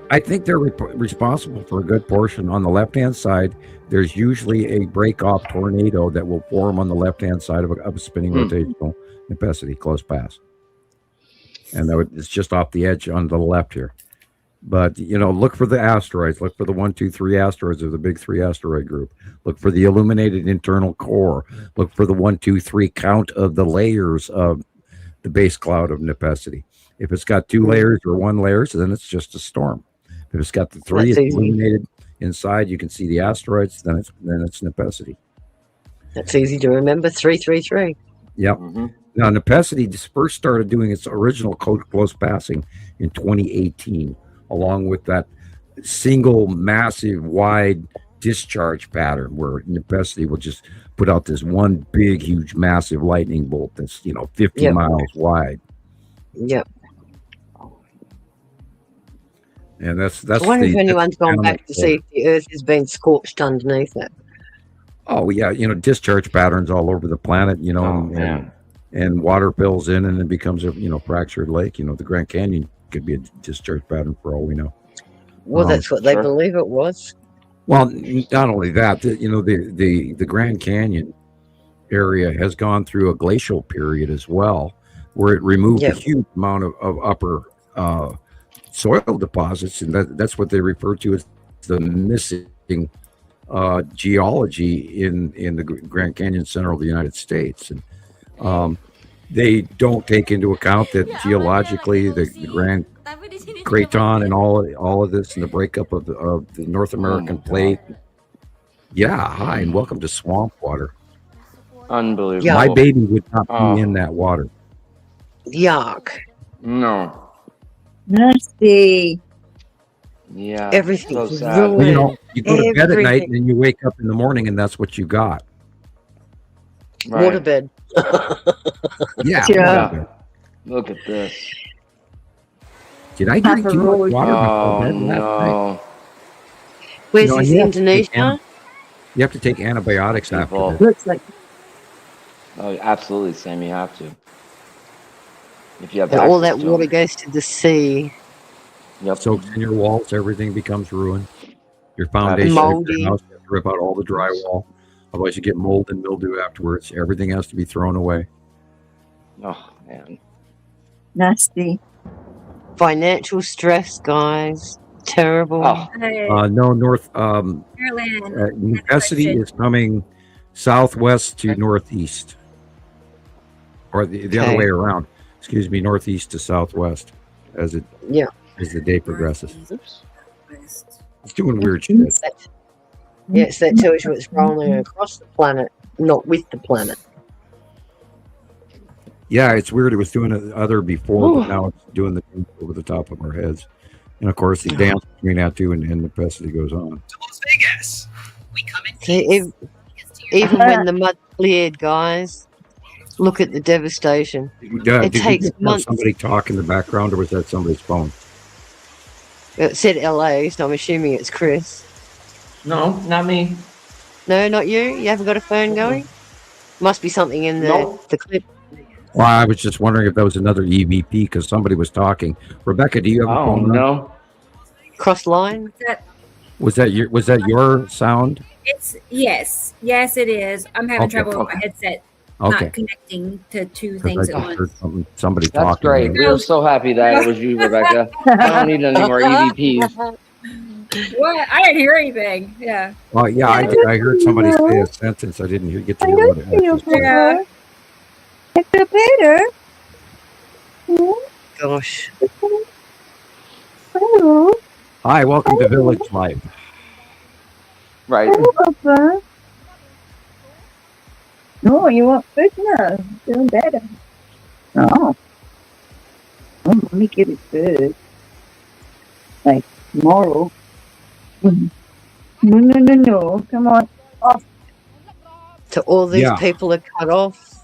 S2: I think they're responsible for a good portion. On the left-hand side, there's usually a break-off tornado that will form on the left-hand side of a spinning rotational Nepesity, close pass. And it's just off the edge on the left here. But, look for the asteroids. Look for the 1, 2, 3 asteroids of the big 3 asteroid group. Look for the illuminated internal core. Look for the 1, 2, 3 count of the layers of the base cloud of Nepesity. If it's got 2 layers or 1 layer, so then it's just a storm. If it's got the 3
S4: That's easy.
S2: illuminated inside, you can see the asteroids. Then it's Nepesity.
S4: That's easy to remember. 333.
S2: Yep.
S5: Mm-hmm.
S2: Now Nepesity first started doing its original close passing in 2018, along with that single massive wide discharge pattern where Nepesity will just put out this one big, huge, massive lightning bolt that's 50
S4: Yep.
S2: miles wide.
S4: Yep.
S2: And that's
S4: I wonder if anyone's gone
S2: down
S4: back
S2: that
S4: to see if the Earth has been scorched underneath it.
S2: Oh yeah, discharge patterns all over the planet, and water fills in and it becomes a fractured lake. The Grand Canyon could be a discharge pattern for all we know.
S4: Well, that's what they
S5: Sure.
S4: believe it was.
S2: Well, not only that, the Grand Canyon area has gone through a glacial period as well, where it removed
S4: Yep.
S2: a huge amount of upper soil deposits, and that's what they refer to as the missing geology in the Grand Canyon center of the United States. And they don't take into account that geologically the Grand Craton and all of this and the breakup of the North American plate. Yeah, hi, and welcome to Swamp Water.
S5: Unbelievable.
S4: Yeah.
S2: My baby would not
S5: Oh.
S2: be in that water.
S4: Yuck.
S5: No.
S3: Nasty.
S5: Yeah.
S4: Everything's
S5: so sad.
S4: ruined.
S2: You go to bed at night
S4: Everything.
S2: and then you wake up in the morning and that's what you got.
S5: Right.
S4: Waterbed.
S2: Yeah.
S3: Yeah.
S5: Look at this.
S2: Did I drink
S3: Half a
S2: too much
S3: roll.
S2: water
S5: Oh
S2: before bed last night?
S5: no.
S4: Where's
S2: No,
S4: this,
S2: you have to take
S4: Indonesia?
S2: You have to take antibiotics
S5: People.
S2: after this.
S3: Looks like
S5: Oh, absolutely, Sam. You have to. If you have
S4: And all that
S5: access to
S4: water
S5: them.
S4: goes to the sea.
S5: Yep.
S2: Soaks in your walls, everything becomes ruined. Your foundation of
S4: Moldy.
S2: your house, you have to rip out all the drywall. Otherwise you get mold and mildew afterwards. Everything has to be thrown away.
S5: Oh man.
S3: nasty.
S4: Financial stress, guys. Terrible.
S5: Oh,
S2: No, north
S1: Maryland.
S2: Nepesity is coming southwest to northeast. Or the other
S4: Okay.
S2: way around. Excuse me, northeast to southwest as the day progresses. It's doing weird shit.
S4: Yes, that tells you it's rolling across the planet, not with the planet.
S2: Yeah, it's weird. It was doing the other before, but now it's doing the thing over the top of our heads. And of course, the dance between that two and Nepesity goes on.
S9: to Las Vegas. We come in
S4: See,
S9: peace.
S4: even when the mud cleared, guys, look at the devastation.
S2: Did you
S4: takes
S2: just have
S4: months.
S2: somebody talk in the background, or was that somebody's phone?
S4: It said LA, so I'm assuming it's Chris.
S5: no, not me.
S4: No, not you? You haven't got a phone going? Must be something in
S5: Nope.
S4: the clip.
S2: Well, I was just wondering if that was another EVP because somebody was talking. Rebecca, do you have a
S5: Oh
S2: phone?
S5: no.
S4: Cross line?
S2: Was that your sound?
S1: It's yes, it is. I'm having
S2: Okay,
S1: trouble with
S2: okay.
S1: my headset
S2: Okay.
S1: not connecting to two
S2: 'Cause
S1: things
S2: I
S1: at
S2: just
S1: once.
S2: heard somebody
S5: That's
S2: talking.
S5: great. We were so happy that it was you, Rebecca. I don't need any more EVPs.
S1: What? I didn't hear anything. Yeah.
S2: Well, yeah, I heard somebody say a sentence. I didn't get to
S3: I
S2: hear
S3: don't
S2: what it
S3: feel
S2: actually said.
S1: Yeah.
S3: I feel better.
S4: Gosh.
S3: Hello,
S2: Hi, welcome to Village Life.
S5: Right.
S3: Papa. No, Oh, you want food now? Doing better. Oh. Oh, let me give you food. Like tomorrow. No. Come on. Off.
S4: So all these
S2: Yeah.
S4: people are cut off.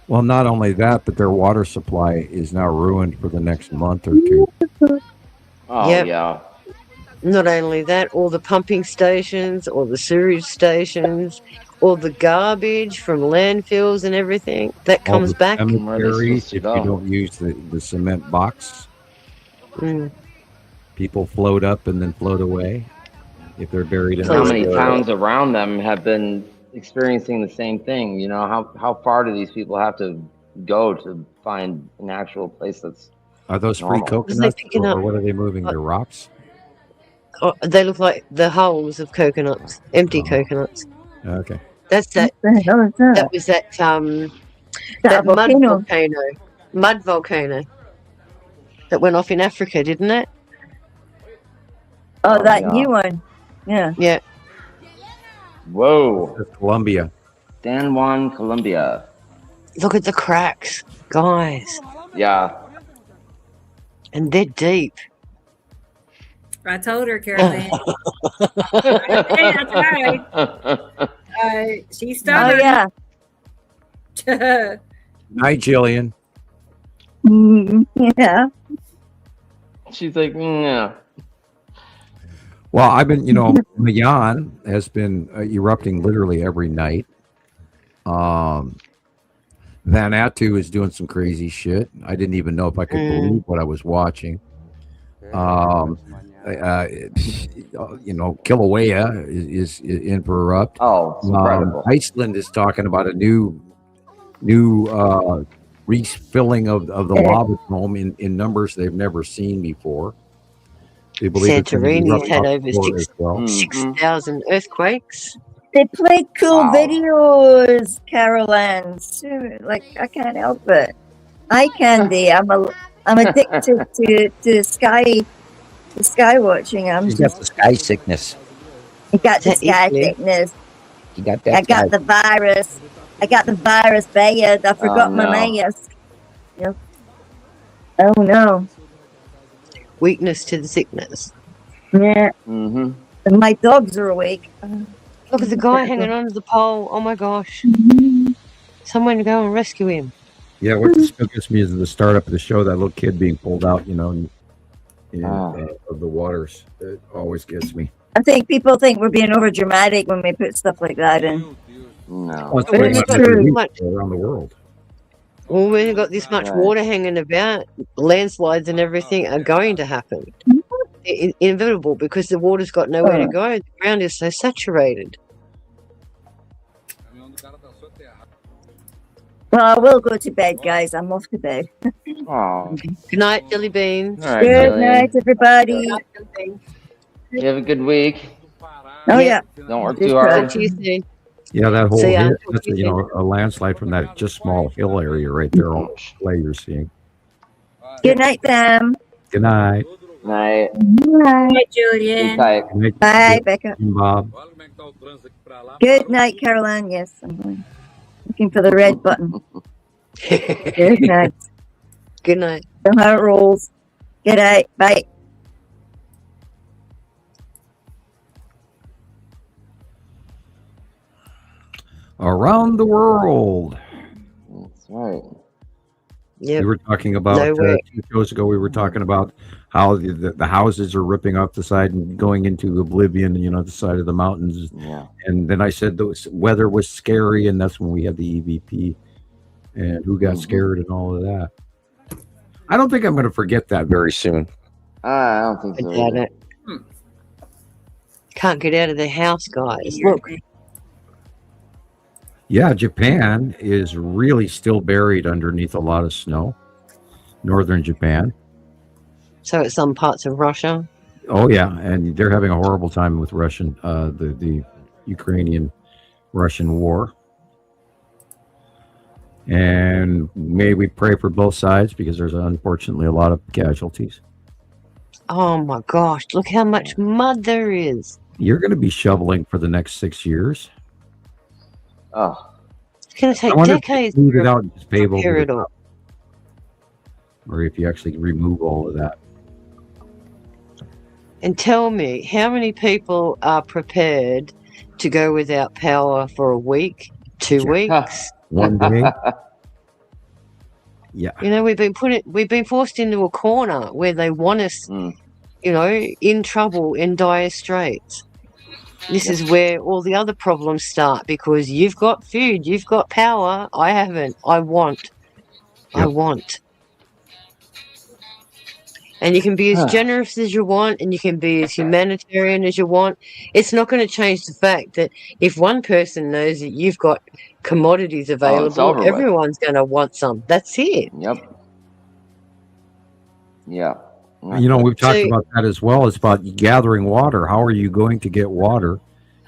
S2: Well, not only that, but their water supply is now ruined for the next month or two.
S5: Oh,
S4: Yep.
S5: yeah.
S4: Not only that, all the pumping stations, all the sewage stations, all the garbage from landfills and everything that
S2: All
S4: comes
S2: the
S4: back.
S5: Where are they
S2: cemeteries,
S5: supposed to
S2: if
S5: go?
S2: you don't use the cement box,
S4: Mm.
S2: people float up and then float away if they're buried in
S5: How
S2: a
S5: many
S2: river.
S5: towns around them have been experiencing the same thing? You know, how far do these people have to go to find an actual place that's
S2: Are those free
S5: normal?
S2: coconuts,
S4: picking
S2: or
S4: up-
S2: what are they moving? Their rocks?
S4: Oh, they look like the hulls of coconuts, empty
S2: Oh.
S4: coconuts.
S2: Okay.
S4: That's that.
S3: What the hell is that?
S4: That was that
S3: That volcano.
S4: mud volcano that went off in Africa, didn't it?
S3: Oh,
S5: Oh,
S3: that
S5: yeah.
S3: new one. Yeah.
S4: Yeah.
S5: Whoa.
S2: That's Colombia.
S5: San Juan, Colombia.
S4: Look at the cracks, guys,
S5: Yeah.
S4: and they're deep.
S1: I told her, Carolyn. That's right. She's
S3: Oh,
S1: stubborn.
S3: yeah.
S2: Night, Gillian.
S3: Yeah.
S5: She's like, yeah.
S2: Well, I've been, Mayan has been erupting literally every night. Vanuatu is doing some crazy shit. I didn't even know if I could believe what I was watching. Kilauea is in for erupt.
S5: Oh, it's incredible.
S2: Iceland is talking about a new refilling of the lava dome in numbers they've never seen before. They believe it's gonna
S4: Santorini's
S2: erupt
S4: had
S2: up
S4: over
S2: more as well.
S4: 6,000 earthquakes.
S3: They play cool
S5: Wow.
S3: videos, Caroline. Sure, like I can't help it. Eye candy. I'm addicted to sky watching.
S10: You got the sky sickness.
S3: I got the
S4: Is that
S3: sky
S4: equally?
S3: sickness.
S10: You got that.
S3: I got the virus. I got the virus bad. I forgot my
S5: no.
S3: mask. Yep. Oh no.
S4: Weakness to the sickness.
S3: Yeah.
S5: Mm-hmm.
S3: And my dogs are awake.
S4: Look at the guy hanging onto the pole. Oh my gosh. Someone to go and rescue him.
S2: Yeah, what disgusts me is the startup of the show, that little kid being pulled out, of the waters. It always gets me.
S3: I think people think we're being over dramatic when we put stuff like that in.
S5: No.
S2: Well, it's
S4: But
S2: pretty
S4: it's
S2: much
S4: true.
S2: every week around the world.
S4: Well, we've got this much
S5: Right.
S4: water hanging about, landslides and everything are going to happen. Inevitable, because the water's got nowhere to go. The ground is so saturated.
S3: Well, I will go to bed, guys. I'm off to bed.
S5: Oh.
S4: Good night, Jelly Beans.
S5: All right,
S3: Good
S5: Gillian.
S3: night, everybody.
S5: You have a good week.
S3: Oh yeah.
S5: Don't work
S3: Just
S5: too hard.
S4: Talk to you soon.
S2: Yeah, that whole
S4: See ya.
S2: hit, that's a landslide from that just small hill area right there on display you're seeing.
S3: Good night, Sam.
S2: Good night.
S5: Night.
S3: Bye.
S1: Hi,
S5: Be
S1: Julian.
S5: tight.
S2: Good night,
S3: Bye, Becca.
S2: Bob.
S3: Good night, Caroline. Yes, I'm going. Looking for the red button. Good night.
S4: Good night.
S3: Know how it rolls. Good night. Bye.
S2: Around the world.
S5: That's right.
S4: Yep.
S2: We were talking about
S4: No way.
S2: 2 shows ago. We were talking about how the houses are ripping off the side and going into oblivion. The side of the mountains.
S5: Yeah.
S2: And then I said the weather was scary, and that's when we had the EVP, and who got scared and all of that. I don't think I'm going to forget that very soon.
S5: I don't think
S4: I
S5: so.
S4: doubt
S5: either.
S4: it. Can't get out of the house, guys. Look.
S2: Yeah, Japan is really still buried underneath a lot of snow. Northern Japan.
S4: So at some parts of Russia.
S2: Oh yeah, and they're having a horrible time with Russian, the Ukrainian-Russian war. And may we pray for both sides, because there's unfortunately a lot of casualties.
S4: Oh my gosh, look how much mud there is.
S2: You're going to be shoveling for the next 6 years.
S5: Oh,
S4: It's going to take
S2: I wonder
S4: decades
S2: if you smooth it
S4: to
S2: out and just pave over
S4: repair
S2: the
S4: it all.
S2: top, or if you actually remove all of that.
S4: And tell me, how many people are prepared to go without power for a week, 2 weeks?
S2: One day. Yeah.
S4: You know, we've been forced into a corner where they want us, you know, in trouble, in dire straits. This is where all the other problems start, because you've got food, you've got power. I haven't. I want. And you can be as generous as you want, and you can be as humanitarian as you want. It's not going to change the fact that if one person knows that you've got commodities available, everyone's going to want some. That's it.
S5: Yep. Yeah.
S2: You know, we've talked about that as well. It's about gathering water. How are you going to get water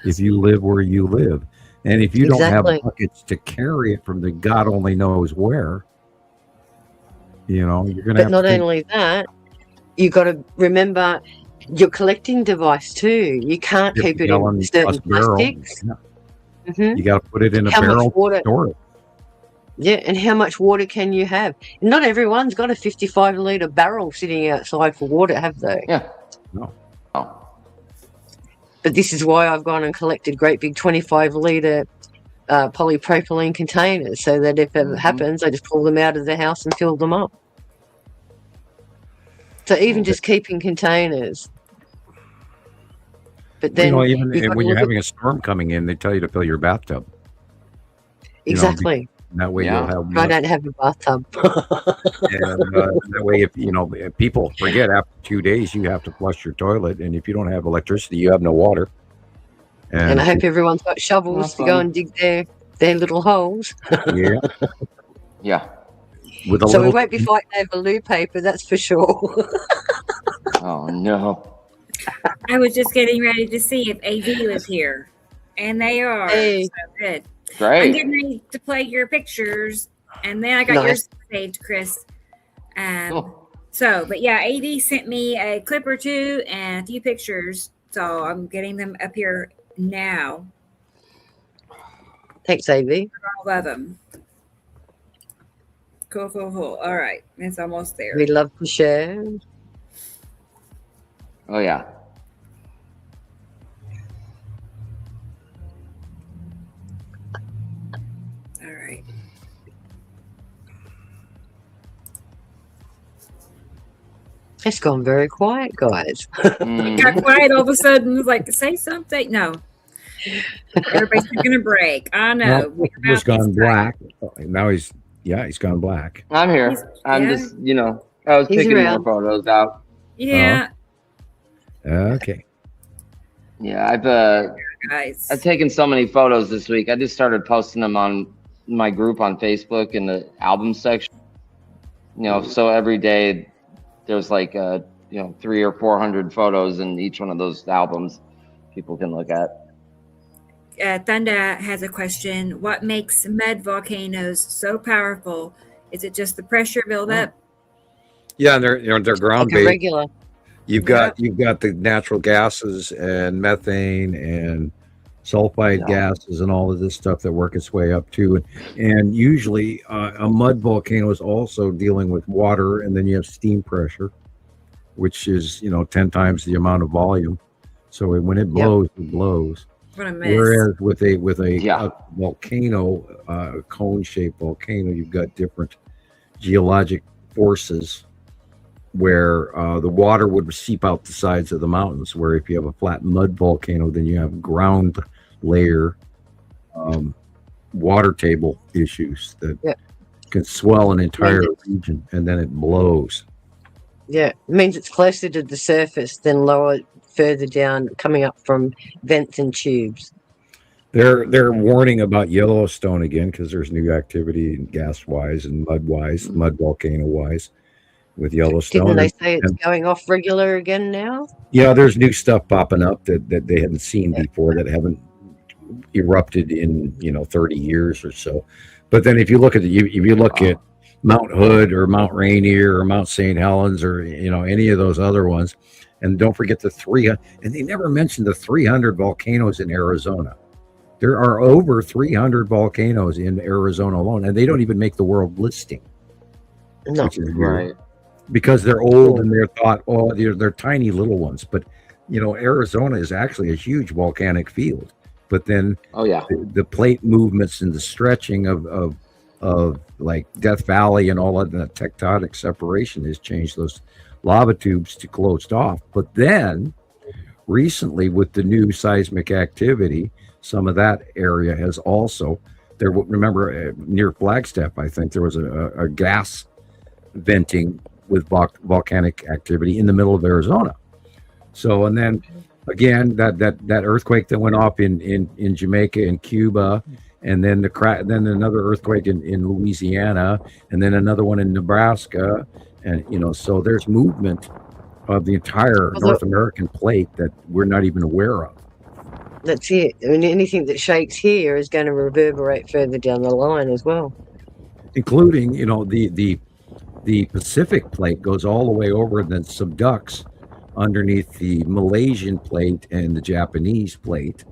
S2: if you live where you live? And if you don't have buckets to carry it from the God only knows where, you know, you're going to have
S4: But not only that, you got to remember your collecting device too. You can't keep it in certain plastics.
S2: You got to put it in a barrel to store it.
S4: Yeah, and how much water can you have? Not everyone's got a 55-litre barrel sitting outside for water, have they?
S5: Yeah.
S2: No.
S5: Oh.
S4: But this is why I've gone and collected great big 25-litre polypropylene containers, so that if it happens, I just pull them out of the house and fill them up. So even just keeping containers. But then,
S2: you know, even when you're having a storm coming in, they tell you to fill your bathtub.
S4: Exactly.
S2: That way you'll have.
S4: I don't have a bathtub.
S2: And that way, if you know, if people forget after 2 days, you have to flush your toilet, and if you don't have electricity, you have no water.
S4: And I hope everyone's got shovels to go and dig their little holes.
S2: Yeah.
S5: Yeah.
S4: So we won't be fighting over loo paper, that's for sure.
S5: Oh no.
S1: I was just getting ready to see if AV was here, and they are.
S4: Hey.
S1: So good.
S5: Great.
S1: I'm getting ready to play your pictures, and then I got yours saved, Chris. So, but yeah, AV sent me a clip or two and a few pictures, so I'm getting them up here now.
S4: Thanks, AV.
S1: All of them. Cool. All right, it's almost there.
S4: We love to share.
S5: Oh yeah.
S1: All right.
S4: It's gone very quiet, guys.
S1: Got quiet all of a sudden. Was like, say something. No. Everybody's taking a break. I know.
S2: Well, he's gone black. Now he's gone black.
S5: I'm here. I'm just, you know, I was picking more photos out.
S1: Yeah.
S2: Okay.
S5: Yeah, I've taken so many photos this week. I just started posting them on my group on Facebook in the album section. You know, so every day there's like 300 or 400 photos in each one of those albums people can look at.
S1: Thunda has a question. What makes mud volcanoes so powerful? Is it just the pressure buildup?
S2: Yeah, and they're ground based.
S4: Regular.
S2: You've got the natural gases and methane and sulfide gases and all of this stuff that work its way up too. And usually a mud volcano is also dealing with water, and then you have steam pressure, which is 10 times the amount of volume. So when it blows, it blows.
S1: What a mess.
S2: Whereas with a volcano, cone-shaped volcano, you've got different geologic forces where the water would seep out the sides of the mountains. Where if you have a flat mud volcano, then you have ground layer water table issues that can swell an entire region, and then it blows.
S4: Yeah, it means it's closer to the surface than lower, further down, coming up from vents and tubes.
S2: They're warning about Yellowstone again because there's new activity gas-wise and mud-wise, mud volcano-wise with Yellowstone.
S4: Didn't they say it's going off regular again now?
S2: Yeah, there's new stuff popping up that they hadn't seen before, that haven't erupted in 30 years or so. But then if you look at at Mount Hood or Mount Rainier or Mount St. Helens or any of those other ones, And don't forget the 300, and they never mentioned the 300 volcanoes in Arizona. There are over 300 volcanoes in Arizona alone, and they don't even make the world listing.
S4: No,
S2: which is weird,
S5: Right.
S2: because they're old and they're thought, oh, they're tiny little ones. But Arizona is actually a huge volcanic field. But then,
S5: Oh yeah.
S2: the plate movements and the stretching of like Death Valley and all of that tectonic separation has changed those lava tubes to closed off. But then recently, with the new seismic activity, some of that area has also there. Remember, near Flagstaff, I think there was a gas venting with volcanic activity in the middle of Arizona. So, and then again, that earthquake that went off in Jamaica and Cuba, and then then another earthquake in Louisiana, and then another one in Nebraska, and so there's movement of the entire North American plate that we're not even aware of.
S4: That's it. I mean, anything that shakes here is going to reverberate further down the line as well.
S2: Including, the Pacific plate goes all the way over and then subducts underneath the Malaysian plate and the Japanese plate.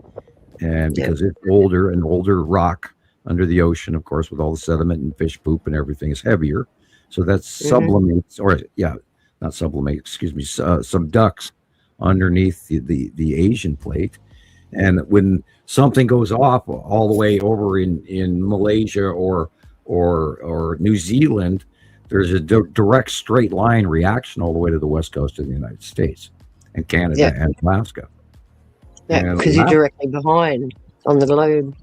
S2: And because it's older and older rock under the ocean, of course, with all the sediment and fish poop and everything is heavier. So that sublimates, not sublimate, excuse me, subducts underneath the Asian plate. And when something goes off all the way over in Malaysia or New Zealand, there's a direct straight line reaction all the way to the west coast of the United States and Canada and Alaska.
S4: Yeah, because you're directly behind on the globe.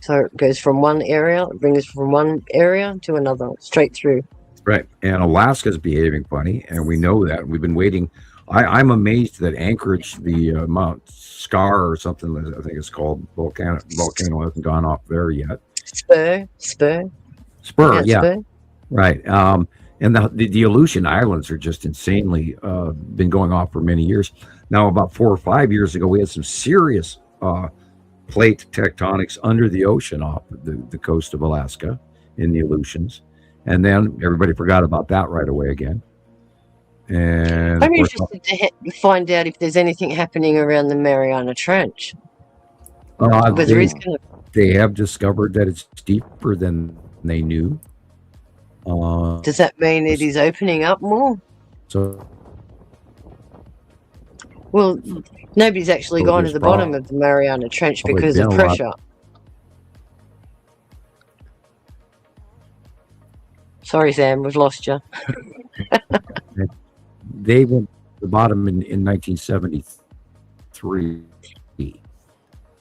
S4: So it goes from one area, it brings from one area to another, straight through.
S2: Right. And Alaska's behaving funny, and we know that. We've been waiting. I'm amazed that Anchorage, the Mount Scar or something, I think it's called, volcano hasn't gone off there yet.
S4: Spur.
S2: Yeah.
S4: Spur.
S2: Right. And the Aleutian Islands are just insanely been going off for many years. Now, about 4 or 5 years ago, we had some serious plate tectonics under the ocean off the coast of Alaska in the Aleutians. And then everybody forgot about that right away again. And
S4: I'm interested to find out if there's anything happening around the Mariana Trench.
S2: They have discovered that it's deeper than they knew.
S4: Does that mean it is opening up more? Well, nobody's actually gone to the bottom of the Mariana Trench because of pressure. Sorry, Sam, we've lost you.
S2: They went to the bottom in 1973.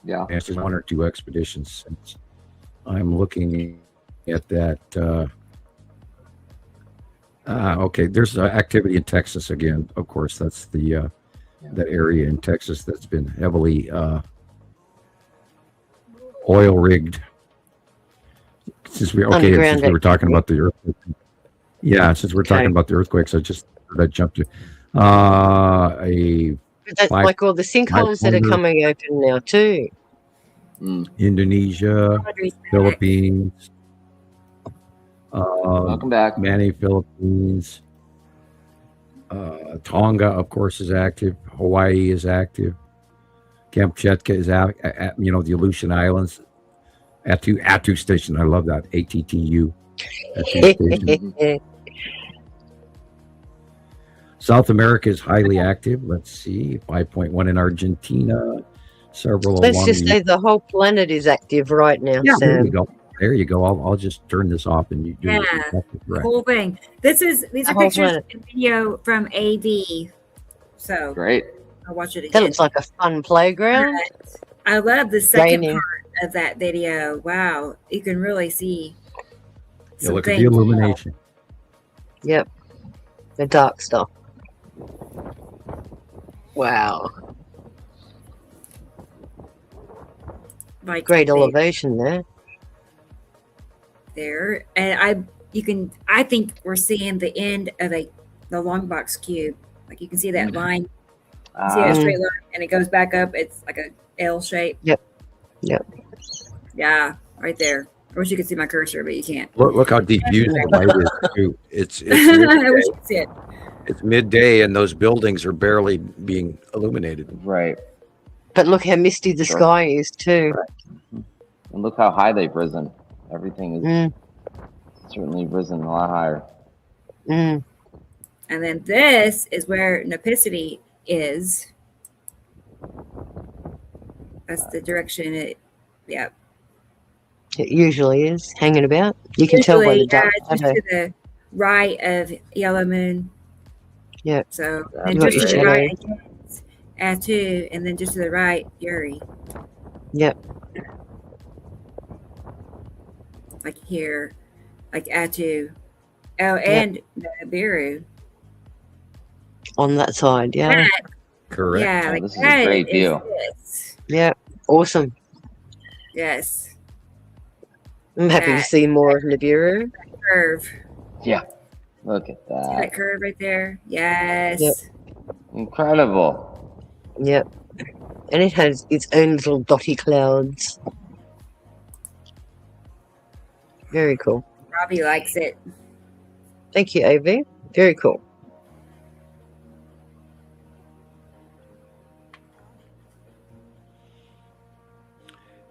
S5: Yeah.
S2: And there's 1 or 2 expeditions since. I'm looking at that. Okay, there's activity in Texas again. Of course, that's the that area in Texas that's been heavily oil rigged. Since we were talking about the earthquake. Yeah, since we're talking about the earthquakes, I jumped to
S4: That's like all the sinkholes that are coming open now too.
S2: Indonesia, Philippines.
S5: Welcome back.
S2: Manny, Philippines. Tonga, of course, is active. Hawaii is active. Kamchatka is out. The Aleutian Islands. Attu Station. I love that. ATTU. Station. South America is highly active. Let's see. 5.1 in Argentina.
S4: Let's just say the whole planet is active right now,
S2: yeah,
S4: Sam.
S2: There you go. There you go. I'll just turn this off and you do it.
S1: Yeah, cool thing. These are pictures and video from AV. So
S5: great.
S1: I'll watch it again.
S4: That looks like a fun playground.
S1: I love the second part of that video. Wow, you can really see.
S2: Look at the illumination.
S4: Yep, the dark stuff. Wow.
S1: Like
S4: great elevation
S1: there, and I think we're seeing the end of the long box cube. Like you can see that line, see that straight line, and it goes back up. It's like a L shape.
S4: Yep.
S1: Yeah, right there. I wish you could see my cursor, but you can't.
S2: Look how diffused the light is too. It's
S1: I wish you could see it.
S2: It's midday, and those buildings are barely being illuminated.
S5: Right.
S4: But look how misty the sky is too.
S5: Right. And look how high they've risen. Everything is certainly risen a lot higher.
S4: Mm.
S1: And then this is where Nepicity is. That's the direction it, yeah.
S4: It usually is hanging about. You can tell by the dark
S1: just
S4: shadow.
S1: to the right of Yellow Moon.
S4: Yeah.
S1: So
S5: That's
S1: and just to the
S5: great.
S1: right against Atu, and then just to the right, Yuri.
S4: Yep.
S1: Like here, like Atu. Oh, and Nibiru.
S4: On that side, yeah.
S1: That,
S2: Correct.
S1: yeah,
S5: Oh,
S1: like
S5: this is a
S1: that
S5: great view.
S1: this.
S4: Yeah. Awesome.
S1: Yes.
S4: I'm happy to
S1: That-
S4: see more of Nibiru.
S1: Curve.
S5: Yeah. Look at
S1: See that
S5: that.
S1: curve right there? Yes.
S4: Yep.
S5: Incredible.
S4: Yep. And it has its own little dotty clouds. Very cool.
S1: Robbie likes it.
S4: Thank you, AV. Very cool.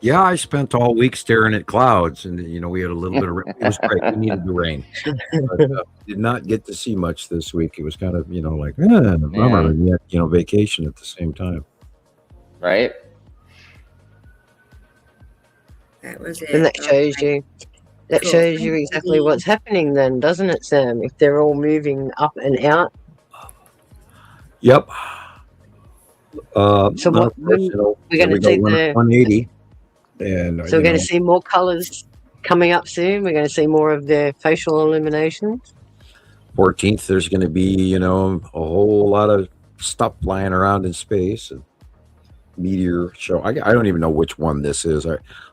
S2: Yeah, I spent all week staring at clouds, and we had a little bit of rain. It was great. We needed the rain. But, did not get to see much this week. It was kind of like bummer, and yet vacation at the same time.
S5: Right?
S1: That was it.
S4: And that shows you. That
S1: Cool.
S4: shows you exactly what's happening then, doesn't it, Sam? If they're all moving up and out.
S2: Yep.
S4: So
S2: now,
S4: what-
S2: of course,
S4: we're going
S2: we
S4: to
S2: got
S4: see
S2: 180, and
S4: So we're going to see more colours coming up soon. We're going to see more of their facial illuminations.
S2: 14th. There's going to be a whole lot of stuff flying around in space. And meteor show. I don't even know which one this is.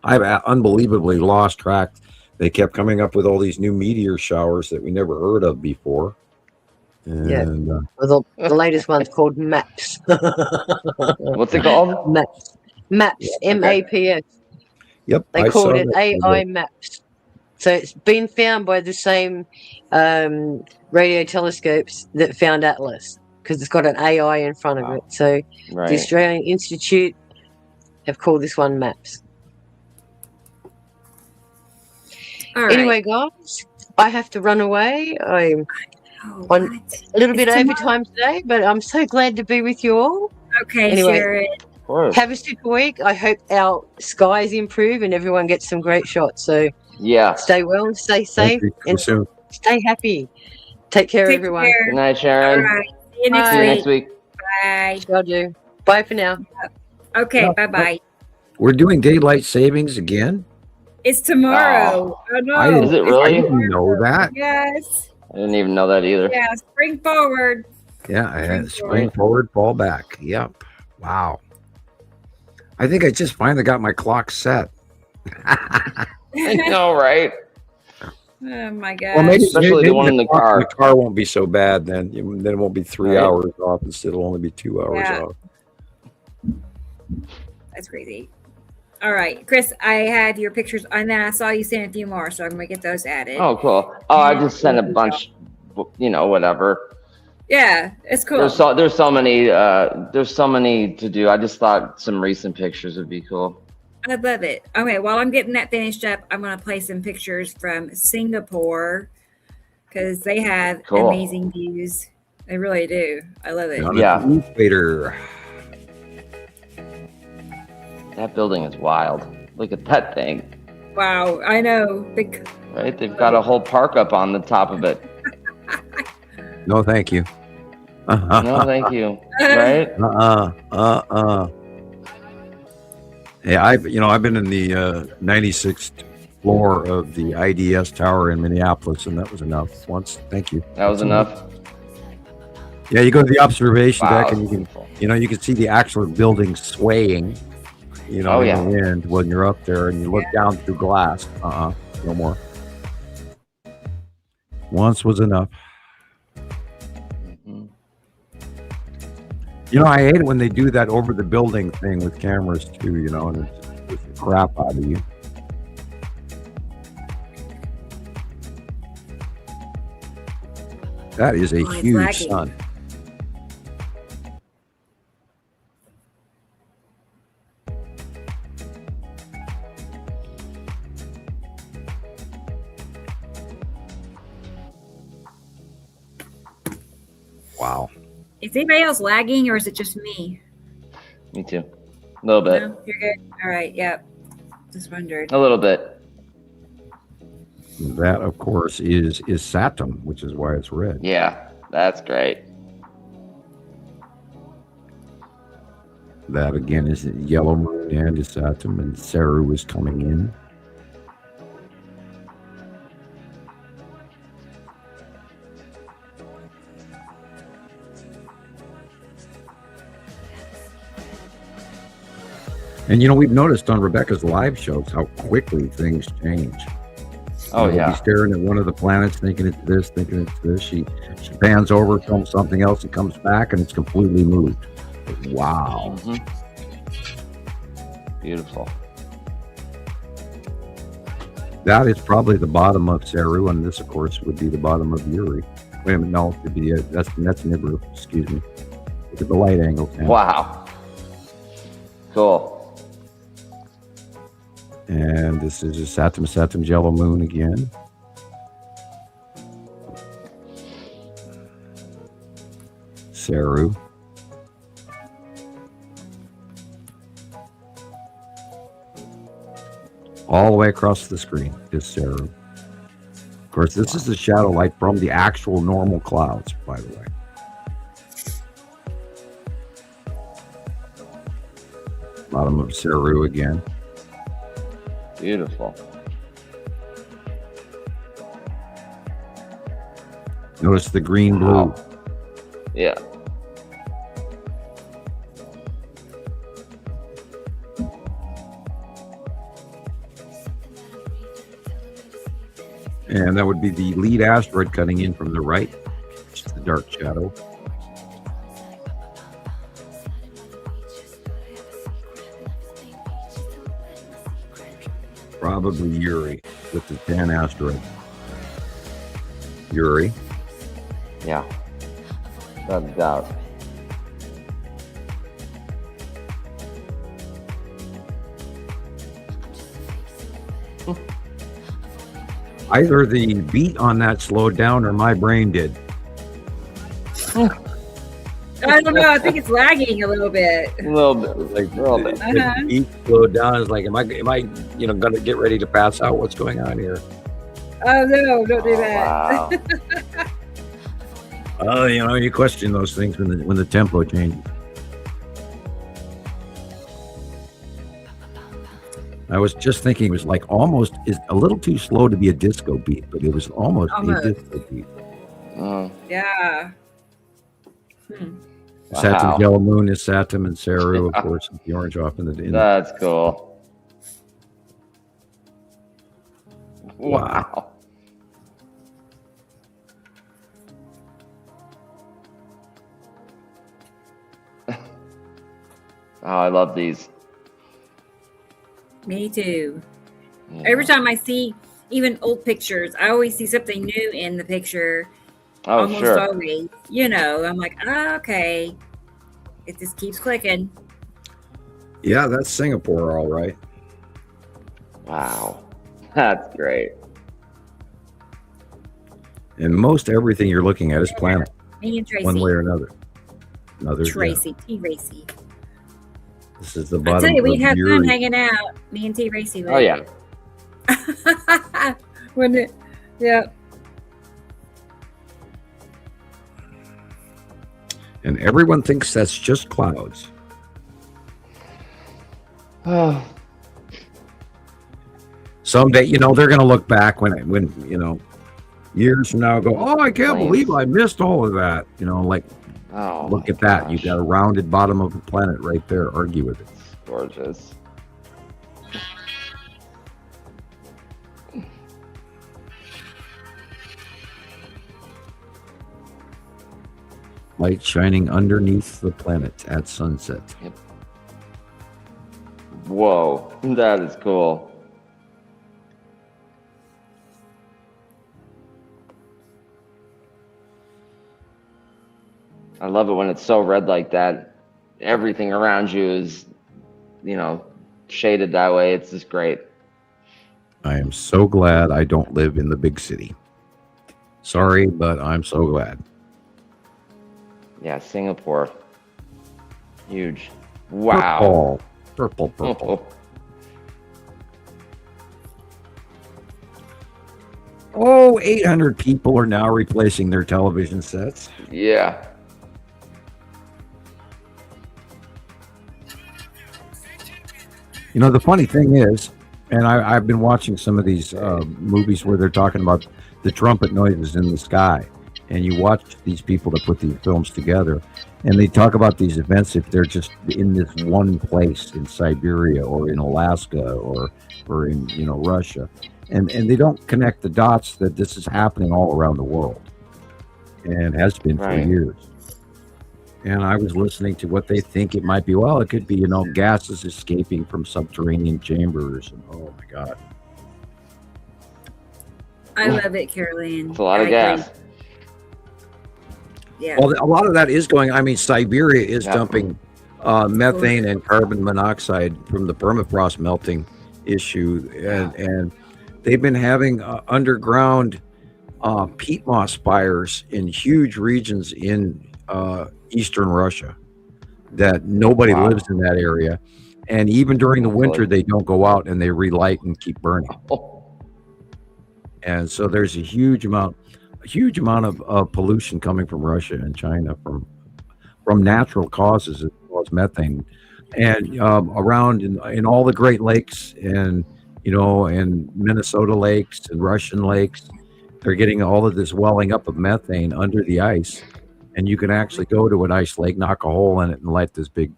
S2: I've unbelievably lost track. They kept coming up with all these new meteor showers that we never heard of before. And
S4: Well, the latest one's called MAPS.
S5: What's it called?
S4: MAPS. MAPS. MAPS.
S2: Yep.
S4: They
S2: I
S4: called
S2: saw
S4: it
S2: that.
S4: AI MAPS. So it's been found by the same radio telescopes that found Atlas, because it's got an AI in front of it. So the
S5: Right.
S4: Australian Institute have called this one MAPS.
S1: All right.
S4: Anyway, guys, I have to run away. I'm
S1: Oh,
S4: on
S1: what?
S4: a little bit
S1: It's
S4: overtime today, but I'm so glad to be with you all.
S1: Okay,
S4: Anyway.
S1: Sharon.
S5: Of course.
S4: Have a super week. I hope our skies improve and everyone gets some great shots. So
S5: Yeah.
S4: stay well, stay safe,
S2: Thank you.
S4: and
S2: Soon.
S4: stay happy. Take care,
S1: Take
S4: everyone.
S1: care.
S5: Good night,
S1: All
S5: Sharon.
S1: right. See you next
S5: See you
S1: week.
S5: next week.
S1: Bye.
S4: Shall do. Bye for now.
S1: Okay,
S2: Yeah.
S1: bye-bye.
S2: We're doing daylight savings again.
S1: It's tomorrow. Oh, no.
S2: I didn't,
S5: Is it
S2: I
S5: really?
S2: didn't know that.
S1: Yes.
S5: I didn't even know that either.
S1: Yeah, spring forward.
S2: Yeah, I had
S1: Spring
S2: spring forward, fall back. Yep. Wow. I think I just finally got my clock set.
S5: I know, right?
S1: Oh, my gosh.
S2: Well, maybe
S5: Especially the one in the
S2: clock
S5: car.
S2: in the car won't be so bad then. Then it won't be 3
S5: Right.
S2: hours off. Instead, it'll only be 2 hours
S1: Yeah.
S2: off.
S1: That's crazy. All right, Chris, I had your pictures, and then I saw you send a few more, so I'm going to get those added.
S5: Oh, cool. Oh, I just sent a bunch, whatever.
S1: Yeah, it's cool.
S5: There's so many to do. I just thought some recent pictures would be cool.
S1: I love it. Okay, while I'm getting that finished up, I'm going to play some pictures from Singapore because they have
S5: Cool.
S1: amazing views. They really do. I love it.
S2: On
S5: Yeah.
S2: the equator.
S5: That building is wild. Look at that thing,
S1: Wow, I know. Big,
S5: right? They've got a whole park up on the top of it.
S2: No, thank you.
S5: No, thank you. Right?
S2: Yeah, I've been in the 96th floor of the IDS tower in Minneapolis, and that was enough once. Thank you.
S5: That was enough.
S2: Yeah, you go to the observation
S5: Wow.
S2: deck, and you can see the actual building swaying.
S5: Oh,
S2: in
S5: yeah.
S2: the wind when you're up there, and you look down through glass. No more. Once was enough.
S5: Mhm.
S2: I hate it when they do that over the building thing with cameras too, and it's the crap out of you. That is a
S1: it's
S2: huge
S1: lagging.
S2: sun. Wow.
S1: Is anybody else lagging, or is it just me?
S5: Me too. A little bit.
S1: No, you're good. All right. Yep. Just wondered.
S5: A little bit.
S2: That, of course, is Saturn, which is why it's red.
S5: Yeah, that's great.
S2: That again is yellow moon and is Saturn, and Saru is coming in. And we've noticed on Rebecca's live shows how quickly things change.
S5: Oh,
S2: We'll
S5: yeah.
S2: be staring at one of the planets, thinking it's this, thinking it's this. She pans over, films something else, and comes back, and it's completely moved. Wow.
S5: Mhm. Beautiful.
S2: That is probably the bottom of Saru, and this, of course, would be the bottom of Uri. Wait a minute, no, it would be that's Nibiru. Excuse me. Look at the light angle. Sam.
S5: Wow. Cool.
S2: And this is a Saturn yellow moon again. Saru. All the way across the screen is Saru. Of course, this is the shadow light from the actual normal clouds, by the way. Bottom of Saru again.
S5: Beautiful.
S2: Notice the green blue.
S5: Wow. Yeah.
S2: And that would be the lead asteroid cutting in from the right, which is the dark shadow. Probably Uri with the 10 asteroid. Uri.
S5: Yeah. Without a doubt.
S2: Either the beat on that slowed down or my brain did.
S1: I don't know. I think it's lagging a little bit.
S5: A little bit.
S2: Like
S5: A little bit.
S2: the beat slowed down. It's like, am I gonna get ready to pass out? What's going on here?
S1: Oh no! Don't do that.
S5: Wow.
S2: Oh, you question those things when the tempo changes. I was just thinking it was like almost is a little too slow to be a disco beat, but it was almost. A disco beat.
S1: Yeah.
S2: Saturn's yellow moon is Saturn, and Saru, of course, is the orange off in the.
S5: That's cool.
S2: Wow.
S5: Oh, I love these.
S1: Me too.
S5: Yeah.
S1: Every time I see even old pictures, I always see something new in the picture.
S5: Oh,
S1: Almost
S5: sure.
S1: always. I'm like, okay. It just keeps clicking.
S2: Yeah, that's Singapore, all right.
S5: Wow. That's great.
S2: And most everything you're looking at is planet,
S1: Me and Tracy.
S2: one way or another.
S1: Tracy, T. Racy.
S2: This is the
S1: I
S2: bottom.
S1: tell you, we'd have
S2: Uri.
S1: fun hanging out. Me and T. Racy.
S5: Oh, yeah.
S1: Wouldn't it? Yeah.
S2: And everyone thinks that's just clouds.
S5: Oh.
S2: Someday, they're going to look back when years from now, go, oh, I can't believe I missed all of that.
S5: Oh,
S2: look at that. You've got a rounded bottom of the planet right there. Argue with it.
S5: Gorgeous.
S2: Light shining underneath the planet at sunset.
S5: Yep. Whoa, that is cool. I love it when it's so red like that. Everything around you is, shaded that way. It's just great.
S2: I am so glad I don't live in the big city. Sorry, but I'm so glad.
S5: Yeah, Singapore. Huge. Wow.
S2: Purple. Oh, 800 people are now replacing their television sets.
S5: Yeah.
S2: The funny thing is, and I've been watching some of these movies where they're talking about the trumpet noises in the sky. And you watch these people that put these films together, and they talk about these events if they're just in this one place in Siberia or in Alaska or in Russia, and they don't connect the dots that this is happening all around the world, and has been for years. And I was listening to what they think it might be. Well, it could be gases escaping from subterranean chambers, and oh my God,
S1: I love it, Caroline.
S5: It's a lot of gas.
S1: Yeah.
S2: Well, a lot of that is going. I mean, Siberia is dumping methane and carbon monoxide from the permafrost melting issue, and they've been having underground peat moss fires in huge regions in eastern Russia that nobody lives in that area, and even during the winter they don't go out and they relight and keep burning. And so there's a huge amount of pollution coming from Russia and China from natural causes as well as methane, and around in all the Great Lakes and and Minnesota lakes and Russian lakes, they're getting all of this welling up of methane under the ice, and you can actually go to an ice lake, knock a hole in it, and light this big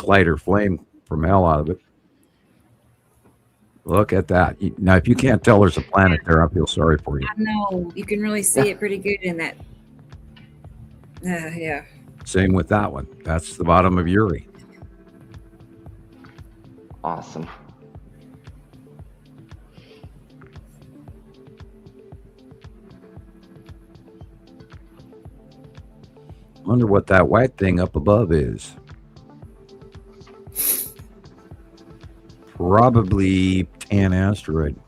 S2: lighter flame from hell out of it. Look at that. Now, if you can't tell there's a planet there, I feel sorry for you.
S1: I know. You can really see it pretty good in that. Yeah.
S2: Same with that one. That's the bottom of Uri.
S5: Awesome.
S2: Wonder what that white thing up above is. Probably an asteroid.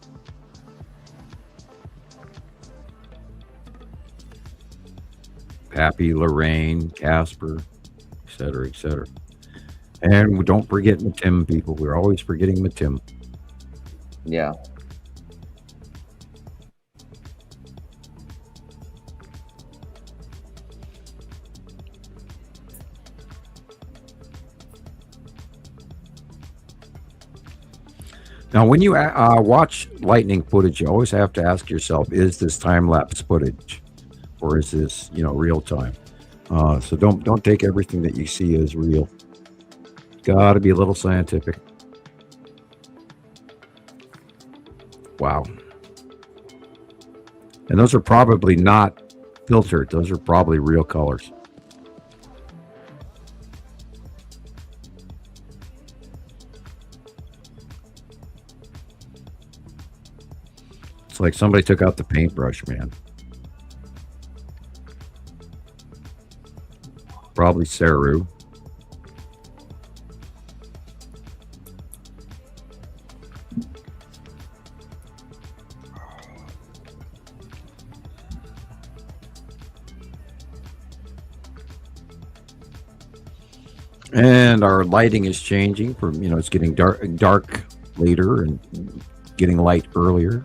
S2: Pappy, Lorraine, Casper, etc., etc. And don't forget Matim, people. We're always forgetting Matim.
S5: Yeah.
S2: Now, when you watch lightning footage, you always have to ask yourself, is this time-lapse footage or is this, real time? So don't take everything that you see as real. Got to be a little scientific. Wow. And those are probably not filtered. Those are probably real colors. It's like somebody took out the paintbrush, man. Probably Saru. And our lighting is changing from, it's getting dark later and getting light earlier.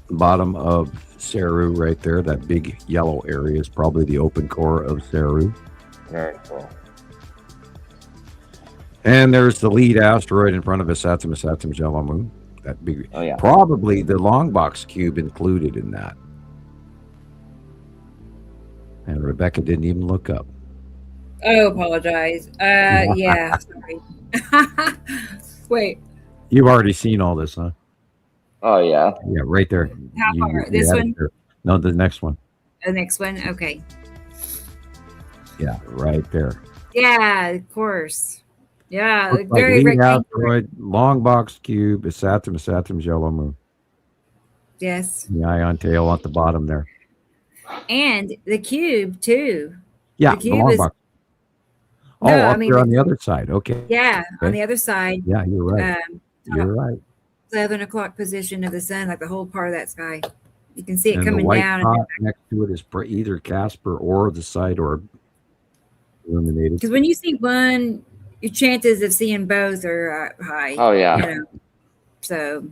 S2: The bottom of Saru right there, that big yellow area is probably the open core of Saru.
S5: Very cool.
S2: And there's the lead asteroid in front of us, Satum Yellow Moon. That big, probably the long box cube included in that. And Rebecca didn't even look up.
S1: Oh, apologize. Yeah, sorry. Wait.
S2: You've already seen all this, huh?
S5: Oh, yeah.
S2: Yeah, right there.
S1: How far? This one?
S2: No, the next one.
S1: The next one? Okay.
S2: Yeah, right there.
S1: Yeah, of course. Yeah,
S2: Looks
S1: very
S2: like
S1: rectangular.
S2: asteroid, long box cube, is Saturn's yellow moon.
S1: Yes.
S2: The ion tail at the bottom there.
S1: And the cube too.
S2: Yeah,
S1: The
S2: the
S1: cube
S2: long
S1: is
S2: box.
S1: no,
S2: Oh,
S1: I
S2: up
S1: mean
S2: there on the other side. Okay.
S1: yeah, on
S2: Okay.
S1: the other side.
S2: Yeah, you're right. You're
S1: Top
S2: right.
S1: 7 o'clock position of the sun, like the whole part of that sky. You can see it
S2: And the
S1: coming
S2: white
S1: down.
S2: dot next to it is either Casper or the side orb illuminated.
S1: Because when you see one, your chances of seeing both are high.
S5: Oh yeah.
S1: You know, so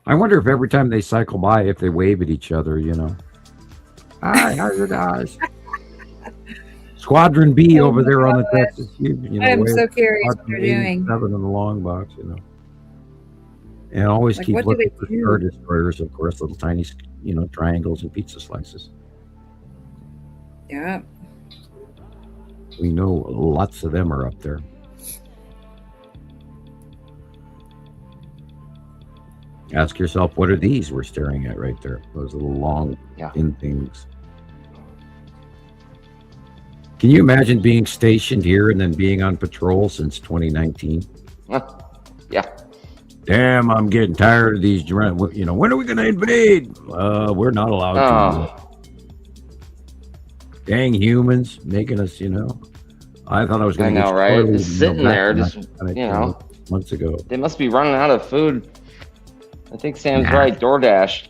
S2: I wonder if every time they cycle by, if they wave at each other, you know. Hi, how's it guys? Squadron B over there on the Texas Cube. You know,
S1: I'm so curious what they're doing.
S2: 7 in the long box, you know. And always
S1: Like,
S2: keep
S1: what do
S2: looking
S1: they
S2: for
S1: do?
S2: Star Destroyers, of course, little tiny, you know, triangles and pizza slices.
S1: Yeah.
S2: We know lots of them are up there. Ask yourself, what are these we're staring at right there? Those little long thin things. Can you imagine being stationed here and then being on patrol since 2019?
S5: Yeah.
S2: Damn, I'm getting tired of these. You know, when are we going to invade? We're not allowed to. Dang humans making us, you know. I thought I was going to get
S5: right? Just sitting there, just, you know.
S2: Months ago.
S5: They must be running out of food. I think Sam's right. DoorDash.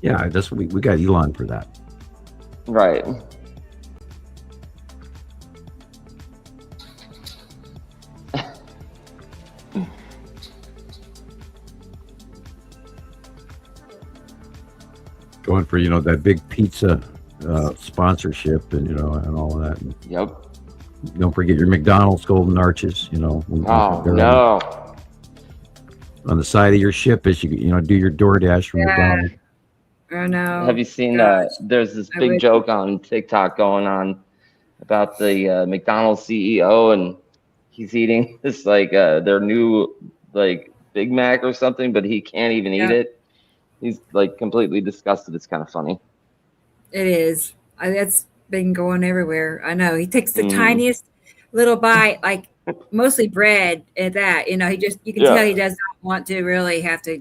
S2: Yeah, that's we got Elon for that.
S5: Right.
S2: Going for, you know, that big pizza sponsorship and, you know, and all of that. And
S5: yep.
S2: Don't forget your McDonald's golden arches, you know.
S5: Oh, no.
S2: On the side of your ship as you know, do your DoorDash from McDonald's.
S1: Oh, no.
S5: Have you seen, there's this big joke on TikTok going on about the McDonald's CEO, and he's eating this, like, their new, like, Big Mac or something, but he can't even eat it. He's, like, completely disgusted. It's kind of funny.
S1: It is. That's been going everywhere. I know. He takes the tiniest little bite, like mostly bread at that. You know, you can tell he does not want to really have to.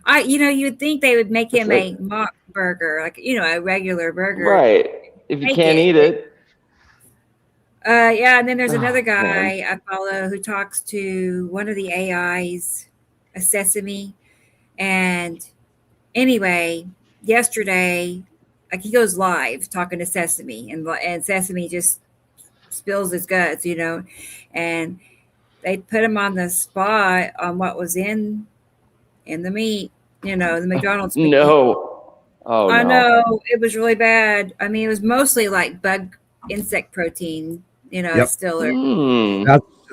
S1: You'd think they would make him a mock burger, like, you know, a regular burger.
S5: Right. If you can't eat it.
S1: Yeah, and then there's another guy I follow who talks to one of the AIs, a Sesame. And anyway, yesterday, like, he goes live talking to Sesame, and Sesame just spills his guts, you know, and they put him on the spot on what was in the meat, you know, the McDonald's meat.
S5: No. Oh,
S1: I know, it was really bad. I mean, it was mostly like insect protein, you know. It's still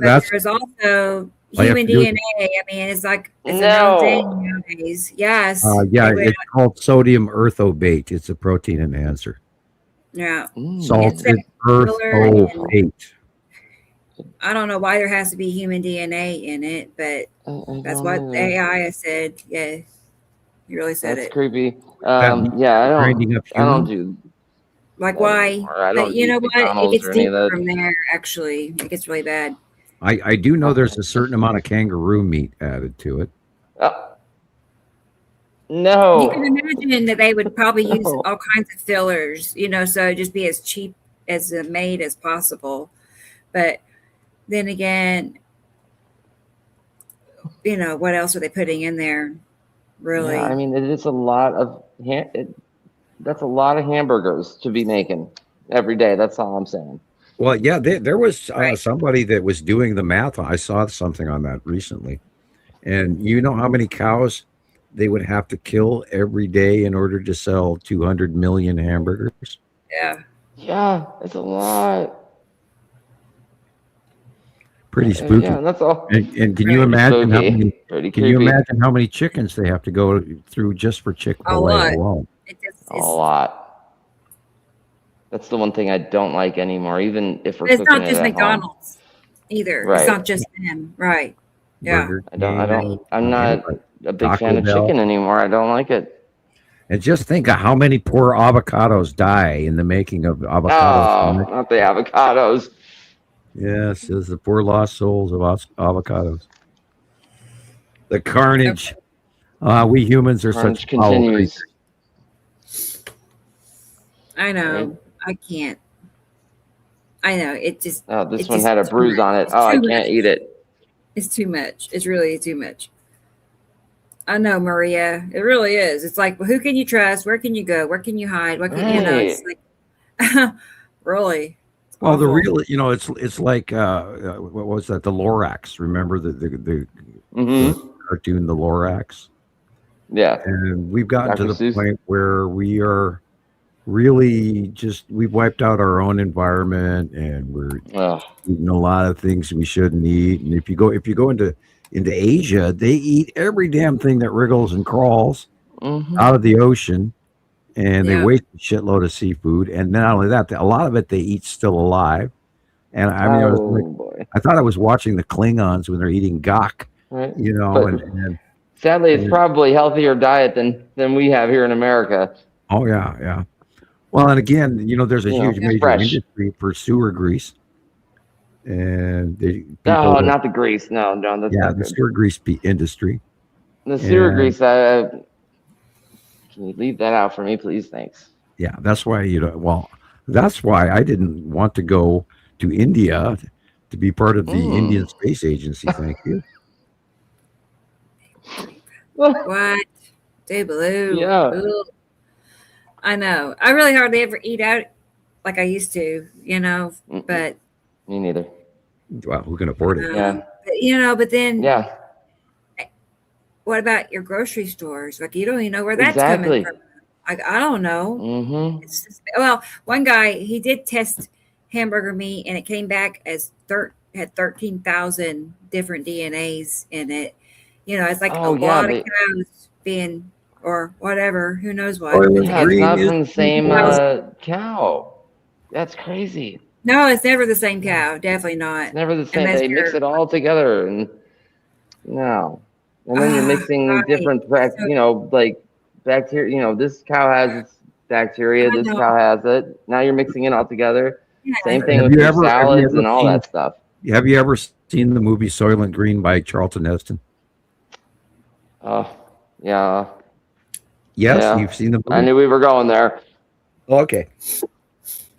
S1: that's there's also human DNA. I mean, it's like it's a known thing nowadays. Yes.
S2: It's called sodium earthobate. It's a protein enhancer.
S1: Yeah.
S2: Salted earthobate.
S1: I don't know why there has to be human DNA in it, but that's what AI has said. Yeah, you really said
S5: That's
S1: it.
S5: Creepy. I don't do.
S1: Like, why? But you know what? It gets deeper from there. Actually, it gets really bad.
S2: I do know there's a certain amount of kangaroo meat added to it.
S5: No.
S1: You can imagine that they would probably use all kinds of fillers, you know, so just be as cheap as made as possible. But then again, you know, what else are they putting in there? Really?
S5: Yeah, I mean, it is a lot of that's a lot of hamburgers to be making every day. That's all I'm saying.
S2: Well, yeah, there was somebody that was doing the math. I saw something on that recently. And you know how many cows they would have to kill every day in order to sell 200 million hamburgers?
S1: Yeah.
S5: Yeah, it's a lot.
S2: Pretty spooky.
S5: Yeah, that's all.
S2: And can you imagine you imagine how many chickens they have to go through just for Chick-fil-A alone?
S5: A lot. That's the one thing I don't like anymore, even if we're
S1: cooking
S5: it at home.
S1: It's not just McDonald's either.
S5: Right.
S1: It's not just them. Right. Yeah.
S5: I'm not a big fan of chicken anymore. I don't like it.
S2: And just think of how many poor avocados die in the making of avocados.
S5: Oh, not the avocados.
S2: Yes, it's the poor lost souls of avocados. The carnage. We humans are such
S5: continues.
S1: I know.
S5: Right?
S1: I can't. I know. It just.
S5: Oh, this
S1: It's
S5: one
S1: just
S5: had a
S1: too
S5: bruise
S1: much.
S5: on it.
S1: It's
S5: Oh, I
S1: too
S5: can't
S1: much.
S5: eat it.
S1: It's too much. It's really too much. I know, Maria. It really is. It's like, well, who can you trust? Where can you go? Where can you hide? What can It's
S5: Right.
S1: like, really. It's
S2: Well, the
S1: awful.
S2: real, it's like what was that? The Lorax. Remember the
S5: Mm-hmm.
S2: cartoon, the Lorax?
S5: Yeah.
S2: And we've gotten to
S5: Dr.
S2: the
S5: Seuss.
S2: point where we are really we've wiped out our own environment, and we're
S5: Oh.
S2: eating a lot of things we shouldn't eat. And if you go into Asia, they eat every damn thing that wriggles and crawls
S5: Mm-hmm.
S2: out of the ocean, and they
S1: Yeah.
S2: waste a shitload of seafood. And not only that, a lot of it they eat still alive. And I mean,
S5: Oh boy.
S2: I thought I was watching the Klingons when they're eating gok,
S5: Right.
S2: and
S5: But sadly, it's probably healthier diet than we have here in America.
S2: oh yeah. Well, and again, there's a huge major
S5: fresh.
S2: industry for sewer grease, and
S5: Oh, not the grease. No, that's
S2: yeah,
S5: not
S2: the
S5: good.
S2: sewer grease industry.
S5: The sewer
S2: And-
S5: grease. Can you leave that out for me, please? Thanks.
S2: Yeah, that's why that's why I didn't want to go to India to be part of the Indian Space Agency. Thank you.
S1: What? Blue.
S5: Yeah.
S1: Ooh. I know. I really hardly ever eat out like I used to, but
S5: Me neither.
S2: Well, who can afford it?
S5: Yeah.
S1: But then
S5: Yeah.
S1: what about your grocery stores? Like, you don't even know where that's
S5: Exactly.
S1: coming from. I don't know.
S5: Mm-hmm.
S1: It's just, well, one guy, he did test hamburger meat, and it came back as had 13,000 different DNAs in it. It's like a lot of cows being, or whatever, who knows what.
S2: Soylent
S5: Yeah, it's
S2: Green
S5: not
S2: is
S5: from the same cow. That's crazy.
S1: No, it's never the same cow. Definitely not.
S5: It's never the same.
S1: Unless
S5: They mix
S1: you're-
S5: it all together, and no, and then you're mixing
S1: right.
S5: different, like bacteria. This cow has its bacteria.
S1: I
S5: This
S1: know.
S5: cow has it. Now you're mixing it all together.
S1: Yeah.
S5: Same thing
S2: Have
S5: with
S2: you
S5: your
S2: ever- have you
S5: salads
S2: ever
S5: and all
S2: seen-
S5: that stuff.
S2: Have you ever seen the movie Soylent Green by Charlton Heston?
S5: Oh, yeah.
S2: Yes,
S5: Yeah.
S2: you've seen the movie.
S5: I knew we were going there.
S2: Okay.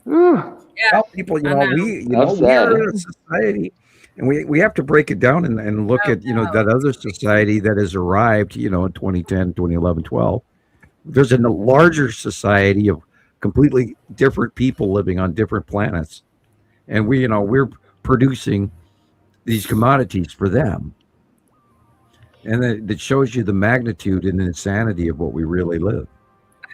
S5: Whew.
S2: Tell people,
S1: I know.
S2: we
S5: Upset.
S2: are a society, and we have to break it down and look at that other society that has arrived, in 2010, 2011, 12. There's a larger society of completely different people living on different planets, and we're producing these commodities for them, and that shows you the magnitude and insanity of what we really live.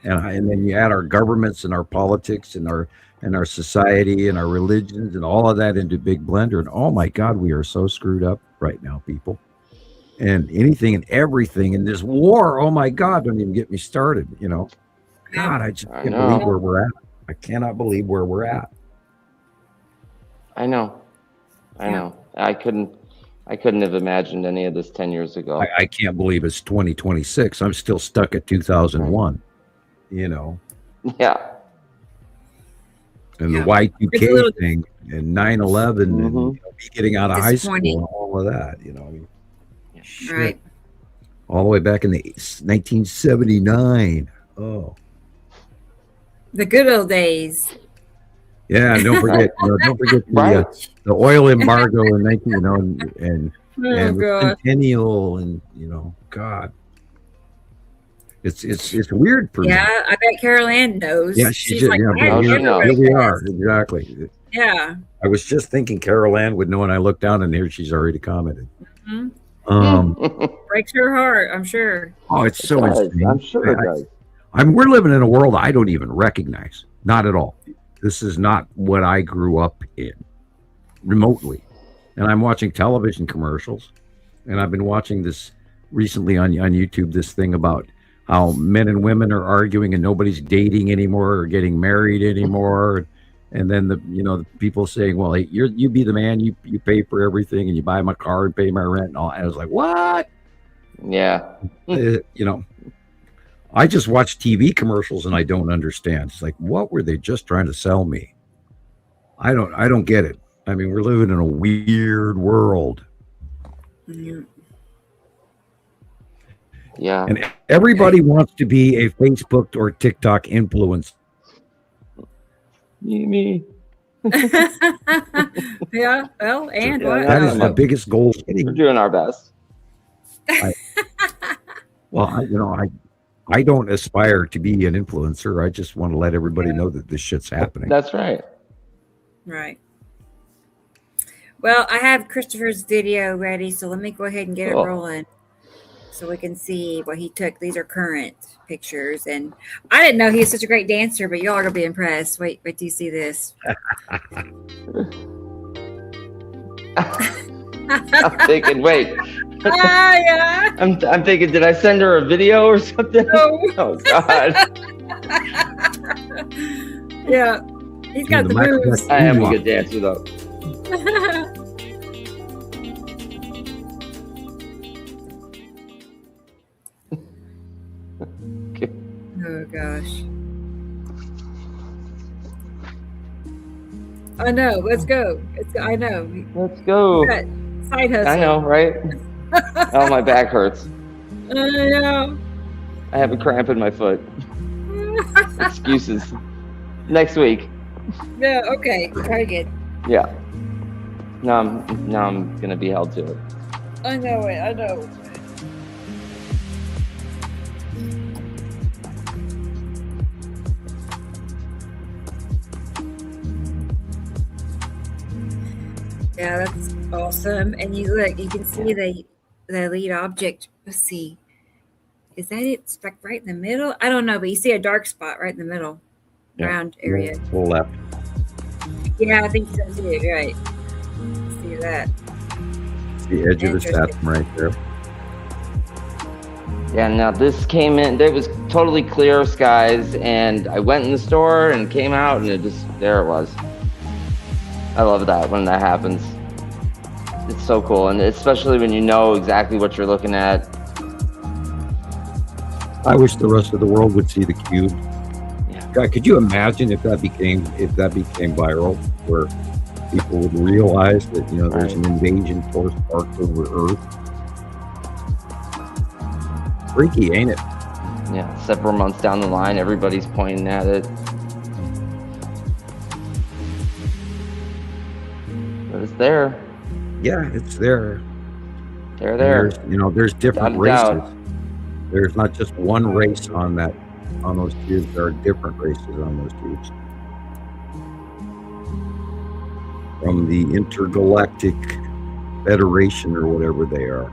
S2: And then you add our governments and our politics and our society and our religions and all of that into big blender, and oh my God, we are so screwed up right now, people. And anything and everything in this war, oh my God, don't even get me started. God, I just can't believe where we're at. I cannot believe where we're at.
S5: I know. I couldn't have imagined any of this 10 years ago.
S2: I can't believe it's 2026. I'm still stuck at 2001.
S5: Yeah.
S2: And the Y2K thing and 9/11 and me getting out of high school
S1: Disappointing.
S2: and all of that, shit.
S1: Right.
S2: All the way back in the 1979. Oh,
S1: The good old days.
S2: yeah. And don't forget the oil embargo in 19, and
S1: God.
S2: Centennial, and God, it's weird for me.
S1: Yeah, I bet Carol Ann knows.
S2: Yeah,
S1: she's
S2: did,
S1: like,
S2: yeah,
S1: I
S5: she
S2: here,
S1: remember
S5: knows.
S2: here we
S1: this.
S2: are, exactly.
S1: Yeah.
S2: I was just thinking Carol Ann would know, and I looked down, and here she's already commented.
S1: Mhm. Breaks her heart, I'm sure.
S2: Oh, it's so insane.
S5: I'm sure it does.
S2: We're living in a world I don't even recognize. Not at all. This is not what I grew up in, remotely. And I'm watching television commercials, and I've been watching this recently on YouTube, this thing about how men and women are arguing and nobody's dating anymore or getting married anymore. And then the people saying, well, hey, you be the man, you pay for everything, and you buy my car and pay my rent and all. And I was like, what?
S5: Yeah.
S2: I just watch TV commercials and I don't understand. It's like, what were they just trying to sell me? I don't get it. I mean, we're living in a weird world.
S5: Yeah.
S2: And everybody wants to be a Facebook or TikTok influencer.
S5: Me.
S1: Yeah. Well, and
S5: Yeah,
S1: what?
S2: That is
S1: else?
S2: my biggest goal.
S5: We're doing our best.
S2: Well, I don't aspire to be an influencer. I just want to let everybody know that this shit's happening.
S5: That's right.
S1: Right. Well, I have Christopher's video ready, so let me go ahead and get it
S5: Cool.
S1: rolling so we can see what he took. These are current pictures, and I didn't know he was such a great dancer, but y'all are gonna be impressed. Wait till you see this.
S5: I'm thinking, wait.
S1: Yeah.
S5: I'm thinking, did I send her a video or something?
S1: No.
S5: Oh God.
S1: Yeah. He's got the moves.
S5: I am a good dancer though.
S1: Oh gosh. I know. Let's go. I know.
S5: Let's go.
S1: Side hustle.
S5: I know, right? Oh, my back hurts.
S1: I know.
S5: I have a cramp in my foot. Excuses. Next week.
S1: Yeah. Okay. Very good.
S5: Yeah. Now I'm gonna be held to it.
S1: I know it. I know. Yeah, that's awesome. And you look, you can see the lead object. Let's see. Is that it? It's like right in the middle? I don't know, but you see a dark spot right in the middle.
S2: Yeah.
S1: Round area.
S2: Full left.
S1: Yeah, I think so too. Right. See that.
S2: The edge of the satin right there.
S5: Yeah, now this came in, there was totally clear skies, and I went in the store and came out, and there it was. I love that when that happens. It's so cool, and especially when you know exactly what you're looking at.
S2: I wish the rest of the world would see the cube.
S5: Yeah.
S2: God, could you imagine if that became viral, where people would realize that there's an invasion force parked over Earth? Freaky, ain't it?
S5: Yeah, several months down the line, everybody's pointing at it. But it's there.
S2: Yeah, it's there.
S5: They're there.
S2: There's different
S5: Without a
S2: races.
S5: doubt.
S2: There's not just one race on those cubes. There are different races on those cubes. From the Intergalactic Federation or whatever they are.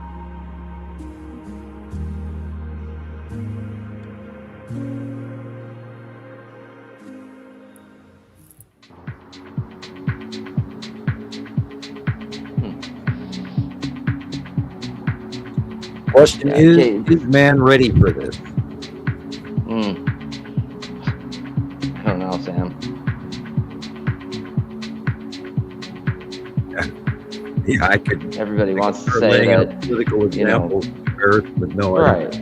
S2: Question is man ready for this?
S5: I don't know, Sam.
S2: Yeah, I could.
S5: Everybody wants to say that.
S2: Political examples, but no,
S5: right.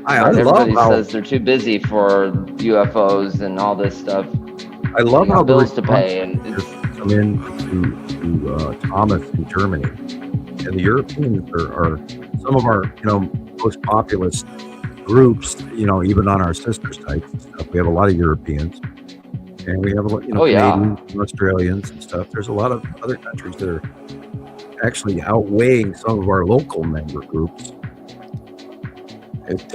S2: Everybody
S5: says they're too busy for UFOs and all this stuff.
S2: I love how
S5: bills to pay and
S2: come in to Thomas in Germany. And the Europeans are some of our, most populous groups, even on our sister sites and stuff. We have a lot of Europeans. And we have a lot, Canadians and Australians and stuff. There's a lot of other countries that are actually outweighing some of our local member groups. It's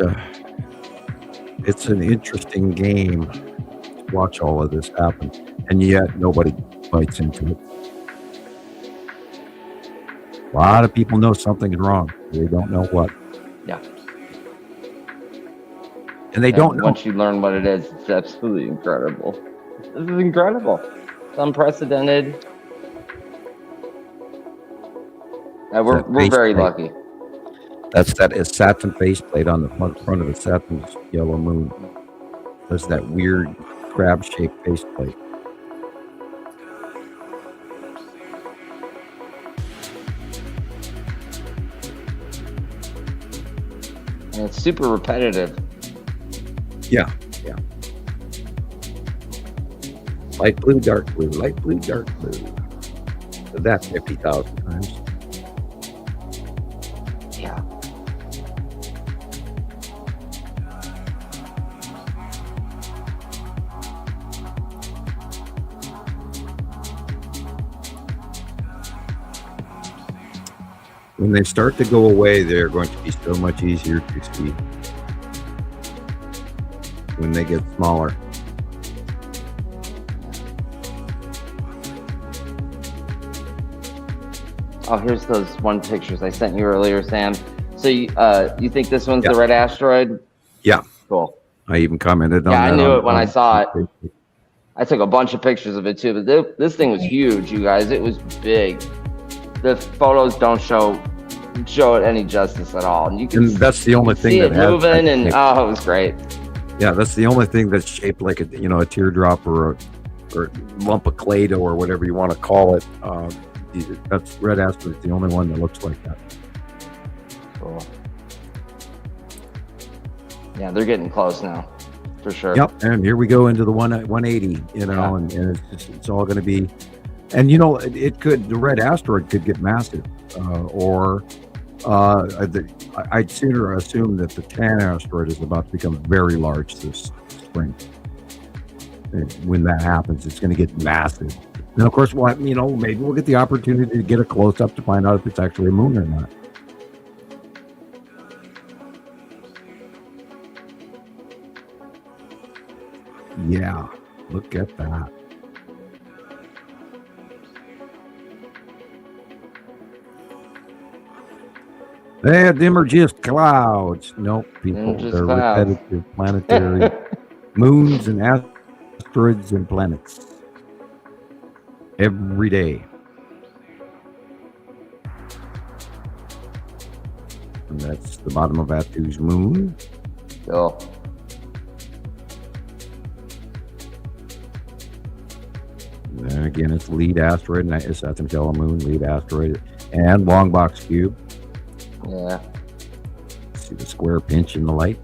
S2: an interesting game to watch all of this happen. And yet nobody bites into it. A lot of people know something is wrong. They don't know what.
S5: Yeah.
S2: And they don't know.
S5: Once you learn what it is, it's absolutely incredible. This is incredible. It's unprecedented. We're very lucky.
S2: That's that Saturn faceplate on the front of the Saturn's yellow moon. That's that weird crab-shaped faceplate.
S5: And it's super repetitive.
S2: Yeah. Light blue, dark blue, light blue, dark blue. So that 50,000 times.
S5: Yeah.
S2: When they start to go away, they're going to be so much easier to see when they get smaller.
S5: Oh, here's those one pictures I sent you earlier, Sam. So you think this one's the red asteroid?
S2: Yeah.
S5: Cool.
S2: I even commented on that.
S5: Yeah, I knew it when I saw it. I took a bunch of pictures of it too, but this thing was huge, you guys. It was big. The photos don't show it any justice at all. And you can
S2: that's the only thing
S5: see
S2: that
S5: it moving, and it was great.
S2: Yeah, that's the only thing that's shaped like a teardrop or a lump of Clay-Doh or whatever you want to call it. That's red asteroid. It's the only one that looks like that.
S5: Cool. Yeah, they're getting close now, for sure.
S2: Yep, and here we go into the 180. And it's all going to be, and the red asteroid could get massive, or I'd sooner assume that the tan asteroid is about to become very large this spring. And when that happens, it's going to get massive. And of course, maybe we'll get the opportunity to get a close up to find out if it's actually a moon or not. Yeah, look at that. Them are just clouds. Nope, people. They're repetitive planetary moons and asteroids and planets every day. And that's the bottom of Atu's moon.
S5: Cool.
S2: And then again, it's lead asteroid, and it's Saturn moon, lead asteroid, and long box cube.
S5: Yeah.
S2: See the square pinch in the light.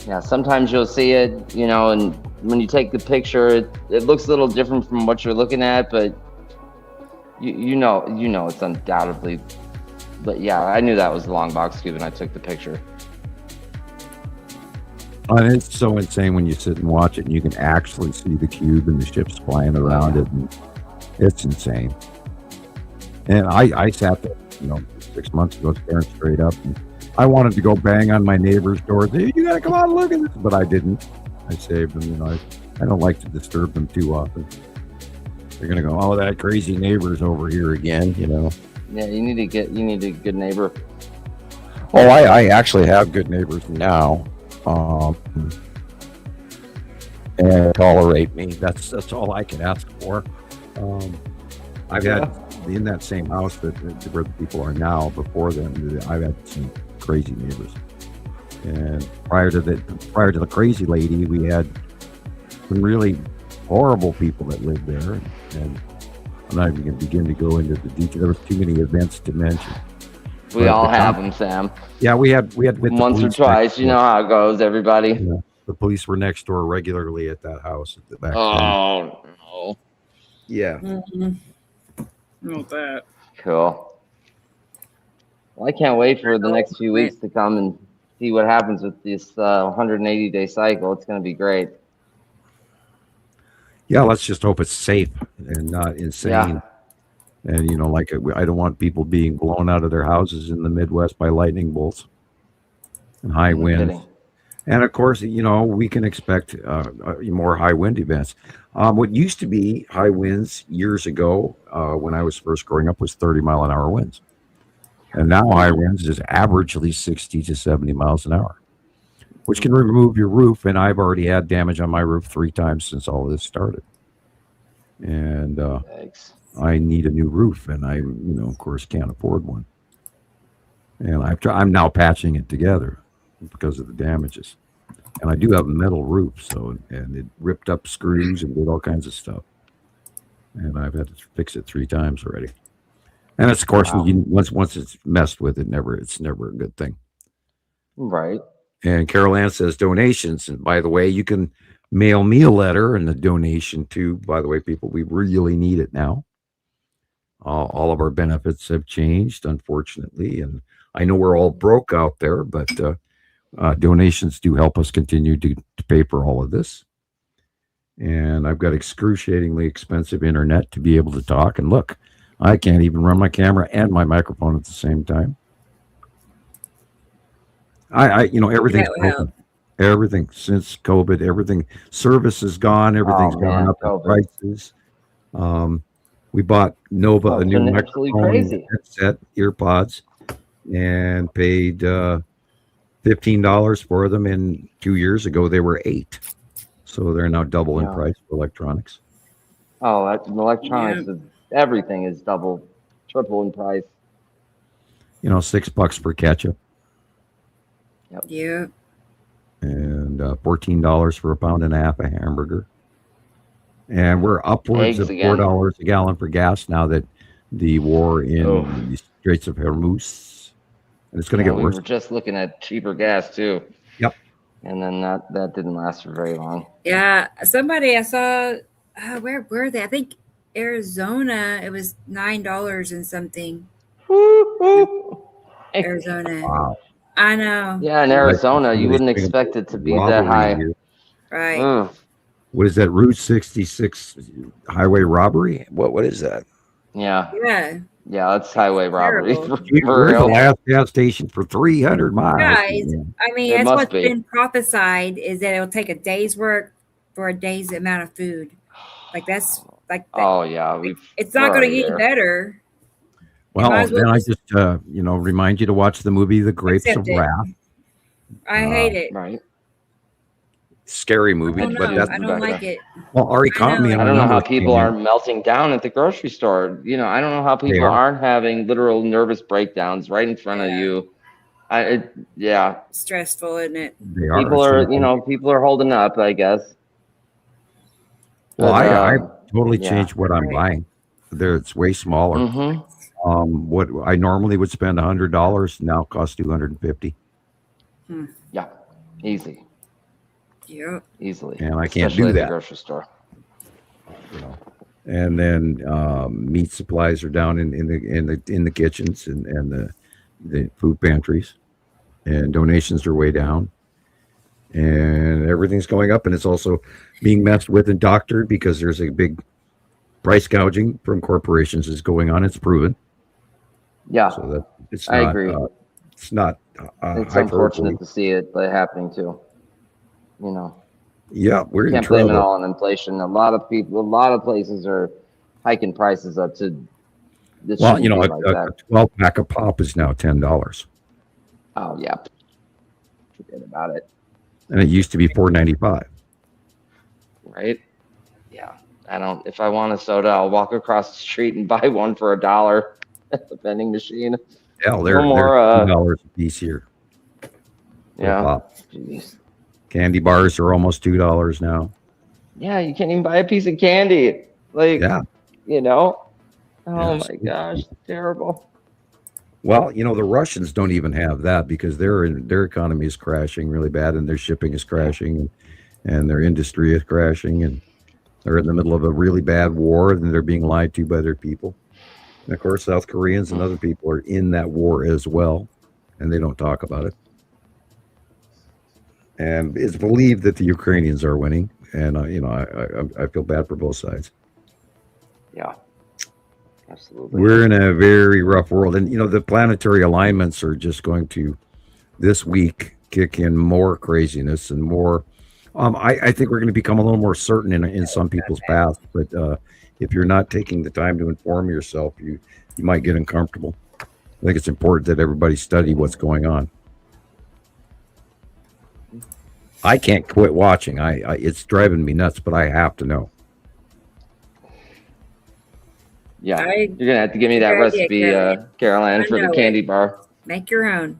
S5: Yeah, sometimes you'll see it, and when you take the picture, it looks a little different from what you're looking at, but you know it's undoubtedly. But yeah, I knew that was the long box cube, and I took the picture.
S2: And it's so insane when you sit and watch it, and you can actually see the cube and the ships flying around it, and it's insane. And I sat there, 6 months ago, staring straight up, and I wanted to go bang on my neighbor's door. Say, you gotta come out and look at this, but I didn't. I saved them. I don't like to disturb them too often. They're gonna go, oh, that crazy neighbor's over here again.
S5: Yeah, you need a good neighbor.
S2: Oh, I actually have good neighbors now, and tolerate me. That's all I can ask for. I've had in that same house where the people are now. Before then, I've had some crazy neighbors, and prior to the crazy lady, we had some really horrible people that lived there, and I'm not even going to begin to go into the detail. There was too many events to mention.
S5: We all have them, Sam.
S2: Yeah, we had
S5: once or twice. You know how it goes, everybody.
S2: Yeah. The police were next door regularly at that house at the back.
S5: Oh no.
S2: Yeah.
S1: Mm-hmm. Not that.
S5: Cool. Well, I can't wait for the next few weeks to come and see what happens with this 180-day cycle. It's going to be great.
S2: Yeah, let's just hope it's safe and not insane.
S5: Yeah.
S2: And, I don't want people being blown out of their houses in the Midwest by lightning bolts and high winds. And, of course, we can expect more high wind events. What used to be high winds years ago when I was first growing up was 30-mile-an-hour winds. And now high winds is averagely 60 to 70 miles an hour, which can remove your roof. And I've already had damage on my roof 3 times since all of this started. And I need a new roof, and I, of course, can't afford one. And I'm now patching it together because of the damages. And I do have a metal roof, and it ripped up screws and did all kinds of stuff. And I've had to fix it 3 times already. And it's, of course, once it's messed with, it's never a good thing.
S5: Right.
S2: And Carol Ann says donations. And by the way, you can mail me a letter and a donation too. By the way, people, we really need it now. All of our benefits have changed, unfortunately. And I know we're all broke out there, but donations do help us continue to pay for all of this. And I've got excruciatingly expensive internet to be able to talk. And look, I can't even run my camera and my microphone at the same time. Everything's broken. Everything since COVID, everything service is gone. Everything's gone up in prices. We bought Nova a new microphone, headset, earpods, and paid $15 for them. And 2 years ago, they were $8, so they're now double in price for electronics.
S5: Oh, electronics, everything is double, triple in price.
S2: $6 for ketchup.
S5: Yep.
S1: Yeah.
S2: And $14 for a pound and a half of hamburger. And we're upwards of $4 a gallon for gas now that the war in the Straits of Hormuz, and it's going to get worse.
S5: We were just looking at cheaper gas too.
S2: Yep.
S5: And then that didn't last for very long.
S1: Yeah, somebody I saw, where were they? I think Arizona. It was $9 and something. Arizona.
S2: Wow.
S1: I know.
S5: Yeah, in Arizona, you wouldn't expect it to be that high.
S1: Right.
S2: What is that? Route 66 highway robbery? What is that?
S5: Yeah.
S1: Yeah.
S5: Yeah, that's highway robbery.
S2: We're the last gas station for 300 miles.
S1: Guys, I mean, that's what's been prophesied is that it'll take a day's work for a day's amount of food. Like that's like.
S5: Oh yeah,
S1: it's not going to get any better.
S2: Well, then I just remind you to watch the movie The Grapes of Wrath.
S1: I hate it.
S5: Right.
S2: Scary movie, but that's
S1: I don't like it.
S2: Well, Ari caught me.
S5: I don't know how people aren't melting down at the grocery store. I don't know how people aren't having literal nervous breakdowns right in front of you.
S1: Stressful, isn't it?
S2: They are.
S5: People are holding up, I guess.
S2: Well, I totally changed what I'm buying. It's way smaller.
S5: Mm-hmm.
S2: What I normally would spend $100 now costs $250.
S5: Yeah, easy.
S1: Yeah,
S5: easily.
S2: And I can't do that.
S5: At the grocery store.
S2: And then meat supplies are down in the kitchens and the food pantries, and donations are way down, and everything's going up, and it's also being messed with and doctored because there's a big price gouging from corporations is going on. It's proven.
S5: Yeah,
S2: so that it's not.
S5: I agree.
S2: It's not.
S5: It's unfortunate to see it happening too.
S2: Yeah, we're in
S5: can't
S2: trouble.
S5: blame it all on inflation. A lot of places are hiking prices up to.
S2: A 12-pack of pop is now $10.
S5: Oh yeah, forget about it.
S2: And it used to be $4.95.
S5: Right? Yeah, I don't. If I want a soda, I'll walk across the street and buy one for $1 at the vending machine.
S2: Yeah, they're $2 a piece here.
S5: Yeah. Jeez.
S2: Candy bars are almost $2 now.
S5: Yeah, you can't even buy a piece of candy. Oh my gosh, terrible.
S2: Well, the Russians don't even have that because their economy is crashing really bad, and their shipping is crashing, and their industry is crashing, and they're in the middle of a really bad war, and they're being lied to by their people. And of course, South Koreans and other people are in that war as well, and they don't talk about it. And it's believed that the Ukrainians are winning, and I feel bad for both sides.
S5: Yeah, absolutely.
S2: We're in a very rough world, and the planetary alignments are just going to this week kick in more craziness and more. I think we're going to become a little more certain in some people's paths, but if you're not taking the time to inform yourself, you might get uncomfortable. I think it's important that everybody study what's going on. I can't quit watching. It's driving me nuts, but I have to know.
S5: Yeah, you're gonna have to give me that recipe, Caroline, for the candy bar.
S1: Make your own.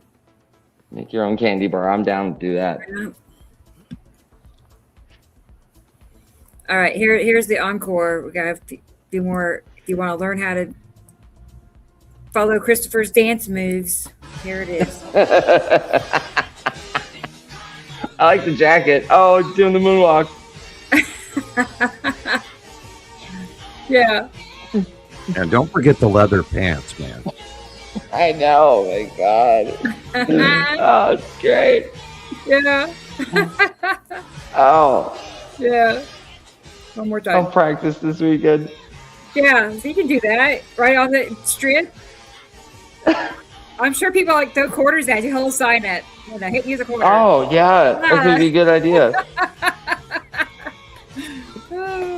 S5: Make your own candy bar. I'm down to do that.
S1: All right, here's the encore. We got a few more. If you want to learn how to follow Christopher's dance moves, here it is.
S5: I like the jacket. Oh, it's doing the moonwalk.
S1: Yeah.
S2: And don't forget the leather pants, man.
S5: I know. My God. Oh, it's great.
S1: Yeah.
S5: Oh.
S1: Yeah. One more time.
S5: I'll practice this weekend.
S1: Yeah, so you can do that right on the strip. I'm sure people like throw quarters at you, hold sign it. Hit you the quarter.
S5: Oh yeah, that would be a good idea.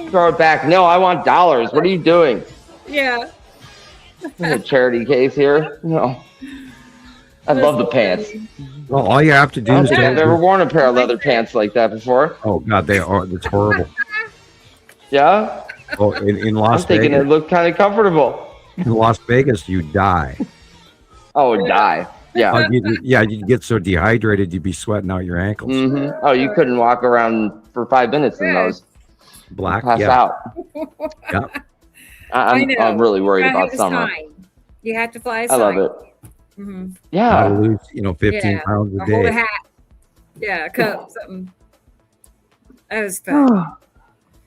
S5: Throw it back. No, I want dollars. What are you doing?
S1: Yeah.
S5: A charity case here? No. I love the pants.
S2: Well, all you have to do
S5: I don't
S2: is
S5: think I've ever worn a pair of leather pants like that before.
S2: Oh God, they are. It's horrible.
S5: Yeah.
S2: Oh, in Las
S5: I'm thinking
S2: Vegas,
S5: it looked kind of comfortable.
S2: in Las Vegas, you die.
S5: Oh, die. Yeah.
S2: You'd get so dehydrated, you'd be sweating out your ankles.
S5: Mm-hmm. Oh, you couldn't walk around for 5 minutes in those.
S2: Black,
S5: Pass
S2: yeah.
S5: out.
S2: Yeah.
S5: I'm really worried about summer.
S1: You have to fly a
S5: I love it.
S1: Mm-hmm.
S5: Yeah.
S2: I lose, 15 pounds a
S1: or hold a
S2: day.
S1: hat. Yeah, a cup, something. That was fun.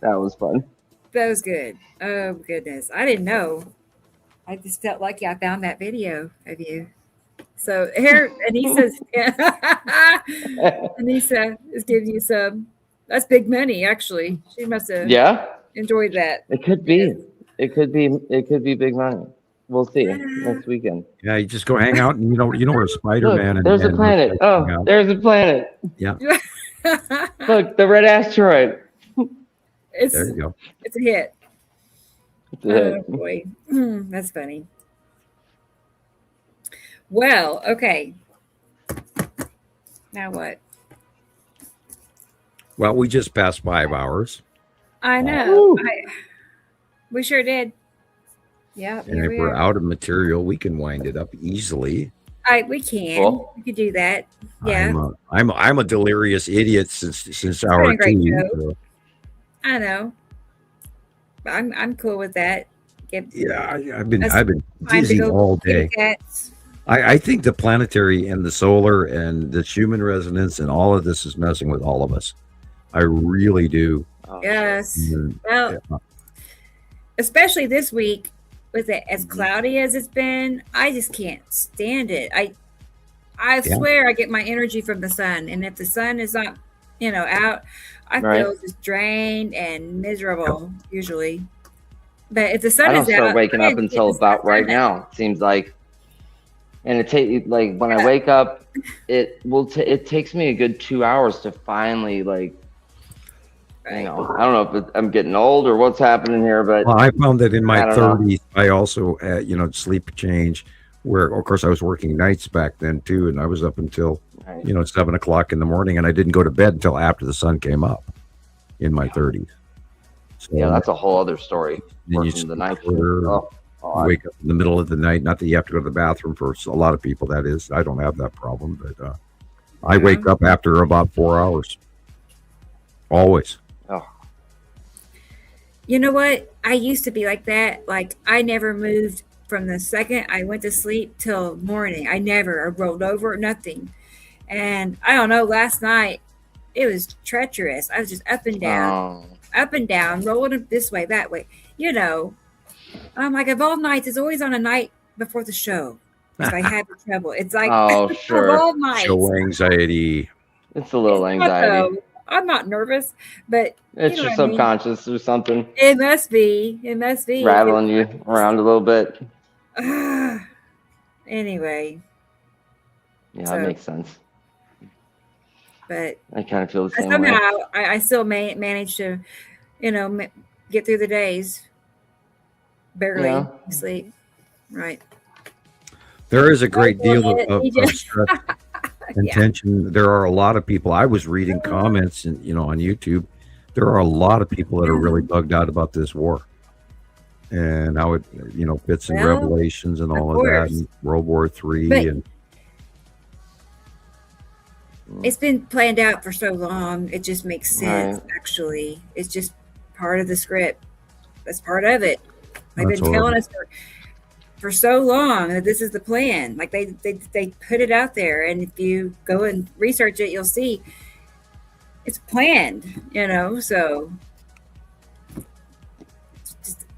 S5: That was fun.
S1: That was good. Oh goodness, I didn't know. I just felt lucky I found that video of you. So here, Anissa's Anissa is giving you some. That's big money, actually. She must have enjoyed that.
S5: It could be. It could be big money. We'll see next weekend.
S2: Yeah, you just go hang out, and you know where Spider-Man.
S5: Look, there's a planet. Oh, there's a planet.
S2: Yeah.
S5: Look, the red asteroid.
S2: There you go.
S1: It's a hit.
S5: It's a hit.
S1: Oh boy, that's funny. Well, okay. Now what?
S2: Well, we just passed 5 hours.
S1: I know. We sure did. Yeah.
S2: And if we're out of material, we can wind it up easily.
S1: We can. Cool. We could do that. Yeah.
S2: I'm a delirious idiot since hour 2. So.
S1: I know. I'm cool with that.
S2: I've been dizzy all day. I think the planetary and the solar and the Schumann resonance and all of this is messing with all of us. I really do.
S1: Yes. Well, especially this week with it as cloudy as it's been, I just can't stand it. I swear I get my energy from the sun, and if the sun is not, out, I feel just drained and miserable usually. But if the sun
S5: I don't
S1: is out,
S5: start waking up until about right now. It seems like, and when I wake up, it takes me a good 2 hours to finally I don't know if I'm getting old or what's happening here, but
S2: I found that in my 30s, I also had, sleep change where, of course, I was working nights back then too. And I was up until, 7 o'clock in the morning, and I didn't go to bed until after the sun came up in my 30s. So,
S5: that's a whole other story.
S2: Then you
S5: the night
S2: wake up in the middle of the night. Not that you have to go to the bathroom for a lot of people. That is, I don't have that problem, but I wake up after about 4 hours. Always.
S5: Oh.
S1: You know what? I used to be like that. Like I never moved from the second I went to sleep till morning. I rolled over, nothing. And I don't know, last night it was treacherous. I was just up and down, rolling this way, that way. I'm like, of all nights, it's always on a night before the show. Because I have trouble. It's like,
S5: sure.
S1: Of all nights.
S2: Show anxiety.
S5: It's a little anxiety.
S1: I'm not nervous, but
S5: it's your subconscious or something.
S1: It must be.
S5: Rattling you around a little bit.
S1: Anyway.
S5: Yeah, that makes sense.
S1: But
S5: I kind of feel the same
S1: somehow
S5: way.
S1: I still manage to, get through the days. Barely sleep. Right.
S2: There is a great deal of stress and tension. There are a lot of people. I was reading comments and on YouTube. There are a lot of people that are really bugged out about this war and how it fits in Revelations and all of that, and World War III. And
S1: it's been planned out for so long. It just makes sense. Actually, it's just part of the script. That's part of it. They've been telling us for so long that this is the plan. Like they put it out there, and if you go and research it, you'll see it's planned. So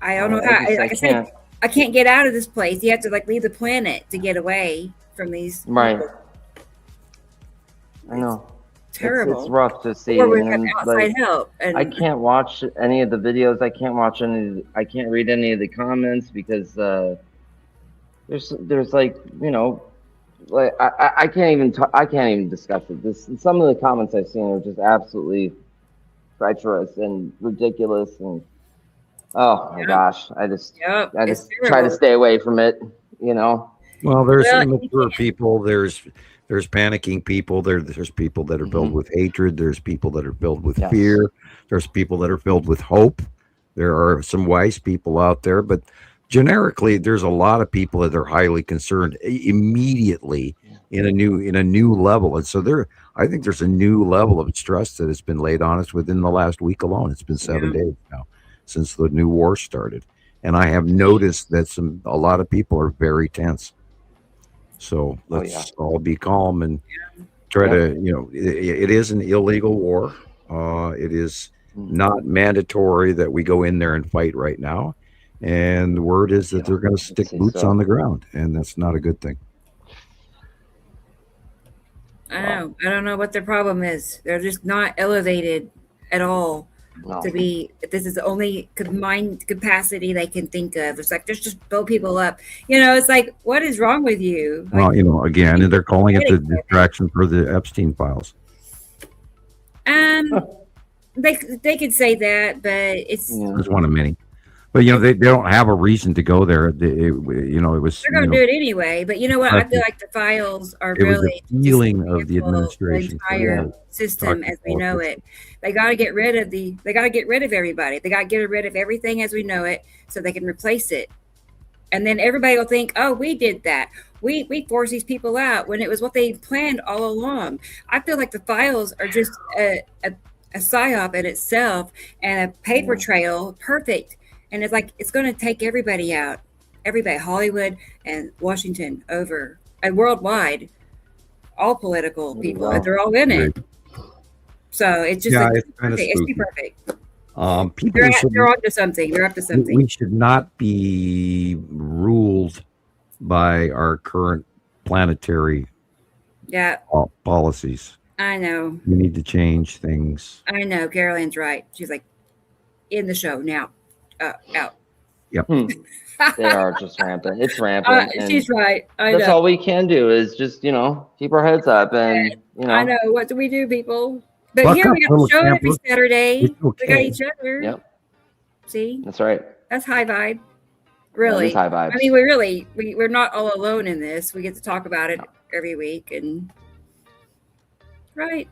S1: I don't know how. Like I said, I can't get out of this place. You have to leave the planet to get away from these.
S5: Right. I know.
S1: terrible.
S5: It's rough to see.
S1: Or we have
S5: and,
S1: outside
S5: like,
S1: help. And
S5: I can't watch any of the videos. I can't watch any. I can't read any of the comments because there's like, you know, like I can't even I can't even discuss it. Some of the comments I've seen are just absolutely treacherous and ridiculous, and oh my gosh, I just
S1: it's
S5: try to
S1: terrible.
S5: stay away from it. You know.
S2: Well, there's
S1: Well,
S2: immature people. There's panicking people. There's people that are filled with hatred. There's people that are filled with fear. There's people that are filled with hope. There are some wise people out there, but generically, there's a lot of people that are highly concerned immediately in a new level. And so I think there's a new level of stress that has been laid on us within the last week alone. It's been 7 days now since the new war started. And I have noticed that a lot of people are very tense. So let's all be calm and try to, you know, it is an illegal war. It is not mandatory that we go in there and fight right now. And the word is that they're going to stick boots on the ground, and that's not a good thing.
S1: I don't know what their problem is. They're just not elevated at all to be. This is the only combined capacity they can think of. It's like just blow people up. You know, it's like, what is wrong with you? Like,
S2: Well, you know, again, and they're calling it the distraction for the Epstein files.
S1: They could say that, but it's
S2: There's one of many. But you know, they don't have a reason to go there. You know, it was.
S1: They're going to do it anyway. But you know what? I feel like the files are really
S2: the feeling of the administration.
S1: The entire system as we know it. They got to get rid of They got to get rid of everybody. They got to get rid of everything as we know it, so they can replace it. And then everybody will think, "Oh, we did that. We forced these people out," when it was what they planned all along. I feel like the files are just a psyop in itself and a paper trail. Perfect. And it's like, it's going to take everybody out. Everybody, Hollywood and Washington over, and worldwide, all political people, they're all in it. So it's just like,
S2: it's kind of
S1: it's too perfect.
S2: People
S1: They're onto something. They're up to something.
S2: We should not be ruled by our current planetary policies.
S1: I know.
S2: We need to change things.
S1: I know. Caroline's right. She's like, in the show now. Out.
S2: Yep.
S5: They are just rampant. It's rampant.
S1: She's right.
S5: That's all we can do is just, you know, keep our heads up and, you know.
S1: I know. What do we do, people? But here we got a show every Saturday. We got each other.
S5: Yep.
S1: See?
S5: That's right.
S1: That's high vibe. Really.
S5: That is high vibes.
S1: I mean, we're not all alone in this. We get to talk about it every week and right.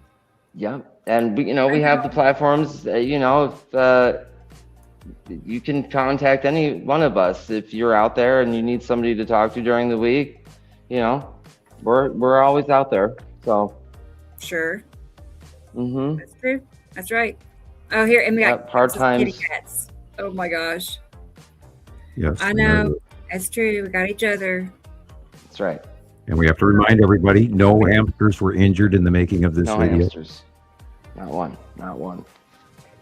S5: Yeah. And we have the platforms, you know, if you can contact any one of us if you're out there and you need somebody to talk to during the week. You know, we're always out there. So
S1: sure.
S5: Mm-hmm.
S1: That's true. That's right. Oh, here, and we got
S5: hard times.
S1: Kitty cats. Oh my gosh.
S2: Yes,
S1: I know. That's true. We got each other.
S5: That's right.
S2: And we have to remind everybody: no hamsters were injured in the making of this video.
S5: Hamsters. Not one. Not one.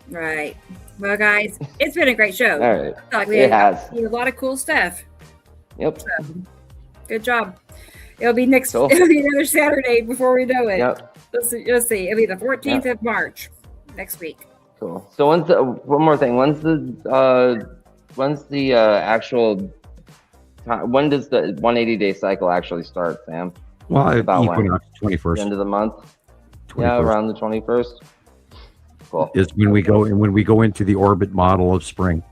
S1: Right. Well, guys, it's been a great show.
S5: All right.
S1: Like
S5: It has.
S1: A lot of cool stuff.
S5: Yep.
S1: So, good job. It'll be it'll be another Saturday before we know it.
S5: Yep.
S1: Let's see. It'll be the 14th of March next week.
S5: Cool. So one more thing. When's the actual time? When does the 180-day cycle actually start, Sam?
S2: Well,
S5: about
S2: equinox 21st.
S5: End of the month.
S2: 21st.
S5: Yeah, around the 21st. Cool.
S2: Is when we go into the orbit model of spring.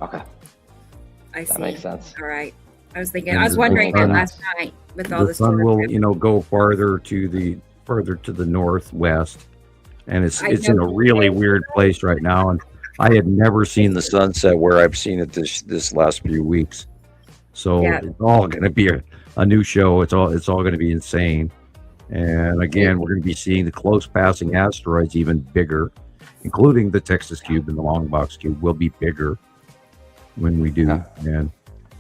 S5: Okay.
S1: I see.
S5: That makes sense.
S1: All right. I was wondering that last night with all
S2: the sun will, go farther to the northwest, and it's in a really weird place right now. And I had never seen the sunset where I've seen it this last few weeks. So it's all going to be a new show. It's all going to be insane. And again, we're going to be seeing the close passing asteroids even bigger, including the Texas Cube and the Long Box Cube will be bigger when we do. Yeah.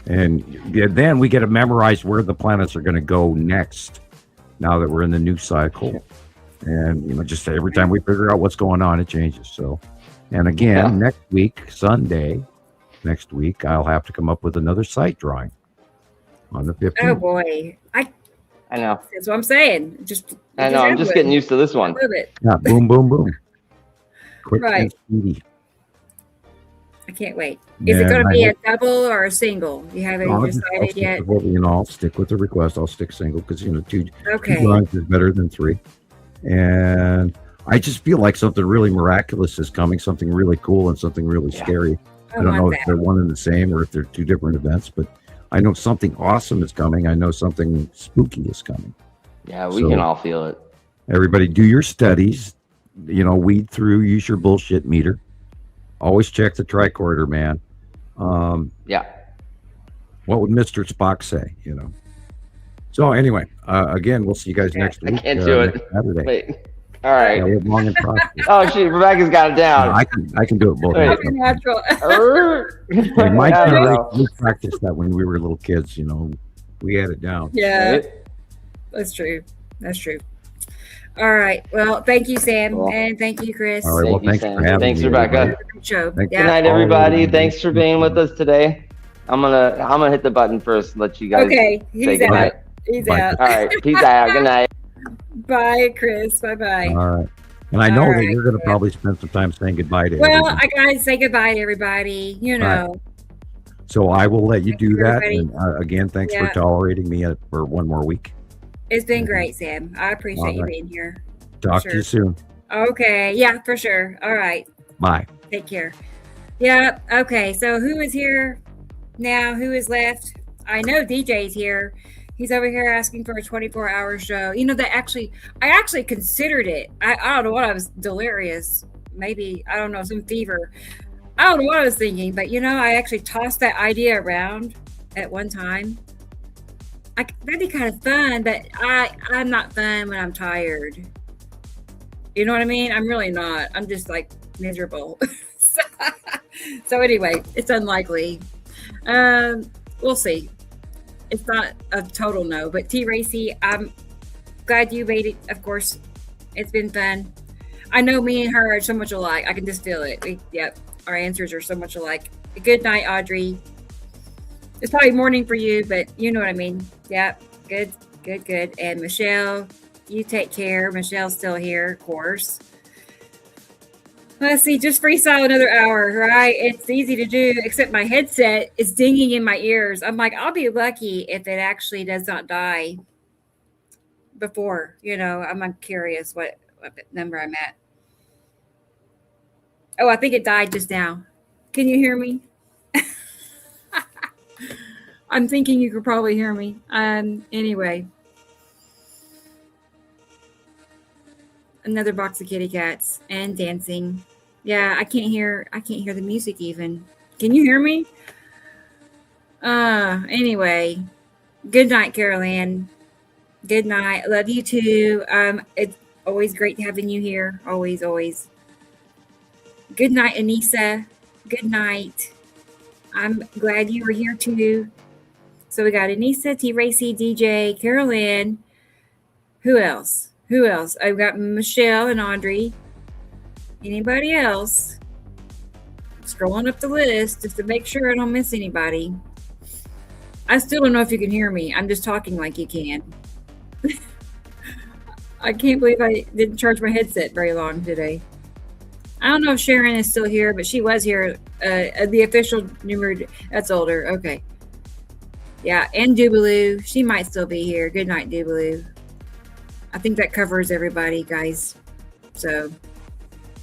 S2: And then we get to memorize where the planets are going to go next now that we're in the new cycle. And, just every time we figure out what's going on, it changes. So, and again, next week, Sunday, I'll have to come up with another site drawing on the 15th.
S1: Oh, boy.
S5: I know.
S1: That's what I'm saying. Just
S5: I know. I'm just getting used to this one.
S1: I love it.
S2: Yeah, boom, boom, boom. Quick
S1: Right.
S2: and speedy.
S1: I can't wait. Is it going to be a double or a single? You haven't decided yet?
S2: I'll stick with the request. I'll stick single because, two
S1: Okay.
S2: runs is better than 3. And I just feel like something really miraculous is coming, something really cool and something really scary. I don't know if they're one and the same or if they're 2 different events, but I know something awesome is coming. I know something spooky is coming.
S5: Yeah, we can all feel it.
S2: Everybody do your studies, weed through, use your bullshit meter. Always check the tricorder, man.
S5: Yeah.
S2: What would Mr. Spock say, So anyway, again, we'll see you guys next week.
S5: I can't do it.
S2: Saturday.
S5: Wait. All right.
S2: Yeah, live long and prosper.
S5: Oh, shit. Rebecca's got it down.
S2: I can do it both ways.
S1: Natural.
S2: My generation, we practiced that when we were little kids, we had it down.
S1: Yeah.
S5: Right?
S1: That's true. All right. Well, thank you, Sam.
S5: Cool.
S1: And thank you, Chris.
S2: All right. Well, thanks for having me.
S5: Thanks, Rebecca.
S1: Good show.
S2: Thank
S5: Good night, everybody. Thanks for being with us today. I'm gonna hit the button first. Let you guys.
S1: Okay. He's
S5: say
S1: out.
S5: goodnight.
S1: He's
S2: Bye.
S1: out.
S5: All right. Peace out. Good night.
S1: Bye, Chris. Bye-bye.
S2: All right. And I know
S1: All
S2: that
S1: right.
S2: you're going to probably spend some time saying goodbye to
S1: Well,
S2: everybody.
S1: I gotta say goodbye to everybody.
S2: So I will let you do that.
S1: Everybody.
S2: And again, thanks for
S1: Yeah.
S2: tolerating me for one more week.
S1: It's been great, Sam. I appreciate you being here.
S2: Talk to you soon.
S1: Okay. Yeah, for sure. All right.
S2: Bye.
S1: Take care. Yeah. Okay. So who is here now? Who is left? I know DJ's here. He's over here asking for a 24-hour show. I actually considered it. I don't know what I was delirious. Maybe, I don't know, some fever. I don't know what I was thinking, but I actually tossed that idea around at one time. That'd be kind of fun, but I'm not fun when I'm tired. You know what I mean? I'm really not. I'm just like miserable. So anyway, it's unlikely. We'll see. It's not a total no, but T. Racy, I'm glad you made it. Of course, it's been fun. I know me and her are so much alike. I can just feel it. Yep, our answers are so much alike. Good night, Audrey. It's probably morning for you, but you know what I mean. Yep, good. And Michelle, you take care. Michelle's still here, of course. Let's see, just freestyle another hour, right? It's easy to do, except my headset is dinging in my ears. I'm like, I'll be lucky if it actually does not die before, I'm curious what number I'm at. Oh, I think it died just now. Can you hear me? I'm thinking you could probably hear me. Anyway. Another box of kitty cats and dancing. Yeah, I can't hear the music even. Can you hear me? Anyway. Good night, Carol Ann. Good night. Love you too. It's always great having you here. Always, always. Good night, Anissa. Good night. I'm glad you were here too. So we got Anissa, T. Racy, DJ, Carol Ann. Who else? I've got Michelle and Audrey. Anybody else? Scrolling up the list just to make sure I don't miss anybody. I still don't know if you can hear me. I'm just talking like you can. I can't believe I didn't charge my headset very long today. I don't know if Sharon is still here, but she was here. The official number, that's older. Okay. Yeah, and Dubaloo. She might still be here. Good night, Dubaloo. I think that covers everybody, guys. So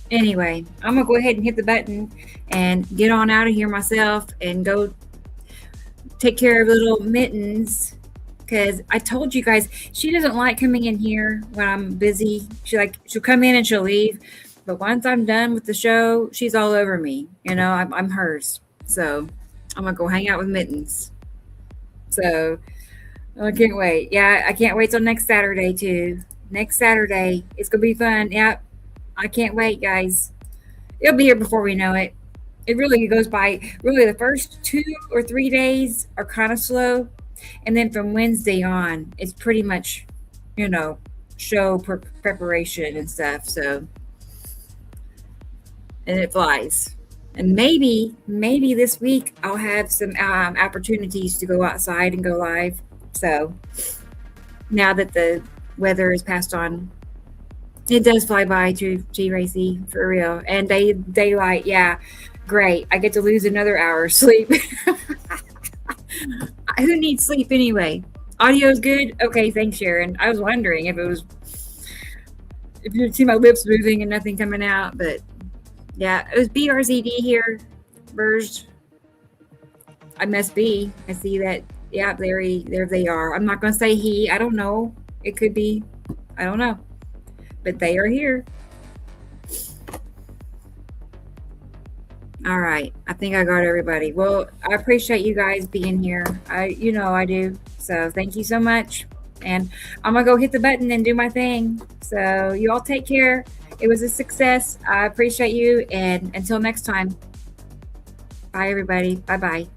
S1: anyway, I'm going to go ahead and hit the button and get on out of here myself and go take care of little Mittens. Because I told you guys, she doesn't like coming in here when I'm busy. She'll come in and she'll leave. But once I'm done with the show, she's all over me. I'm hers. So I'm going to go hang out with Mittens. So I can't wait. Yeah, I can't wait till next Saturday, too. Next Saturday. It's going to be fun. Yep. I can't wait, guys. It'll be here before we know it. It really goes by. Really, the first 2 or 3 days are kind of slow. And then from Wednesday on, it's pretty much, show preparation and stuff. So, and it flies. And maybe this week I'll have some opportunities to go outside and go live. So now that the weather is passed on. It does fly by to G Racy for real. And daylight, yeah, great. I get to lose another hour of sleep. Who needs sleep anyway? Audio's good? Okay, thanks, Sharon. I was wondering if you'd see my lips moving and nothing coming out, but yeah, it was BRZD here. Burst. I must be. I see that. Yeah, there they are. I'm not going to say he. I don't know. It could be. I don't know. But they are here. All right. I think I got everybody. Well, I appreciate you guys being here. I do. So thank you so much. And I'm going to go hit the button and do my thing. So you all take care. It was a success. I appreciate you. And until next time. Bye, everybody. Bye-bye.